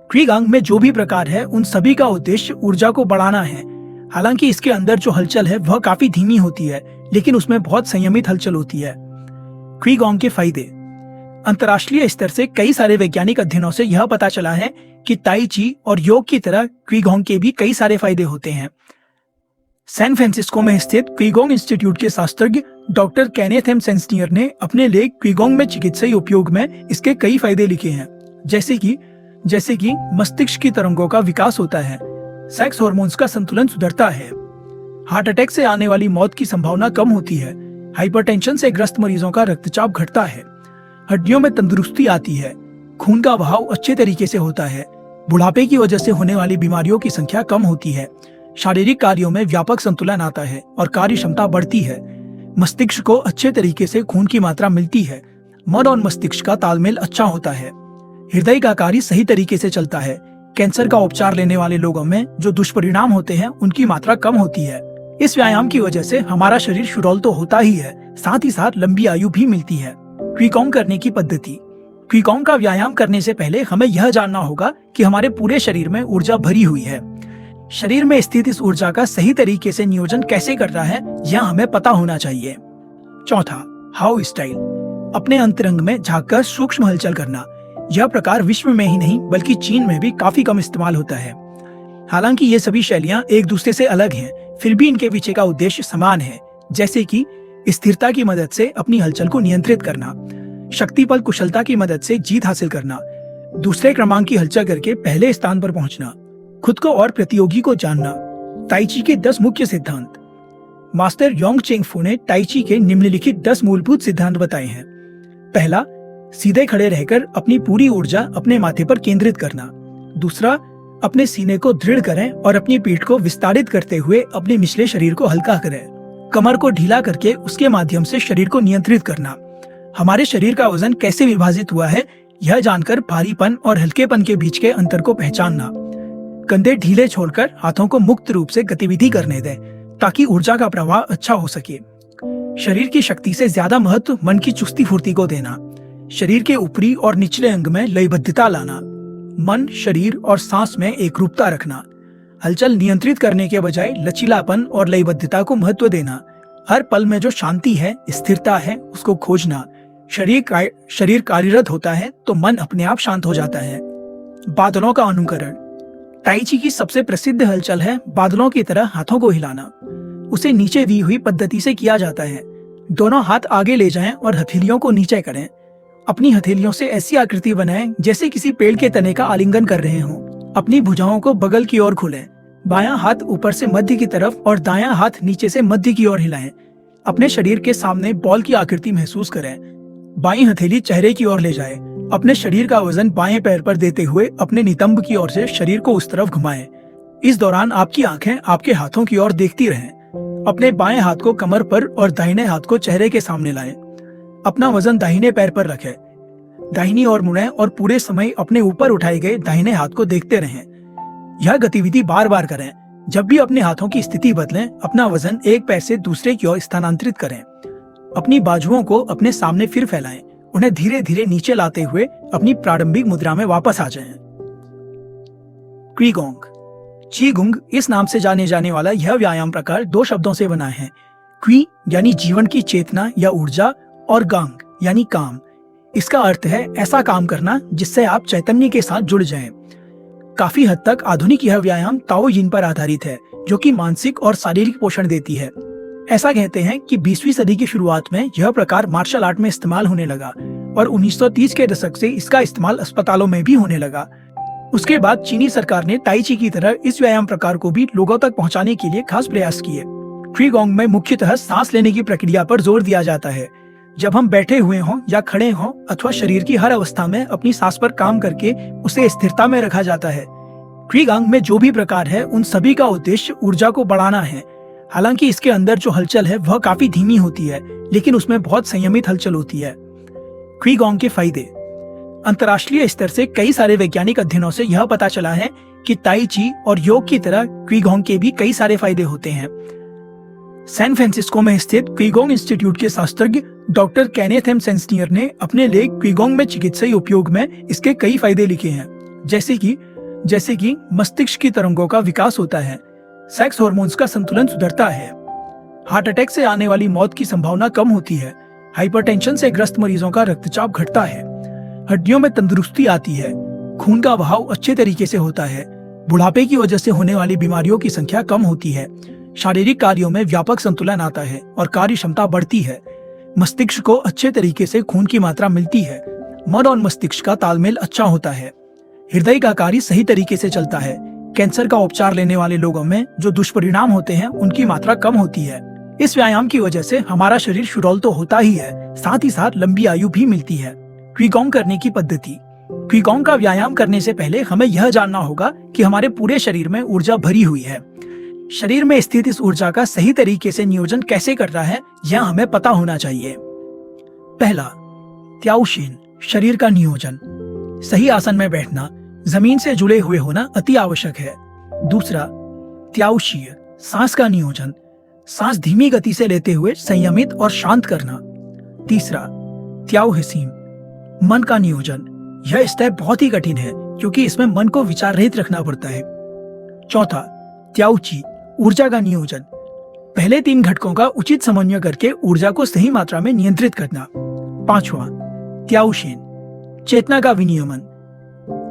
क्वीगोंग में जो भी प्रकार है, उन सभी का उद्देश्य ऊर्जा को बढ़ाना है। हालांकि इसके अंदर जो हलचल है वह काफी धीमी होती है, लेकिन उसमें बहुत संयमित हलचल होती है। क्विगोंग के फायदे। अंतर्राष्ट्रीय स्तर से कई सारे वैज्ञानिक अध्ययनों से यह पता चला है कि ताई ची और योग की तरह क्विगोंग के भी कई सारे फायदे होते हैं। सैन फ्रांसिस्को में स्थित क्विगोंग इंस्टीट्यूट के शास्त्रज्ञ डॉक्टर केनेथ एम सेंसनियर ने अपने लेख क्विगोंग में चिकित्सीय उपयोग में इसके कई फायदे लिखे हैं, जैसे कि मस्तिष्क की तरंगों का विकास होता है, सेक्स हार्मोन्स का संतुलन सुधरता है, हार्ट अटैक से आने वाली मौत की संभावना कम होती है, हाइपरटेंशन से ग्रस्त मरीजों का रक्तचाप घटता है, हड्डियों में तंदुरुस्ती आती है, खून का बहाव अच्छे तरीके से होता है, बुढ़ापे की वजह से होने वाली बीमारियों की संख्या कम होती है, शारीरिक कार्यों में व्यापक संतुलन आता है और कार्य क्षमता बढ़ती है, मस्तिष्क को अच्छे तरीके से खून की मात्रा मिलती है, मन और मस्तिष्क का तालमेल अच्छा होता है, हृदय का कार्य सही तरीके से चलता है, कैंसर का उपचार लेने वाले लोगों में जो दुष्परिणाम होते हैं उनकी मात्रा कम होती है। इस व्यायाम की वजह से हमारा शरीर सुडौल तो होता ही है, साथ ही साथ लंबी आयु भी मिलती है। क्विगोंग करने की पद्धति। क्विगोंग का व्यायाम करने से पहले हमें यह जानना होगा कि हमारे पूरे शरीर में ऊर्जा भरी हुई है। शरीर में स्थित इस ऊर्जा का सही तरीके से नियोजन कैसे करना है यह हमें पता होना चाहिए। चौथा, हाउ स्टाइल। अपने अंतरंग में झांककर सूक्ष्म हलचल करना। यह प्रकार विश्व में ही नहीं बल्कि चीन में भी काफी कम इस्तेमाल होता है। हालांकि ये सभी शैलियां एक दूसरे से अलग हैं, फिर भी इनके पीछे का उद्देश्य समान है, जैसे कि स्थिरता की मदद से अपनी हलचल को नियंत्रित करना, शक्ति पर कुशलता की मदद से जीत हासिल करना, दूसरे क्रमांक की हलचल करके पहले स्थान पर पहुंचना, खुद को और प्रतियोगी को जानना। ताई ची के 10 मुख्य सिद्धांत। मास्टर योंग चेंग फू ने ताई ची के निम्नलिखित 10 मूलभूत सिद्धांत बताए हैं। पहला, सीधे खड़े रहकर अपनी पूरी ऊर्जा अपने माथे पर केंद्रित करना। दूसरा, अपने सीने को दृढ़ करें और अपनी पीठ को विस्तारित करते हुए अपने निचले शरीर को हल्का करें। कमर को ढीला करके उसके माध्यम से शरीर को नियंत्रित करना। हमारे शरीर का वजन कैसे विभाजित हुआ है यह जानकर भारीपन और हल्केपन के बीच के अंतर को पहचानना। कंधे ढीले छोड़कर हाथों को मुक्त रूप से गतिविधि करने दें ताकि ऊर्जा का प्रवाह अच्छा हो सके। शरीर की शक्ति से ज्यादा महत्व मन की चुस्ती फुर्ती को देना। शरीर के ऊपरी और निचले अंग में लयबद्धता लाना। मन, शरीर और सांस में एकरूपता रखना। हलचल नियंत्रित करने के बजाय लचीलापन और लयबद्धता को महत्व देना। हर पल में जो शांति है, स्थिरता है, उसको खोजना। शरीर कार्यरत होता है तो मन अपने आप शांत हो जाता है। बादलों का अनुकरण। ताई ची की सबसे प्रसिद्ध हलचल है बादलों की तरह हाथों को हिलाना। उसे नीचे दी हुई पद्धति से किया जाता है। दोनों हाथ आगे ले जाएं और हथेलियों को नीचे करें। अपनी हथेलियों से ऐसी आकृति बनाएं जैसे किसी पेड़ के तने का आलिंगन कर रहे हों। अपनी भुजाओं को बगल की ओर खोलें। बायां हाथ ऊपर से मध्य की तरफ और दायां हाथ नीचे से मध्य की ओर हिलाएं। अपने शरीर के सामने बॉल की आकृति महसूस करें। बाईं हथेली चेहरे की ओर ले जाएं। अपने शरीर का वजन बाएं पैर पर देते हुए अपने नितंब की ओर से शरीर को उस तरफ घुमाएं। इस दौरान आपकी आंखें आपके हाथों की ओर देखती रहें। अपने बाएं हाथ को कमर पर और दाहिने हाथ को चेहरे के सामने लाएं। अपना वजन दाहिने पैर पर रखें। दाहिनी ओर मुड़ें और पूरे समय अपने ऊपर उठाए गए दाहिने हाथ को देखते रहें। यह गतिविधि बार बार करें। जब भी अपने हाथों की स्थिति बदलें, अपना वजन एक पैर से दूसरे की ओर स्थानांतरित करें। अपनी बाजुओं को अपने सामने फिर फैलाएं। उन्हें धीरे धीरे नीचे लाते हुए अपनी प्रारंभिक मुद्रा में वापस आ जाएं। क्विगोंग। चीगुंग इस नाम से जाने जाने वाला यह व्यायाम प्रकार 2 शब्दों से बना है। क्वी यानी जीवन की चेतना या ऊर्जा और गांग यानी काम। इसका अर्थ है ऐसा काम करना जिससे आप चैतन्य के साथ जुड़ जाएं। काफी हद तक आधुनिक यह व्यायाम ताओ यिन पर आधारित है, जो कि मानसिक और शारीरिक पोषण देती है। ऐसा कहते हैं कि 20वीं सदी की शुरुआत में यह प्रकार मार्शल आर्ट में इस्तेमाल होने लगा और 1930 के दशक से इसका इस्तेमाल अस्पतालों में भी होने लगा। उसके बाद चीनी सरकार ने ताई ची की तरह इस व्यायाम प्रकार को भी लोगों तक पहुंचाने के लिए खास प्रयास किए। क्विगोंग में मुख्यतः सांस लेने की प्रक्रिया पर जोर दिया जाता है। जब हम बैठे हुए हों या खड़े हों अथवा शरीर की हर अवस्था में अपनी सांस पर काम करके उसे स्थिरता में रखा जाता है। क्विगोंग में जो भी प्रकार है उन सभी का उद्देश्य ऊर्जा को बढ़ाना है। हालांकि इसके अंदर जो हलचल है वह काफी धीमी होती है, लेकिन उसमें बहुत संयमित हलचल होती है। क्विगोंग के फायदे। अंतर्राष्ट्रीय स्तर से कई सारे वैज्ञानिक अध्ययनों से यह पता चला है कि ताई ची और योग की तरह क्विगोंग के भी कई सारे फायदे होते हैं। सैन फ्रांसिस्को में स्थित क्विगोंग इंस्टीट्यूट के शास्त्रज्ञ डॉक्टर केनेथ एम सेंसनियर ने अपने लेख क्विगोंग में चिकित्सीय उपयोग में इसके कई फायदे लिखे हैं, जैसे कि मस्तिष्क की तरंगों का विकास होता है, सेक्स हार्मोन्स का संतुलन सुधरता है। हार्ट अटैक से आने वाली मौत की संभावना कम होती है। हाइपरटेंशन से ग्रस्त मरीजों का रक्तचाप घटता है। हड्डियों में तंदुरुस्ती आती है। खून का बहाव अच्छे तरीके से होता है। बुढ़ापे की वजह से होने वाली बीमारियों की संख्या कम होती है। शारीरिक कार्यों में व्यापक संतुलन आता है और कार्य क्षमता बढ़ती है। मस्तिष्क को अच्छे तरीके से खून की मात्रा मिलती है। मन और मस्तिष्क का तालमेल अच्छा होता है। हृदय का कार्य सही तरीके से चलता है। कैंसर का उपचार लेने वाले लोगों में जो दुष्परिणाम होते हैं उनकी मात्रा कम होती है। इस व्यायाम की वजह से हमारा शरीर सुडौल तो होता ही है, साथ ही साथ लंबी आयु भी मिलती है। क्विगोंग करने की पद्धति। क्विगोंग का व्यायाम करने से पहले हमें यह जानना होगा कि हमारे पूरे शरीर में ऊर्जा भरी हुई है। शरीर में स्थित इस ऊर्जा का सही तरीके से नियोजन कैसे करना है, यह हमें पता होना चाहिए। पहला, त्याओशिन, शरीर का नियोजन। सही आसन में बैठना, जमीन से जुड़े हुए होना अति आवश्यक है। दूसरा, त्याओशिय, सांस का नियोजन। सांस धीमी गति से लेते हुए संयमित और शांत करना। तीसरा, त्याओ हिसीम, मन का नियोजन। यह स्टेप बहुत ही कठिन है क्योंकि इसमें मन को विचार रहित रखना पड़ता है। चौथा, त्याओची, ऊर्जा का नियोजन। पहले 3 घटकों का उचित समन्वय करके ऊर्जा को सही मात्रा में नियंत्रित करना। पांचवा, त्याओशिन, चेतना का विनियमन।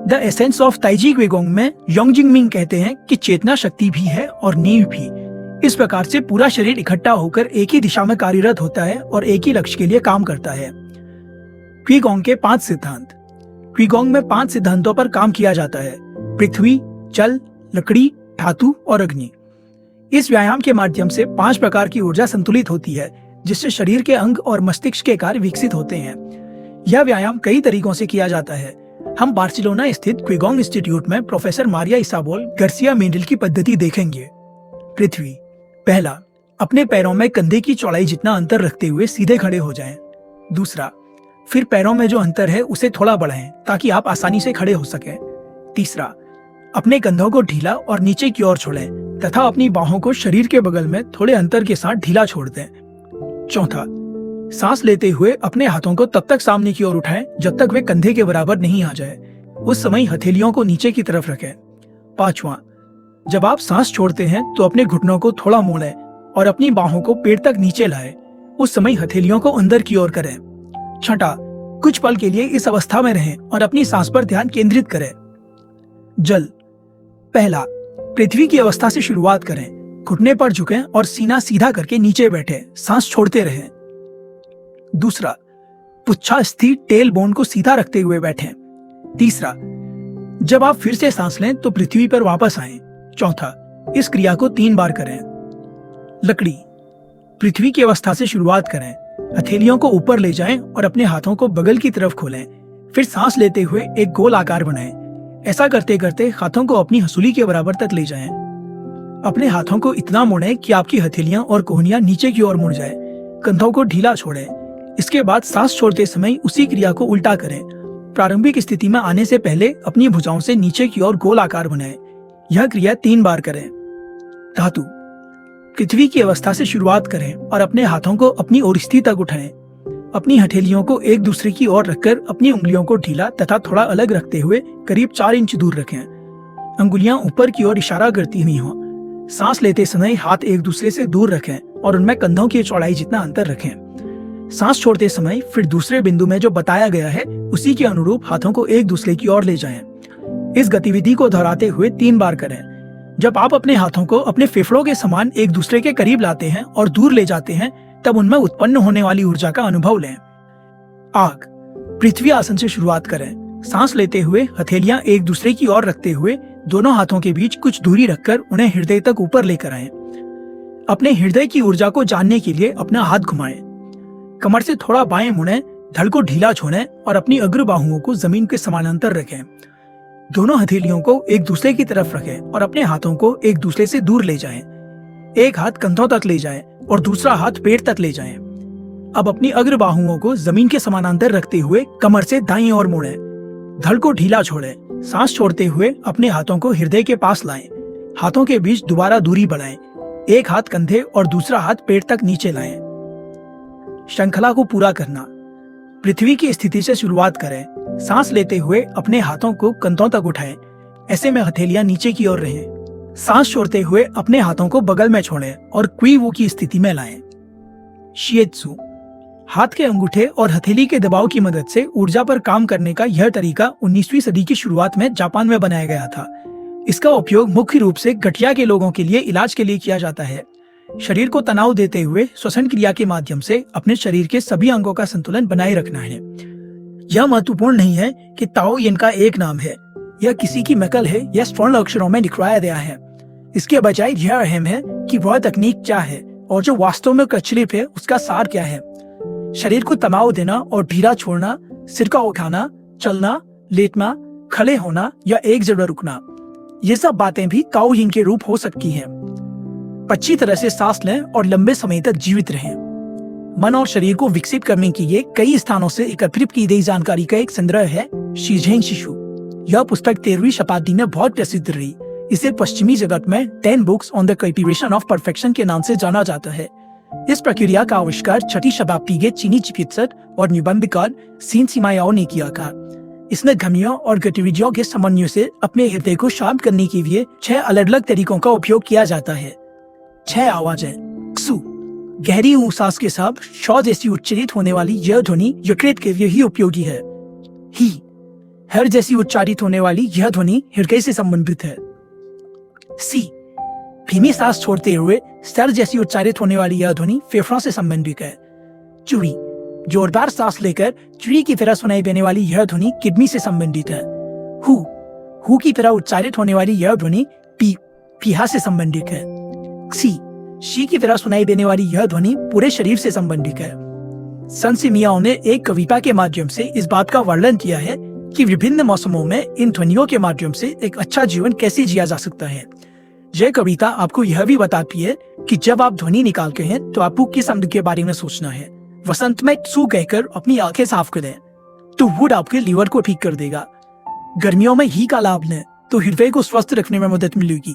द एसेंस ऑफ ताइजी क्विगोंग में योंगजिंग मिंग कहते हैं कि चेतना शक्ति भी है और नींव भी। इस प्रकार से पूरा शरीर इकट्ठा होकर एक ही दिशा में कार्यरत होता है और एक ही लक्ष्य के लिए काम करता है। क्विगोंग के 5 सिद्धांत। क्विगोंग में 5 सिद्धांतों पर काम किया जाता है: पृथ्वी, जल, लकड़ी, धातु और अग्नि। इस व्यायाम के माध्यम से 5 प्रकार की ऊर्जा संतुलित होती है, जिससे शरीर के अंग और मस्तिष्क के कार्य विकसित होते हैं। यह व्यायाम कई तरीकों से किया जाता है। हम बार्सिलोना स्थित क्विगोंग इंस्टीट्यूट में professor Maria Isabel Garcia Mendel की पद्धति देखेंगे। पृथ्वी। पहला, अपने पैरों में कंधे की चौड़ाई जितना अंतर रखते हुए सीधे खड़े हो जाएं। दूसरा, फिर पैरों में जो अंतर है उसे थोड़ा बढ़ाएं ताकि आप आसानी से खड़े हो सकें। तीसरा, अपने कंधों को ढीला और नीचे की ओर छोड़ें तथा अपनी बाहों को शरीर के बगल में थोड़े अंतर के साथ ढीला छोड़ दें। चौथा, सांस लेते हुए अपने हाथों को तब तक सामने की ओर उठाएं जब तक वे कंधे के बराबर नहीं आ जाए। उस समय हथेलियों को नीचे की तरफ रखें। पांचवा, जब आप सांस छोड़ते हैं तो अपने घुटनों को थोड़ा मोड़ें और अपनी बाहों को पेट तक नीचे लाएं। उस समय हथेलियों को अंदर की ओर करें। छठा, कुछ पल के लिए इस अवस्था में रहें और अपनी सांस पर ध्यान केंद्रित करें। जल। पहला, पृथ्वी की अवस्था से शुरुआत करें। घुटने पर झुकें और सीना सीधा करके नीचे बैठे, सांस छोड़ते रहें। दूसरा, पुच्छा स्थित टेल बोन को सीधा रखते हुए बैठें। तीसरा, जब आप फिर से सांस लें तो पृथ्वी पर वापस आएं। चौथा, इस क्रिया को 3 बार करें। लकड़ी। पृथ्वी की अवस्था से शुरुआत करें। हथेलियों को ऊपर ले जाएं और अपने हाथों को बगल की तरफ खोलें। फिर सांस लेते हुए एक गोल आकार बनाएं। ऐसा करते करते हाथों को अपनी हसूली के बराबर तक ले जाएं। अपने हाथों को इतना मोड़ें कि आपकी हथेलियां और कोहनियां नीचे की ओर मुड़ जाएं। कंधों को ढीला छोड़ें। इसके बाद सांस छोड़ते समय उसी क्रिया को उल्टा करें। प्रारंभिक स्थिति में आने से पहले अपनी भुजाओं से नीचे की ओर गोल आकार बनाएं। यह क्रिया 3 बार करें। धातु। पृथ्वी की अवस्था से शुरुआत करें और अपने हाथों को अपनी ओरिस्थि तक उठाएं। अपनी हथेलियों को एक दूसरे की ओर रखकर अपनी उंगलियों को ढीला तथा थोड़ा अलग रखते हुए करीब 4 इंच दूर रखें। अंगुलियां ऊपर की ओर इशारा करती हुई हों। सांस लेते समय हाथ एक दूसरे से दूर रखें और उनमें कंधों की चौड़ाई जितना अंतर रखें। सांस छोड़ते समय फिर दूसरे बिंदु में जो बताया गया है उसी के अनुरूप हाथों को एक दूसरे की ओर ले जाएं। इस गतिविधि को दोहराते हुए 3 बार करें। जब आप अपने हाथों को अपने फेफड़ों के समान एक दूसरे के करीब लाते हैं और दूर ले जाते हैं तब उनमें उत्पन्न होने वाली ऊर्जा का अनुभव लें। आग। पृथ्वी आसन से शुरुआत करें। सांस लेते हुए हथेलियां एक दूसरे की ओर रखते हुए दोनों हाथों के बीच कुछ दूरी रखकर उन्हें हृदय तक ऊपर लेकर आएं। अपने हृदय की ऊर्जा को जानने के लिए अपना हाथ घुमाएं। कमर से थोड़ा बाएं मुड़ें, धड़ को ढीला छोड़ें और अपनी अग्र बाहुओं को जमीन के समानांतर रखें। दोनों हथेलियों को एक दूसरे की तरफ रखें और अपने हाथों को एक दूसरे से दूर ले जाएं। एक हाथ कंधों तक ले जाएं और दूसरा हाथ पेट तक ले जाएं। अब अपनी अग्र बाहुओं को जमीन के समानांतर रखते हुए कमर से दाईं ओर मोड़ें। धड़ को ढीला छोड़ें। सांस छोड़ते हुए अपने हाथों को हृदय के पास लाएं। हाथों के बीच दोबारा दूरी बढ़ाएं। एक हाथ कंधे और दूसरा हाथ पेट तक नीचे लाएं। श्रृंखला को पूरा करना। पृथ्वी की स्थिति से शुरुआत करें। सांस लेते हुए अपने हाथों को कंधों तक उठाएं। ऐसे में हथेलियां नीचे की ओर रहें। सांस छोड़ते हुए अपने हाथों को बगल में छोड़ें और क्वी वू की स्थिति में लाएं। शिएत्सु, हाथ के अंगूठे और हथेली के दबाव की मदद से ऊर्जा पर काम करने का यह तरीका 19वीं सदी की शुरुआत में जापान में बनाया गया था। इसका उपयोग मुख्य रूप से गठिया के लोगों के लिए इलाज के लिए किया जाता है। शरीर को तनाव देते हुए श्वसन क्रिया के माध्यम से अपने शरीर के सभी अंगों का संतुलन बनाए रखना है। यह महत्वपूर्ण नहीं है कि ताओ यिन का एक नाम है, यह किसी की नकल है या स्वर्ण अक्षरों में लिखवाया गया है। इसके बजाय यह अहम है कि वह तकनीक क्या है और जो वास्तव में प्रचलित है उसका सार क्या है। शरीर को तनाव देना और ढीला छोड़ना, सिर का उठाना, चलना, लेटना, खड़े होना या एक जगह रुकना, ये सब बातें भी ताओ यिन के रूप हो सकती हैं। अच्छी तरह से सांस लें और लंबे समय तक जीवित रहें। मन और शरीर को विकसित करने के लिए कई स्थानों से एकत्रित की गई जानकारी का एक संग्रह है शीजेंग शिशु। यह पुस्तक 13वीं शताब्दी में बहुत प्रसिद्ध रही। इसे पश्चिमी जगत में 10 books on the cultivation of perfection के नाम से जाना जाता है। इस प्रक्रिया का आविष्कार 6वीं शताब्दी के चीनी चिकित्सक और निबंधकार सीन सिमायाओ ने किया था। इसने ध्वनियों और गतिविधियों के समन्वय से अपने हृदय को शांत करने के लिए 6 अलग अलग तरीकों का उपयोग किया जाता है। 6 आवाजें। क्सु, गहरी सांस के साथ शौ जैसी उच्चारित होने वाली यह ध्वनि यकृत के लिए ही उपयोगी है। ही, हर जैसी उच्चारित होने वाली यह ध्वनि हृदय से संबंधित है। सी, धीमी सांस छोड़ते हुए सर जैसी उच्चारित होने वाली यह ध्वनि फेफड़ों से संबंधित है। चुई, जोरदार सांस लेकर चुई की तरह सुनाई देने वाली यह ध्वनि किडनी से संबंधित है। हु की तरह उच्चारित होने वाली यह ध्वनि पीहा से संबंधित है। शी की तरह सुनाई देने वाली यह ध्वनि पूरे शरीर से संबंधित है। सन सिमियाओ ने एक कविता के माध्यम से इस बात का वर्णन किया है कि विभिन्न मौसमों में इन ध्वनियों के माध्यम से एक अच्छा जीवन कैसे जिया जा सकता है। यह कविता आपको यह भी बताती है कि जब आप ध्वनि निकालते हैं तो आपको किस अंग के बारे में सोचना है। वसंत में सू कहकर अपनी आंखें साफ करें तो वुड आपके लीवर को ठीक कर देगा। गर्मियों में ही का लाभ लें तो हृदय को स्वस्थ रखने में मदद मिलेगी।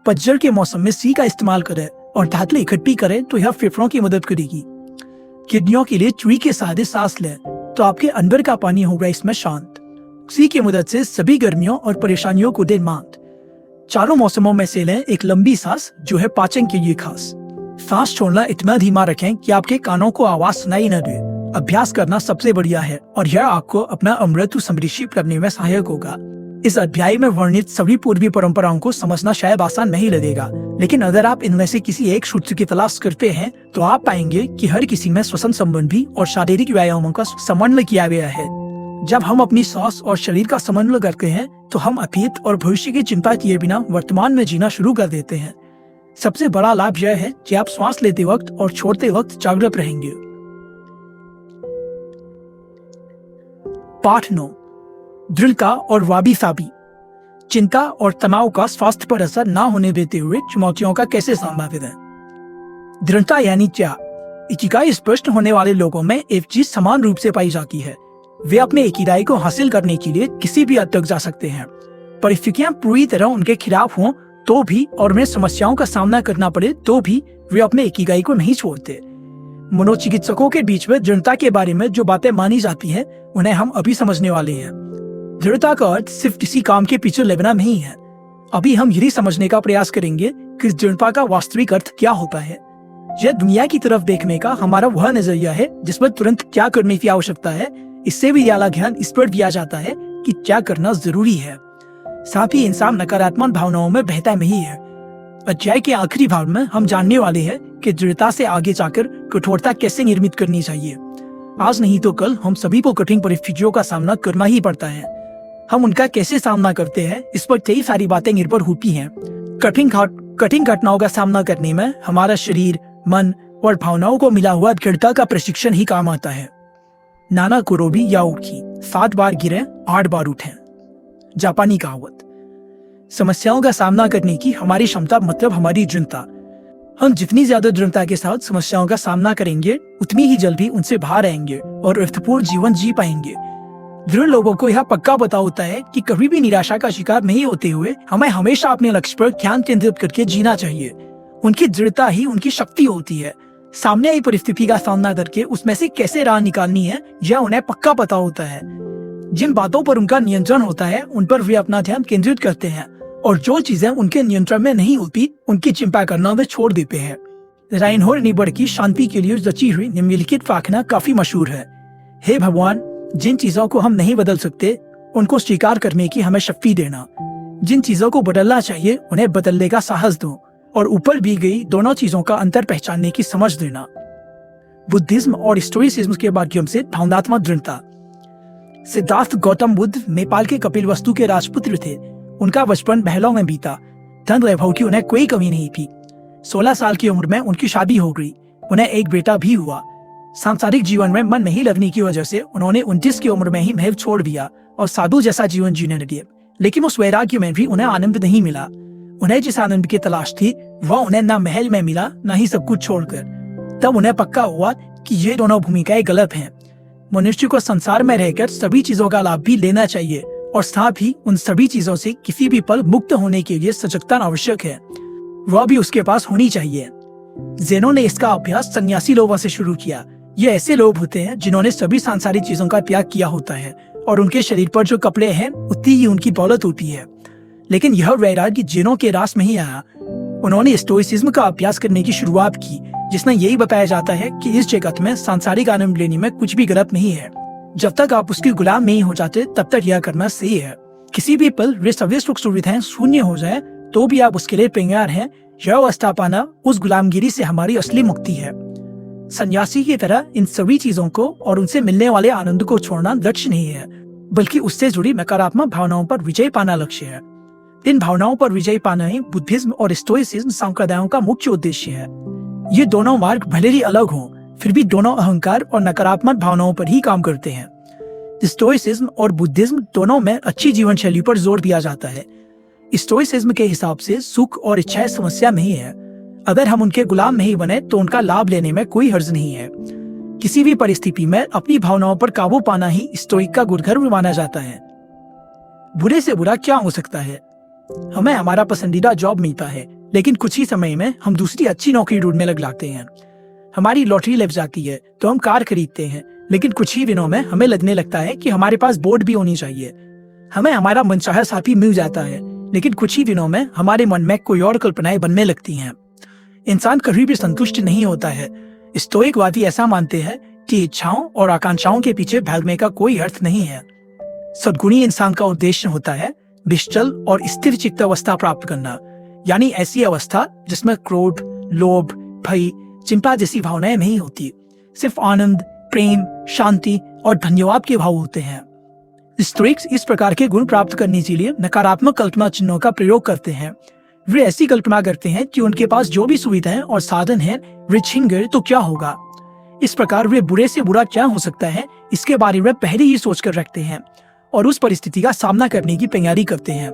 पतझड़ के मौसम में सी का इस्तेमाल करें और धातुएं इकट्ठी करें तो यह फेफड़ों की मदद करेगी। किडनियों के लिए चुई के सहारे सांस लें तो आपके अंदर का पानी होगा इसमें शांत। सी की मदद से सभी गर्मियों और परेशानियों को दे मात। चारों मौसमों में से लें एक लंबी सांस जो है पाचन के लिए खास। सांस छोड़ना इतना धीमा रखें कि आपके कानों को आवाज सुनाई न दे। अभ्यास करना सबसे बढ़िया है और यह आपको अपना अमृत संरक्षित करने में सहायक होगा। इस अध्याय में वर्णित सभी पूर्वी परंपराओं को समझना शायद आसान नहीं लगेगा, लेकिन अगर आप इनमें से किसी एक सूत्र की तलाश करते हैं तो आप पाएंगे कि हर किसी में श्वसन संबंधी और शारीरिक व्यायामों का समन्वय किया गया है। जब हम अपनी सांस और शरीर का समन्वय करते हैं तो हम अतीत और भविष्य की चिंता किए बिना वर्तमान में जीना शुरू कर देते हैं। सबसे बड़ा लाभ यह है कि आप श्वास लेते वक्त और छोड़ते वक्त जागरूक रहेंगे। पाठ 9, दृढ़ता और वाबी साबी। चिंता और तनाव का स्वास्थ्य पर असर न होने देते हुए चुनौतियों का कैसे सामना करें। दृढ़ता यानी क्या? इकिगाई स्पष्ट होने वाले लोगों में एक चीज समान रूप से पाई जाती है। वे अपने इकिगाई को हासिल करने के लिए किसी भी हद तक जा सकते हैं। परिस्थितियां पूरी तरह उनके खिलाफ हों तो भी और उन्हें समस्याओं का सामना करना पड़े तो भी वे अपने इकिगाई को नहीं छोड़ते। मनोचिकित्सकों के बीच में दृढ़ता के बारे में जो बातें मानी जाती हैं उन्हें हम अभी समझने वाले हैं। दृढ़ता का अर्थ सिर्फ किसी काम के पीछे लगना नहीं है। अभी हम यही समझने का प्रयास करेंगे कि दृढ़ता का वास्तविक अर्थ क्या होता है। यह दुनिया की तरफ देखने का हमारा वह नजरिया है जिसमें तुरंत क्या करने की आवश्यकता है। इससे भी ज्यादा ध्यान इस पर दिया जाता है कि क्या करना जरूरी है। साथ ही इंसान नकारात्मक भावनाओं में बहता नहीं है। अध्याय के आखिरी भाग में हम जानने वाले हैं कि दृढ़ता से आगे जाकर कठोरता कैसे निर्मित करनी चाहिए। आज नहीं तो कल हम सभी को कठिन परिस्थितियों का सामना करना ही पड़ता है। हम उनका कैसे सामना करते हैं इस पर कई सारी बातें निर्भर होती हैं। कठिन घटनाओं का सामना करने में हमारा शरीर, मन और भावनाओं को मिला हुआ दृढ़ता का प्रशिक्षण ही काम आता है। नाना कुरोबी याओकी, 7 बार गिरे 8 बार उठें। जापानी कहावत। समस्याओं का सामना करने की हमारी क्षमता मतलब हमारी दृढ़ता। हम जितनी ज्यादा दृढ़ता के साथ समस्याओं का सामना करेंगे उतनी ही जल्दी उनसे बाहर आएंगे और अर्थपूर्ण जीवन जी पाएंगे। दृढ़ लोगों को यह पक्का पता होता है कि कभी भी निराशा का शिकार नहीं होते हुए हमें हमेशा अपने लक्ष्य पर ध्यान केंद्रित करके जीना चाहिए। उनकी दृढ़ता ही उनकी शक्ति होती है। सामने आई परिस्थिति का सामना करके उसमें से कैसे राह निकालनी है यह उन्हें पक्का पता होता है। जिन बातों पर उनका नियंत्रण होता है उन पर वे अपना ध्यान केंद्रित करते हैं और जो चीजें उनके नियंत्रण में नहीं होती उनकी चिंता करना वे छोड़ देते हैं। राइनहोल्ड नीबड़ की शांति के लिए रची हुई निम्नलिखित प्रार्थना काफी मशहूर है। हे भगवान, जिन चीजों को हम नहीं बदल सकते उनको स्वीकार करने की हमें शक्ति देना। जिन चीजों को बदलना चाहिए उन्हें बदलने का साहस दो और ऊपर दी गई दोनों चीजों का अंतर पहचानने की समझ देना। बुद्धिज्म और स्टोइसिज्म के माध्यम से भावनात्मक दृढ़ता। सिद्धार्थ गौतम बुद्ध नेपाल के कपिलवस्तु के राजपुत्र थे। उनका बचपन महलों में बीता। धन वैभव की उन्हें कोई कमी नहीं थी। 16 साल की उम्र में उनकी शादी हो गई। उन्हें एक बेटा भी हुआ। सांसारिक जीवन में मन नहीं लगने की वजह से उन्होंने 29 की उम्र में ही महल छोड़ दिया और साधु जैसा जीवन जीने लगे। लेकिन उस वैराग्य में भी उन्हें आनंद नहीं मिला। उन्हें जिस आनंद की तलाश थी वह उन्हें न महल में मिला न ही सब कुछ छोड़कर। तब उन्हें पक्का हुआ कि ये दोनों भूमिकाएं गलत हैं। मनुष्य को संसार में रहकर सभी चीजों का लाभ भी लेना चाहिए और साथ ही उन सभी चीजों से किसी भी पल मुक्त होने के लिए सजगता आवश्यक है, वह भी उसके पास होनी चाहिए। ज़ेनो ने इसका अभ्यास सन्यासी लोगों से शुरू किया। ये ऐसे लोग होते हैं जिन्होंने सभी सांसारिक चीजों का त्याग किया होता है और उनके शरीर पर जो कपड़े हैं उतनी ही उनकी दौलत होती है। लेकिन यह वैराग्य ज़ेनो के रास में ही आया। उन्होंने स्टोइसिज्म का अभ्यास करने की शुरुआत की, जिसमें यही बताया जाता है कि इस जगत में सांसारिक आनंद लेने में कुछ भी गलत नहीं है। जब तक आप उसके गुलाम नहीं हो जाते तब तक यह करना सही है। किसी भी पल वे सभी सुख सुविधाएं शून्य हो जाए तो भी आप उसके लिए तैयार हैं। यह अवस्था पाना उस गुलामगिरी से हमारी असली मुक्ति है। सन्यासी की तरह इन सभी चीजों को और उनसे मिलने वाले आनंद को छोड़ना लक्ष्य नहीं है, बल्कि उससे जुड़ी नकारात्मक भावनाओं पर विजय पाना लक्ष्य है। इन भावनाओं पर विजय पाना ही बुद्धिज्म और स्टोइसिज्म संप्रदायों का मुख्य उद्देश्य है। ये दोनों मार्ग भले ही अलग हों, फिर भी दोनों अहंकार और नकारात्मक भावनाओं पर ही काम करते हैं। स्टोइसिज्म और बुद्धिज्म दोनों में अच्छी जीवन शैली पर जोर दिया जाता है। स्टोइसिज्म के हिसाब से सुख और इच्छाएं समस्या नहीं है। अगर हम उनके गुलाम नहीं बने तो उनका लाभ लेने में कोई हर्ज नहीं है। किसी भी परिस्थिति में अपनी भावनाओं पर काबू पाना ही स्टोइक का गुणधर्म माना जाता है। बुरे से बुरा क्या हो सकता है? हमें हमारा पसंदीदा जॉब मिलता है, लेकिन कुछ ही समय में हम दूसरी अच्छी नौकरी ढूंढने लग जाते हैं। हमारी लॉटरी लग जाती है तो हम कार खरीदते हैं, लेकिन कुछ ही दिनों में हमें लगने लगता है कि हमारे पास बोट भी होनी चाहिए। हमें हमारा मनचाहा साथी मिल जाता है, लेकिन कुछ ही दिनों में हमारे मन में कोई और कल्पनाएं बनने लगती हैं। इंसान कभी भी संतुष्ट नहीं होता है। स्टोइकवादी ऐसा मानते हैं कि इच्छाओं और आकांक्षाओं के पीछे भागने का कोई अर्थ नहीं है। सद्गुणी इंसान का उद्देश्य होता है निश्चल और स्थिर चित्त अवस्था प्राप्त करना, यानी ऐसी अवस्था जिसमें क्रोध, लोभ, भय, चिंता जैसी भावनाएं नहीं होती। सिर्फ आनंद, प्रेम, शांति और धन्यवाद के भाव होते हैं। स्टोइक्स इस प्रकार के गुण प्राप्त करने के लिए नकारात्मक कल्पना चिन्हों का प्रयोग करते हैं। वे ऐसी कल्पना करते हैं कि उनके पास जो भी सुविधाएं और साधन हैं वे छिन गए तो क्या होगा। इस प्रकार वे बुरे से बुरा क्या हो सकता है इसके बारे में पहले ही सोच कर रखते हैं और उस परिस्थिति का सामना करने की तैयारी करते हैं।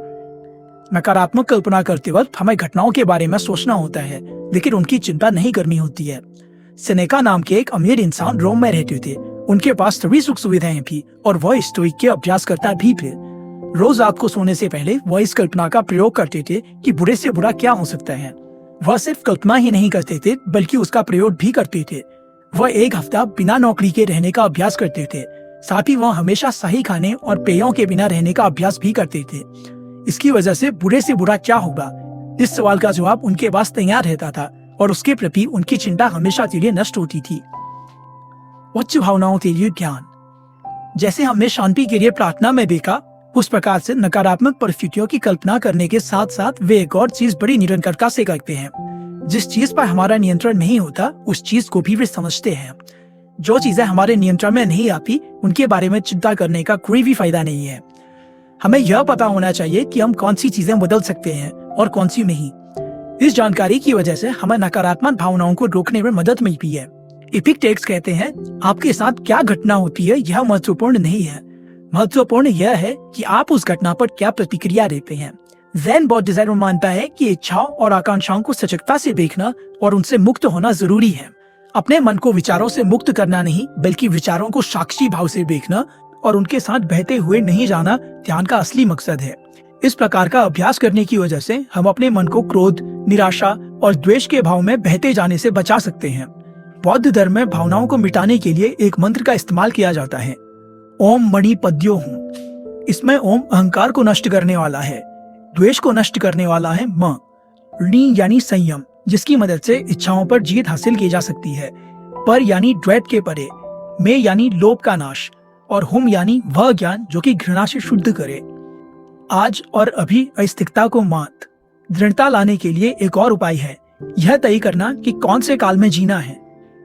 नकारात्मक कल्पना करते वक्त हमें घटनाओं के बारे में सोचना होता है, लेकिन उनकी चिंता नहीं करनी होती है। सेनेका नाम के एक अमीर इंसान रोम में रहते थे। उनके पास सभी सुख सुविधाएं थी और वह स्टोइक के अभ्यास करता भी थे। रोज रात को सोने से पहले वह इस कल्पना का प्रयोग करते थे कि बुरे से बुरा क्या हो सकता है। वह सिर्फ कल्पना ही नहीं करते थे बल्कि उसका प्रयोग भी करते थे। वह एक हफ्ता बिना नौकरी के रहने का अभ्यास करते थे। साथ ही वह हमेशा सही खाने और पेयों के बिना रहने का अभ्यास भी करते थे। इसकी वजह से बुरे से बुरा क्या होगा, इस सवाल का जवाब उनके पास तैयार रहता था और उसके प्रति उनकी चिंता हमेशा के लिए नष्ट होती थी। उच्च भावनाओं के लिए ज्ञान। जैसे हमने शांति के लिए प्रार्थना में देखा, उस प्रकार से नकारात्मक परिस्थितियों की कल्पना करने के साथ साथ वे एक और चीज बड़ी निरंतरता से करते हैं। जिस चीज पर हमारा नियंत्रण नहीं होता उस चीज को भी वे समझते हैं। जो चीजें हमारे नियंत्रण में नहीं आती उनके बारे में चिंता करने का कोई भी फायदा नहीं है। हमें यह पता होना चाहिए कि हम कौन सी चीजें बदल सकते हैं और कौन सी नहीं। इस जानकारी की वजह से हमें नकारात्मक भावनाओं को रोकने में मदद मिलती है। एपिक्टेट्स कहते हैं, आपके साथ क्या घटना होती है यह महत्वपूर्ण नहीं है, महत्वपूर्ण यह है कि आप उस घटना पर क्या प्रतिक्रिया देते हैं। ज़ेन बौद्ध डिजाइन मानता है कि इच्छाओं और आकांक्षाओं को सजगता से देखना और उनसे मुक्त होना जरूरी है। अपने मन को विचारों से मुक्त करना नहीं, बल्कि विचारों को साक्षी भाव से देखना और उनके साथ बहते हुए नहीं जाना ध्यान का असली मकसद है। इस प्रकार का अभ्यास करने की वजह से हम अपने मन को क्रोध, निराशा और द्वेष के भाव में बहते जाने से बचा सकते हैं। बौद्ध धर्म में भावनाओं को मिटाने के लिए एक मंत्र का इस्तेमाल किया जाता है, ओम मणि पद्यो हूँ। इसमें ओम अहंकार को नष्ट करने वाला है, द्वेष को नष्ट करने वाला है म, णी यानी संयम, जिसकी मदद से इच्छाओं पर जीत हासिल की जा सकती है। पर यानी द्वैत के परे, में यानी लोभ का नाश, और हुम यानी वह ज्ञान जो कि घृणा से शुद्ध करे। आज और अभी अस्तिकता को मात दृढ़ता लाने के लिए एक और उपाय है, यह तय करना कि कौन से काल में जीना है।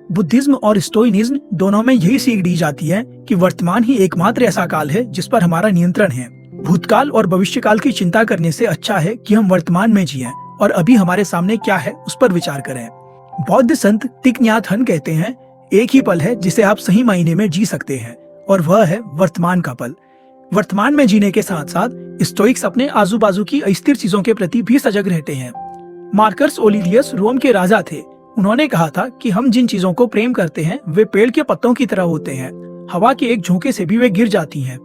बुद्धिज्म और स्टोइनिज्म दोनों में यही सीख दी जाती है कि वर्तमान ही एकमात्र ऐसा काल है जिस पर हमारा नियंत्रण है। भूतकाल और भविष्यकाल की चिंता करने से अच्छा है कि हम वर्तमान में जिएं और अभी हमारे सामने क्या है उस पर विचार करें। बौद्ध संत तिक न्यात हन कहते हैं, एक ही पल है जिसे आप सही मायने में जी सकते हैं, और वह है वर्तमान का पल। वर्तमान में जीने के साथ साथ स्टोइक्स अपने आजू बाजू की अस्थिर चीजों के प्रति भी सजग रहते हैं। मार्कस ओलिलियस रोम के राजा थे। उन्होंने कहा था कि हम जिन चीजों को प्रेम करते हैं वे पेड़ के पत्तों की तरह होते हैं, हवा के एक झोंके से भी वे गिर जाती हैं।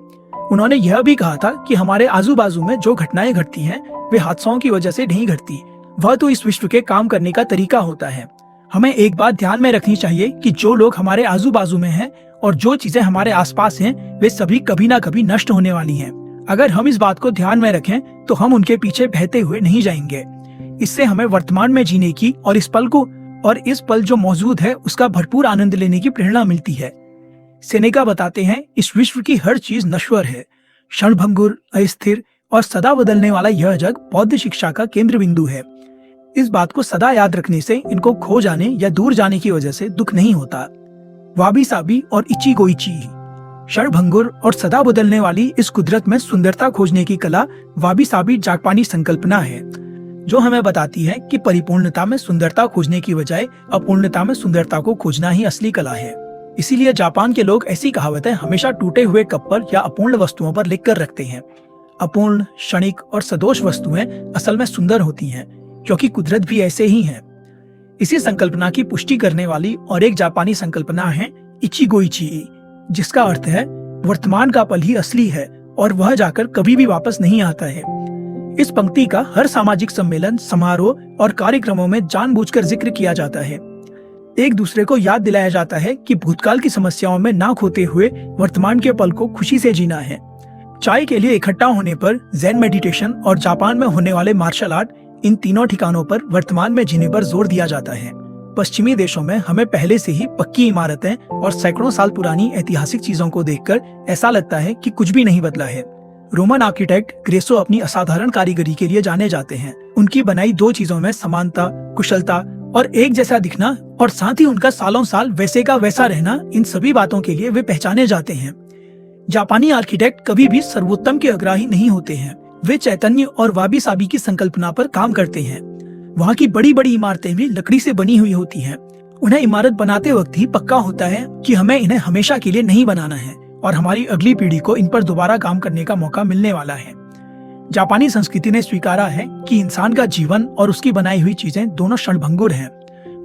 उन्होंने यह भी कहा था कि हमारे आजू बाजू में जो घटनाएं घटती हैं वे हादसों की वजह से नहीं घटती, वह तो इस विश्व के काम करने का तरीका होता है। हमें एक बात ध्यान में रखनी चाहिए कि जो लोग हमारे आजू बाजू में हैं और जो चीजें हमारे आसपास हैं वे सभी कभी ना कभी नष्ट होने वाली हैं। अगर हम इस बात को ध्यान में रखें तो हम उनके पीछे बहते हुए नहीं जाएंगे। इससे हमें वर्तमान में जीने की और इस पल जो मौजूद है उसका भरपूर आनंद लेने की प्रेरणा मिलती है। सेनेका बताते हैं, इस विश्व की हर चीज नश्वर है। क्षणभंगुर, अस्थिर और सदा बदलने वाला यह जग बौद्ध शिक्षा का केंद्र बिंदु है। इस बात को सदा याद रखने से इनको खो जाने या दूर जाने की वजह से दुख नहीं होता। वाबी साबी और इची गोइची, क्षणभंगुर और सदा बदलने वाली इस कुदरत में सुंदरता खोजने की कला वाबी साबी जापानी संकल्पना है, जो हमें बताती है कि परिपूर्णता में सुंदरता खोजने की बजाय अपूर्णता में सुंदरता को खोजना ही असली कला है। इसीलिए जापान के लोग ऐसी कहावतें हमेशा टूटे हुए कप पर या अपूर्ण वस्तुओं पर लिख कर रखते हैं। अपूर्ण, क्षणिक और सदोष वस्तुएं असल में सुंदर होती हैं, क्योंकि कुदरत भी ऐसे ही है। इसी संकल्पना की पुष्टि करने वाली और एक जापानी संकल्पना है इचिगोइची, जिसका अर्थ है वर्तमान का पल ही असली है और वह जाकर कभी भी वापस नहीं आता है। इस पंक्ति का हर सामाजिक सम्मेलन, समारोह और कार्यक्रमों में जानबूझकर जिक्र किया जाता है। एक दूसरे को याद दिलाया जाता है कि भूतकाल की समस्याओं में ना खोते हुए वर्तमान के पल को खुशी से जीना है। चाय के लिए इकट्ठा होने पर ज़ेन मेडिटेशन और जापान में होने वाले मार्शल आर्ट, इन तीनों ठिकानों पर वर्तमान में जीने पर जोर दिया जाता है। पश्चिमी देशों में हमें पहले से ही पक्की इमारतें और सैकड़ों साल पुरानी ऐतिहासिक चीजों को देखकर ऐसा लगता है कि कुछ भी नहीं बदला है। रोमन आर्किटेक्ट ग्रेसो अपनी असाधारण कारीगरी के लिए जाने जाते हैं। उनकी बनाई दो चीजों में समानता, कुशलता और एक जैसा दिखना, और साथ ही उनका सालों साल वैसे का वैसा रहना, इन सभी बातों के लिए वे पहचाने जाते हैं। जापानी आर्किटेक्ट कभी भी सर्वोत्तम के अग्राही नहीं होते हैं। वे चैतन्य और वाबी साबी की संकल्पना पर काम करते हैं। वहाँ की बड़ी बड़ी इमारतें भी लकड़ी से बनी हुई होती हैं। उन्हें इमारत बनाते वक्त ही पक्का होता है कि हमें इन्हें हमेशा के लिए नहीं बनाना है और हमारी अगली पीढ़ी को इन पर दोबारा काम करने का मौका मिलने वाला है। जापानी संस्कृति ने स्वीकारा है कि इंसान का जीवन और उसकी बनाई हुई चीजें दोनों क्षणभंगुर हैं।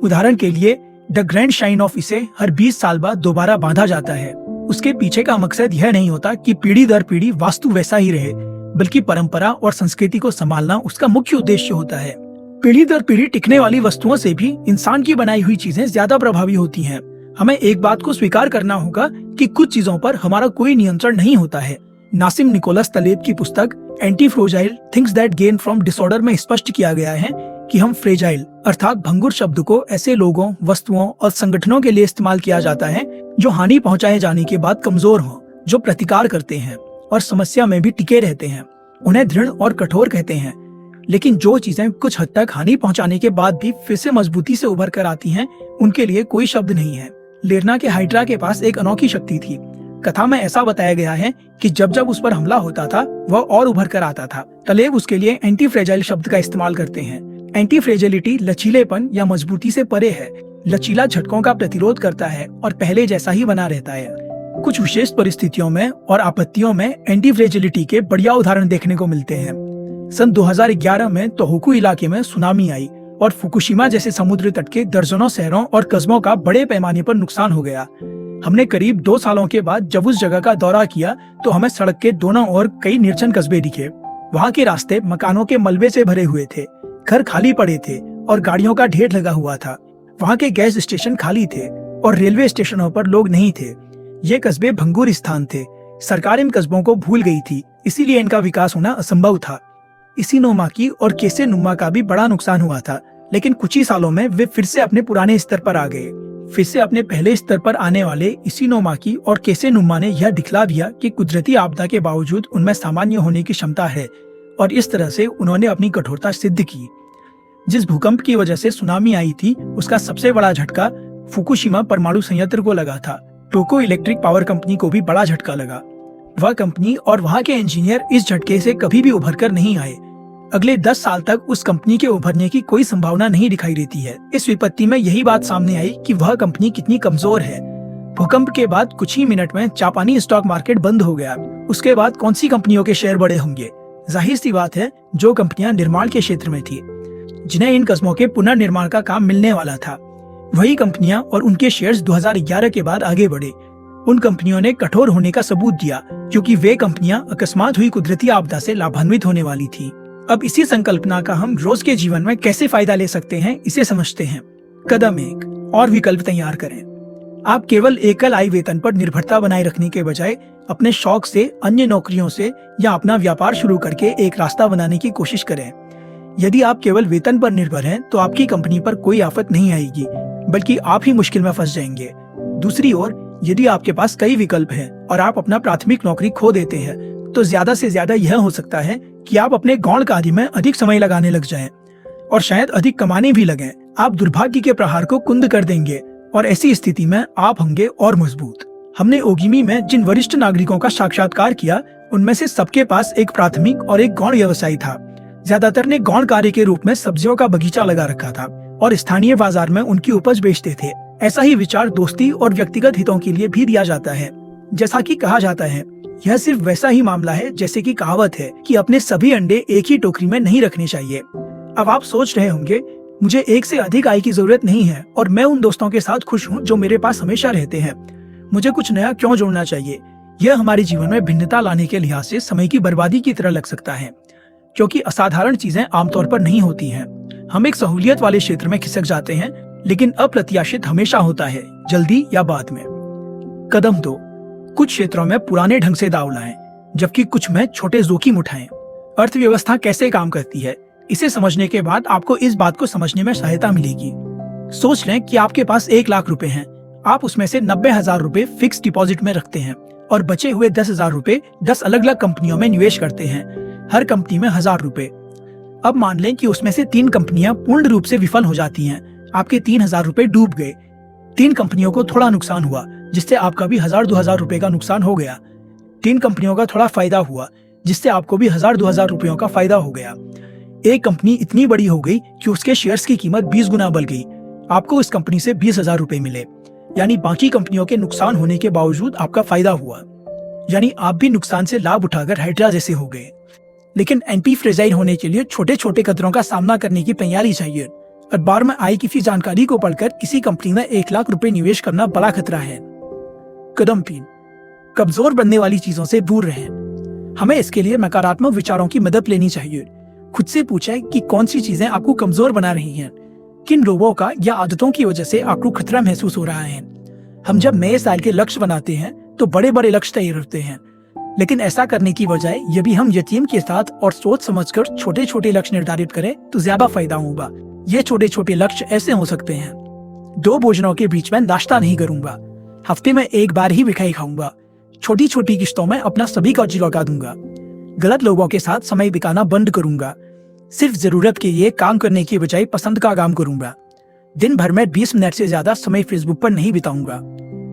उदाहरण के लिए द ग्रैंड शाइन ऑफ इसे हर 20 साल बाद दोबारा बांधा जाता है। उसके पीछे का मकसद यह नहीं होता कि पीढ़ी दर पीढ़ी वास्तु वैसा ही रहे, बल्कि परंपरा और संस्कृति को संभालना उसका मुख्य उद्देश्य होता है। पीढ़ी दर पीढ़ी टिकने वाली वस्तुओं से भी इंसान की बनाई हुई चीजें ज्यादा प्रभावी होती हैं। हमें एक बात को स्वीकार करना होगा कि कुछ चीजों पर हमारा कोई नियंत्रण नहीं होता है। नासिम निकोलस तलेब की पुस्तक anti fragile things that gain from disorder में स्पष्ट किया गया है कि हम फ्रेजाइल अर्थात भंगुर शब्द को ऐसे लोगों, वस्तुओं और संगठनों के लिए इस्तेमाल किया जाता है जो हानि पहुंचाए जाने के बाद कमजोर हों, जो प्रतिकार करते हैं और समस्या में भी टिके रहते हैं। उन्हें दृढ़ और कठोर कहते हैं। लेकिन जो चीजें कुछ हद तक हानि पहुंचाने के बाद भी फिर से मजबूती से उभर कर आती हैं, उनके लिए कोई शब्द नहीं है। लेरना के हाइड्रा के पास एक अनोखी शक्ति थी। कथा में ऐसा बताया गया है कि जब जब उस पर हमला होता था वह और उभर कर आता था। तलेब उसके लिए एंटी फ्रेजाइल शब्द का इस्तेमाल करते हैं। एंटी फ्रेजिलिटी लचीलेपन या मजबूती से परे है, लचीला झटकों का प्रतिरोध करता है और पहले जैसा ही बना रहता है। कुछ विशेष परिस्थितियों में और आपत्तियों में एंटी फ्रेजिलिटी के बढ़िया उदाहरण देखने को मिलते हैं। सन 2011 में तोहोकू इलाके में सुनामी आई और फुकुशिमा जैसे समुद्र तट के दर्जनों शहरों और कस्बों का बड़े पैमाने पर नुकसान हो गया। हमने करीब 2 सालों के बाद जब उस जगह का दौरा किया तो हमें सड़क के दोनों ओर कई निर्जन कस्बे दिखे। वहाँ के रास्ते मकानों के मलबे से भरे हुए थे, घर खाली पड़े थे और गाड़ियों का ढेर लगा हुआ था। वहाँ के गैस स्टेशन खाली थे और रेलवे स्टेशनों पर लोग नहीं थे। ये कस्बे भंगुर स्थान थे। सरकार इन कस्बों को भूल गई थी, इसीलिए इनका विकास होना असंभव था। इसिनोमाकी और केसेनुमा का भी बड़ा नुकसान हुआ था, लेकिन कुछ ही सालों में वे फिर से अपने पुराने स्तर पर आ गए। फिर से अपने पहले स्तर पर आने वाले इसिनोमाकी और केसेनुमा ने यह दिखला दिया कि कुदरती आपदा के बावजूद उनमें सामान्य होने की क्षमता है, और इस तरह से उन्होंने अपनी कठोरता सिद्ध की। जिस भूकंप की वजह से सुनामी आई थी, उसका सबसे बड़ा झटका फुकुशिमा परमाणु संयंत्र को लगा था। टोको इलेक्ट्रिक पावर कंपनी को भी बड़ा झटका लगा। वह कंपनी और वहां के इंजीनियर इस झटके से कभी भी उभर कर नहीं आए। अगले 10 साल तक उस कंपनी के उभरने की कोई संभावना नहीं दिखाई देती है। इस विपत्ति में यही बात सामने आई कि वह कंपनी कितनी कमजोर है। भूकंप के बाद कुछ ही मिनट में जापानी स्टॉक मार्केट बंद हो गया। उसके बाद कौन सी कंपनियों के शेयर बढ़े होंगे? जाहिर सी बात है, जो कंपनियां निर्माण के क्षेत्र में थी, जिन्हें इन कस्बों के पुनर्निर्माण का काम मिलने वाला था, वही कंपनियां और उनके शेयर्स 2011 के बाद आगे बढ़े। उन कंपनियों ने कठोर होने का सबूत दिया, क्योंकि वे कंपनियां अकस्मात हुई कुदरती आपदा से लाभान्वित होने वाली थी। अब इसी संकल्पना का हम रोज के जीवन में कैसे फायदा ले सकते हैं, इसे समझते हैं। कदम 1, और विकल्प तैयार करें। आप केवल एकल आय वेतन पर निर्भरता बनाए रखने के बजाय अपने शौक से, अन्य नौकरियों से या अपना व्यापार शुरू करके एक रास्ता बनाने की कोशिश करें। यदि आप केवल वेतन पर निर्भर हैं, तो आपकी कंपनी पर कोई आफत नहीं आएगी, बल्कि आप ही मुश्किल में फंस जाएंगे। दूसरी ओर, यदि आपके पास कई विकल्प हैं और आप अपना प्राथमिक नौकरी खो देते हैं, तो ज्यादा से ज्यादा यह हो सकता है कि आप अपने गौण कार्य में अधिक समय लगाने लग जाएं और शायद अधिक कमाने भी लगें। आप दुर्भाग्य के प्रहार को कुंद कर देंगे और ऐसी स्थिति में आप होंगे और मजबूत। हमने ओगिमी में जिन वरिष्ठ नागरिकों का साक्षात्कार किया, उनमें से सबके पास एक प्राथमिक और एक गौण व्यवसाय था। ज्यादातर ने गौण कार्य के रूप में सब्जियों का बगीचा लगा रखा था और स्थानीय बाजार में उनकी उपज बेचते थे। ऐसा ही विचार दोस्ती और व्यक्तिगत हितों के लिए भी दिया जाता है। जैसा कि कहा जाता है, यह सिर्फ वैसा ही मामला है जैसे कि कहावत है कि अपने सभी अंडे एक ही टोकरी में नहीं रखने चाहिए। अब आप सोच रहे होंगे, मुझे एक से अधिक आय की जरूरत नहीं है और मैं उन दोस्तों के साथ खुश हूँ जो मेरे पास हमेशा रहते हैं। मुझे कुछ नया क्यों जोड़ना चाहिए? यह हमारे जीवन में भिन्नता लाने के लिहाज से समय की बर्बादी की तरह लग सकता है, क्योंकि असाधारण चीजें आमतौर पर नहीं होती हैं। हम एक सहूलियत वाले क्षेत्र में खिसक जाते हैं, लेकिन अप्रत्याशित हमेशा होता है, जल्दी या बाद में। कदम 2, कुछ क्षेत्रों में पुराने ढंग से दांव लाएं, जबकि कुछ में छोटे जोखिम उठाएं। अर्थव्यवस्था कैसे काम करती है, इसे समझने के बाद आपको इस बात को समझने में सहायता मिलेगी। सोच लें कि आपके पास 1 लाख रुपए हैं। आप उसमें से 90,000 रुपए फिक्स डिपॉजिट में रखते हैं और बचे हुए 10,000 रुपए 10 अलग अलग कंपनियों में निवेश करते हैं, हर कंपनी में 1,000 रुपए। अब मान लें कि उसमें से 3 कंपनियां पूर्ण रूप से विफल हो जाती हैं। आपके 3,000 रुपए डूब गए। 3 कंपनियों को थोड़ा नुकसान हुआ, जिससे आपका भी 1,000-2,000 रुपए का नुकसान हो गया। 3 कंपनियों का थोड़ा फायदा हुआ, जिससे आपको भी 1,000-2,000 रुपयों का फायदा हो गया। एक कंपनी इतनी बड़ी हो गई कि उसके शेयर्स की कीमत 20 गुना बढ़ गई। आपको उस कंपनी से 20,000 रुपए मिले, यानी बाकी कंपनियों के नुकसान होने के बावजूद आपका फायदा हुआ। यानी आप भी नुकसान से लाभ उठाकर हाइड्रा जैसे हो गए। लेकिन एंटी फ्रेजाइल होने के लिए छोटे छोटे खतरों का सामना करने की तैयारी चाहिए। अखबार में आई किसी जानकारी को पढ़कर किसी कंपनी में 1 लाख रुपए निवेश करना बड़ा खतरा है। कदम 3, कमजोर बनने वाली चीजों से दूर रहें। हमें इसके लिए नकारात्मक विचारों की मदद लेनी चाहिए। खुद से पूछें कि कौन सी चीजें आपको कमजोर बना रही हैं, किन रोगों का या आदतों की वजह से आपको खतरा महसूस हो रहा है। हम जब नए साल के लक्ष्य बनाते हैं तो बड़े बड़े लक्ष्य तय करते हैं, लेकिन ऐसा करने की बजाय यदि हम यकीन के साथ और सोच समझकर छोटे छोटे लक्ष्य निर्धारित करें तो ज्यादा फायदा होगा। ये छोटे छोटे लक्ष्य ऐसे हो सकते हैं: 2 भोजनों के बीच में नाश्ता नहीं करूंगा, हफ्ते में 1 बार ही मिठाई खाऊंगा, छोटी छोटी किस्तों में अपना सभी कर्ज लौटा दूंगा, गलत लोगों के साथ समय बिताना बंद करूंगा, सिर्फ जरूरत के लिए काम करने की बजाय पसंद का काम करूंगा, दिन भर में 20 मिनट से ज्यादा समय फेसबुक पर नहीं बिताऊंगा।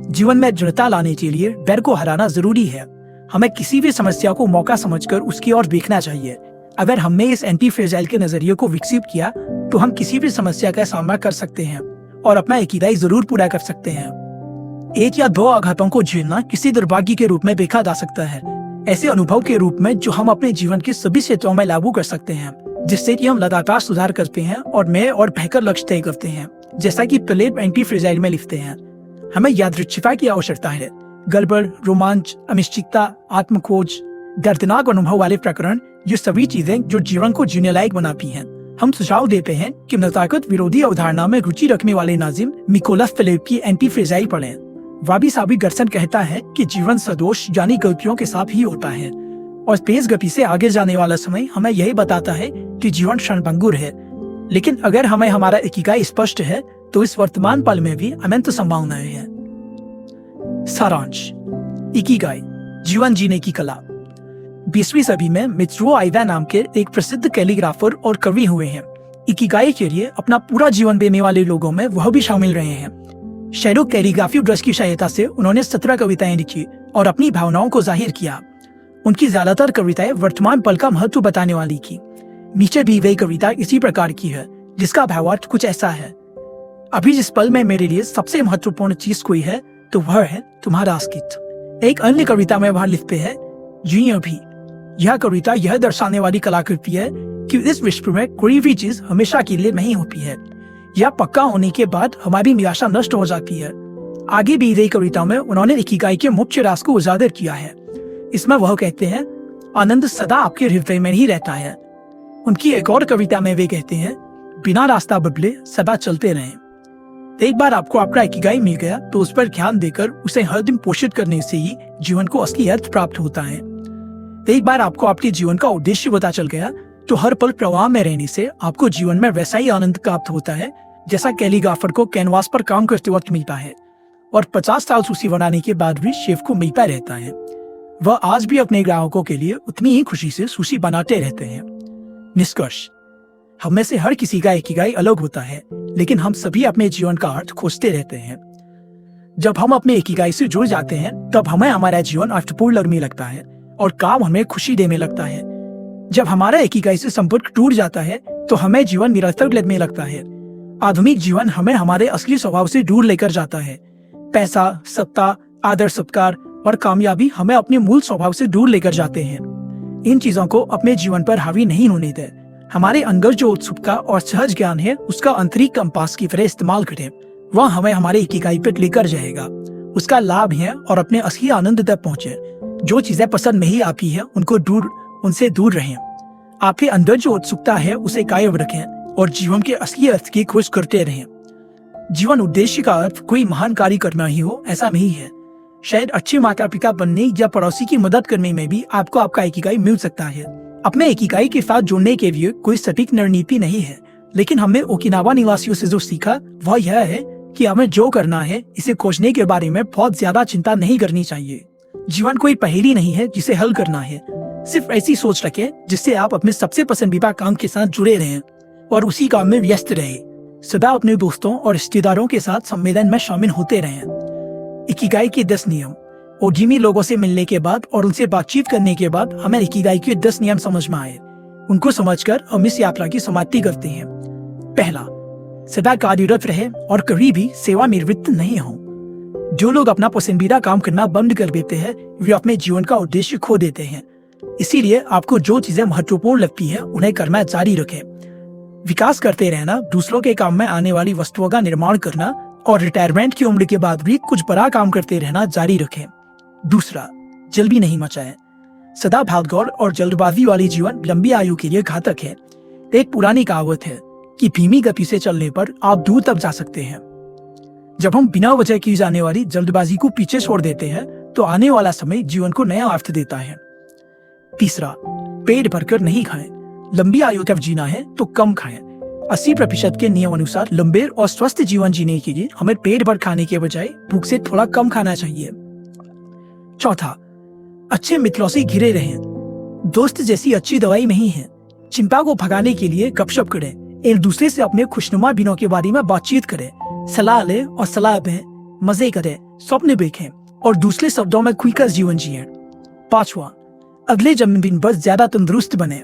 जीवन में दृढ़ता लाने के लिए डर को हराना जरूरी है। हमें किसी भी समस्या को मौका समझकर उसकी ओर देखना चाहिए। अगर हमने इस एंटी फ्रेजाइल के नजरिए को विकसित किया तो हम किसी भी समस्या का सामना कर सकते हैं और अपना इकीदाई जरूर पूरा कर सकते हैं। 1 या 2 आघातों को झेलना किसी दुर्भाग्य के रूप में देखा जा सकता है, ऐसे अनुभव के रूप में जो हम अपने जीवन के सभी क्षेत्रों में लागू कर सकते हैं, जिससे कि हम लगातार सुधार करते हैं और नए और बेहतर लक्ष्य तय करते हैं। जैसा कि प्लेट एंटी फ्रेजाइल में लिखते हैं, हमें यादृच्छिकता की आवश्यकता है। गड़बड़, रोमांच, अनिश्चितता, आत्मखोज, दर्दनाक अनुभव वाले प्रकरण, ये सभी चीजें जो जीवन को जीने लायक बनाती हैं। हम सुझाव देते हैं कि नजाकत विरोधी अवधारणा में रुचि रखने वाले नाजिम निकोलस फिलिप की एंटी फ्रेजाइल पढ़ें। वाबी साबी गर्सन कहता है कि जीवन सदोष यानी गलतियों के साथ ही होता है। और तेज गति से आगे जाने वाला समय हमें यही बताता है कि जीवन क्षणभंगुर है। लेकिन अगर हमें हमारा इकिगाई स्पष्ट है तो इस वर्तमान पल में भी अनंत संभावनाएं हैं। सारांश, इकिगाई जीवन जीने की कला। 20वीं सदी में मित्सुओ आइदा नाम के एक प्रसिद्ध कैलीग्राफर और कवि हुए हैं। इकिगाई के लिए अपना पूरा जीवन देने वाले लोगों में वह भी शामिल रहे हैं। शैडो कैलीग्राफी ब्रश की सहायता से उन्होंने 17 कविताएं लिखी और अपनी भावनाओं को जाहिर किया। उनकी ज्यादातर कविताएं वर्तमान पल का महत्व बताने वाली थी। नीचे दी गई कविता इसी प्रकार की है, जिसका भावार्थ कुछ ऐसा है। अभी जिस पल में मेरे लिए सबसे महत्वपूर्ण चीज कोई है तो वह है तुम्हारा अस्तित्व। एक अन्य कविता में वह लिखते हैं, जी अभी। यह कविता यह दर्शाने वाली कलाकृति है कि इस विश्व में कोई भी चीज हमेशा के लिए नहीं होती है। यह पक्का होने के बाद हमारी निराशा नष्ट हो जाती है। आगे दी गई कविता में उन्होंने इकिगाई के मुख्य राज को उजागर किया है। इसमें वह कहते हैं, आनंद सदा आपके हृदय में ही रहता है। उनकी एक और कविता में वे कहते हैं, बिना रास्ता बदले सदा चलते रहें। एक बार आपको आपका इकिगाई मिल गया तो उस पर ध्यान देकर उसे हर दिन पोषित करने से ही जीवन को असली अर्थ प्राप्त होता है। एक बार आपको आपके जीवन का उद्देश्य पता चल गया तो हर पल प्रवाह में रहने से आपको जीवन में वैसा ही आनंद प्राप्त होता है जैसा कैलीग्राफर को कैनवास पर काम करते वक्त मिलता है और 50 साल सूची बनाने के बाद भी शेफ को मिलता रहता है। वह आज भी अपने ग्राहकों के लिए उतनी ही खुशी से सुशी बनाते रहते हैं। निष्कर्ष, हम में से हर किसी का इकिगाई अलग होता है, लेकिन हम सभी अपने जीवन का अर्थ खोजते रहते हैं। जब हम अपने इकिगाई से जुड़ जाते हैं तब हमें हमारा जीवन अर्थपूर्ण लगने लगता है और काम हमें खुशी देने लगता है। जब हमारा इकिगाई से संपर्क टूट जाता है तो हमें जीवन निरर्थक लगने लगता है। आधुनिक जीवन हमें हमारे असली स्वभाव से दूर लेकर जाता है। पैसा, सत्ता, आदर सत्कार और कामयाबी हमें अपने मूल स्वभाव से दूर लेकर जाते हैं। इन चीजों को अपने जीवन पर हावी नहीं होने दें। हमारे अंदर जो उत्सुकता और सहज ज्ञान है उसका आंतरिक कंपास की तरह इस्तेमाल करें। वह हमें हमारे इकिगाई पर लेकर जाएगा। उसका लाभ है और अपने असली आनंद तक पहुंचे। जो चीजें पसंद नहीं आती है उनसे दूर रहें। आपके अंदर जो उत्सुकता है उसे कायम रखें और जीवन के असली अर्थ की खोज करते रहें। जीवन उद्देश्य का अर्थ कोई महान कार्य करना ही हो, ऐसा नहीं है। शायद अच्छे माता पिता बनने या पड़ोसी की मदद करने में भी आपको आपका इकिगाई मिल सकता है। अपने इकिगाई के साथ जुड़ने के लिए कोई सटीक रणनीति नहीं है, लेकिन हमने ओकिनावा निवासियों से जो सीखा वह यह है कि हमें जो करना है इसे खोजने के बारे में बहुत ज्यादा चिंता नहीं करनी चाहिए। जीवन कोई पहेली नहीं है जिसे हल करना है। सिर्फ ऐसी सोच रखें जिससे आप अपने सबसे पसंदीदा काम के साथ जुड़े रहें और उसी काम में व्यस्त रहें। सदा अपने दोस्तों और रिश्तेदारों के साथ सम्मेलन में शामिल होते रहें। इकिगाई के 10 नियम। ओजिमी लोगों से मिलने के बाद और उनसे बातचीत करने के बाद हमें इकिगाई के 10 नियम समझ में आए। उनको समझकर हम इस यात्रा की समाप्ति करते हैं। पहला, सदा कार्यरत रहे और कभी भी सेवानिवृत्त नहीं हो। जो लोग अपना पसंदीदा काम करना बंद कर देते हैं वे अपने जीवन का उद्देश्य खो देते हैं। इसीलिए आपको जो चीजें महत्वपूर्ण लगती है उन्हें करना जारी रखें। विकास करते रहना, दूसरों के काम में आने वाली वस्तुओं का निर्माण करना और रिटायरमेंट की उम्र के बाद भी कुछ बड़ा काम करते रहना जारी रखें। दूसरा, जल्दी नहीं मचाएं। सदा भागदौड़ और जल्दबाजी वाली जीवन लंबी आयु के लिए घातक है। एक पुरानी कहावत है कि धीमी गति से चलने पर आप दूर तक जा सकते हैं। जब हम बिना वजह की जाने वाली जल्दबाजी को पीछे छोड़ देते हैं तो आने वाला समय जीवन को नया अर्थ देता है। तीसरा, पेट भरकर नहीं खाएं। लंबी आयु तक जीना है तो कम खाएं। 80% के नियम अनुसार लंबे और स्वस्थ जीवन जीने के लिए हमें पेट भर खाने के बजाय भूख से थोड़ा कम खाना चाहिए। चौथा, अच्छे मित्रों से घिरे रहें। दोस्त जैसी अच्छी दवाई नहीं है। चिंता को भगाने के लिए गपशप करें। एक दूसरे से अपने खुशनुमा दिनों के बारे में बातचीत करें। सलाह लें और सलाह दें। मजे करें, स्वप्न देखें और दूसरे शब्दों में खुलकर जीवन जिएं। पांचवा, अगले जन्मदिन पर ज्यादा तंदुरुस्त बने।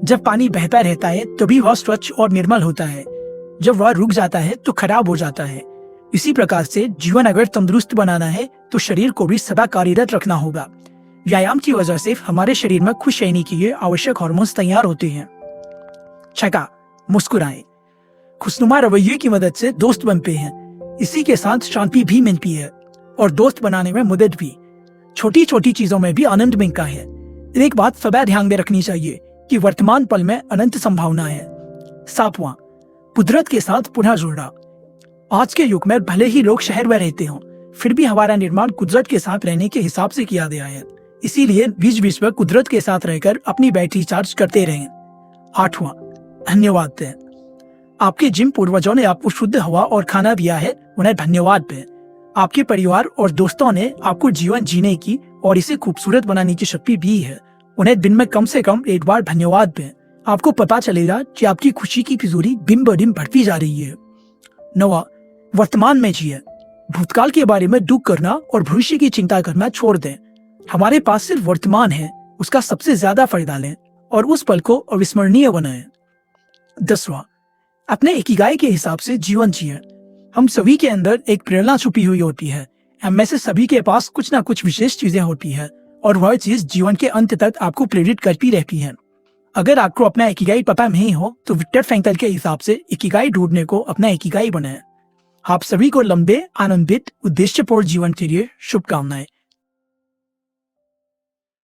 जब पानी बहता रहता है तभी वह स्वच्छ और निर्मल होता है। जब वह रुक जाता है तो खराब हो जाता है। इसी प्रकार से जीवन अगर तंदुरुस्त बनाना है तो शरीर को भी सदा कार्यरत रखना होगा। व्यायाम की वजह से हमारे शरीर में खुश रहने के लिए आवश्यक हार्मोन्स तैयार होते हैं। छठा, मुस्कुराएं। खुशनुमा रवैये की मदद से दोस्त बनते हैं। इसी के साथ शांति भी मिलती है और दोस्त बनाने में मदद भी। छोटी छोटी चीजों में भी आनंद मिलता है। एक बात सदा ध्यान में रखनी चाहिए कि वर्तमान पल में अनंत संभावना है। सातवां, कुदरत के साथ पुनः जुड़ना। आज के युग में भले ही लोग शहर में रहते हों, फिर भी हमारा निर्माण कुदरत के साथ रहने के हिसाब से किया गया है। इसीलिए बीच बीच में कुदरत के साथ रहकर अपनी बैटरी चार्ज करते रहें। 8वां, धन्यवाद दें। आपके जिन पूर्वजों ने आपको शुद्ध हवा और खाना दिया है, उन्हें धन्यवाद दें। आपके परिवार और दोस्तों ने आपको जीवन जीने की और इसे खूबसूरत बनाने की शक्ति दी है, उन्हें दिन में कम से कम एक बार धन्यवाद दें। आपको पता चलेगा कि आपकी खुशी की तिजोरी दिन ब दिन बढ़ती जा रही है। 9वां, वर्तमान में जिए। भूतकाल के बारे में दुख करना और भविष्य की चिंता करना छोड़ दें। हमारे पास सिर्फ वर्तमान है, उसका सबसे ज्यादा फायदा लें और उस पल को अविस्मरणीय बनाएं। 10वां, अपने इकिगाई के हिसाब से जीवन जिए। हम सभी के अंदर एक प्रेरणा छुपी हुई होती है। हम में से सभी के पास कुछ ना कुछ विशेष चीजें होती है और वह चीज जीवन के अंत तक आपको प्रेरित करती रहती है। अगर आपको अपना इकिगाई पता नहीं हो तो विक्टर फ्रैंकल के हिसाब से इकिगाई ढूंढने को अपना इकिगाई बनाएं। आप सभी को लंबे, आनंदित, उद्देश्यपूर्ण जीवन के लिए शुभकामनाएं।